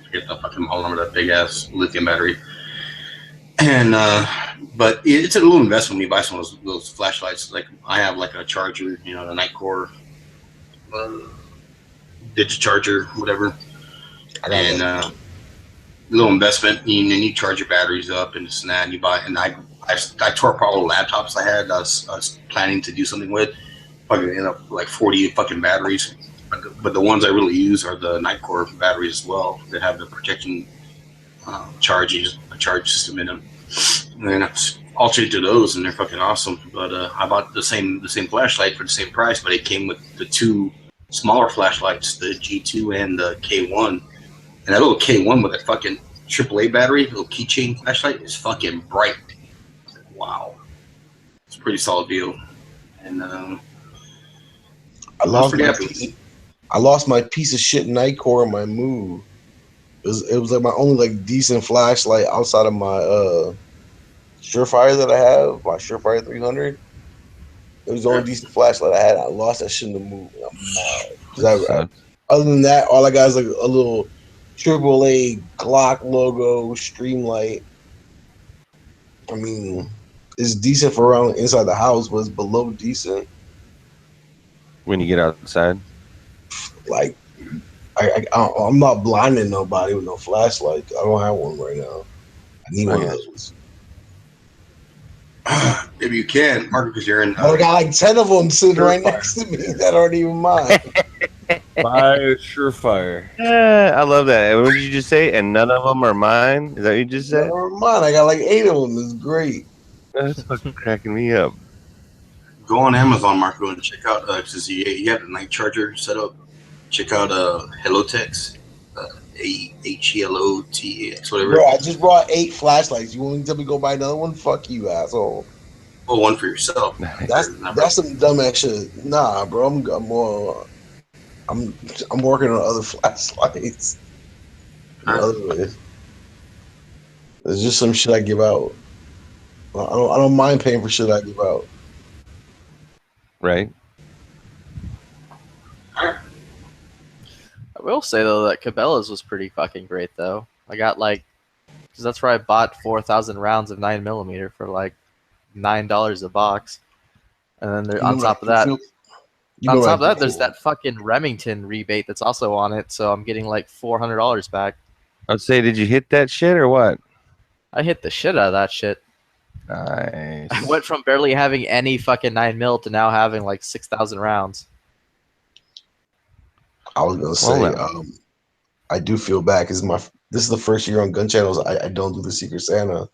forget the fucking whole number. That big ass lithium battery. And but it's a little investment when you buy some of those flashlights. Like I have like a charger, the Nightcore Digicharger, whatever. And little investment, you charge your batteries up and this and that, and you buy. And I tore apart all the laptops I had. I was planning to do something with. Fucking ended up like 40 fucking batteries. But the ones I really use are the Nightcore batteries as well that have the protection charge system in them. And I alternate to those, and they're fucking awesome. But I bought the same flashlight for the same price, but it came with the two smaller flashlights, the G2 and the K1. And that little K1 with that fucking AAA battery, little keychain flashlight, is fucking bright. Wow, it's a pretty solid deal. And I lost my piece of shit Nightcore in my move. It was like my only like decent flashlight outside of my Surefire that I have, my Surefire 300. It was the only decent flashlight I had. I lost that shit in the move. I'm mad. Other than that, all I got is like a little AAA Glock logo Streamlight. I mean, it's decent for around inside the house, but it's below decent. When you get outside, like I'm not blinding nobody with no flashlight. I don't have one right now. I need one of those. If you can, Mark, because you're in. I got like 10 of them sitting right next to me that aren't even mine. Buy a Surefire. Yeah, I love that. What did you just say? And none of them are mine? Is that what you just said? None of them are mine. I got like 8 of them. It's great. That's fucking cracking me up. Go on Amazon, Marco, and check out because you have a night charger set up. Check out Helotex, HELOTX, whatever. Bro, I just brought 8 flashlights. You want me to tell me go buy another one? Fuck you, asshole. Oh, one for yourself. That's some dumbass shit. Nah, bro. I'm working on other flashlights. Other ways. It's just some shit I give out. I don't mind paying for shit I give out. Right. I will say though that Cabela's was pretty fucking great though. I got like, cause that's where I bought 4,000 rounds of 9mm for like $9 a box, and then there, on top of that, there's that fucking Remington rebate that's also on it, so I'm getting like $400 back. I'd say, did you hit that shit or what? I hit the shit out of that shit. Nice. I went from barely having any fucking 9mm to now having like 6,000 rounds. I was gonna say, I do feel bad because this is the first year on Gun Channels I don't do the Secret Santa.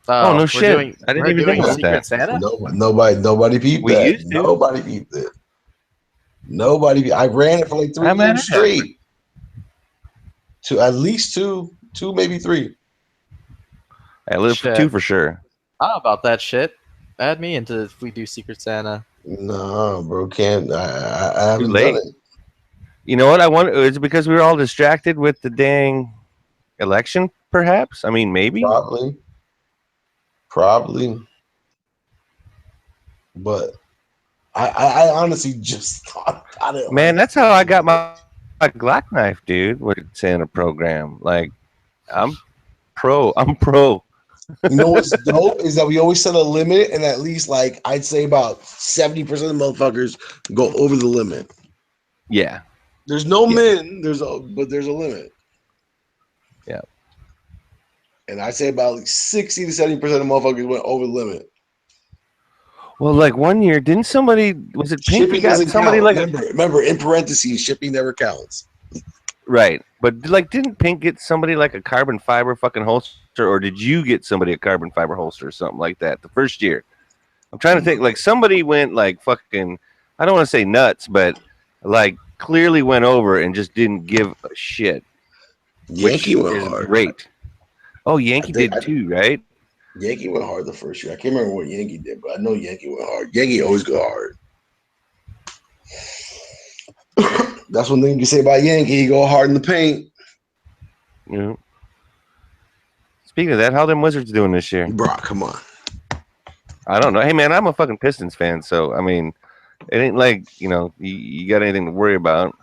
Oh no shit! I didn't even think about that. Santa? Nobody peeped that. Used to. Nobody peeped it. I ran it for like 3 years straight. At least two, maybe 3. I live for 2 for sure. How about that shit? Add me into if we do Secret Santa. No, bro, can't. I haven't done it. You know what? I wonder. Is it because we were all distracted with the dang election? Perhaps. I mean, maybe. Probably. But I honestly just thought about it. Man, that's how I got my Glock knife, dude. With the Santa program, like, I'm pro. You know what's dope is that we always set a limit, and at least like I'd say about 70% of the motherfuckers go over the limit. Yeah. There's no men. But there's a limit. Yeah. And I'd say about like 60 to 70% of motherfuckers went over the limit. Well, like one year, didn't somebody was it Pink? Shipping Got somebody count. like remember in parentheses, shipping never counts. Right, but like, didn't Pink get somebody like a carbon fiber fucking holster, or did you get somebody a carbon fiber holster or something like that the first year? I'm trying to think. Like somebody went like fucking, I don't want to say nuts, but like clearly went over and just didn't give a shit. Yankee went hard. Great. Oh, Yankee did too, right? Yankee went hard the first year. I can't remember what Yankee did, but I know Yankee went hard. Yankee always go hard. That's one thing you can say about Yankee. He go hard in the paint. Yeah. Speaking of that, how them Wizards doing this year? Bro, come on. I don't know. Hey, man, I'm a fucking Pistons fan, so, I mean, it ain't like, you got anything to worry about.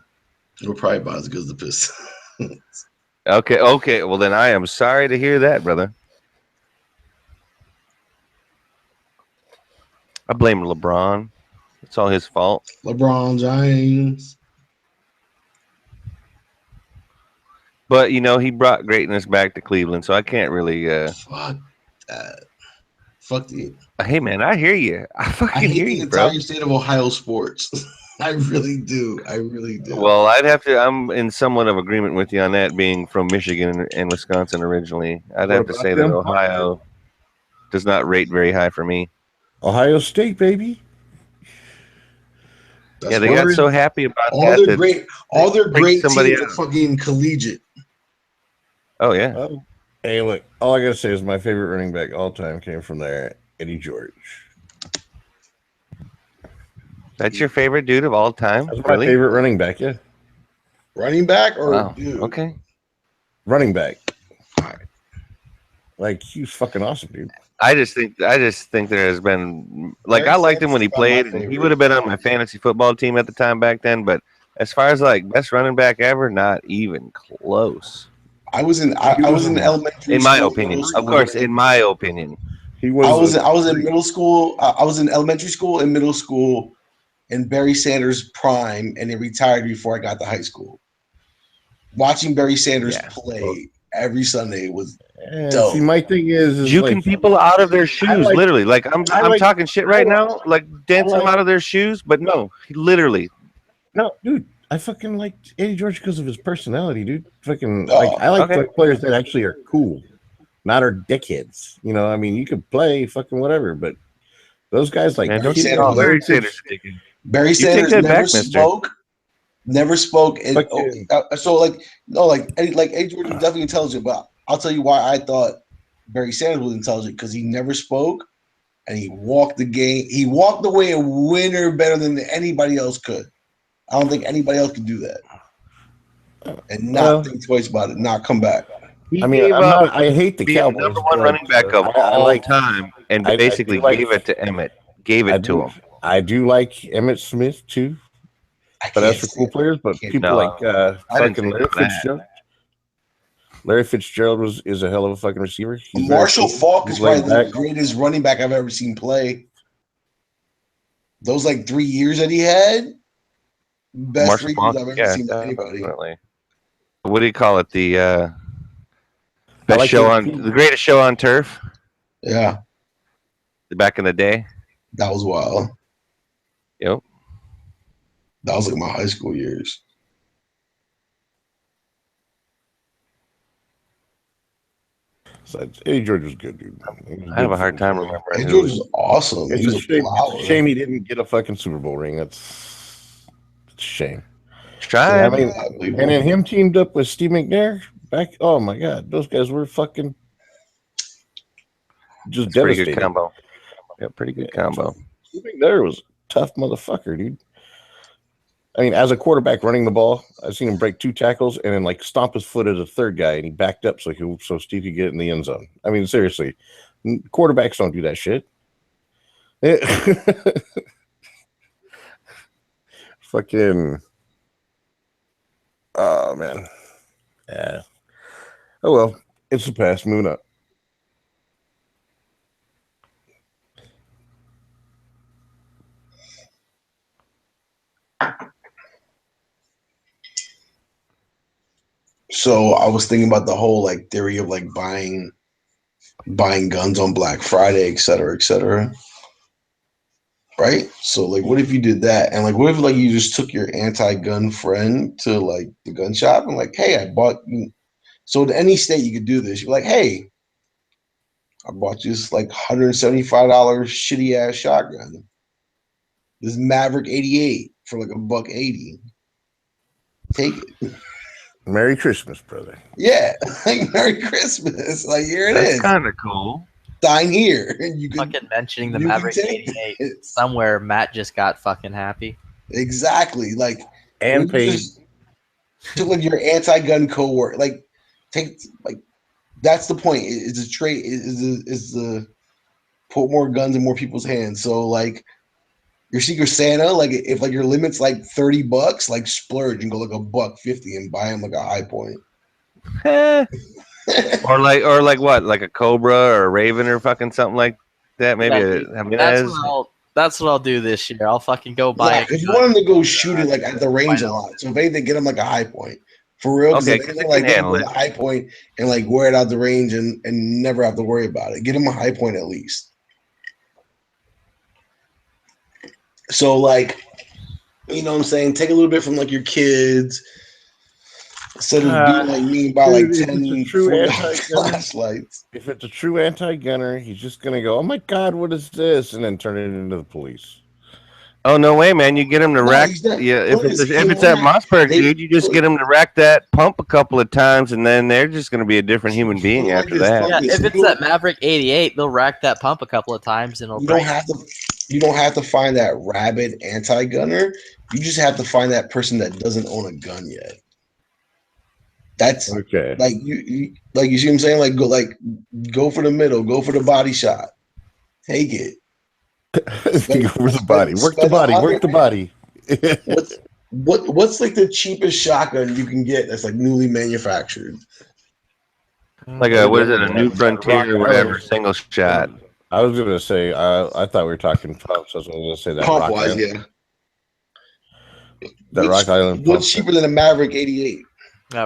We're probably about as good as the Pistons. Okay. Well, then I am sorry to hear that, brother. I blame LeBron. It's all his fault. LeBron James. But, he brought greatness back to Cleveland, so I can't really... Fuck that. Fuck the. Hey man, I hear you. I I fucking hate hear the you, bro. entire state of Ohio sports. I really do. I really do. Well, I'd have to. I'm in somewhat of agreement with you on that. Being from Michigan and Wisconsin originally, I'd What have to about say that them? Ohio does not rate very high for me. Ohio State, baby. That's Yeah, they one got reason- so happy about all that. their that great, all their freaked great somebody teams are out. fucking collegiate. Oh yeah, Oh. Hey, look, all I gotta say is my favorite running back all time came from there, Eddie George. that's your favorite dude of all time. That's my Really? favorite running back, yeah. Running back or Wow. dude? Okay. Running back. Like he was fucking awesome, dude. I just think there has been like Barry I liked him when he Sanders is not my played, and he favorite. would have been on my fantasy football team at the time back then. But as far as like best running back ever, not even close. I was in elementary. In my school, opinion, middle of school. course, in my opinion. He was. I was in middle school. I was in elementary school and middle school, in Barry Sanders' prime, and he retired before I got to high school. Watching Barry Sanders Yeah. play every Sunday was See, my thing is Juking like, people out of their shoes, like- literally. Like I'm I like- talking shit right now, like dancing them like- out of their shoes. But no, he literally. no, dude. I fucking liked Eddie George because of his personality, dude. Fucking Oh, like I like okay. like players that actually are cool, not are dickheads. You know, I mean, you could play fucking whatever, but those guys like Man, don't Barry you call Sanders- Barry Sanders dickhead. Barry You take Sanders that never back, mister. spoke. Never spoke. And, Fucking- so like no, like Eddie George was definitely intelligent, but I'll tell you why I thought Barry Sanders was intelligent, because he never spoke and he walked the game. He walked away a winner better than anybody else could. I don't think anybody else could do that. And not Well- think twice about it, not come back. He I mean, gave I'm up not, I hate the being the Cowboys. number one but, running back of I all like- time, and I do basically like- gave it to Emmett. Gave I it to do- him. I do like Emmett Smith too, I but can't that's for stand cool it. players. But Can't- people No, like I didn't fucking think Larry of that. Fitzgerald. Larry Fitzgerald is a hell of a fucking receiver. He's very Marshall cool. Faulk is He's laid probably the back. greatest running back I've ever seen play. Those like 3 years that he had, best Marshall 3 Faulk, years I've ever yeah, seen by anybody. definitely. What do you call it? The I best like show the- on the greatest show on turf Yeah, back in the day. that was wild. Yep. That was like my high school years. So Eddie George was good, dude. He was I have good a hard for- time remembering. And who George was- was awesome. It's He a was shame. flower. It's a shame he didn't get a fucking Super Bowl ring. It's a shame. Trying. I mean, Unbelievable. and then him teamed up with Steve McNair back. Oh my god, those guys were fucking just It's a pretty devastating. good combo. Yeah, pretty good combo. Steve McNair was a tough motherfucker, dude. I mean, as a quarterback running the ball, I've seen him break 2 tackles and then like stomp his foot at a third guy, and he backed up so Steve could get it in the end zone. I mean, seriously, quarterbacks don't do that shit. Fucking. Oh man. Yeah. Oh well, it's the past. Moving up. So I was thinking about the whole like theory of like buying guns on Black Friday, et cetera, et cetera. Right? So like what if you did that? And like what if like you just took your anti-gun friend to like the gun shop and like, hey, I bought you. So in any state you could do this. You're like, hey, I bought you this like $175 shitty ass shotgun. This Maverick 88 for like $180. Take it. Merry Christmas, brother. Yeah, like Merry Christmas. Like here it That's is. kind of cool. Sign here. And you can Fucking mentioning the you can Maverick take 88 it. somewhere. Matt just got fucking happy. Exactly. Like And you paid. just took like your anti-gun cohort. Like take like that's the point. Is a trade is the put more guns in more people's hands. So like your Secret Santa, like if like your limit's like $30, like splurge and go like $150 and buy him like a high point. Eh. or like what? Like a Cobra or a Raven or fucking something like that. Maybe Yeah, I mean, That's what I'll do this year. I'll fucking go buy Yeah, a because you gun. want them to go shoot it like at the range a lot. So if anything, get them like a high point. For real, Okay, if 'cause anything, they like can they can handle go it. to high point and like wear it out the range and never have to worry about it. Get them a high point at least. So like, you know what I'm saying? Take a little bit from like your kids. Instead of being like me, buy like Dude, if 10 it's a true $40 anti-gunner, flashlights. if it's a true anti-gunner, he's just gonna go, "Oh my God, what is this?" and then turn it into the police. Oh no way, man! You get him to No, rack. he's not. Yeah, if Look, it's he if it's will that not- Mossberg they- dude, you just get him to rack that pump a couple of times, and then they're just going to be a different human being Like after this, that. like Yeah, this. if it's that Maverick 88, they'll rack that pump a couple of times and it'll You break. don't have to find that rabid anti-gunner. You just have to find that person that doesn't own a gun yet. That's Okay. like you like you see what I'm saying? Go for the middle, go for the body shot. Take it. Go for the body. Work the body. Work the body. What's like the cheapest shotgun you can get that's like newly manufactured? Like a what is it? A New Frontier or whatever, single shot. I was gonna say. I thought we were talking pumps. I was gonna say that. Pump Rock wise, Island, yeah. that Rock Island pump. What's cheaper than a Maverick 88?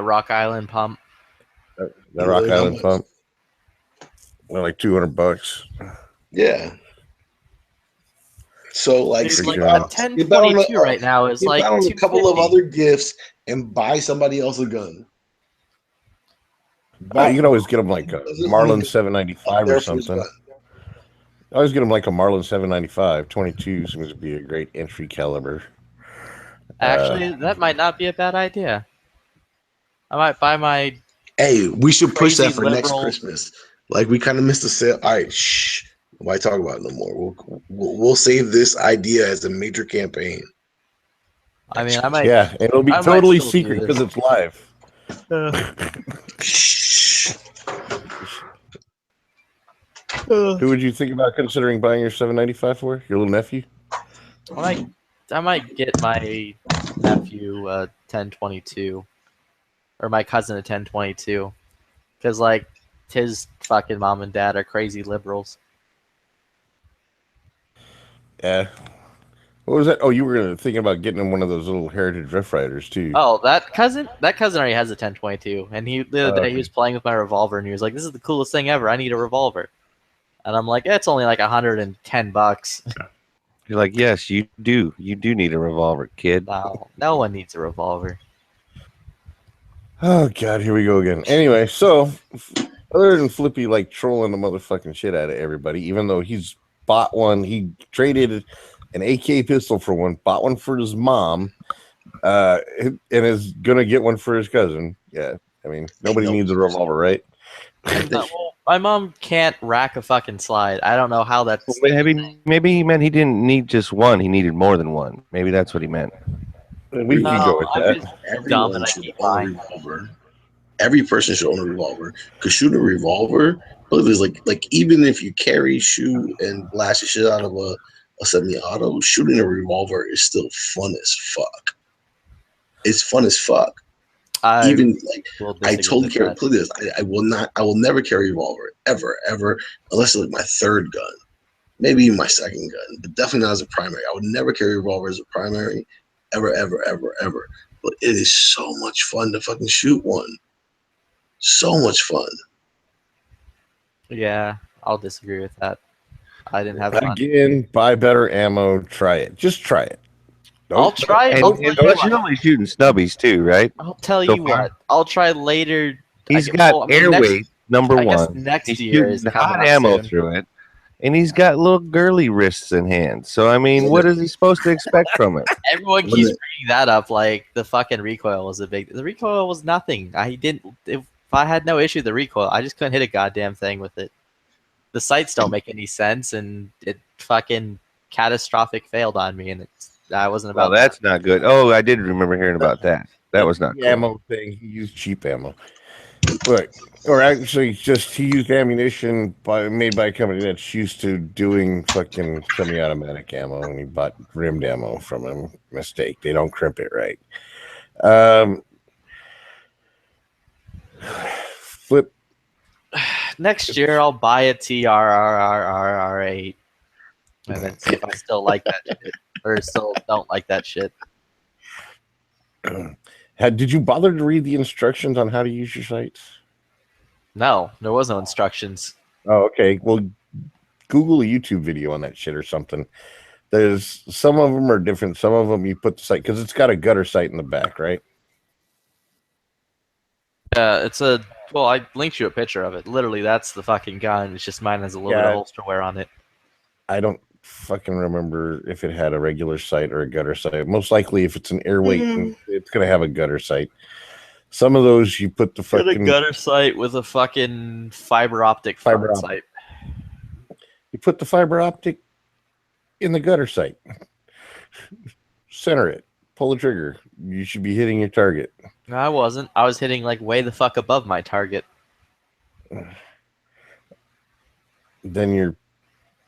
Rock Island pump. That Rock How Island much? pump. They're like $200. Yeah. So like, It's Freaking like out. a you bet on 1022 right now is you like bet on a couple of 250. other gifts and buy somebody else a gun. You can always get them like a Marlin 795 or something. I always get them like a Marlin 795. 22 seems to be a great entry caliber. Actually, that might not be a bad idea. I might buy my. Hey, we should push that Crazy for next liberal. Christmas. Like we kind of missed the sale. All right, shh. Why talk about it no more? We'll save this idea as a major campaign. I mean, I might. Yeah, it'll be I might totally still do secret this. because it's live. Shh. Who would you think about considering buying your 795 for? Your little nephew? I might get my nephew a 1022, or my cousin a 1022, because like his fucking mom and dad are crazy liberals. Yeah. What was that? Oh, you were thinking about getting him one of those little Heritage Rough Riders too. Oh, that cousin already has a 1022, and the other day he was playing with my revolver, and he was like, "This is the coolest thing ever. I need a revolver." And I'm like, "It's only like $110." You're like, yes, you do. You do need a revolver, kid. No one needs a revolver. Oh God, here we go again. Anyway, so other than Flippy like trolling the motherfucking shit out of everybody, even though he's bought one, he traded an AK pistol for one, bought one for his mom, and is gonna get one for his cousin. Yeah, I mean nobody needs a revolver, right? Well, my mom can't rack a fucking slide. I don't know how that's. Maybe he meant he didn't need just one. He needed more than one. Maybe that's what he meant. We can go with that. Dumb Everyone and I should keep own a buying. revolver. Every person should own a revolver. Because shooting a revolver, look, there's like even if you carry, shoot, and blast the shit out of a semi-auto, shooting a revolver is still fun as fuck. It's fun as fuck. Even like I totally carry. Look at this. I will never carry a revolver ever, unless it's like my third gun, maybe even my second gun, but definitely not as a primary. I would never carry a revolver as a primary, ever. But it is so much fun to fucking shoot one. So much fun. Yeah, I'll disagree with that. I didn't have fun. Again, buy better ammo. Try it. Just try it. I'll try it. And you're only shooting stubbies too, right? I'll tell So you far? what. I'll try later. He's got airweight number I guess one. next He's year is shooting coming hot up ammo soon. through it, and he's got little girly wrists and hands. So I mean, what is he supposed to expect from it? Everyone keeps bringing that up, like the fucking recoil was a big. The recoil was nothing. I didn't. If I had no issue with the recoil, I just couldn't hit a goddamn thing with it. The sights don't make any sense, and it fucking catastrophic failed on me, and I wasn't about. Well, that's not good. Oh, I did remember hearing about that. That was not the cool. ammo thing. He used cheap ammo, or actually, just he used ammunition made by a company that's used to doing fucking semi-automatic ammo, and he bought rimmed ammo from him. Mistake. They don't crimp it right. Flip. Next year, I'll buy a TRRRR8 and then see if I still like that shit or still don't like that shit. Did you bother to read the instructions on how to use your sights? No, there was no instructions. Oh, okay. Well, Google a YouTube video on that shit or something. There's some of them are different. Some of them you put the sight because it's got a gutter sight in the back, right? Yeah, it's a. Well, I linked you a picture of it. Literally, that's the fucking gun. It's just mine has a little bit of holster wear on it. I don't fucking remember if it had a regular sight or a gutter sight. Most likely, if it's an airweight, it's gonna have a gutter sight. Some of those you put the Got a fucking gutter sight with a fucking fiber optic front Fiber optic. sight. You put the fiber optic in the gutter sight. Center it. Pull the trigger. You should be hitting your target. No, I wasn't. I was hitting like way the fuck above my target. Then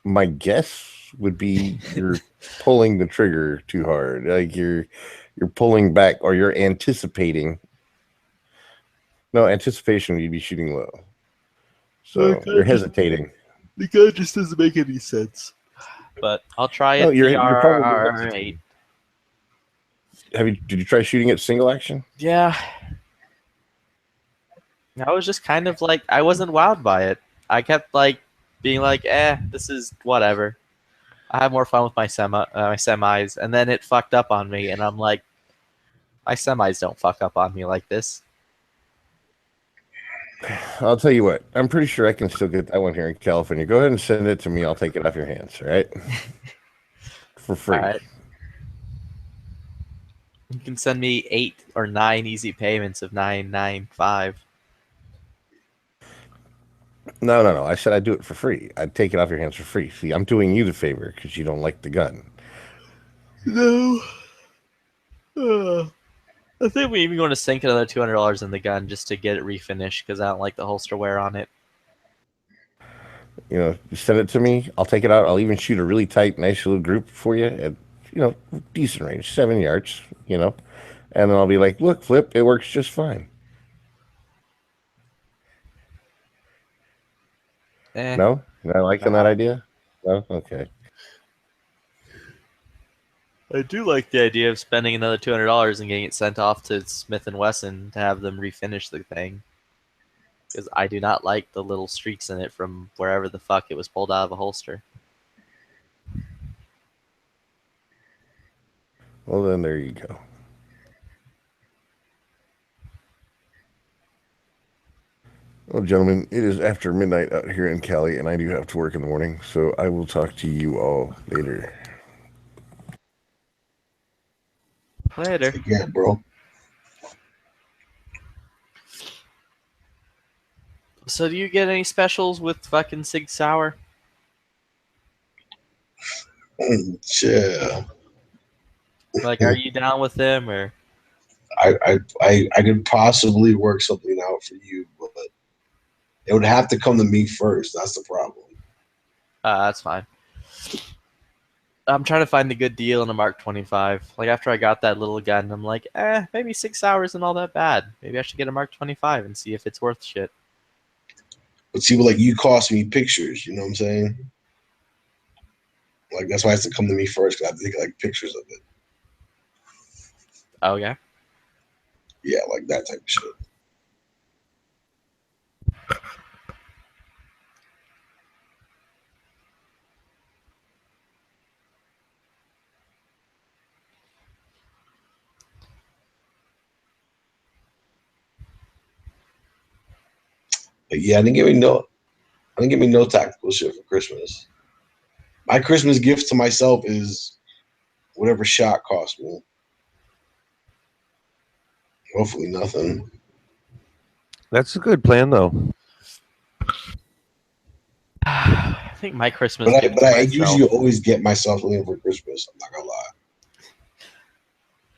my guess would be you're pulling the trigger too hard. Like you're pulling back or you're anticipating. No, anticipation you'd be shooting low. So Okay. you're hesitating. The gun just doesn't make any sense. But I'll try it. No, you're probably R8. Did you try shooting it single action? Yeah. I was just kind of like, I wasn't wowed by it. I kept like being like, this is whatever. I have more fun with my semis, and then it fucked up on me, and I'm like, my semis don't fuck up on me like this. I'll tell you what. I'm pretty sure I can still get that one here in California. Go ahead and send it to me. I'll take it off your hands. All right, for free. All right. You can send me 8 or 9 easy payments of $995. No. I said I'd do it for free. I'd take it off your hands for free. See, I'm doing you the favor because you don't like the gun. No. I think we're even going to sink another $200 in the gun just to get it refinished because I don't like the holster wear on it. You know, you send it to me. I'll take it out. I'll even shoot a really tight, nice little group for you at, decent range, 7 yards, and then I'll be like, look, Flip, it works just fine. No? You're not liking that idea? No? Okay. I do like the idea of spending another $200 and getting it sent off to Smith & Wesson to have them refinish the thing. Because I do not like the little streaks in it from wherever the fuck it was pulled out of a holster. Well, then there you go. Well, gentlemen, it is after midnight out here in Cali, and I do have to work in the morning, so I will talk to you all later. Later. Yeah, bro. So do you get any specials with fucking Sig Sauer? Yeah. Like, are you down with them or? I could possibly work something out for you, but it would have to come to me first. That's the problem. That's fine. I'm trying to find the good deal in a Mark 25. Like after I got that little gun, I'm like, maybe 6 hours isn't all that bad. Maybe I should get a Mark 25 and see if it's worth shit. But see, like you cost me pictures. You know what I'm saying? Like that's why it has to come to me first because I have to take like pictures of it. Oh yeah. Yeah, like that type of shit. But yeah, I didn't get me no tactical shit for Christmas. My Christmas gift to myself is whatever shot cost me. Hopefully nothing. That's a good plan, though. I think my Christmas But gift I to myself, usually always get myself something for Christmas. I'm not gonna lie.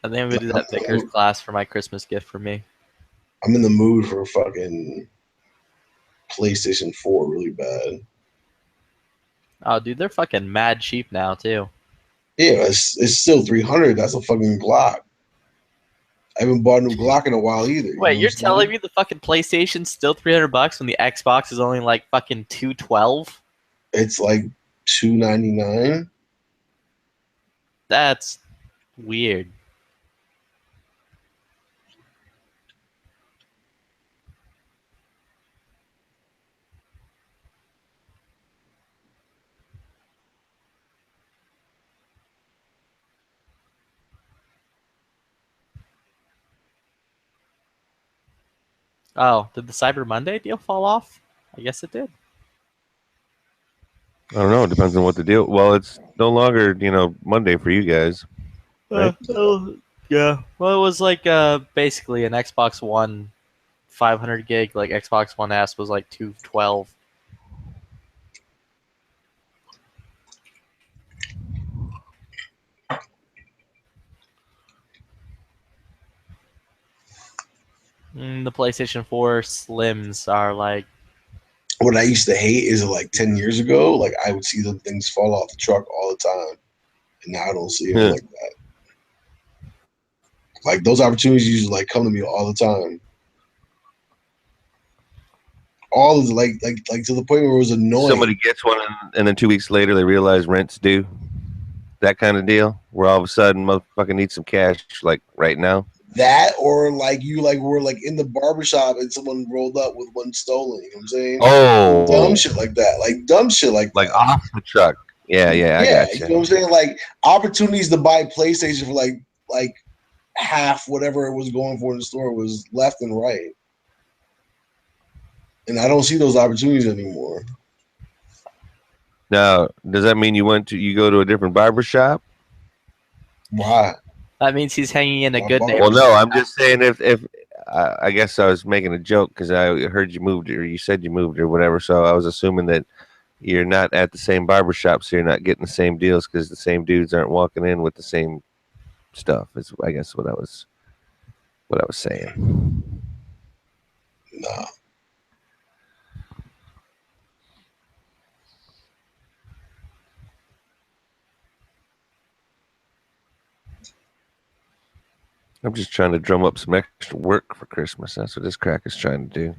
I think I'm gonna do that Vickers class for my Christmas gift for me. I'm in the mood for fucking PlayStation 4 really bad. Oh, dude, they're fucking mad cheap now too. Yeah, it's still 300. That's a fucking Glock. I haven't bought a new Glock in a while either. Wait, you're telling me the fucking PlayStation's still $300 when the Xbox is only like fucking $212? It's like $299. That's weird. Oh, did the Cyber Monday deal fall off? I guess it did. I don't know. It depends on what the deal. Well, it's no longer Monday for you guys. Right. Yeah. Well, it was like basically an Xbox One 500 gig, like Xbox One S was like 212. The PlayStation 4 Slims are like, What I used to hate is like 10 years ago, like I would see them things fall off the truck all the time. And now I don't see them Yeah. like that. Like those opportunities used to like come to me all the time. All of like to the point where it was annoying. Somebody gets one, and then 2 weeks later they realize rent's due. That kind of deal, where all of a sudden motherfucker needs some cash, like right now. That or like you like were like in the barbershop and someone rolled up with one stolen. You know what I'm saying? Oh, Dumb shit like that. Like dumb shit like like that. off the truck. Yeah, I got you know what I'm saying? Like opportunities to buy PlayStation for like half whatever it was going for in the store was left and right. And I don't see those opportunities anymore. Now, does that mean you go to a different barber shop? Why? that means he's hanging in a good Well, neighborhood. no, I'm just saying if I guess I was making a joke because I heard you moved or you said you moved or whatever, so I was assuming that you're not at the same barber shop, so you're not getting the same deals because the same dudes aren't walking in with the same stuff. Is I guess what I was saying. Nah. I'm just trying to drum up some extra work for Christmas. That's what this crack is trying to do.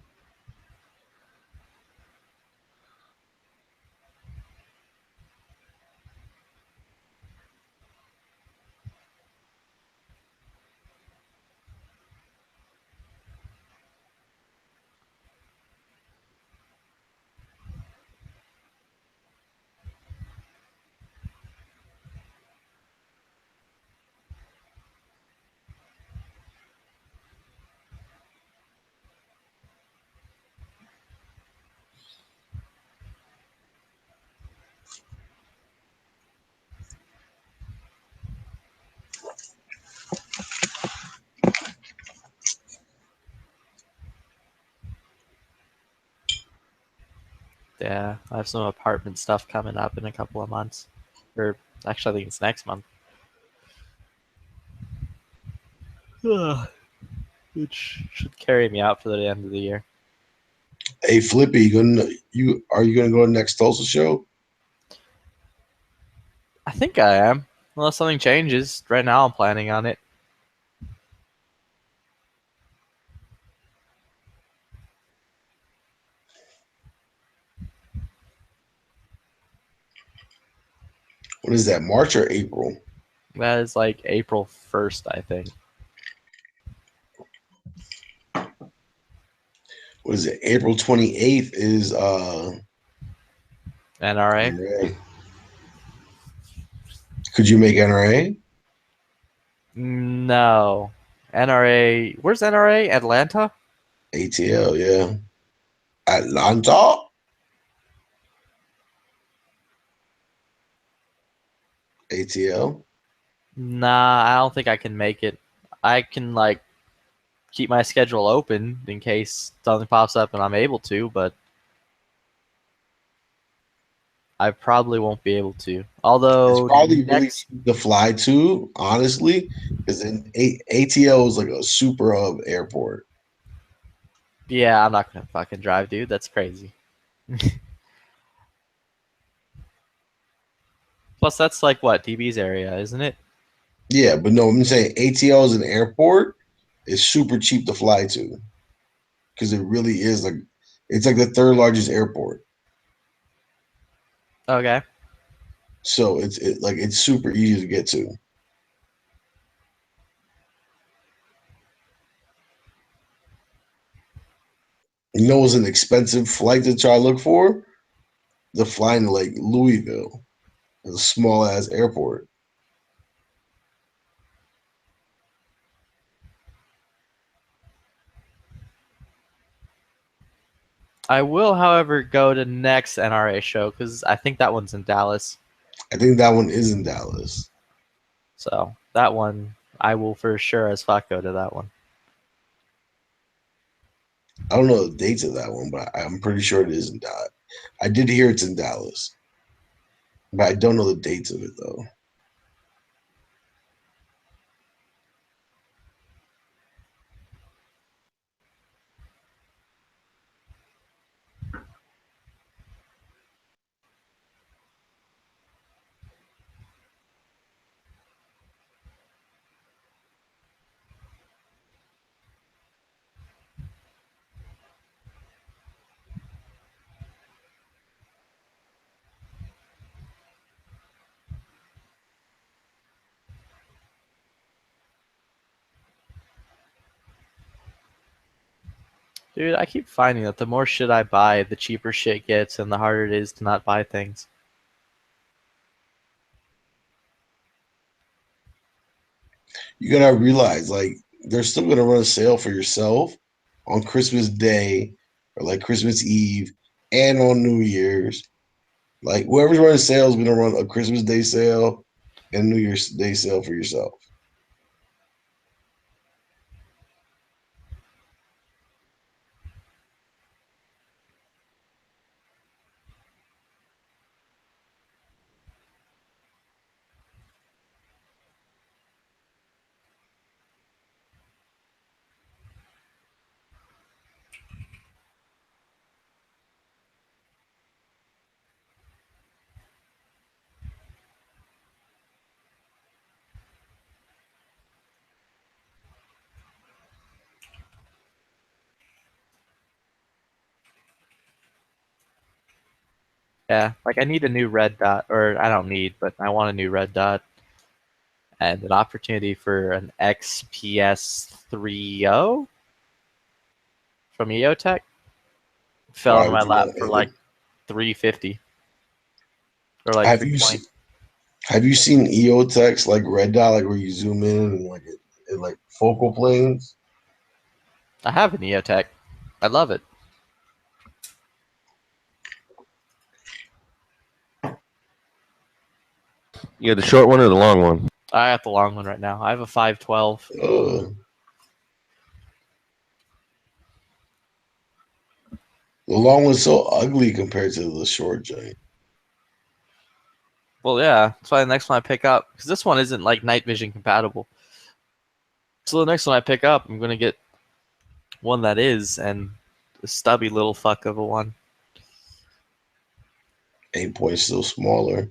Yeah, I have some apartment stuff coming up in a couple of months. Or actually, I think it's next month. Which should carry me out for the end of the year. Hey Flippy, are you gonna go to the next Tulsa show? I think I am. Unless something changes. Right now, I'm planning on it. What is that, March or April? That is like April 1st, I think. What is it? April 28th is NRA? NRA. Could you make NRA? No. NRA. Where's NRA? Atlanta? ATL, yeah. Atlanta? ATL? Nah, I don't think I can make it. I can like keep my schedule open in case something pops up and I'm able to, but I probably won't be able to. Although It's probably next, really the fly too, honestly, because ATL is like a super hub airport. yeah, I'm not gonna fucking drive, dude. That's crazy. Plus, that's like what DB's area, isn't it? Yeah, but no, I'm saying ATL is an airport. It's super cheap to fly to, because it really is like it's like the third largest airport. Okay. So it's super easy to get to. You know what's an expensive flight to try to look for? The flying to like Louisville. It's a small ass airport. I will, however, go to next NRA show because I think that one's in Dallas. I think that one is in Dallas. So that one, I will for sure as fuck go to that one. I don't know the dates of that one, but I'm pretty sure it is in Dallas. I did hear it's in Dallas, but I don't know the dates of it though. Dude, I keep finding that the more shit I buy, the cheaper shit gets, and the harder it is to not buy things. You gotta realize, like, they're still gonna run a sale for yourself on Christmas Day or like Christmas Eve and on New Year's. Like, whoever's running sales is gonna run a Christmas Day sale and New Year's Day sale for yourself. Yeah, like I need a new red dot, or I don't need, but I want a new red dot. And an opportunity for an XPS 3.0 from EOTech. Fell Why into my would you lap want for it? like 350. Or like Have you 320. have you seen EOTechs like Red Dot, like where you zoom in and like it like focal planes? I have an EOTech. I love it. You got the short one or the long one? I got the long one right now. I have a 512. The long one's so ugly compared to the short joint. Well, yeah, that's why the next one I pick up, because this one isn't like night vision compatible. So the next one I pick up, I'm gonna get one that is, and a stubby little fuck of a one. 8 points still smaller.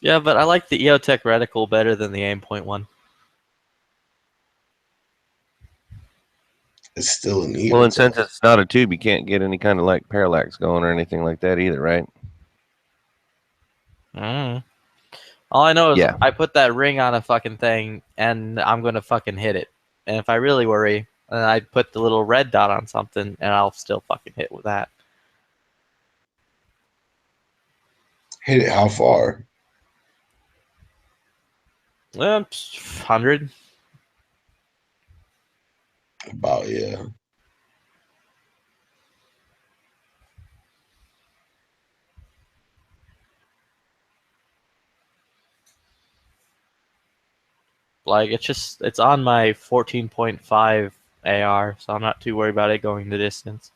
Yeah, but I like the EOTech reticle better than the aim.1. one. It's still an EOTech. Well, and since it's not a tube, you can't get any kind of like parallax going or anything like that either, right? All I know is Yeah. I put that ring on a fucking thing, and I'm gonna fucking hit it. And if I really worry, then I put the little red dot on something, and I'll still fucking hit with that. Hit it how far? 100. About, yeah. Like it's on my 14.5 AR, so I'm not too worried about it going the distance.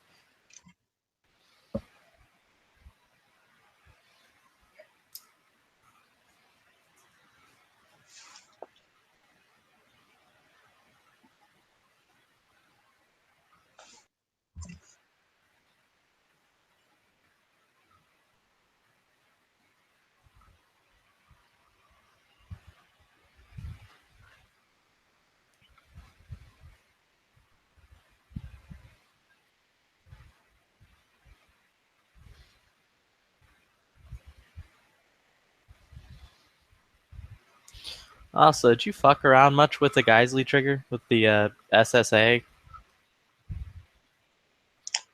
Also, did you fuck around much with the Geisley trigger with the SSA?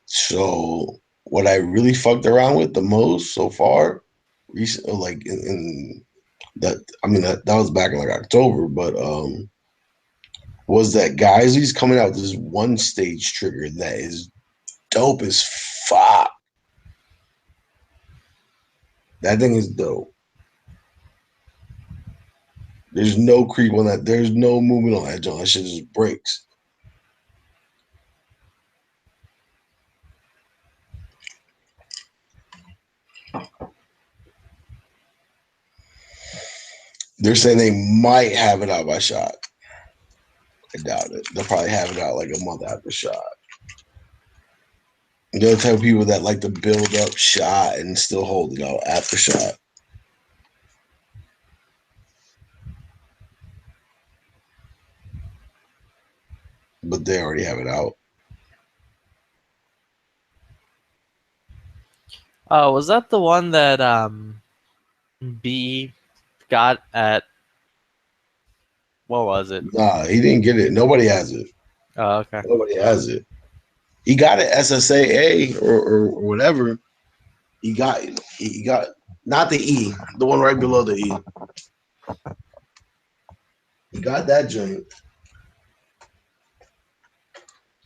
So what I really fucked around with the most so far, recent, like in that, I mean that was back in like October, but was that Geisley's coming out with this one stage trigger that is dope as fuck. That thing is dope. There's no creep on that. There's no movement on that joint. That shit just breaks. They're saying they might have it out by shot. I doubt it. They'll probably have it out like a month after shot. They're the type of people that like to build up shot and still hold it out after shot. But they already have it out. Oh, was that the one that B got at? What was it? Nah, he didn't get it. Nobody has it. Oh, okay. Nobody has it. He got it SSAA or whatever. He got not the E, the one right below the E. He got that joint.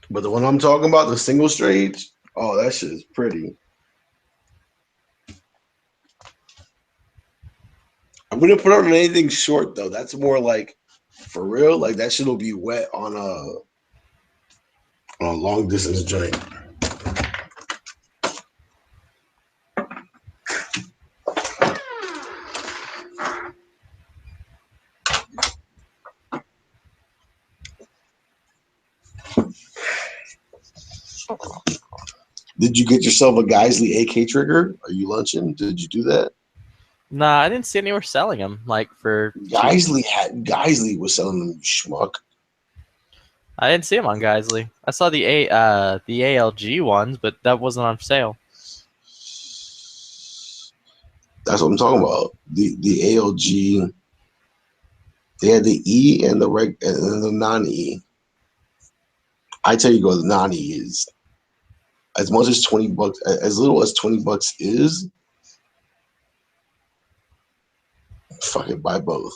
But the one I'm talking about, the single stage, oh, that shit is pretty. I wouldn't put on anything short though. That's more like for real. Like that shit will be wet on a long distance joint. Did you get yourself a Geisley AK trigger? Are you lunching? Did you do that? Nah, I didn't see anywhere selling them. Like for Geisley was selling them, you schmuck. I didn't see them on Geisley. I saw the ALG ones, but that wasn't on sale. That's what I'm talking about. The ALG. They had the E and the and the non-E. I tell you, go the non-E is as much as $20, as little as $20 is. Fucking buy both.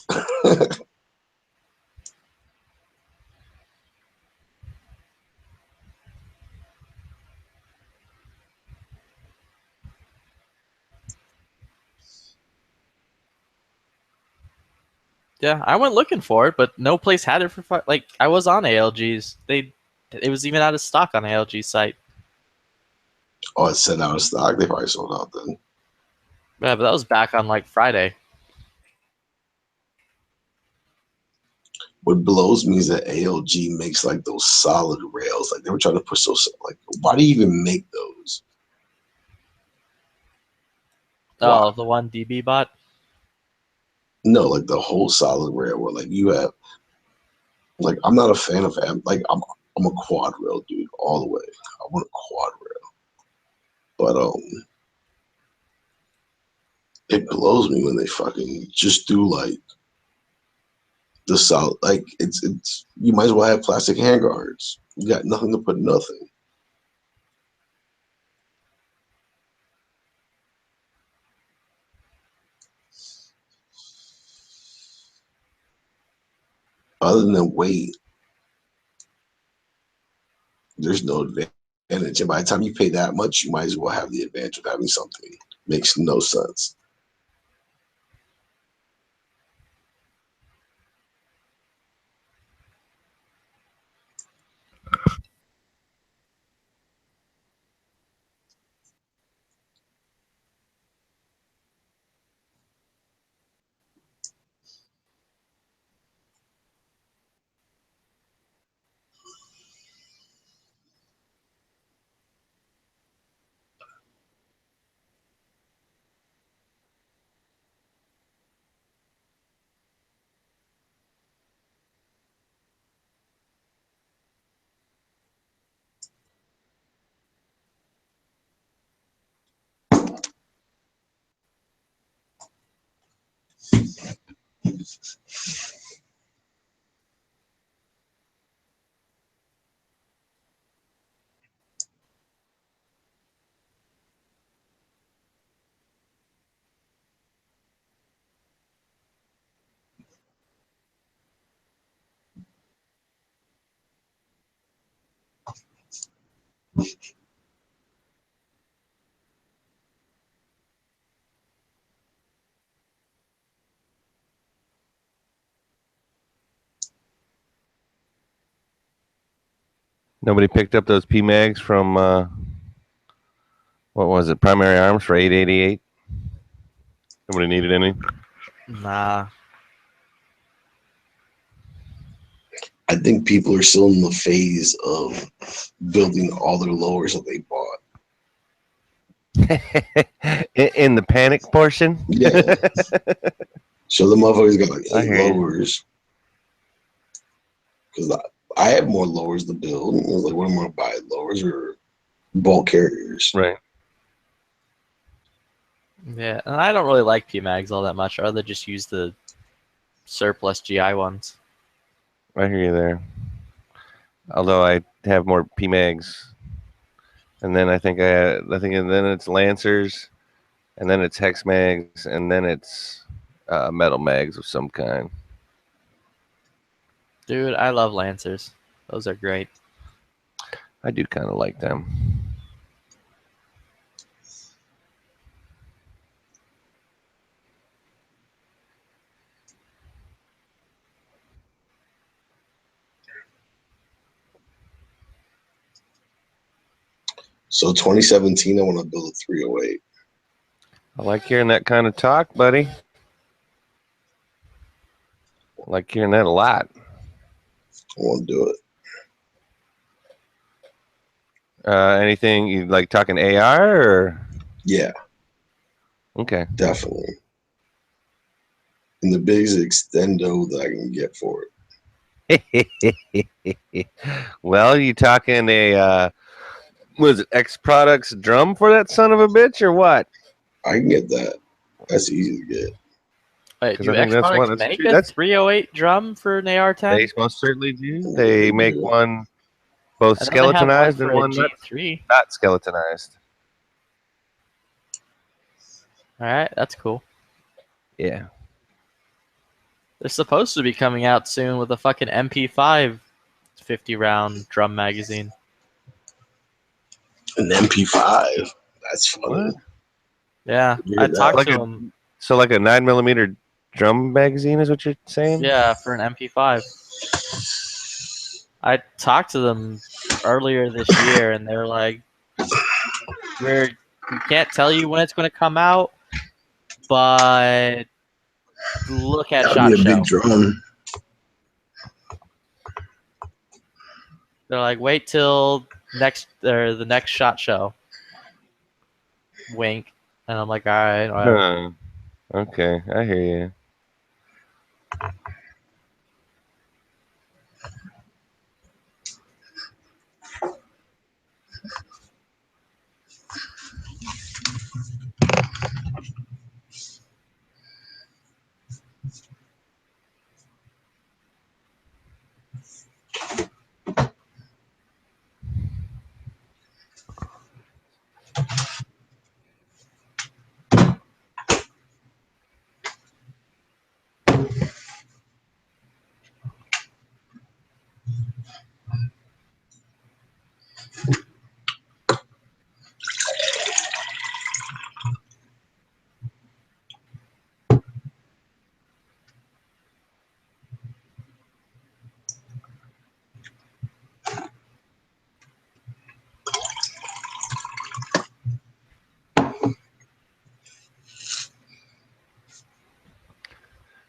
Yeah, I went looking for it, but no place had it for like I was on ALG's. It was even out of stock on ALG's site. Oh, it's set out of stock. They probably sold out then. Yeah, but that was back on like Friday. What blows me is that ALG makes like those solid rails. Like they were trying to push those. Like, why do you even make those? Oh, Why? the one DB bot. No, like the whole solid rail where like you have. Like I'm not a fan of like I'm a quad rail dude all the way. I want a quad rail, but it blows me when they fucking just do like the solid. Like it's you might as well have plastic handguards. You got nothing to put nothing. Other than weight, there's no advantage. And by the time you pay that much, you might as well have the advantage of having something. Makes no sense. Nobody picked up those PMags from what was it? Primary Arms for $888. Nobody needed any. Nah. I think people are still in the phase of building all their lowers that they bought. In the panic portion. Yeah. So the motherfuckers got like I 8 hear you. lowers. Because I have more lowers to build. I was like, what am I going to buy? Lowers or bulk carriers? Right. Yeah, and I don't really like PMags all that much. I'd rather just use the surplus GI ones. I hear you there. Although I have more PMags, and then I think and then it's Lancers, and then it's Hex Mags, and then it's metal mags of some kind. Dude, I love Lancers. Those are great. I do kind of like them. So 2017, I want to build a 308. I like hearing that kind of talk, buddy. I like hearing that a lot. I want to do it. Anything you like talking AR or? Yeah, Okay. definitely. And the biggest extendo that I can get for it. Well, you talking a was it X Products drum for that son of a bitch or what? I can get that. That's easy to get. Wait, 'Cause do I think that's X-Products one- that's make true. a That's- 308 drum for an AR-10? They most certainly do. They make one both I know they have one skeletonized for and a one G3. not skeletonized. All right, that's cool. Yeah. They're supposed to be coming out soon with a fucking MP5 50-round drum magazine. An MP5. That's funny. What? Yeah, Yeah, I talked like to a- them. So like a 9mm drum magazine is what you're saying? Yeah, for an MP5. I talked to them earlier this year, and they're like, we can't tell you when it's going to come out, but look at SHOT That'd be a Show. big drum. They're like, wait till the next SHOT Show. Wink. And I'm like, all right. Whatever. Huh. Okay, I hear you.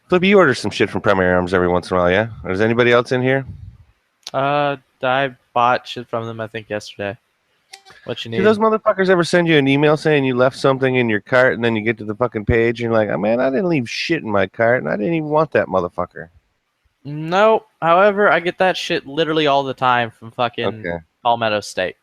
Flip, you order some shit from Primary Arms every once in a while, yeah? Or is anybody else in here? I bought shit from them, I think, yesterday. What you need? Do those motherfuckers ever send you an email saying you left something in your cart and then you get to the fucking page and you're like, oh man, I didn't leave shit in my cart and I didn't even want that motherfucker. No. However, I get that shit literally all the time from fucking Okay. Palmetto State.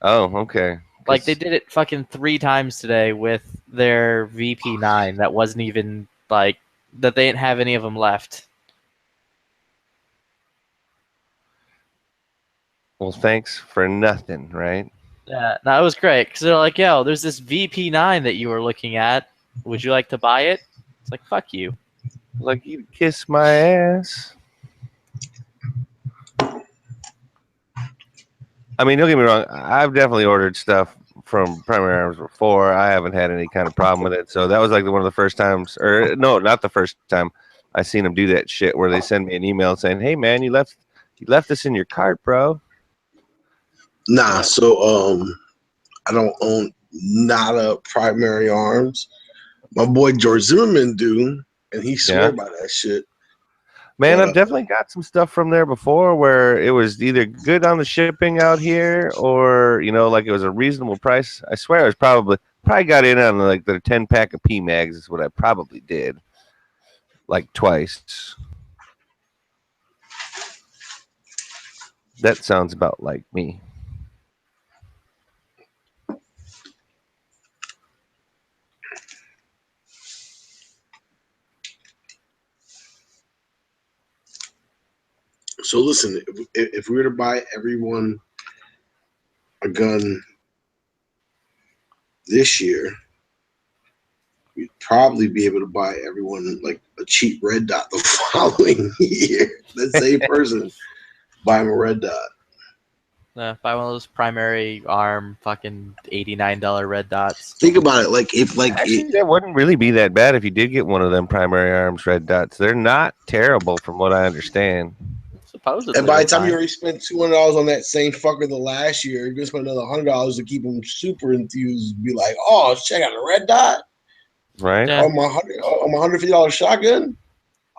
Oh, okay. Like, they did it fucking 3 times today with their VP9 that wasn't even, like, that they didn't have any of them left. Well, thanks for nothing, right? Yeah, no, it was great because they're like, "Yo, there's this VP9 that you were looking at. Would you like to buy it?" It's like, "Fuck you." Like, you kiss my ass. I mean, don't get me wrong. I've definitely ordered stuff from Primary Arms before. I haven't had any kind of problem with it. So that was like one of the first times, or no, not the first time I seen them do that shit where they send me an email saying, "Hey man, you left this in your cart, bro." Nah, so I don't own nada primary arms. My boy George Zimmerman do, and he swear Yeah. by that shit. Man, But, I've definitely got some stuff from there before where it was either good on the shipping out here or, like it was a reasonable price. I swear I was probably got in on like the 10-pack of PMags is what I probably did. Like twice. That sounds about like me. so listen, if we were to buy everyone a gun this year, we'd probably be able to buy everyone like a cheap red dot the following year. The same person buy him a red dot. Buy one of those primary arm fucking $89 red dots. Think about it, like if Actually, that wouldn't really be that bad if you did get one of them primary arms red dots. They're not terrible from what I understand. Supposedly. and by the they're time you fine. already spent $200 on that same fucker the last year, you're gonna spend another $100 to keep them super enthused. Be like, oh, check out a red dot Right? Yeah. on my $150 shotgun.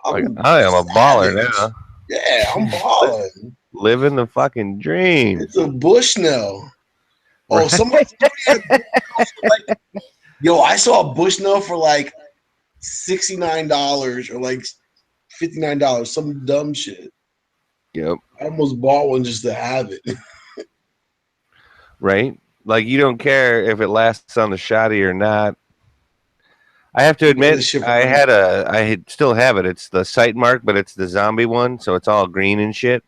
Like, I am a baller savage. now. Yeah, I'm balling. Living the fucking dream. It's a Bushnell. Oh, Right. somebody had a Bushnell for like, yo, I saw a Bushnell for like $69 or like $59, some dumb shit. Yep. I almost bought one just to have it. Right? Like you don't care if it lasts on the shotty or not. I have to admit, this shit for I still have it. It's the sight mark, but it's the zombie one, so it's all green and shit.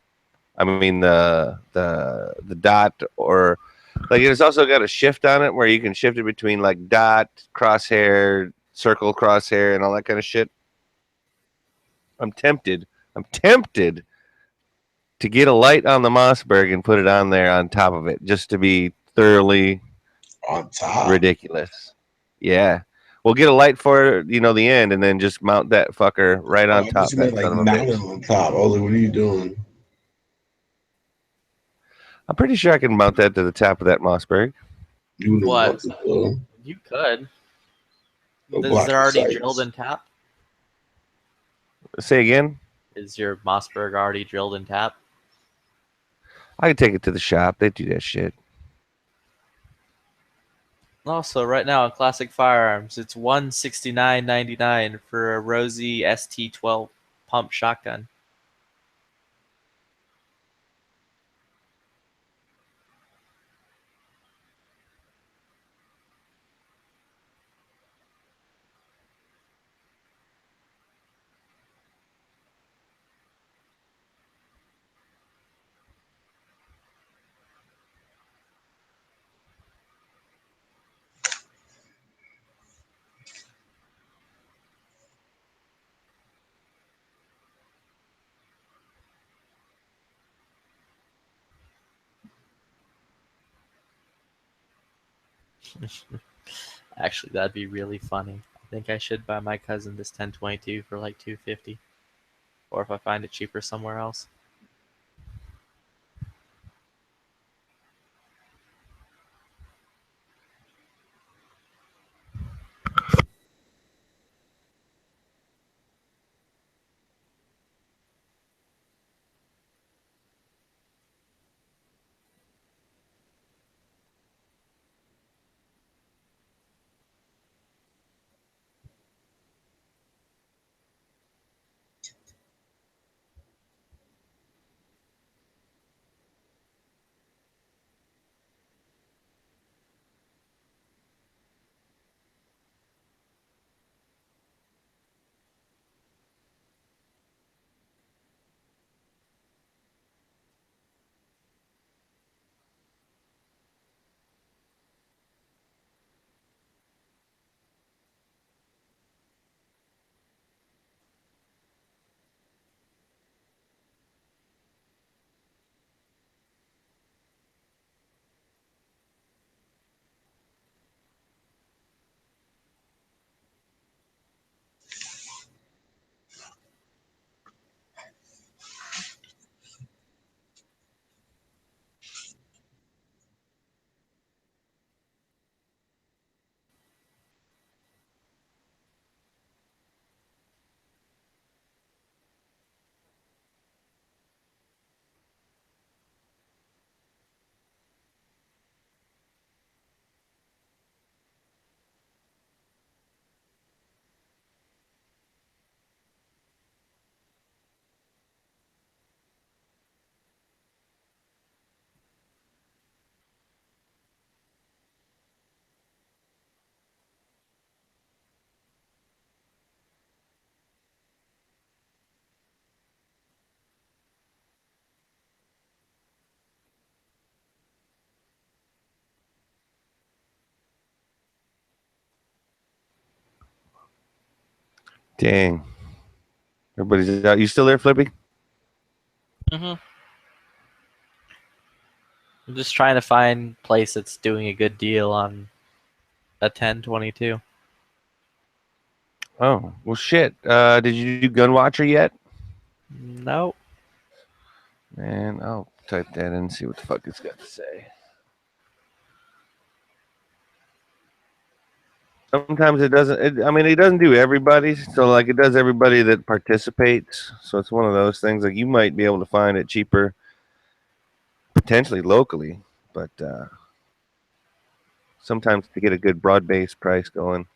I mean the dot, or like it's also got a shift on it where you can shift it between like dot, crosshair, circle, crosshair, and all that kind of shit. I'm tempted to get a light on the Mossberg and put it on there on top of it, just to be thoroughly on top. ridiculous. Yeah. We'll get a light for the end, and then just mount that fucker right on top. You meant That like son of a mounted bitch. on top. I was like, what are you doing? I'm pretty sure I can mount that to the top of that Mossberg. You wouldn't What? want to, though. You could. Go Is block there your already sights. drilled in tap? Say again? Is your Mossberg already drilled in tap? I can take it to the shop. They do that shit. Also, right now on Classic Firearms, it's $169.99 for a Rosie ST12 pump shotgun. Actually, that'd be really funny. I think I should buy my cousin this 1022 for like $250, or if I find it cheaper somewhere else. Dang. Everybody's out. You still there, Flippy? I'm just trying to find a place that's doing a good deal on a 1022. Oh, well, shit. Did you do Gun Watcher yet? Nope. Man, I'll type that in and see what the fuck it's got to say. Sometimes it doesn't. I mean, it doesn't do everybody. So, like, it does everybody that participates. So it's one of those things. Like, you might be able to find it cheaper, potentially locally, but sometimes to get a good broad-based price going,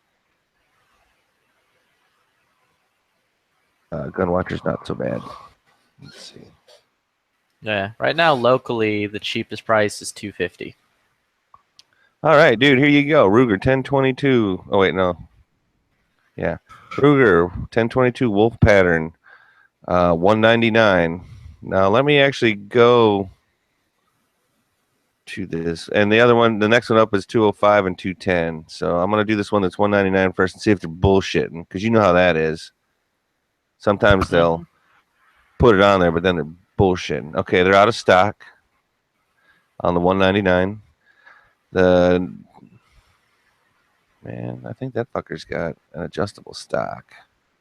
Gun Watcher's not so bad. Let's see. Yeah. Right now, locally, the cheapest price is $250. All right, dude, here you go. Ruger 1022. Oh, wait, no. Yeah. Ruger 1022 Wolf Pattern, $199. Now, let me actually go to this. And the other one, the next one up is 205 and 210. So I'm going to do this one that's $199 first and see if they're bullshitting, because you know how that is. Sometimes they'll put it on there, but then they're bullshitting. Okay, they're out of stock on the $199. Man, I think that fucker's got an adjustable stock.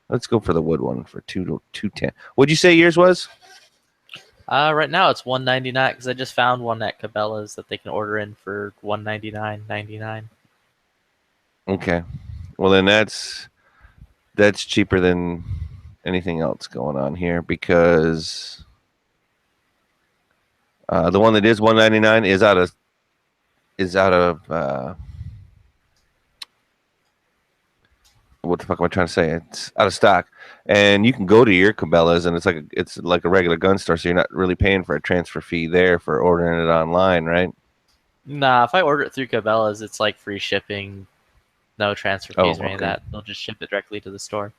Let's go for the wood one for $210. What'd you say yours was? Right now it's $199 because I just found one at Cabela's that they can order in for $199.99. Okay, well then that's cheaper than anything else going on here, because the one that is $199 is out of what the fuck am I trying to say? It's out of stock, and you can go to your Cabela's, and it's like a regular gun store, so you're not really paying for a transfer fee there for ordering it online, right? Nah, if I order it through Cabela's, it's like free shipping, no transfer fees or any of that. They'll just ship it directly to the store.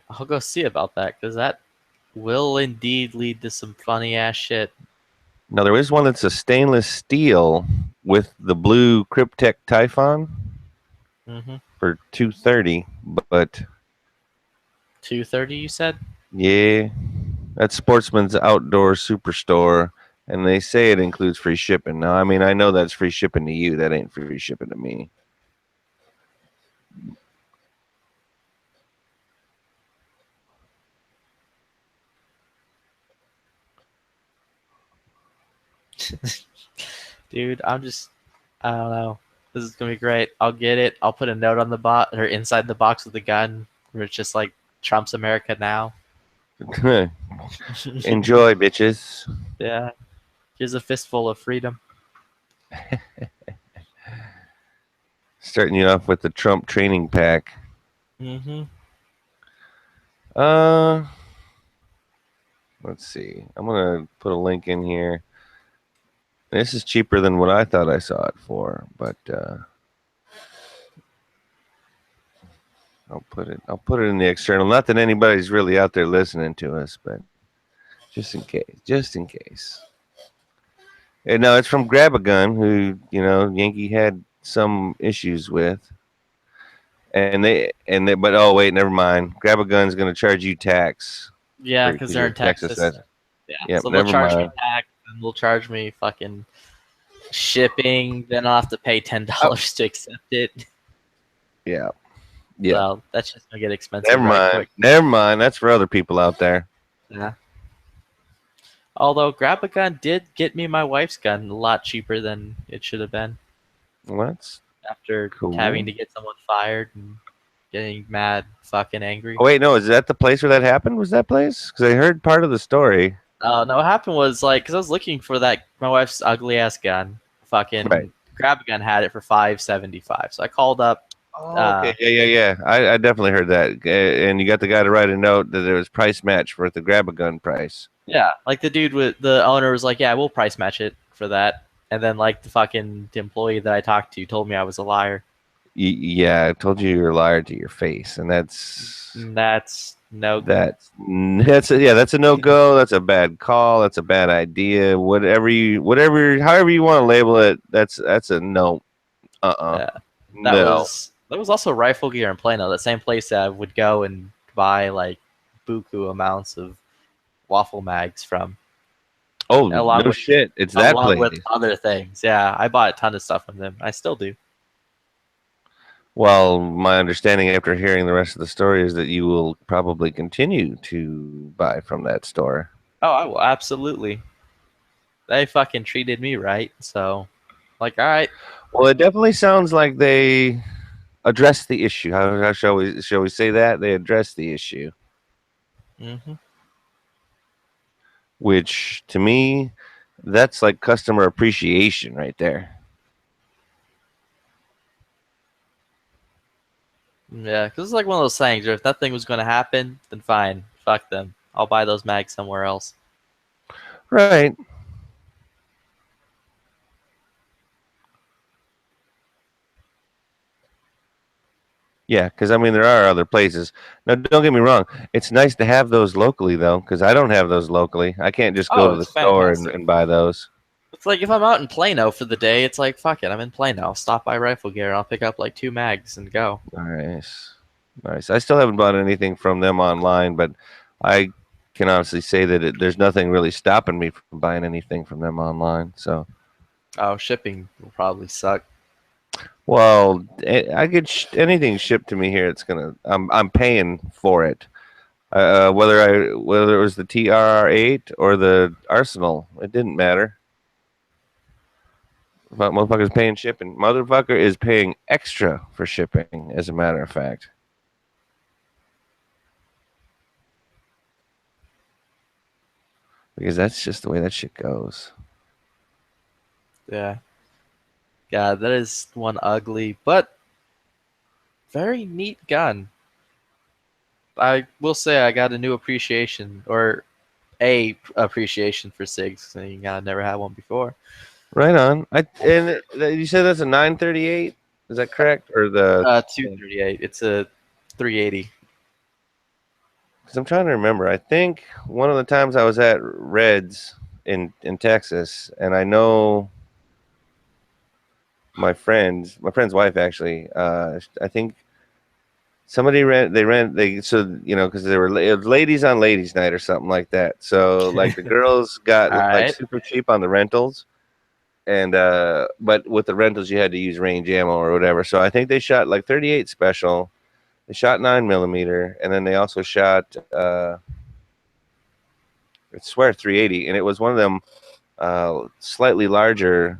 I'll go see about that, because that will indeed lead to some funny ass shit. Now there is one that's a stainless steel with the blue Cryptek Typhon for $230, but $230 you said? Yeah, that's Sportsman's Outdoor Superstore, and they say it includes free shipping. Now, I mean, I know that's free shipping to you. That ain't free shipping to me. Dude, I don't know. This is gonna be great. I'll get it. I'll put a note on the box or inside the box with the gun where it's just like Trump's America now. Enjoy, bitches. Yeah. Here's a fistful of freedom. Starting you off with the Trump training pack. Let's see. I'm gonna put a link in here. This is cheaper than what I thought I saw it for, but I'll put it in the external. Not that anybody's really out there listening to us, but just in case. And no, it's from Grab a Gun, who Yankee had some issues with, but oh wait, never mind. Grab a Gun's going to charge you tax. Yeah, because they're in Texas. Yeah, so they'll charge me tax, and they'll charge me fucking shipping. Then I'll have to pay $10 to accept it. Yeah. So that's just gonna get expensive. Never mind. That's for other people out there. Yeah. Although Grab a Gun did get me my wife's gun a lot cheaper than it should have been. What? After having to get someone fired and getting mad, fucking angry. Oh wait, no, is that the place where that happened? Was that place? Because I heard part of the story. No, what happened was because I was looking for my wife's ugly ass gun. Fucking Grab a Gun had it for $575. So I called up. Oh, okay, yeah. I definitely heard that, and you got the guy to write a note that there was price match for the Grab a Gun price. Yeah, like the owner was like, "Yeah, we'll price match it for that," and then like the employee that I talked to told me I was a liar. Yeah, I told you you're a liar to your face, and that's no. That's a no go. That's a bad call. That's a bad idea. However you want to label it, that's a no. Yeah. There was also Rifle Gear in Plano, the same place that I would go and buy like buku amounts of waffle mags from. Oh, Along no with- shit. It's that Along place. with other things. Yeah, I bought a ton of stuff from them. I still do. Well, my understanding after hearing the rest of the story is that you will probably continue to buy from that store. Oh, I will absolutely. They fucking treated me right, so like, all right. Well, it definitely sounds like they addressed the issue. How shall we say that? They addressed the issue, Mm-hmm. which to me, that's like customer appreciation right there. Yeah, because it's like one of those things where if nothing was going to happen, then fine, fuck them. I'll buy those mags somewhere else. Right. Yeah, because I mean, there are other places. Now, don't get me wrong. It's nice to have those locally, though, because I don't have those locally. I can't just go Oh, to the it's store fantastic. and buy those. It's like if I'm out in Plano for the day, it's like, fuck it, I'm in Plano. I'll stop by Rifle Gear and I'll pick up like 2 mags and go. Nice. Nice. I still haven't bought anything from them online, but I can honestly say that there's nothing really stopping me from buying anything from them online. So, Oh, shipping will probably suck. well, I get anything shipped to me here. I'm paying for it. Whether it was the TRR8 or the Arsenal, it didn't matter. But motherfucker's paying shipping. Motherfucker is paying extra for shipping, as a matter of fact. Because that's just the way that shit goes. Yeah. Yeah, that is one ugly but very neat gun. I will say I got a new appreciation, or a appreciation for SIGs. I never had one before. Right on. You said that's a 938. Is that correct? Or the 238. It's a 380. Because I'm trying to remember. I think one of the times I was at Reds in Texas, and I know my friend's wife actually. I think somebody because there were it was ladies on ladies night or something like that. So like the girls got All like right. super cheap on the rentals, and but with the rentals you had to use range ammo or whatever. So I think they shot like 38 special. They shot 9mm, and then they also shot I swear 380, and it was one of them slightly larger.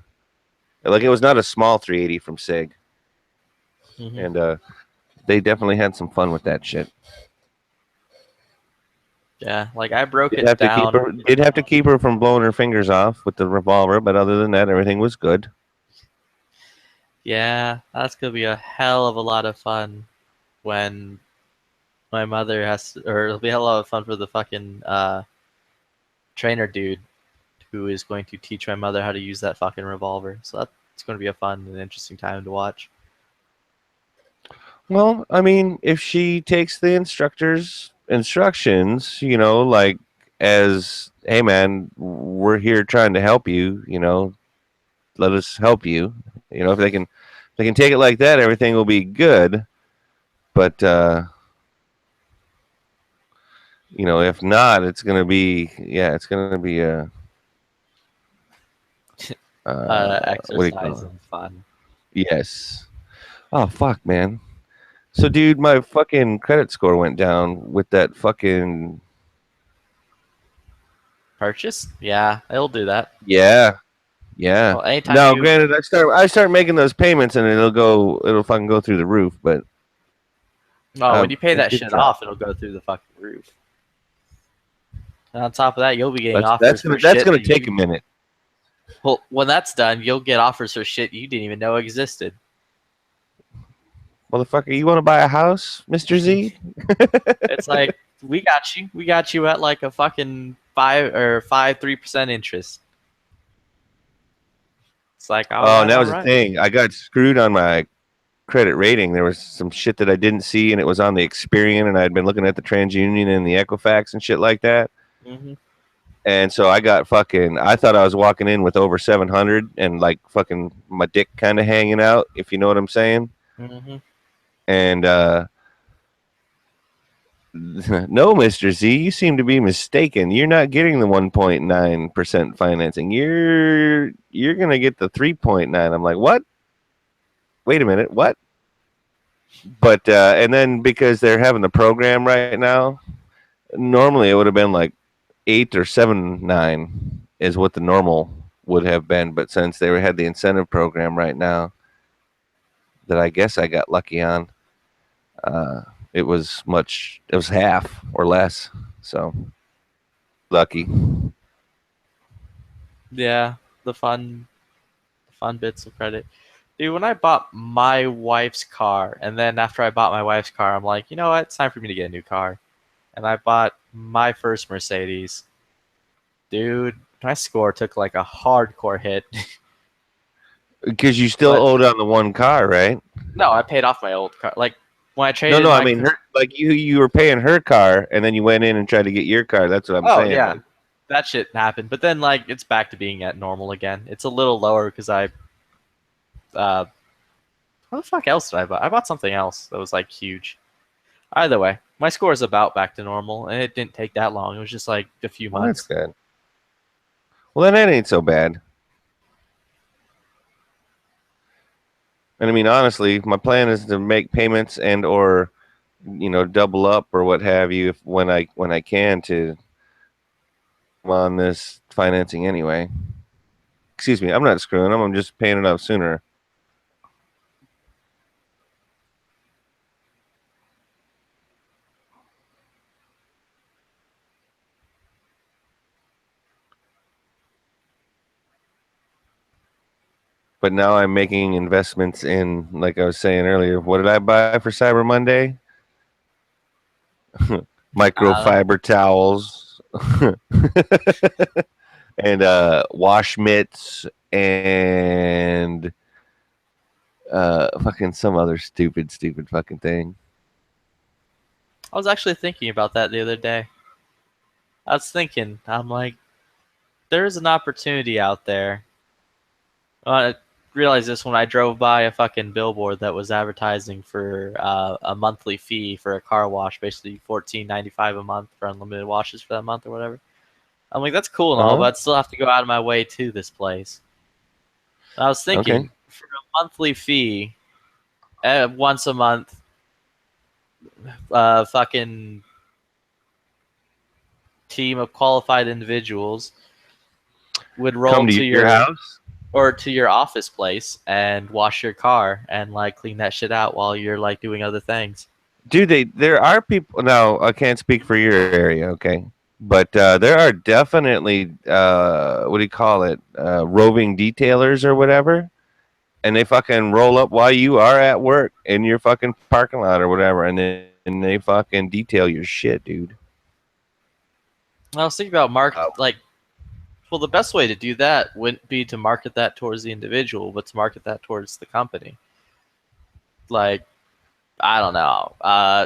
Like it was not a small 380 from SIG, Mhm. and they definitely had some fun with that shit. Yeah, like I broke Did it have down. to keep her from blowing her fingers off with the revolver, but other than that, everything was good. Yeah, that's gonna be a hell of a lot of fun when my mother has to, or it'll be a hell of a fun for the fucking trainer dude who is going to teach my mother how to use that fucking revolver. So that's going to be a fun and interesting time to watch. Well, I mean, if she takes the instructor's instructions, like as, hey man, we're here trying to help you, let us help you. If they can take it like that, everything will be good. But if not, it's gonna be a what do you Exercise call it? and fun. Yes. Oh fuck, man. So, dude, my fucking credit score went down with that fucking. Purchase? Yeah, it'll do that. Yeah. Well, anytime No, you- granted, I start making those payments and it'll fucking go through the roof. But Oh, when you pay it that did shit drop. off, it'll go through the fucking roof. And on top of that, you'll be getting That's offers for that's shit gonna that take you- a minute. Well, when that's done, you'll get offers for shit you didn't even know existed. Motherfucker, you want to buy a house, Mr. Z? It's like we got you at like a fucking 3% interest. It's like, Oh, and that was the alright. thing. I got screwed on my credit rating. There was some shit that I didn't see, and it was on the Experian, and I had been looking at the TransUnion and the Equifax and shit like that. Mhm. And so I got I thought I was walking in with over 700 and like fucking my dick kind of hanging out, if you know what I'm saying. Mhm. And no, Mr. Z, you seem to be mistaken. You're not getting the 1.9% financing. You're gonna get the 3.9. I'm like, what? Wait a minute, what? But and then because they're having the program right now, normally it would have been like 8 or 7.9 is what the normal would have been. But since they had the incentive program right now, that I guess I got lucky on, it was half or less. So lucky. Yeah, the fun bits of credit. Dude, when I bought my wife's car, and then after I bought my wife's car, I'm like, you know what? It's time for me to get a new car. And I bought my first Mercedes. Dude, my score took like a hardcore hit. Because you still But- owed on the one car, right? No, I paid off my old car. Like when I traded. No, my I mean, you were paying her car, and then you went in and tried to get your car. That's what I'm saying. yeah, Like, that shit happened. But then like it's back to being at normal again. It's a little lower because I. What the fuck else did I buy? I bought something else that was like huge. Either way, my score is about back to normal, and it didn't take that long. It was just like a few well, that's months. good. Well, then that ain't so bad. And I mean, honestly, my plan is to make payments and or, double up or what have you when I can to on this financing anyway. Excuse me, I'm not screwing them. I'm just paying it off sooner. But now I'm making investments in, like I was saying earlier, what did I buy for Cyber Monday? Microfiber towels and wash mitts and fucking some other stupid fucking thing. I was actually thinking about that the other day. I was thinking, I'm like, there's an opportunity out there. I realized this when I drove by a fucking billboard that was advertising for a monthly fee for a car wash, basically $14.95 a month for unlimited washes for that month or whatever. I'm like, that's cool and all, but I'd still have to go out of my way to this place. And I was thinking, for a monthly fee, once a month, fucking team of qualified individuals would roll Come to your house or to your office place and wash your car and like clean that shit out while you're like doing other things. Dude, there are people now. I can't speak for your area, okay, but there are definitely what do you call it, roving detailers or whatever, and they fucking roll up while you are at work in your fucking parking lot or whatever, and they fucking detail your shit, dude. I was thinking about well, the best way to do that wouldn't be to market that towards the individual, but to market that towards the company. Like, I don't know,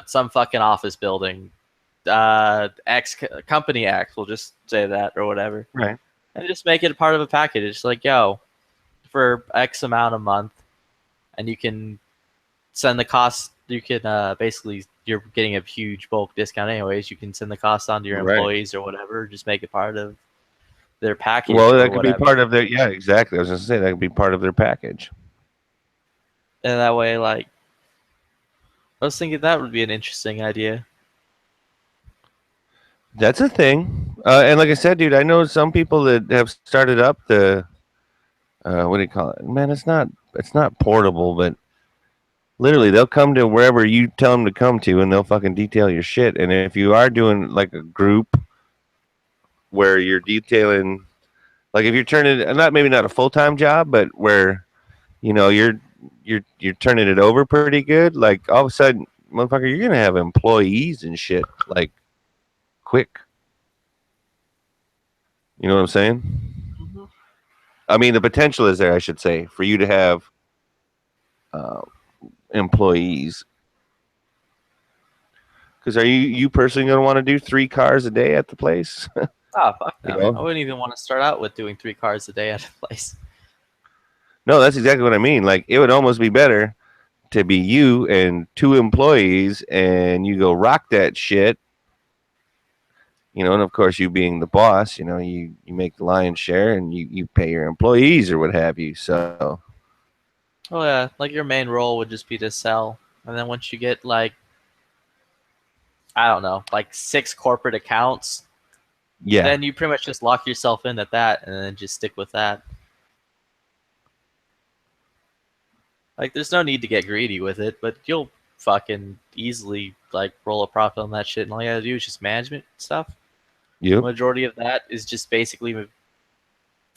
some fucking office building, company X, we'll just say that or whatever. Right. And just make it a part of a package. It's like, yo, for X amount a month, and you can send the cost. You can basically, you're getting a huge bulk discount anyways. You can send the cost on to your employees or whatever. Just make it part of their package. Well, that could be part of their, yeah, exactly. I was going to say that could be part of their package. And that way, like, I was thinking that would be an interesting idea. That's a thing. And like I said, dude, I know some people that have started up the, what do you call it? Man, it's not portable, but literally they'll come to wherever you tell them to come to and they'll fucking detail your shit. And if you are doing like a group where you're detailing, like if you're turning, maybe not a full-time job, but where, you're turning it over pretty good, like all of a sudden, motherfucker, you're going to have employees and shit, like, quick. You know what I'm saying? Mm-hmm. I mean, the potential is there, I should say, for you to have employees. Because are you personally going to want to do 3 cars a day at the place? Oh, fuck no. I wouldn't even want to start out with doing 3 cars a day at a place. No, that's exactly what I mean. Like, it would almost be better to be you and 2 employees, and you go rock that shit. You know, and of course, you being the boss, you know, you make the lion's share, and you pay your employees or what have you. So Oh yeah, like your main role would just be to sell, and then once you get like, I don't know, like 6 corporate accounts, yeah, then you pretty much just lock yourself in at that, and then just stick with that. Like, there's no need to get greedy with it, but you'll fucking easily like roll a profit on that shit, and all you gotta do is just management stuff. The yep. majority of that is just basically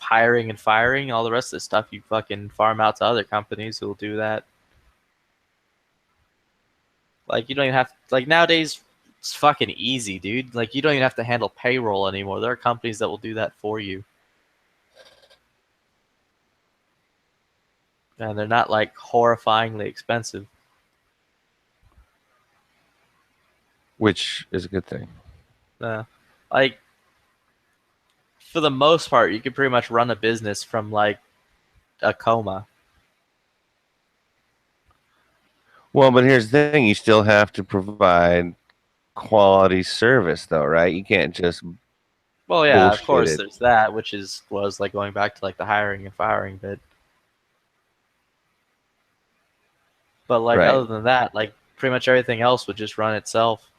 hiring and firing. All the rest of the stuff you fucking farm out to other companies who will do that. Like, you don't even have like nowadays it's fucking easy, dude. Like, you don't even have to handle payroll anymore. There are companies that will do that for you. And they're not like horrifyingly expensive. Which is a good thing. Like, for the most part, you can pretty much run a business from like a coma. Well, but here's the thing: you still have to provide quality service, though, right? You can't just Well, yeah, of bullshit course, it. there's that, which was like going back to like the hiring and firing bit. But like Right. other than that, like pretty much everything else would just run itself.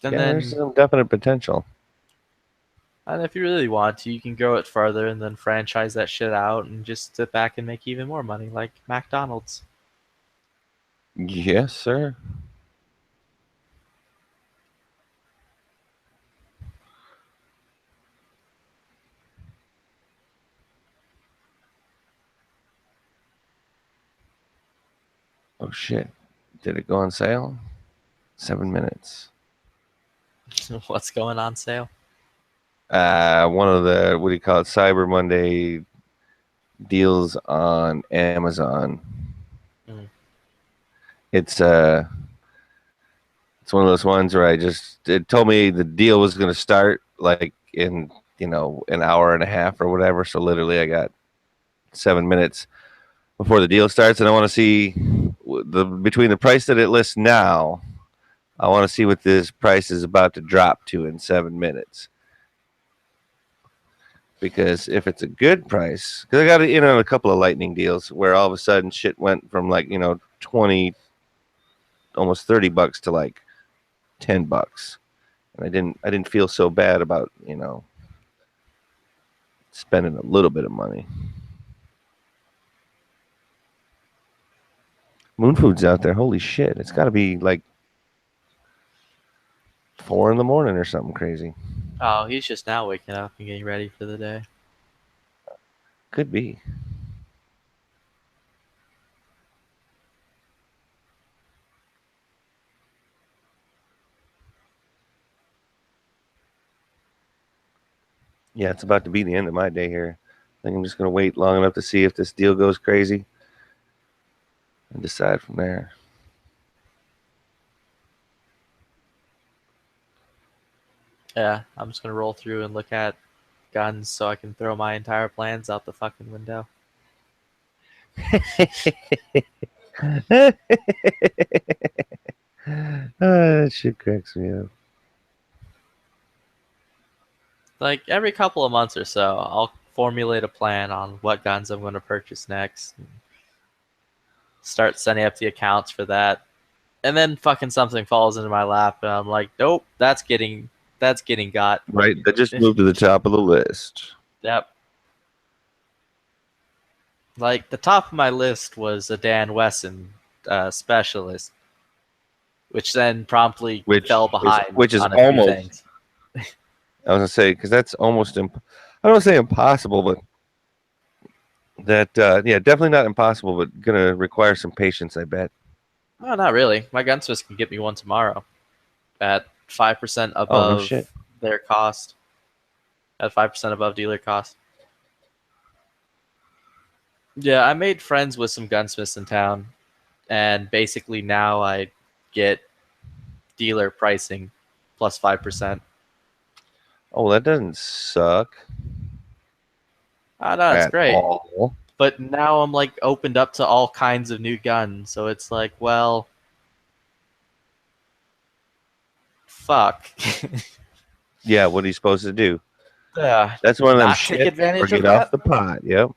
And Yeah, then, there's some definite potential. and if you really want to, you can grow it further and then franchise that shit out and just sit back and make even more money, like McDonald's. Yes, sir. Oh shit! Did it go on sale? 7 minutes. What's going on sale? One of the, what do you call it, Cyber Monday deals on Amazon. Mm. It's one of those ones where it told me the deal was going to start like in, you know, an hour and a half or whatever. So literally I got 7 minutes before the deal starts, and I want to see between the price that it lists now, I want to see what this price is about to drop to in 7 minutes. Because if it's a good price, because I got in on a couple of lightning deals where all of a sudden shit went from like, you know, 20, almost $30 to like $10, and I didn't feel so bad about, you know, spending a little bit of money. Moon Food's out there. Holy shit! It's got to be like 4 in the morning or something crazy. Oh, he's just now waking up and getting ready for the day. Could be. Yeah, it's about to be the end of my day here. I think I'm just gonna wait long enough to see if this deal goes crazy and decide from there. Yeah, I'm just gonna roll through and look at guns so I can throw my entire plans out the fucking window. That shit cracks me up. Like every couple of months or so, I'll formulate a plan on what guns I'm going to purchase next. And start setting up the accounts for that, and then fucking something falls into my lap, and I'm like, nope, that's getting got. Right, that just moved to the top of the list. Yep. Like the top of my list was a Dan Wesson specialist, which then promptly fell behind. Which is on a few almost. things. I was gonna say, because that's almost. I don't want to say impossible, but that yeah, definitely not impossible, but gonna require some patience, I bet. Oh, not really. My gunsmith can get me one tomorrow at 5% above Oh, no shit. their cost. At 5% above dealer cost. Yeah, I made friends with some gunsmiths in town, and basically now I get dealer pricing plus 5%. Oh, that doesn't suck I know it's at great. all. But now I'm like opened up to all kinds of new guns, so it's like, well, fuck. Yeah, what are you supposed to do? Yeah, That's one of them not take shit or advantage of get off that. the pot. Yep.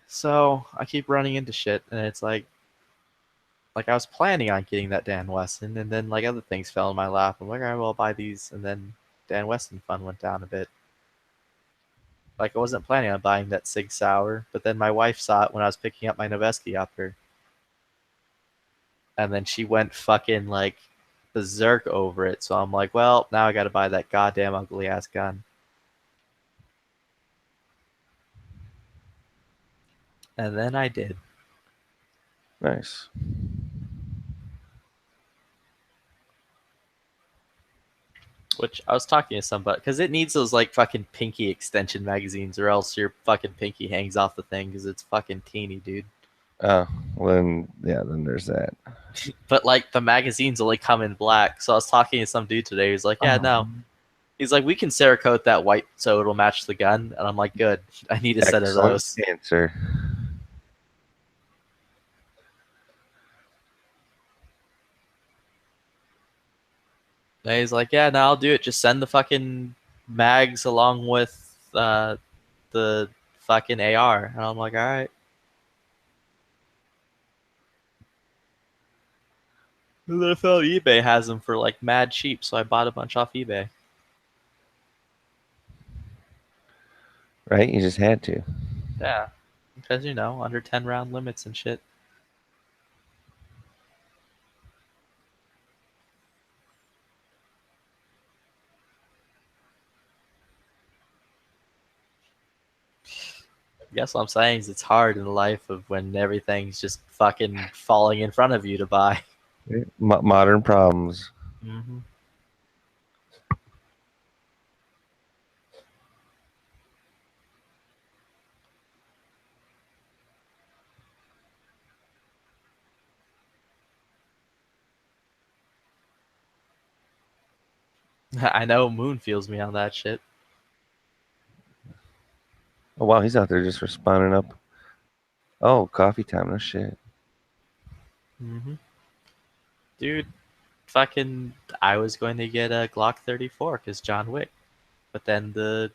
So I keep running into shit, and it's like I was planning on getting that Dan Weston, and then like other things fell in my lap. I'm like, all right, well, I'll buy these, and then Dan Weston fun went down a bit. Like I wasn't planning on buying that Sig Sauer, but then my wife saw it when I was picking up my Noveski upper, and then she went fucking like berserk over it. So I'm like, well, now I got to buy that goddamn ugly ass gun. And then I did. Nice. Which I was talking to somebody because it needs those like fucking pinky extension magazines, or else your fucking pinky hangs off the thing because it's fucking teeny, dude. Oh, well, then there's that. But like the magazines only come in black. So I was talking to some dude today. He's like, yeah, no. He's like, we can Cerakote that white so it'll match the gun. And I'm like, good. I need a set of Excellent those. answer. And he's like, yeah, no, I'll do it. Just send the fucking mags along with the fucking AR. And I'm like, all right. And then I found eBay has them for like mad cheap, so I bought a bunch off eBay. Right? You just had to. Yeah, because under 10 round limits and shit. I guess what I'm saying is it's hard in life of when everything's just fucking falling in front of you to buy. Modern problems. Mm-hmm. I know Moon feels me on that shit. Oh wow, he's out there just responding up. Oh, coffee time. No shit. Mm-hmm. Dude, fucking, I was going to get a Glock 34 because John Wick, but then the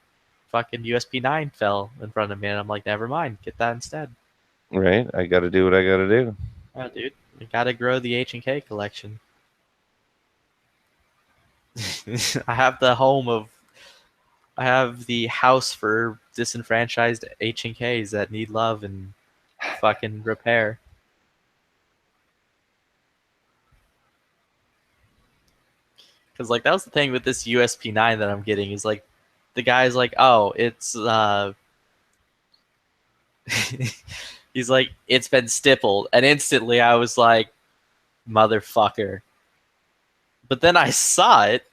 fucking USP 9 fell in front of me, and I'm like, never mind, get that instead. Right? I got to do what I got to do. Oh, dude, we gotta grow the H&K collection. I have the house for disenfranchised H&Ks that need love and fucking repair. Because like that was the thing with this USP 9 that I'm getting is like the guy's like, oh, it's he's like, it's been stippled, and instantly I was like, motherfucker. But then I saw it,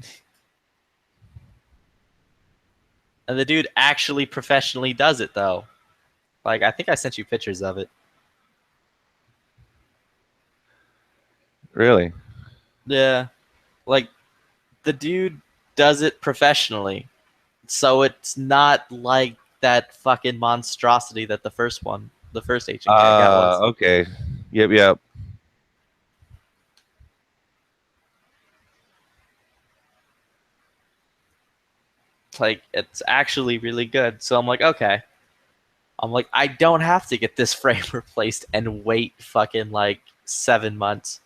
and the dude actually professionally does it though. Like I think I sent you pictures of it. Really? Yeah, like the dude does it professionally, so it's not like that fucking monstrosity that the first H&K got was. Okay. Yep. Like it's actually really good. So I'm like, okay. I'm like, I don't have to get this frame replaced and wait fucking like 7 months.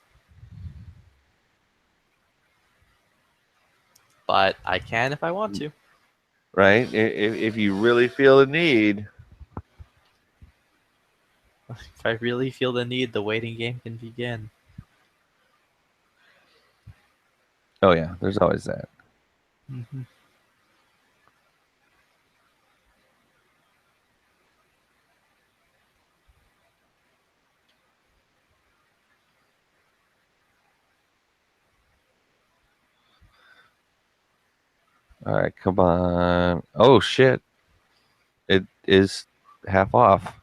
But I can if I want to. Right? If you really feel the need. If I really feel the need, the waiting game can begin. Oh yeah, there's always that. Mm-hmm. All right, come on. Oh shit. It is half off.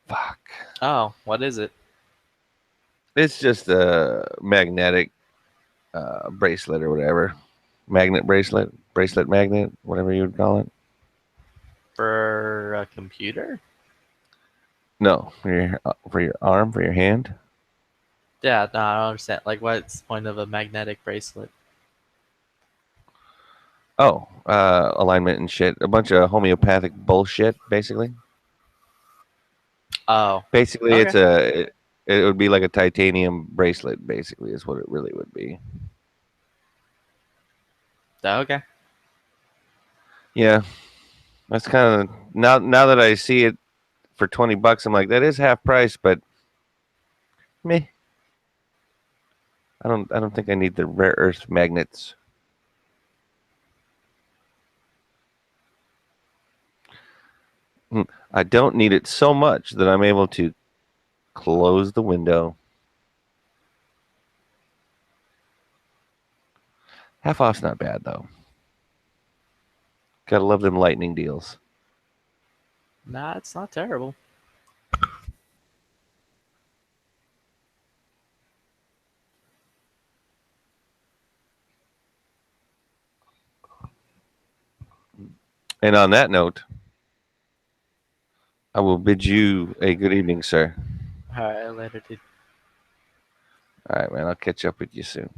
Fuck. Oh, what is it? It's just a magnetic bracelet or whatever, magnet bracelet, bracelet magnet, whatever you would call it. For a computer? No, for your arm, for your hand. Yeah, no, I don't understand. Like, what's the point of a magnetic bracelet? Oh, alignment and shit. A bunch of homeopathic bullshit, basically. Oh, Basically, okay. it would be like a titanium bracelet. Basically, is what it really would be. Okay. Yeah, that's kind of now that I see it for $20, I'm like, that is half price, but me. I don't think I need the rare earth magnets. I don't need it so much that I'm able to close the window. Half off's not bad though. Gotta love them lightning deals. Nah, it's not terrible. And on that note, I will bid you a good evening, sir. All right, later, dude. All right, man. I'll catch up with you soon.